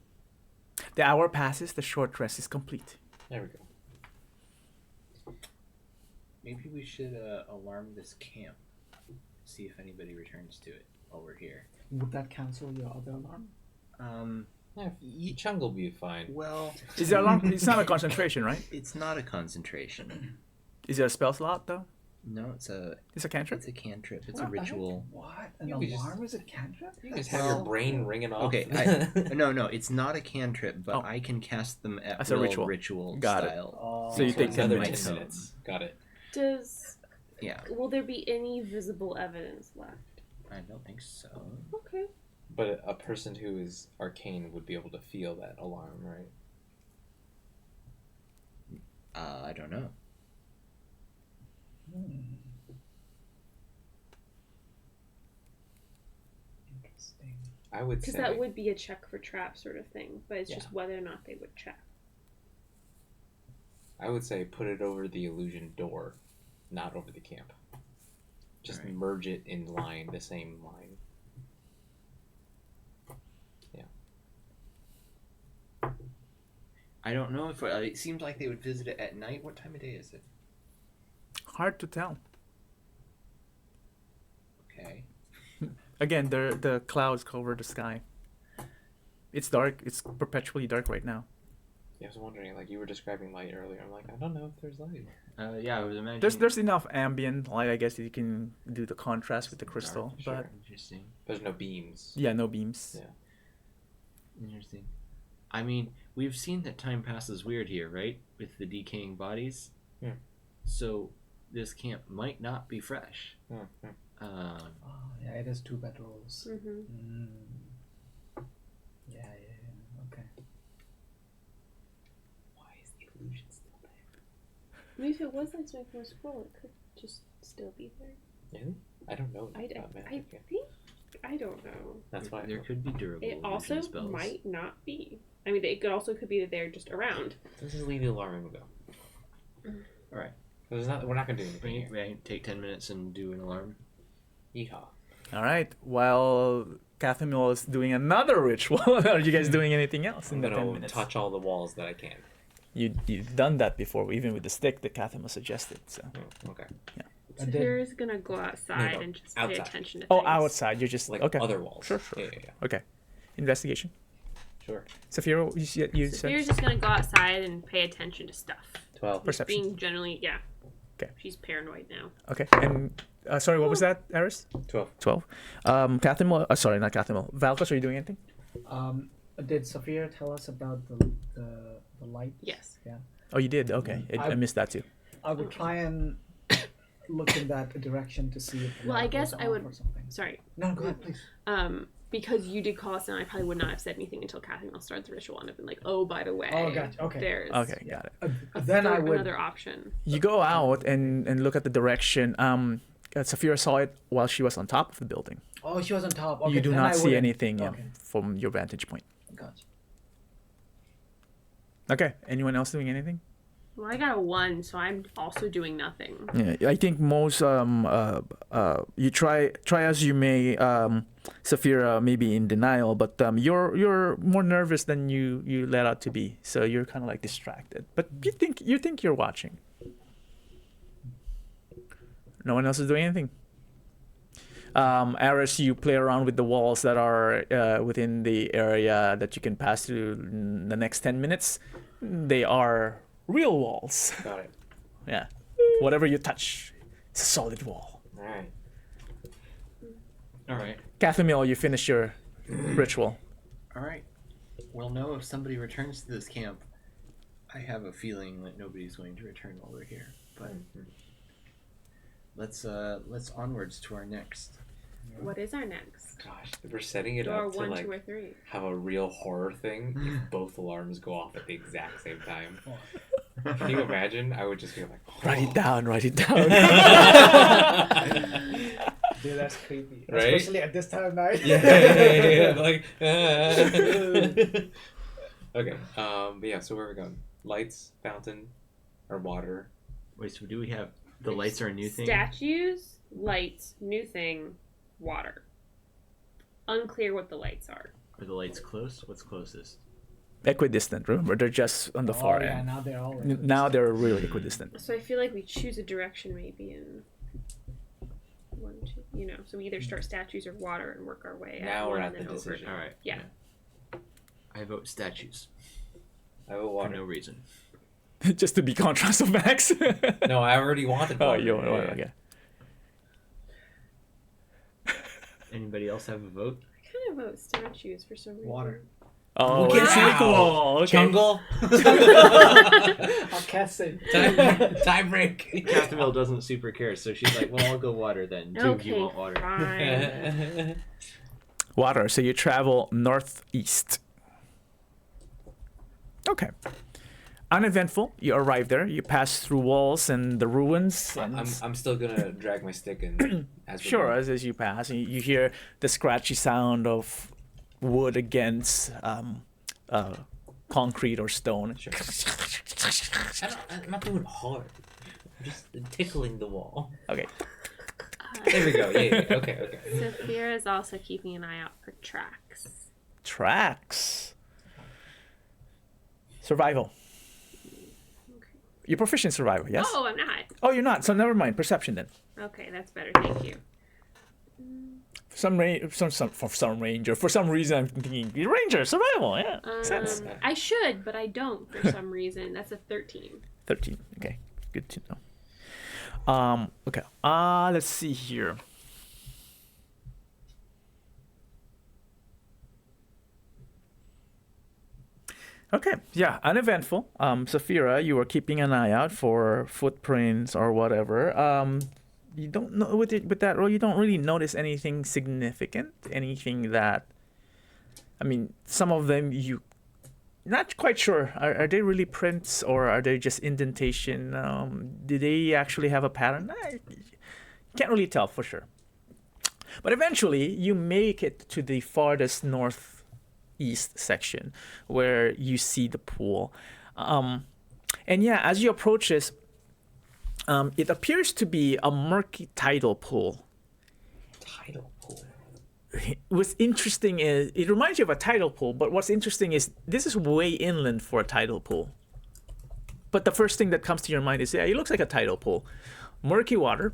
The hour passes. The short rest is complete. There we go. Maybe we should alarm this camp. see if anybody returns to it while we're here. Would that cancel your other alarm? Chung will be fine. Well, Is it a long? It's not a concentration, right? it's not a concentration. Is it a spell slot though? No, it's a cantrip. It's a cantrip. It's What a the heck? ritual. What? An You could alarm is a cantrip? You just have your brain ringing off. Okay, no, it's not a cantrip, but Oh. I can cast them at As a will ritual. Got it. style. Oh, So you take 10 Another minutes. 10 minutes. Got it. Does Yeah, will there be any visible evidence left? I don't think so. Okay. But a person who is arcane would be able to feel that alarm, right? I don't know. Interesting. I would Because say. that would be a check for trap sort of thing, but it's Yeah. just whether or not they would check. I would say put it over the illusion door, not over the camp. Just Alright. merge it in line, the same line. I don't know if it seems like they would visit it at night. What time of day is it? Hard to tell. Okay. Again, the clouds cover the sky. It's dark. It's perpetually dark right now. Yeah, I was wondering, like you were describing light earlier. I'm like, I don't know if there's light. Yeah, I was imagining. There's enough ambient light, I guess, that you can do the contrast with the crystal. Dark, But sure. Interesting. There's no beams. yeah, no beams. Yeah. Interesting. I mean, we've seen that time passes weird here, right? With the decaying bodies. Yeah. So this camp might not be fresh. Hmm. Oh, yeah, it is 2 bedrolls. Mm-hmm. Yeah. Okay. Why is the illusion still there? Maybe if it was like something from a scroll, it could just still be there. Really? I don't know I about magic. think. I don't know. That's why. There could be durable It also illusion spells. might not be. I mean, it could also could be that they're just around. Let's just leave the alarm and go. All right. We're not gonna do anything We, here. we take 10 minutes and do an alarm. Yeehaw. All right. While Cathamil is doing another ritual, are you guys doing anything else in I'm the 10 gonna minutes? touch all the walls that I can. You've done that before, even with the stick that Cathamil suggested. So. Oh, okay. I did. Saphira's gonna go outside No, and just pay outside. attention to Oh, things. outside. You're just Like okay. other walls. Sure. Yeah. Okay. Investigation. Sure. Saphira, you said. Saphira's just gonna go outside and pay attention to stuff. 12. Perception. Being generally, yeah. Okay. She's paranoid now. Okay. And sorry, what was that, Eris? 12. 12. Cathamil. Sorry, not Cathamil. Valkos, are you doing anything? Did Saphira tell us about the light? Yes. Yeah. Oh, you did. Okay, I missed that too. I would try and look in that direction to see if the Well, I light guess goes I off would- or something. Sorry. No, go ahead, please. Because you did call us and I probably would not have said anything until Catherine started the ritual and have been like, oh, by the way. Oh, gotcha. Okay. There's Okay, got it. Then I would. another option. You go out and look at the direction. Saphira saw it while she was on top of the building. Oh, she was on top. Okay, You do then not I see wouldn't- anything Okay. from your vantage point. Gotcha. Okay. Anyone else doing anything? Well, I got a 1, so I'm also doing nothing. Yeah, I think most you try as you may, Saphira may be in denial, but you're more nervous than you let out to be, so you're kind of like distracted. But you think you're watching. No one else is doing anything. Aris, you play around with the walls that are within the area that you can pass through in the next 10 minutes. They are real walls. Got it. Yeah. Whatever you touch, it's a solid wall. Alright. All right. Cathamil, you finish your ritual. All right. We'll know if somebody returns to this camp. I have a feeling that nobody's going to return while we're here. But let's onwards to our next. What is our next? Gosh, we're setting it Door up to 1, like 2, or 3. have a real horror thing if both alarms go off at the exact same time. Can you imagine? I would just be like, oh. Write it down. Write it down. Dude, that's creepy. Right? Especially at this time of night. Yeah. Like, okay. But yeah. So where are we going? Lights, fountain, or water? Wait, so do we have the lights are a new thing? Statues, lights, new thing, water. Unclear what the lights are. Are the lights close? What's closest? Equidistant. Remember, they're just on the far yeah, end. now they're all. Now they're really equidistant. So I feel like we choose a direction maybe and one. So we either start statues or water and work our way. Now at we're one at and the then over. decision. All right. Yeah. I vote statues I have a for water. no reason. Just to be contrast of Max. No, I already wanted Oh, water. you Yeah, want yeah. okay. Anybody else have a vote? I kind of vote statues for some reason. Water. Oh, Wow. it's equal. Okay. Jungle. I'll cast it. Time break. Castamil doesn't super care, so she's like, well, I'll go water then. Two of you Okay, want water. fine. Water. So you travel northeast. Okay. Uneventful. You arrive there. You pass through walls and the ruins. And I'm still gonna drag my stick and as we sure, go. as you pass, and you hear the scratchy sound of wood against concrete or stone. Sure. I'm not doing hard. I'm just tickling the wall. Okay. There we go. Yeah. Okay. Saphira is also keeping an eye out for tracks. Tracks. Survival. You're proficient in survival, yes? Oh, I'm not. Oh, you're not. So never mind. Perception then. Okay, that's better. Thank you. For some ranger. For some reason, I'm thinking ranger survival. Yeah, makes sense. I should, but I don't for some reason. That's a 13. 13. Okay, good to know. Okay. Let's see here. Okay, yeah, uneventful. Saphira, you were keeping an eye out for footprints or whatever. You don't know with that roll. You don't really notice anything significant. Anything that, I mean, some of them you not quite sure. Are they really prints or are they just indentation? Do they actually have a pattern? Can't really tell for sure. But eventually, you make it to the farthest northeast section where you see the pool. And yeah, as you approach this, it appears to be a murky tidal pool. Tidal pool. What's interesting is it reminds you of a tidal pool, but what's interesting is this is way inland for a tidal pool. But the first thing that comes to your mind is, yeah, it looks like a tidal pool. Murky water.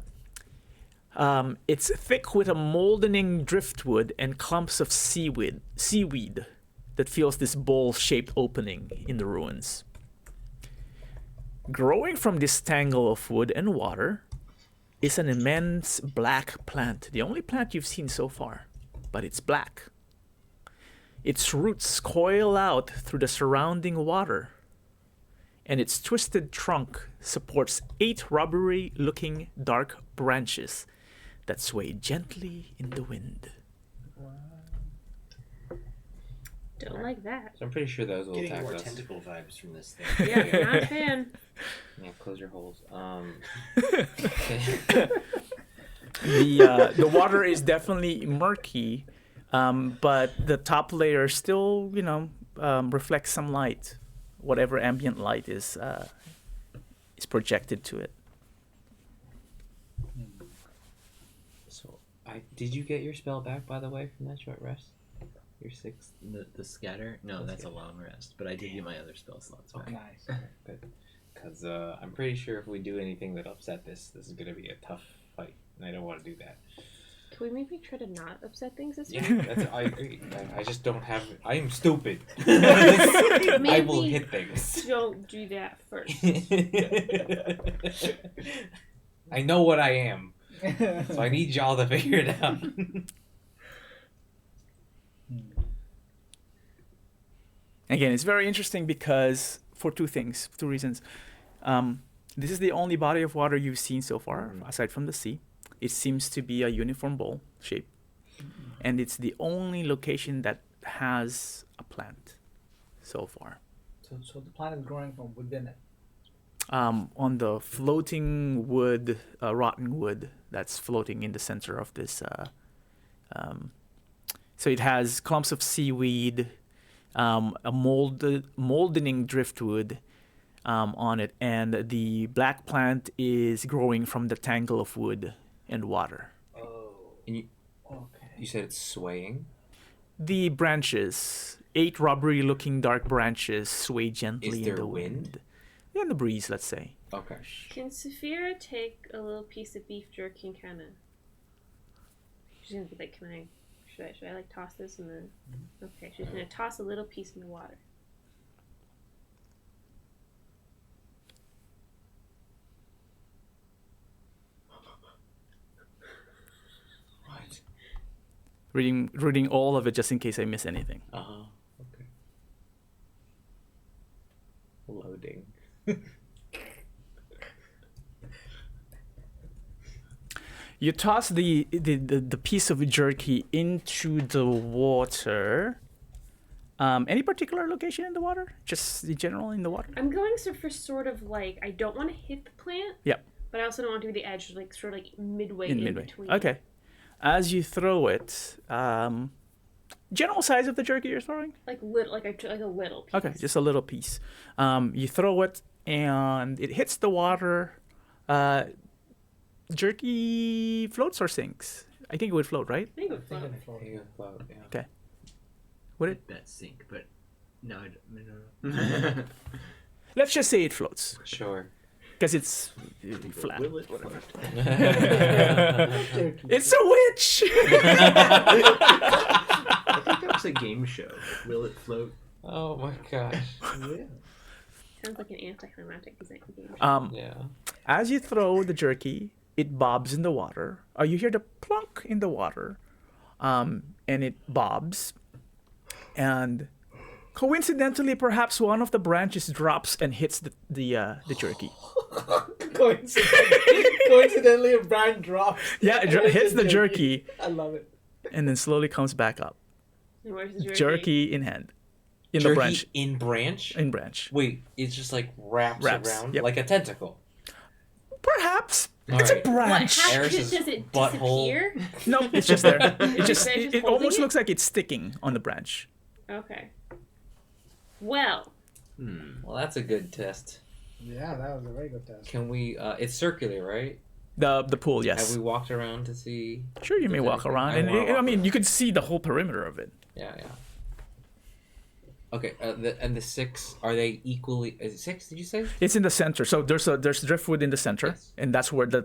It's thick with a moldening driftwood and clumps of seaweed that fills this bowl-shaped opening in the ruins. Growing from this tangle of wood and water is an immense black plant, the only plant you've seen so far, but it's black. Its roots coil out through the surrounding water, and its twisted trunk supports 8 rubbery-looking dark branches that sway gently in the wind. Don't like that. So I'm pretty sure those will Getting attack more us. tentacle vibes from this thing. Yeah, not a fan. Yeah, close your holes. The water is definitely murky, but the top layer still, reflects some light, whatever ambient light is projected to it. So, did you get your spell back, by the way, from that short rest? Your 6th? The scatter? No, that's a long rest. But I did get my other spell slots back. Nice. Good. Because I'm pretty sure if we do anything that upset this is going to be a tough fight. And I don't want to do that. Can we maybe try to not upset things this Yeah, way? I agree. I just don't have... I am stupid. I will Maybe hit things. don't do that first. I know what I am. So I need y'all to figure it out. Again, it's very interesting because for two reasons. This is the only body of water you've seen so far, aside from the sea. It seems to be a uniform bowl shape. And it's the only location that has a plant so far. So the plant is growing from within it. On the floating wood, rotten wood that's floating in the center of this. So it has clumps of seaweed, a moldening driftwood on it, and the black plant is growing from the tangle of wood and water. Oh. And you Okay. said it's swaying? The branches, 8 rubbery-looking dark branches, sway gently Is there in the wind? wind. Yeah, in the breeze, let's say. Okay. Can Saphira take a little piece of beef jerky and kind of She's gonna be like, should I like toss this and then? Okay, she's gonna toss a little piece in the water. Right. Reading all of it just in case I miss anything. Okay. Loading. You toss the piece of jerky into the water. Any particular location in the water? Just in general in the water? I'm going for sort of like I don't want to hit the plant. Yep. But I also don't want to be the edge, like sort of like midway In in midway. between. Okay. As you throw it, general size of the jerky you're throwing? Like a little piece. Okay, just a little piece. You throw it and it hits the water. Jerky floats or sinks? I think it would float, right? I think it would float. Yeah. Would it? Bet sink, but no, I don't. Let's just say it floats Sure. because it's flat. Will it float? It's a witch. I think that was a game show. Will it float? Oh my gosh. Sounds like an anticlimactic game. Yeah. As you throw the jerky, it bobs in the water. You hear the plunk in the water, and it bobs. And coincidentally, perhaps one of the branches drops and hits the jerky. Coincidentally, a brand drops. Yeah, it hits the jerky I love it. and then slowly comes back up. And where's the jerky? Jerky in hand. In Jerky the branch. in branch? In branch. Wait, it's just like wraps around yep. like a tentacle. Perhaps. All It's right. a branch. Eris's Does it butthole. disappear? No, it's just there. It just Branch is it holding almost it? looks like it's sticking on the branch. Okay. Well, Well, that's a good test. Yeah, that was a very good test. Can we? It's circular, right? The pool, yes. Have we walked around to see? Sure, you may Does walk anything- around, I and wanna walk you could see the whole perimeter of it. Yeah. Okay, and the 6, are they equally? Is it 6? Did you say? It's in the center, so there's driftwood in the center, Yes. and that's where the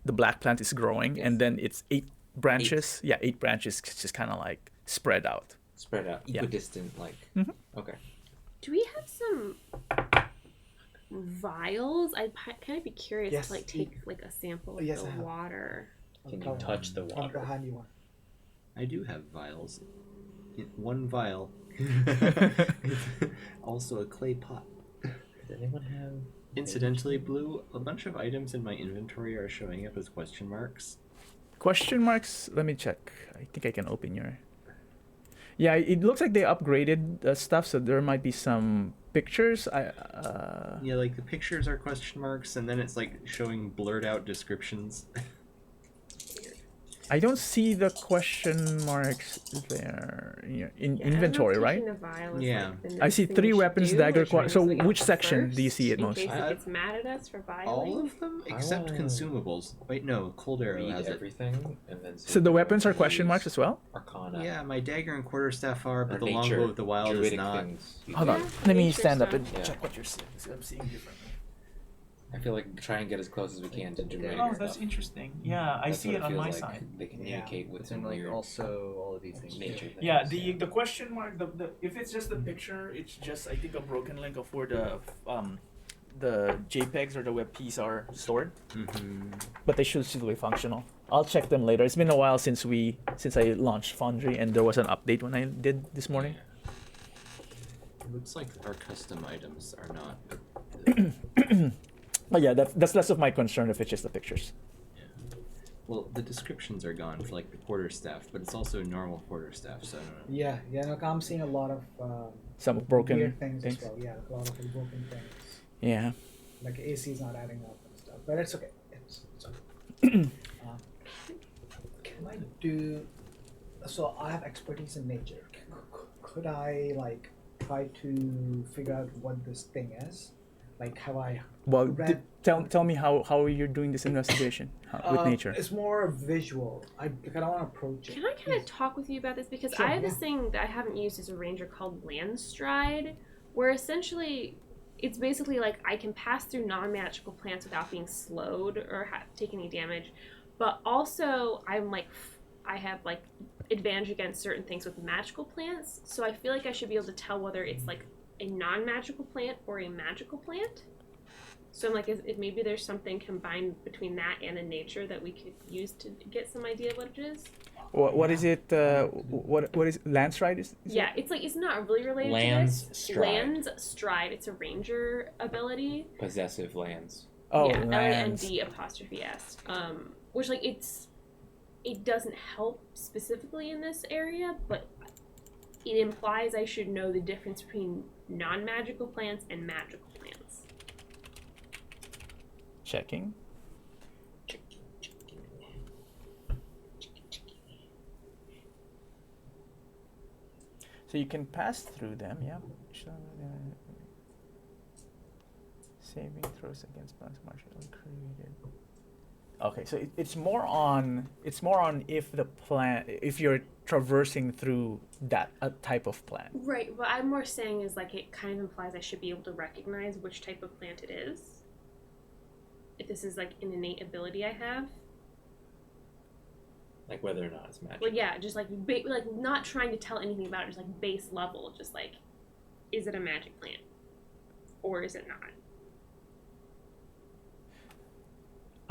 black plant is growing, and then it's 8 branches. Yeah, 8 branches, just kind of like spread out. Spread out, Yeah. equidistant, like. Mhm. Okay. do we have some vials? I'd kind of be curious Yes. to like take like a sample of Yes, I the have. water. Can you touch the I'll water? hand you one. I do have vials. One vial. Also a clay pot. Does anyone have? Incidentally, Blue, a bunch of items in my inventory are showing up as question marks. Question marks? Let me check. I think I can open your. Yeah, it looks like they upgraded stuff, so there might be some pictures. Yeah, like the pictures are question marks, and then it's like showing blurred out descriptions. I don't see the question marks there in Yeah, inventory, I don't know if right? taking the vial is, Yeah. like, the I next see thing 3 we should weapons, do, dagger, or should I just so look which up section first do you see it in most? case it gets mad at us for vialing? All of them except wanna consumables. Wait, no, Cold Arrow Read has it. everything and then. see So the if weapons are anyone question use marks as well? Arcana. Yeah, my dagger and quarterstaff are, Or but the nature, longbow of the wild is Druidic not. things. Hold on. Yeah, Let me nature stand up stuff. and Yeah. check what you're seeing. 'Cause I'm seeing differently. I feel like try and get as close as we can to Druidic Oh, that's stuff. interesting. Yeah, I That's see what it on feels my like. side. They communicate with some And like weird also all of these things. nature things. Yeah, the question mark, the if it's just the picture, it's just I think a broken link of where the JPEGs or the WebPs are stored, Mm-hmm. but they should still be functional. I'll check them later. It's been a while since I launched Foundry, and there was an update when I did this morning. It looks like our custom items are not. But yeah, that's less of my concern if it's just the pictures. Well, the descriptions are gone for like the quarterstaff, but it's also normal quarterstaff, so I don't know. Yeah, look, I'm seeing a lot of Some broken weird things, things. as well. Yeah, a lot of broken things. Yeah. Like AC is not adding up and stuff, but it's okay. It's okay. Can I do? So I have expertise in nature. Could I like try to figure out what this thing is? Like, have I? Well, read- tell me how you're doing this investigation with nature. It's more visual. I don't want to approach it. Can I kind of talk with you about this? Because Sure, I have this yeah. thing that I haven't used as a ranger called Landstride, where essentially it's basically like I can pass through non-magical plants without being slowed or take any damage, but also I have like advantage against certain things with magical plants. So I feel like I should be able to tell whether it's like a non-magical plant or a magical plant. So I'm like, if maybe there's something combined between that and a nature that we could use to get some idea of what it is. What is it? What is landslide? Is Yeah, it's like it's not really related Lands to this. stride. Lands stride. It's a ranger ability. Possessive lands. oh, yeah, lands. LAND''s. Which like it doesn't help specifically in this area, but it implies I should know the difference between non-magical plants and magical plants. Checking. So you can pass through them, yeah. Saving throws against plants martially created. Okay, so it's more on if you're traversing through that type of plant. Right. What I'm more saying is like it kind of implies I should be able to recognize which type of plant it is. If this is like an innate ability I have. Like whether or not it's magic. Well, yeah, just like like not trying to tell anything about it, just like base level, just like, is it a magic plant, or is it not?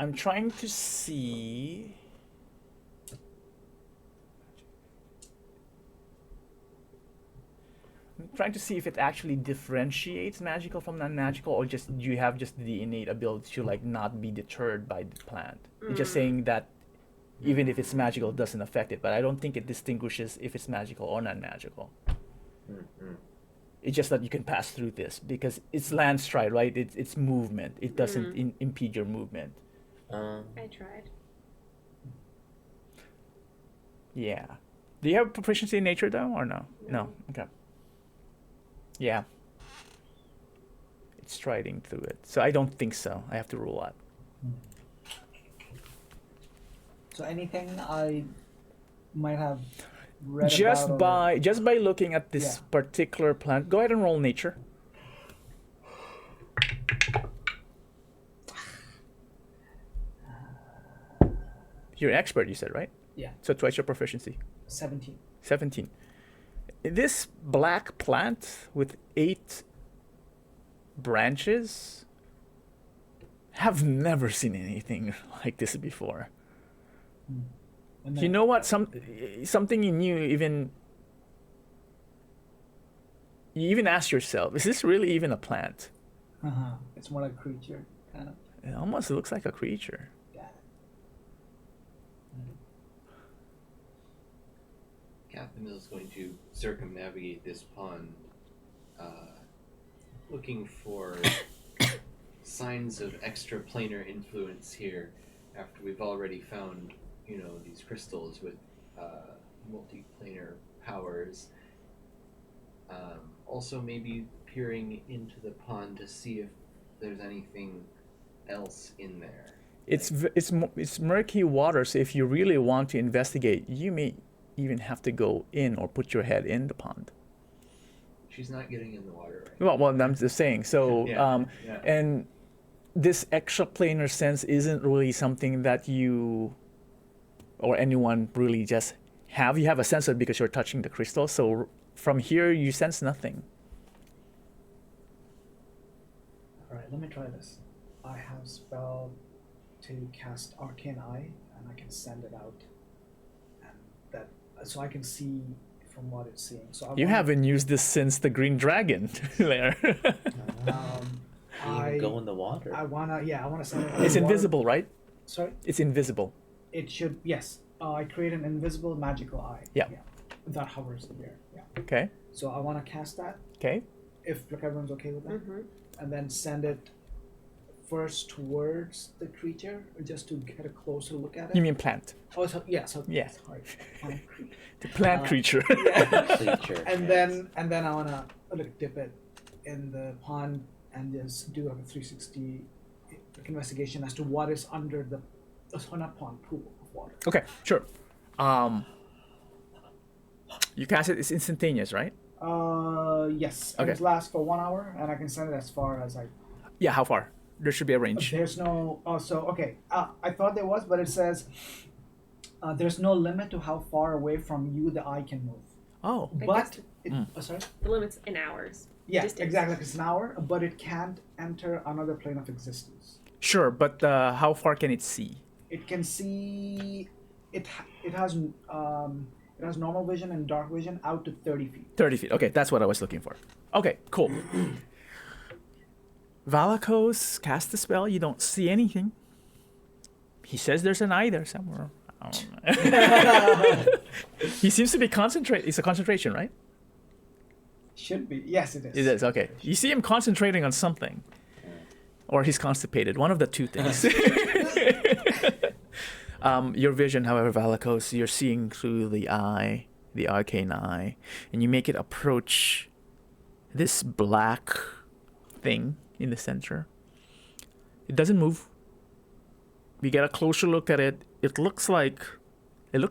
I'm trying to see. I'm trying to see if it actually differentiates magical from non-magical, or just you have just the innate ability to like not be deterred by the plant. It's just saying that even if it's magical, it doesn't affect it. But I don't think it distinguishes if it's magical or non-magical. Mm-hmm. It's just that you can pass through this because it's land stride, right? It's movement. It doesn't impede your movement. I tried. Yeah. Do you have proficiency in nature though, or no? No. Okay. Yeah. It's striding through it, so I don't think so. I have to rule out. So anything I might have read Just about by looking at this Yeah. particular plant, go ahead and roll nature. You're an expert, you said, right? Yeah. So twice your proficiency. 17. 17. This black plant with 8 branches, have never seen anything like this before. And You then- know what? Something you knew even. You even asked yourself, is this really even a plant? It's more like a creature, kind of. It almost looks like a creature. Yeah. Captain is going to circumnavigate this pond, looking for signs of extraplanar influence here. After we've already found, these crystals with multiplanar powers. Also, maybe peering into the pond to see if there's anything else in there. It's murky water, so if you really want to investigate, you may even have to go in or put your head in the pond. She's not getting in the water right now. Well, I'm just saying. So, Yeah. and this extraplanar sense isn't really something that you or anyone really just have. You have a sense of it because you're touching the crystal. So from here, you sense nothing. Alright, let me try this. I have spell to cast Arcane Eye, and I can send it out. And that, so I can see from what it's seeing. So You haven't used this since the Green Dragon layer. Can you even go in the water? I wanna send it out. It's invisible, right? Sorry? It's invisible. It should, yes. I create an invisible magical eye. Yeah. That hovers in there. Yeah. Okay. So I want to cast that, Okay. if everyone's okay with that. And then send it first towards the creature, just to get a closer look at it. You mean plant? Oh, so yeah. Yeah. Sorry. Plant creature. The plant creature. Creature. And then I wanna dip it in the pond and just do like a 360 investigation as to what is under the not pond, pool of water. Okay, sure. You cast it. It's instantaneous, right? Yes. Okay. It lasts for 1 hour, and I can send it as far as Yeah. How far? There should be a range. There's no. I thought there was, but it says there's no limit to how far away from you the eye can move. Oh. I But guess sorry. the limit's in hours. Yeah, Distance. exactly. Like it's an hour, but it can't enter another plane of existence. Sure, but how far can it see? It can see. It has normal vision and dark vision out to 30 feet. 30 feet. Okay, that's what I was looking for. Okay, cool. Valakos cast the spell. You don't see anything. He says there's an eye there somewhere. I don't know. He seems to be concentrate. It's a concentration, right? Should be. Yes, it is. It is. Okay. You see him concentrating on something, or he's constipated. One of the two things. Your vision, however, Valakos, you're seeing through the eye, the arcane eye, and you make it approach this black thing in the center. It doesn't move. You get a closer look at it. It looks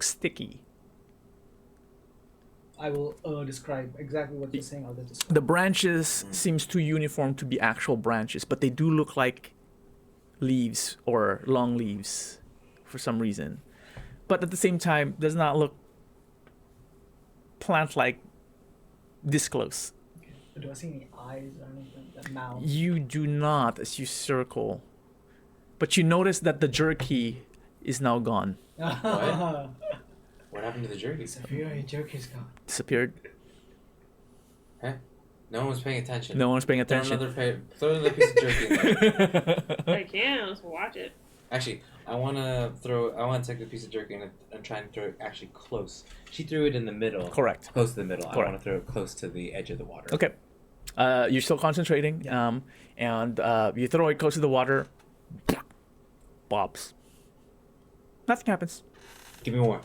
sticky. I will describe exactly what you're saying. I'll just describe. The branches seems too uniform to be actual branches, but they do look like leaves or long leaves for some reason. But at the same time, does not look plant-like this close. Do I see any eyes or anything? That mouth? You do not as you circle. But you notice that the jerky is now gone. What? What happened to the jerky? Fury jerky's gone. Disappeared. No one was paying attention. No one's paying Throw attention. another piece of jerky in there. Like, yeah, let's watch it. Actually, I want to take the piece of jerky and try and throw it actually close. She threw it in the middle. Correct. Close to the middle. I Correct. want to throw it close to the edge of the water. Okay. You're still concentrating, and you throw it close to the water. Bobs. Nothing happens. Give me more.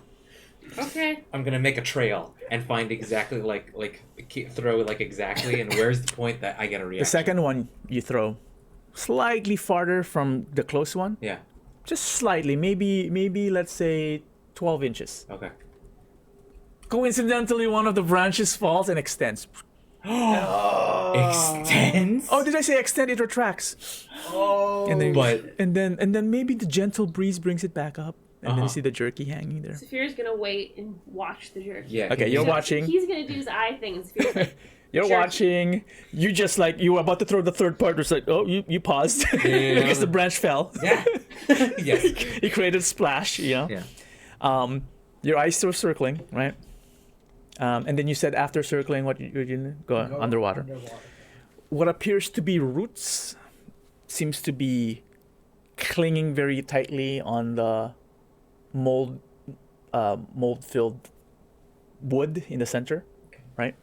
Okay. I'm gonna make a trail and find exactly throw it exactly, and where's the point that I get a reaction? The second one you throw slightly farther from the close one. Yeah. Just slightly, maybe let's say 12 inches. Okay. Coincidentally, one of the branches falls and extends. Extends. Oh, did I say extend? It retracts. Oh. And then, But- and then maybe the gentle breeze brings it back up, and then you Uh-huh. see the jerky hanging there. Saphir's gonna wait and watch the jerky. Yeah. Okay, you're watching. He's gonna do his eye thing, and Saphir's like, You're Jerky. watching. You just you were about to throw the third part. It's like, oh, you paused Yeah. because the branch fell. Yeah. Yes. It created a splash. Yeah. Your eyes still circling, right? And then you said after circling, what you go underwater. What appears to be roots seems to be clinging very tightly on the mold-filled wood in the center, right?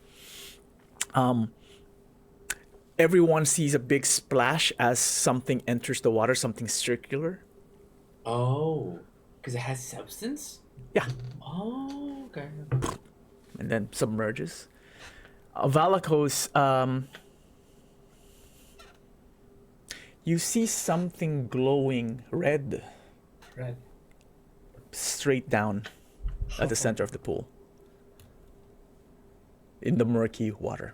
Everyone sees a big splash as something enters the water, something circular. Oh, because it has substance. Yeah. Oh, okay. And then submerges. Valakos, you see something glowing red Red. straight down at the center of the pool. In the murky water.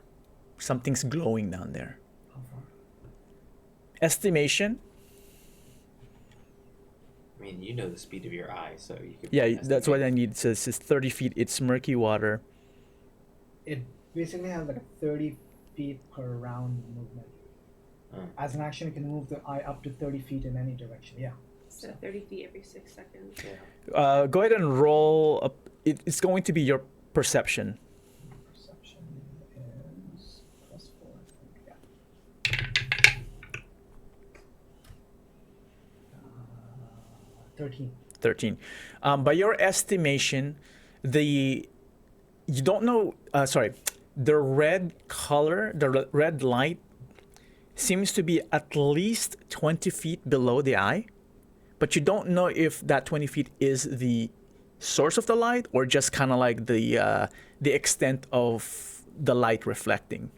Something's glowing down there. How far? Estimation? I mean, you know the speed of your eye, so you could. Yeah, that's what I estimate. need. It says it's 30 feet. It's murky water. It basically has like 30 feet per round movement. As an action, it can move the eye up to 30 feet in any direction. Yeah. so 30 feet every 6 seconds. Go ahead and roll. It's going to be your perception. Perception is +4. I think. Yeah. 13. 13. By your estimation, you don't know. The red color, the red light, seems to be at least 20 feet below the eye, but you don't know if that 20 feet is the source of the light or just kind of like the extent of the light reflecting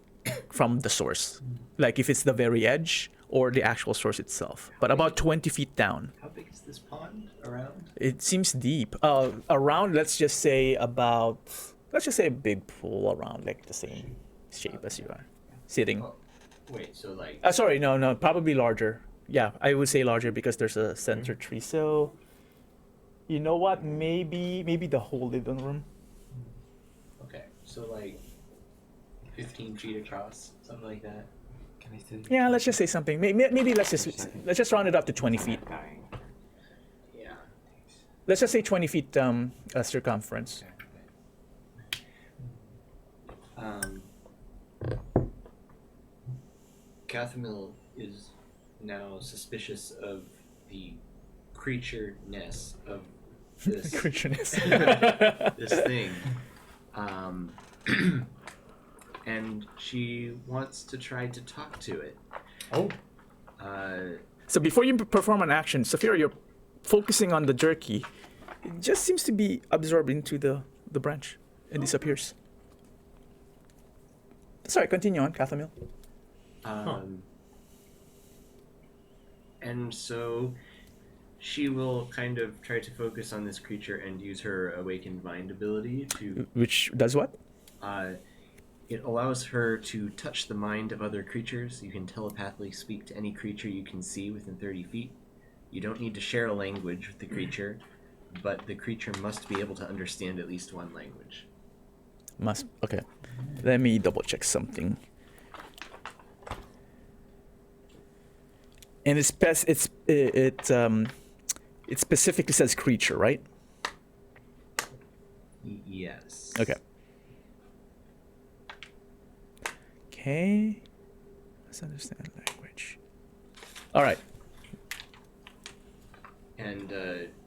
from the source, like if it's the very edge or the actual source itself. But about 20 feet down. How big is this pond around? It seems deep. Around, let's just say a big pool around, like the same shape as you are sitting. Oh, wait, so like Sorry, no, probably larger. Yeah, I would say larger because there's a center tree. So You know what? Maybe the whole living room. Okay, so like 15 feet across, something like that. Can I see? Yeah, let's just say something. Maybe let's just round it up to 20 feet. Yeah. Let's just say 20 feet circumference. Cathamil is now suspicious of the creature-ness of this Creatureness. this thing. And she wants to try to talk to it. Oh. So before you perform an action, Saphira, you're focusing on the jerky. It just seems to be absorbed into the branch and disappears. Sorry, continue on, Cathamil. And so she will kind of try to focus on this creature and use her awakened mind ability to Which does what? it allows her to touch the mind of other creatures. You can telepathically speak to any creature you can see within 30 feet. You don't need to share a language with the creature, but the creature must be able to understand at least one language. Okay. Let me double check something. And it specifically says creature, right? Yes. Okay. Okay. Let's understand language. All right. And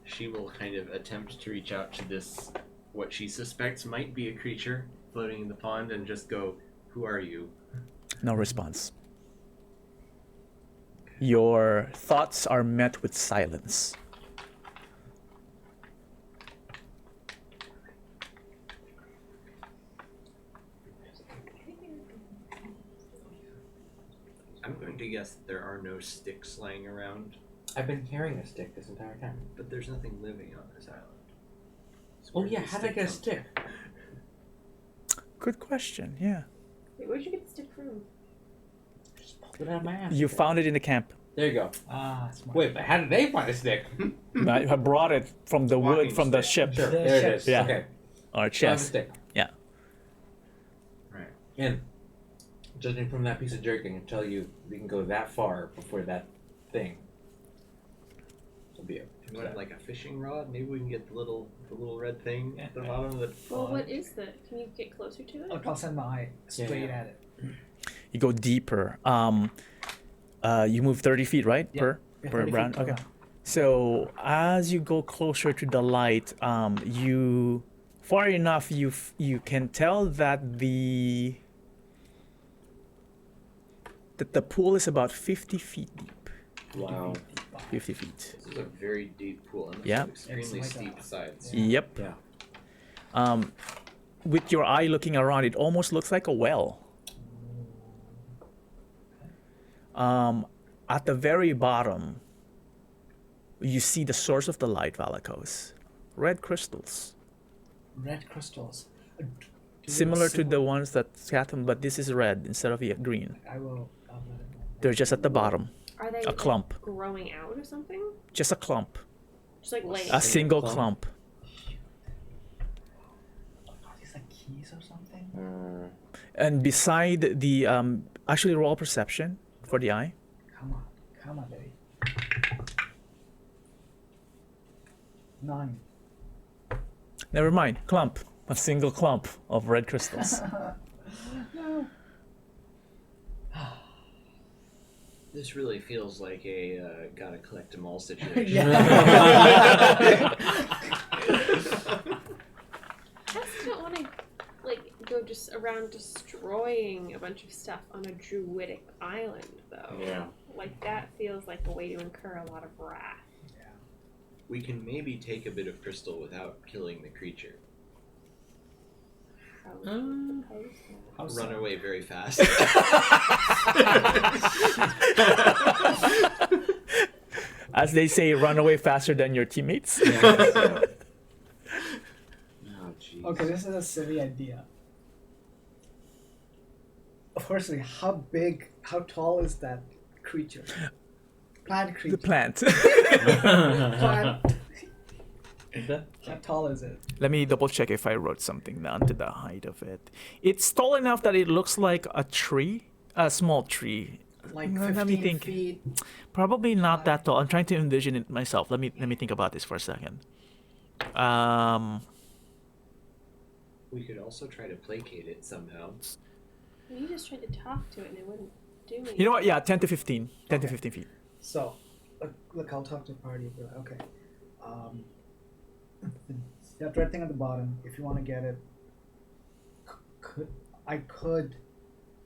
she will kind of attempt to reach out to this, what she suspects might be a creature floating in the pond, and just go, "Who are you?" No response. Your thoughts are met with silence. I'm going to guess that there are no sticks lying around, I've been carrying a stick this entire time. but there's nothing living on this island. So Oh where yeah, did the how did I get a come stick? Good question. Yeah. Wait, where'd you get the stick from? Just pulled it out of my ass. You found it in the camp. There you go. Ah, smart. Wait, but how did they find a stick? I brought it from the wood Walking from the stick. ship Sure, The there ship. it is. Yeah. Okay. or So I have a chest. stick. Yeah. Right. And judging from that piece of jerky, I can tell you we can go that far before that thing. Will be If you want like a fishing rod, maybe we can get the little red thing at the bottom of the Well, pond. what is that? Can you get closer to it? I'll send my eye straight Yeah. at it. You go deeper. You move 30 feet, right? Yeah. Per Yeah, per 30 feet round. per Okay. round. So as you go closer to the light, you far enough you can tell that the pool is about 50 feet deep. Wow. 50 feet. This is a very deep pool and Yeah. extremely It's like steep a- sides. Yep. Yeah. With your eye looking around, it almost looks like a well. At the very bottom, you see the source of the light, Valakos. Red crystals. Red crystals. Similar to the ones that Saturn, but this is red instead of green. I'll let it know. They're just at the bottom. Are they A clump. like, growing out or something? Just a clump. Just like laying. A single clump. clump. Are these like keys or something? And beside the actually roll perception for the eye. Come on, baby. 9. Never mind. Clump. A single clump of red crystals. This really feels like a gotta collect them all situation. Yeah. I just don't want to like go just around destroying a bunch of stuff on a druidic island, though. Yeah. Like that feels like a way to incur a lot of wrath. We can maybe take a bit of crystal without killing the creature. How would you propose that? How Run so? away very fast. As they say, run away faster than your teammates. Oh, jeez. Okay, this is a silly idea. Firstly, how tall is that creature? Plant creature. The plant. Plant. How tall is it? Let me double check if I wrote something down to the height of it. It's tall enough that it looks like a tree, a small tree. Like Let 15 me think. feet. Probably not that tall. I'm trying to envision it myself. Let me think about this for a second. We could also try to placate it somehow. You just tried to talk to it and it wouldn't do anything. You know what? Yeah, 10 to 15. 10 to Okay. 15 feet. So, look, I'll talk to the party. Be like, okay. That red thing at the bottom, if you want to get it, I could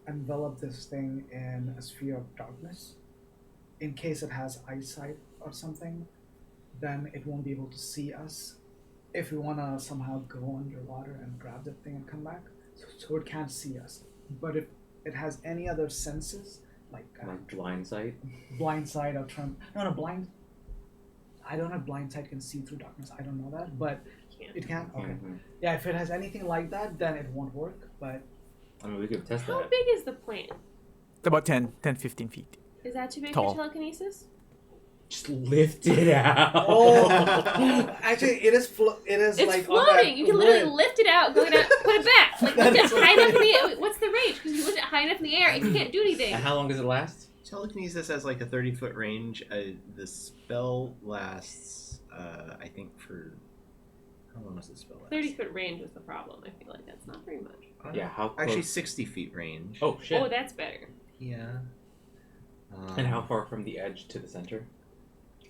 envelop this thing in a sphere of darkness. In case it has eyesight or something, then it won't be able to see us. If we want to somehow go underwater and grab the thing and come back, so it can't see us. But if it has any other senses, like Like blind sight. blind sight or blind. I don't have blind sight, can see through darkness. I don't know that, but Can't. it can. Okay. Mhm. Yeah, if it has anything like that, then it won't work. But I mean, we could test How that. big is the plant? About 10, 15 feet. Is that too big Tall. for telekinesis? Just lift it out. actually, it is. It is It's like on that floating. You can literally lid. lift it out, go down, put it back. Like lift it high enough in the air. What's the range? Because you lift it high enough in the air, it can't do anything. And how long does it last? Telekinesis has like a 30-foot range. The spell lasts, I think, for how long does the spell last? 30-foot range was the problem. I feel like that's not very much. Yeah, how close? Actually, 60 feet range. Oh shit. Oh, that's better. Yeah. And how far from the edge to the center?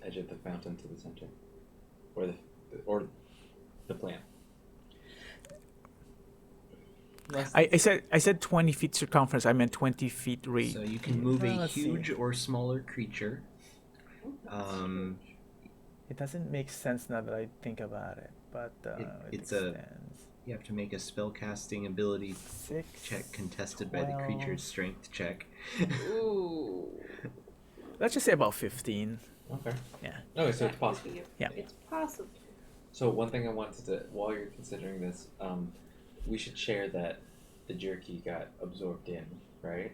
Edge of the fountain to the center, or the plant. I said 20 feet circumference. I meant 20 feet range. So you can move a Let's see. huge or smaller creature. It doesn't make sense now that I think about it, but It's you have to make a spellcasting ability 6 check contested by the 12. creature's strength check. Ooh. Let's just say about 15. Okay. Yeah. Okay, so it's possible. Yeah. It's possible. So one thing I wanted to, while you're considering this, we should share that the jerky got absorbed in, right?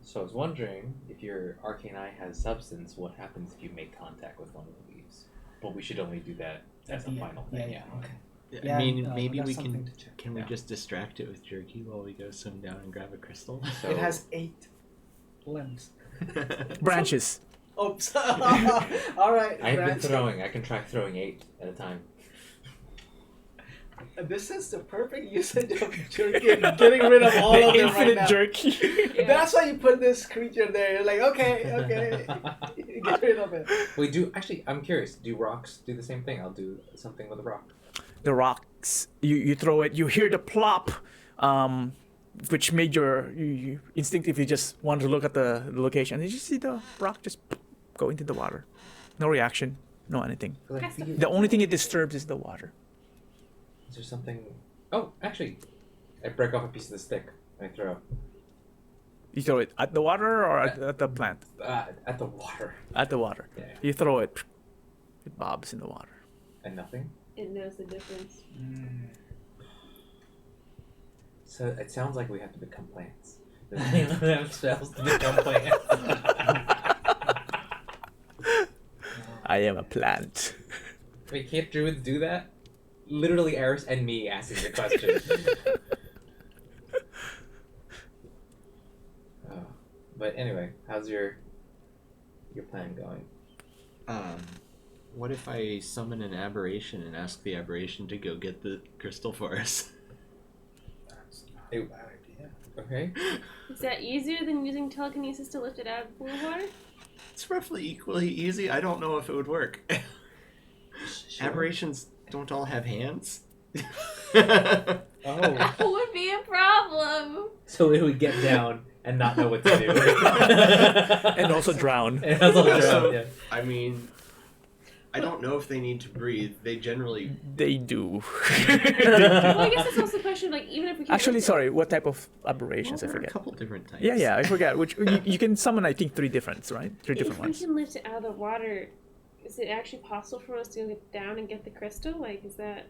So I was wondering if your arcane eye has substance, what happens if you make contact with one of the leaves? But we should only do that as a final thing. Yeah. Okay. I Yeah, mean, no, maybe that's we something can. to check. Can we Yeah. just distract it with jerky while we go swim down and grab a crystal? So It has 8 limbs. Branches. Oops. All right. I've been Brad, throwing. I can try throwing 8 at a time. This is the perfect usage of jerky. Getting rid of all of them right now. jerky. That's why you put this creature there. You're like, okay, get rid of it. Wait, I'm curious. Do rocks do the same thing? I'll do something with a rock. The rocks, you throw it, you hear the plop, which made you instinctively just want to look at the location. Did you see the rock just go into the water? No reaction, no anything. The only thing it disturbs is the water. Is there something? Oh, actually, I break off a piece of the stick and I throw You throw it at the water or at the plant? at the water. At the water. Yeah. You throw it, it bobs in the water. And nothing. It knows the difference. So it sounds like we have to become plants. Does anyone have spells to become plants? I am a plant. Wait, can't druids do that? Literally, Eris and me asking the question. Oh. But anyway, how's your plan going? What if I summon an aberration and ask the aberration to go get the crystal for us? That's not a bad idea. Okay. Is that easier than using telekinesis to lift it out of the pool of water? It's roughly equally easy. I don't know if it would work. Aberrations don't all have hands. Oh. That would be a problem. So it would get down and not know what to do. And also drown. And also Also, drown, yeah. I mean, I don't know if they need to breathe. They generally. They do. Well, I guess that's also a question of, like, even if we can Actually, lift it- sorry, what type of aberrations? Well, I there are a forget. couple different types. Yeah, I forgot. Which you can summon, I think, 3 different, right? 3 different If we ones. can lift it out of the water, is it actually possible for us to get down and get the crystal? Like, is that...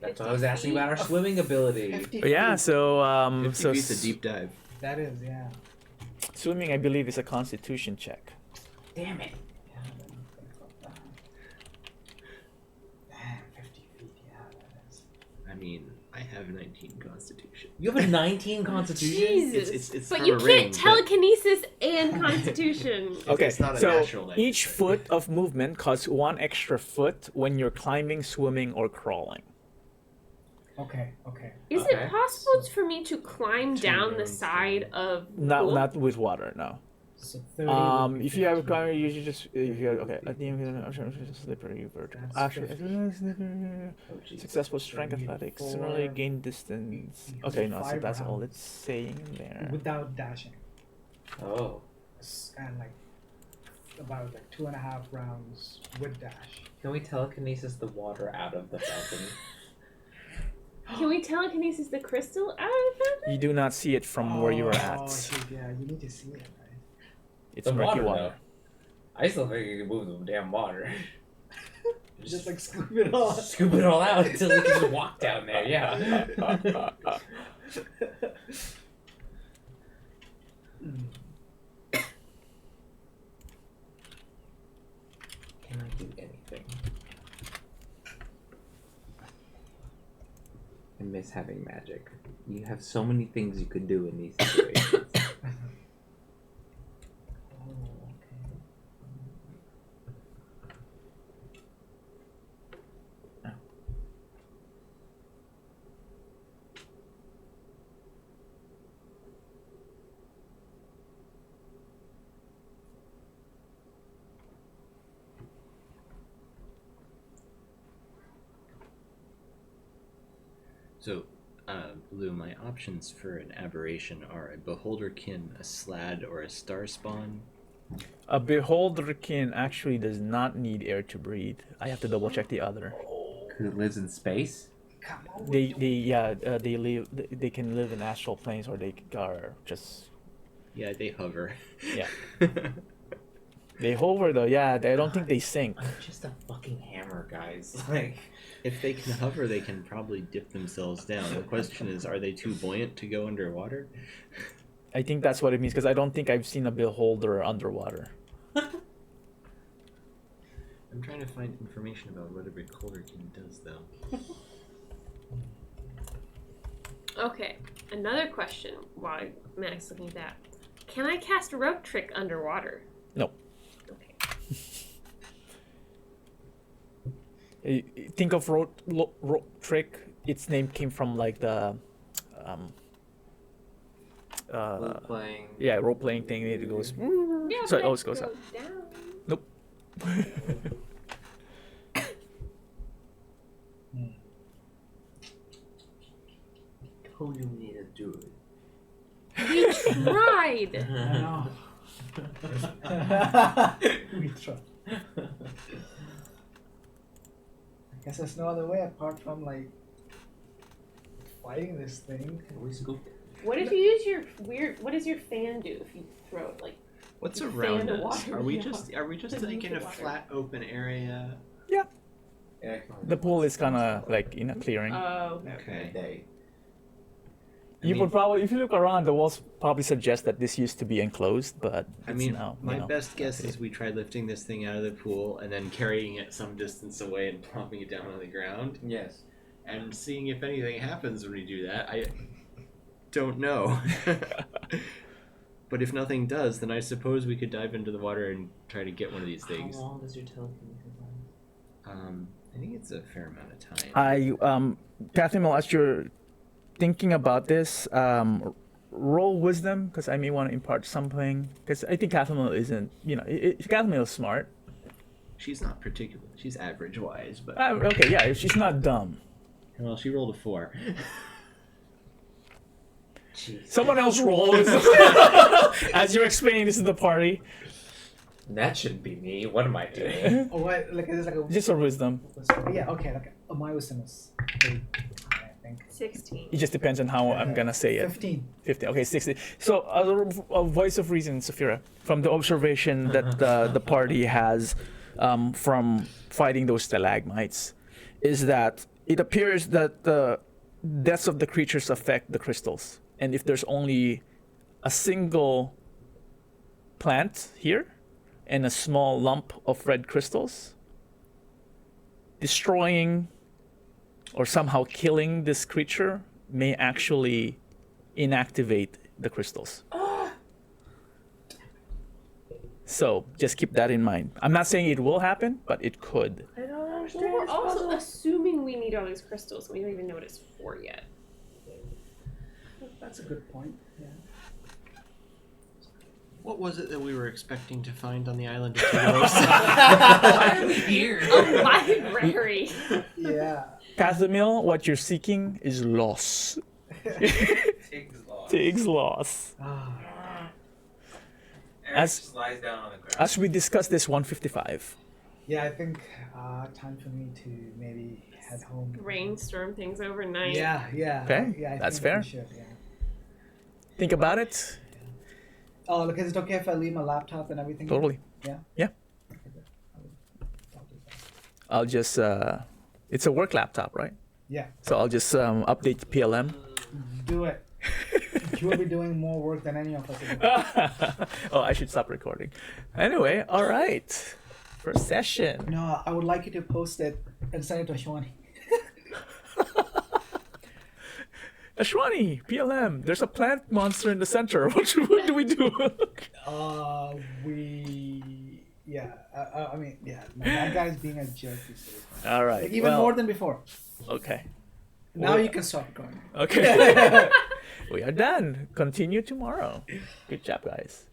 That's what I was asking about our swimming ability. 50 But yeah, feet. so 50 so feet's a deep dive. That is, yeah. swimming, I believe, is a Constitution check. Damn it. mean, I have 19 Constitution. You have a 19 Constitution. Jesus. It's But from you a can't ring, but- telekinesis and Constitution. Okay, It's not a so natural 19. each foot of movement costs 1 extra foot when you're climbing, swimming, or crawling. Okay. Is Okay. it possible for me to climb down the rounds side of the Not pool? not with water, no. So 30 would be If you have a 15. climber, you should just if you have, okay. At the end of the slippery vertical. That's Actually, 15. successful strength athletics. Similarly, 34. gain distance. 18. Okay, no, so 5 that's all rounds. it's saying in there. Without dashing. Oh. And like about like 2.5 rounds with dash. Can we telekinesis the water out of the fountain? Can we telekinesis the crystal out of the fountain? You do not see it from where you are Oh, at. shit, yeah, you need to see it, right? It's The murky water, water. though. I still think you can move the damn water. Just like scoop it all. Scoop it all out until we can just walk down there. Yeah. Can I do anything? I miss having magic. You have so many things you could do in these situations. So, Blue, my options for an aberration are a Beholderkin, a Slad, or a Star Spawn. A beholderkin actually does not need air to breathe. I have to double check the other. Because it lives in space? Come on. They live. They can live in astral planes, or they are just Yeah, they hover. yeah. They hover though. Yeah, I don't think they sink. I'm just a fucking hammer, guys. Like, If they can hover, they can probably dip themselves down. The question is, are they too buoyant to go underwater? I think that's what it means because I don't think I've seen a beholder underwater. I'm trying to find information about what a Beholderkin does, though. Okay, another question while Max looking at that. Can I cast rope trick underwater? No. Okay. Think of rope trick. Its name came from like the role playing. yeah, role playing thing. It goes. Yeah, So but it always goes up. down. Nope. Told you we need to do it. We tried. I know. We try. I guess there's no other way apart from like fighting this thing. We scoop. What if you use your weird? What does your fan do if you throw it? Like, What's Fan around the us? water, Are we yeah. just like in a Water. flat open area? Yeah, The pool is kind of like in a clearing. oh, Okay. Day. You would probably, if you look around, the walls probably suggest that this used to be enclosed, but I it's mean, now, my you know, best guess okay. is we tried lifting this thing out of the pool and then carrying it some distance away and plopping it down on the ground Yes. and seeing if anything happens when we do that. I don't know. But if nothing does, then I suppose we could dive into the water and try to get one of these things. How long does your telekinesis last? I think it's a fair amount of time. Catherine, as you're thinking about this, roll wisdom, because I may want to impart something, because I think Catherine isn't, you know, Catherine is smart. She's not particular. She's average wise, but Okay, yeah, she's not dumb. well, she rolled a 4. Someone else rolls as you're explaining this to the party. That shouldn't be me. What am I doing? Oh, what? Like is this like a Just a wisdom. yeah? Okay, like my wisdom is 8, I think. 16. It just depends on how I'm gonna say it. 15. 50. Okay, 60. So, a voice of reason, Saphira, from the observation that the party has from fighting those stalagmites, is that it appears that the deaths of the creatures affect the crystals. And if there's only a single plant here and a small lump of red crystals, destroying or somehow killing this creature may actually inactivate the crystals. So just keep that in mind. I'm not saying it will happen, but it could. I don't understand. We're also assuming we need all these crystals, and we don't even know what it's for yet. That's a good point. Yeah. What was it that we were expecting to find on the island of Tigalos? Why are we here? A library. Yeah. Casimil, what you're seeking is loss. Tig's lost. Tig's loss. Eric As- just lies down on the ground. As we discussed this 155. Yeah, I think time for me to maybe head home. Brainstorm things overnight. Yeah. Okay, Yeah, I that's think fair. we should, yeah. Think about it. Oh, look, is it okay if I leave my laptop and everything? Totally. Yeah. Yeah. Okay, good. I'll do that. I'll just, it's a work laptop, right? Yeah. So I'll just update PLM. Do it. You will be doing more work than any of us. Are doing. Oh, I should stop recording. Anyway, all right. First session. No, I would like you to post it and send it to Ashwani. Ashwani, PLM, there's a plant monster in the center. What do we do? I mean, yeah, that guy's being a jerk these days. All right. Like, even well, more than before. Okay. Now Well- you can stop going. Okay. We are done. Continue tomorrow. Good job, guys.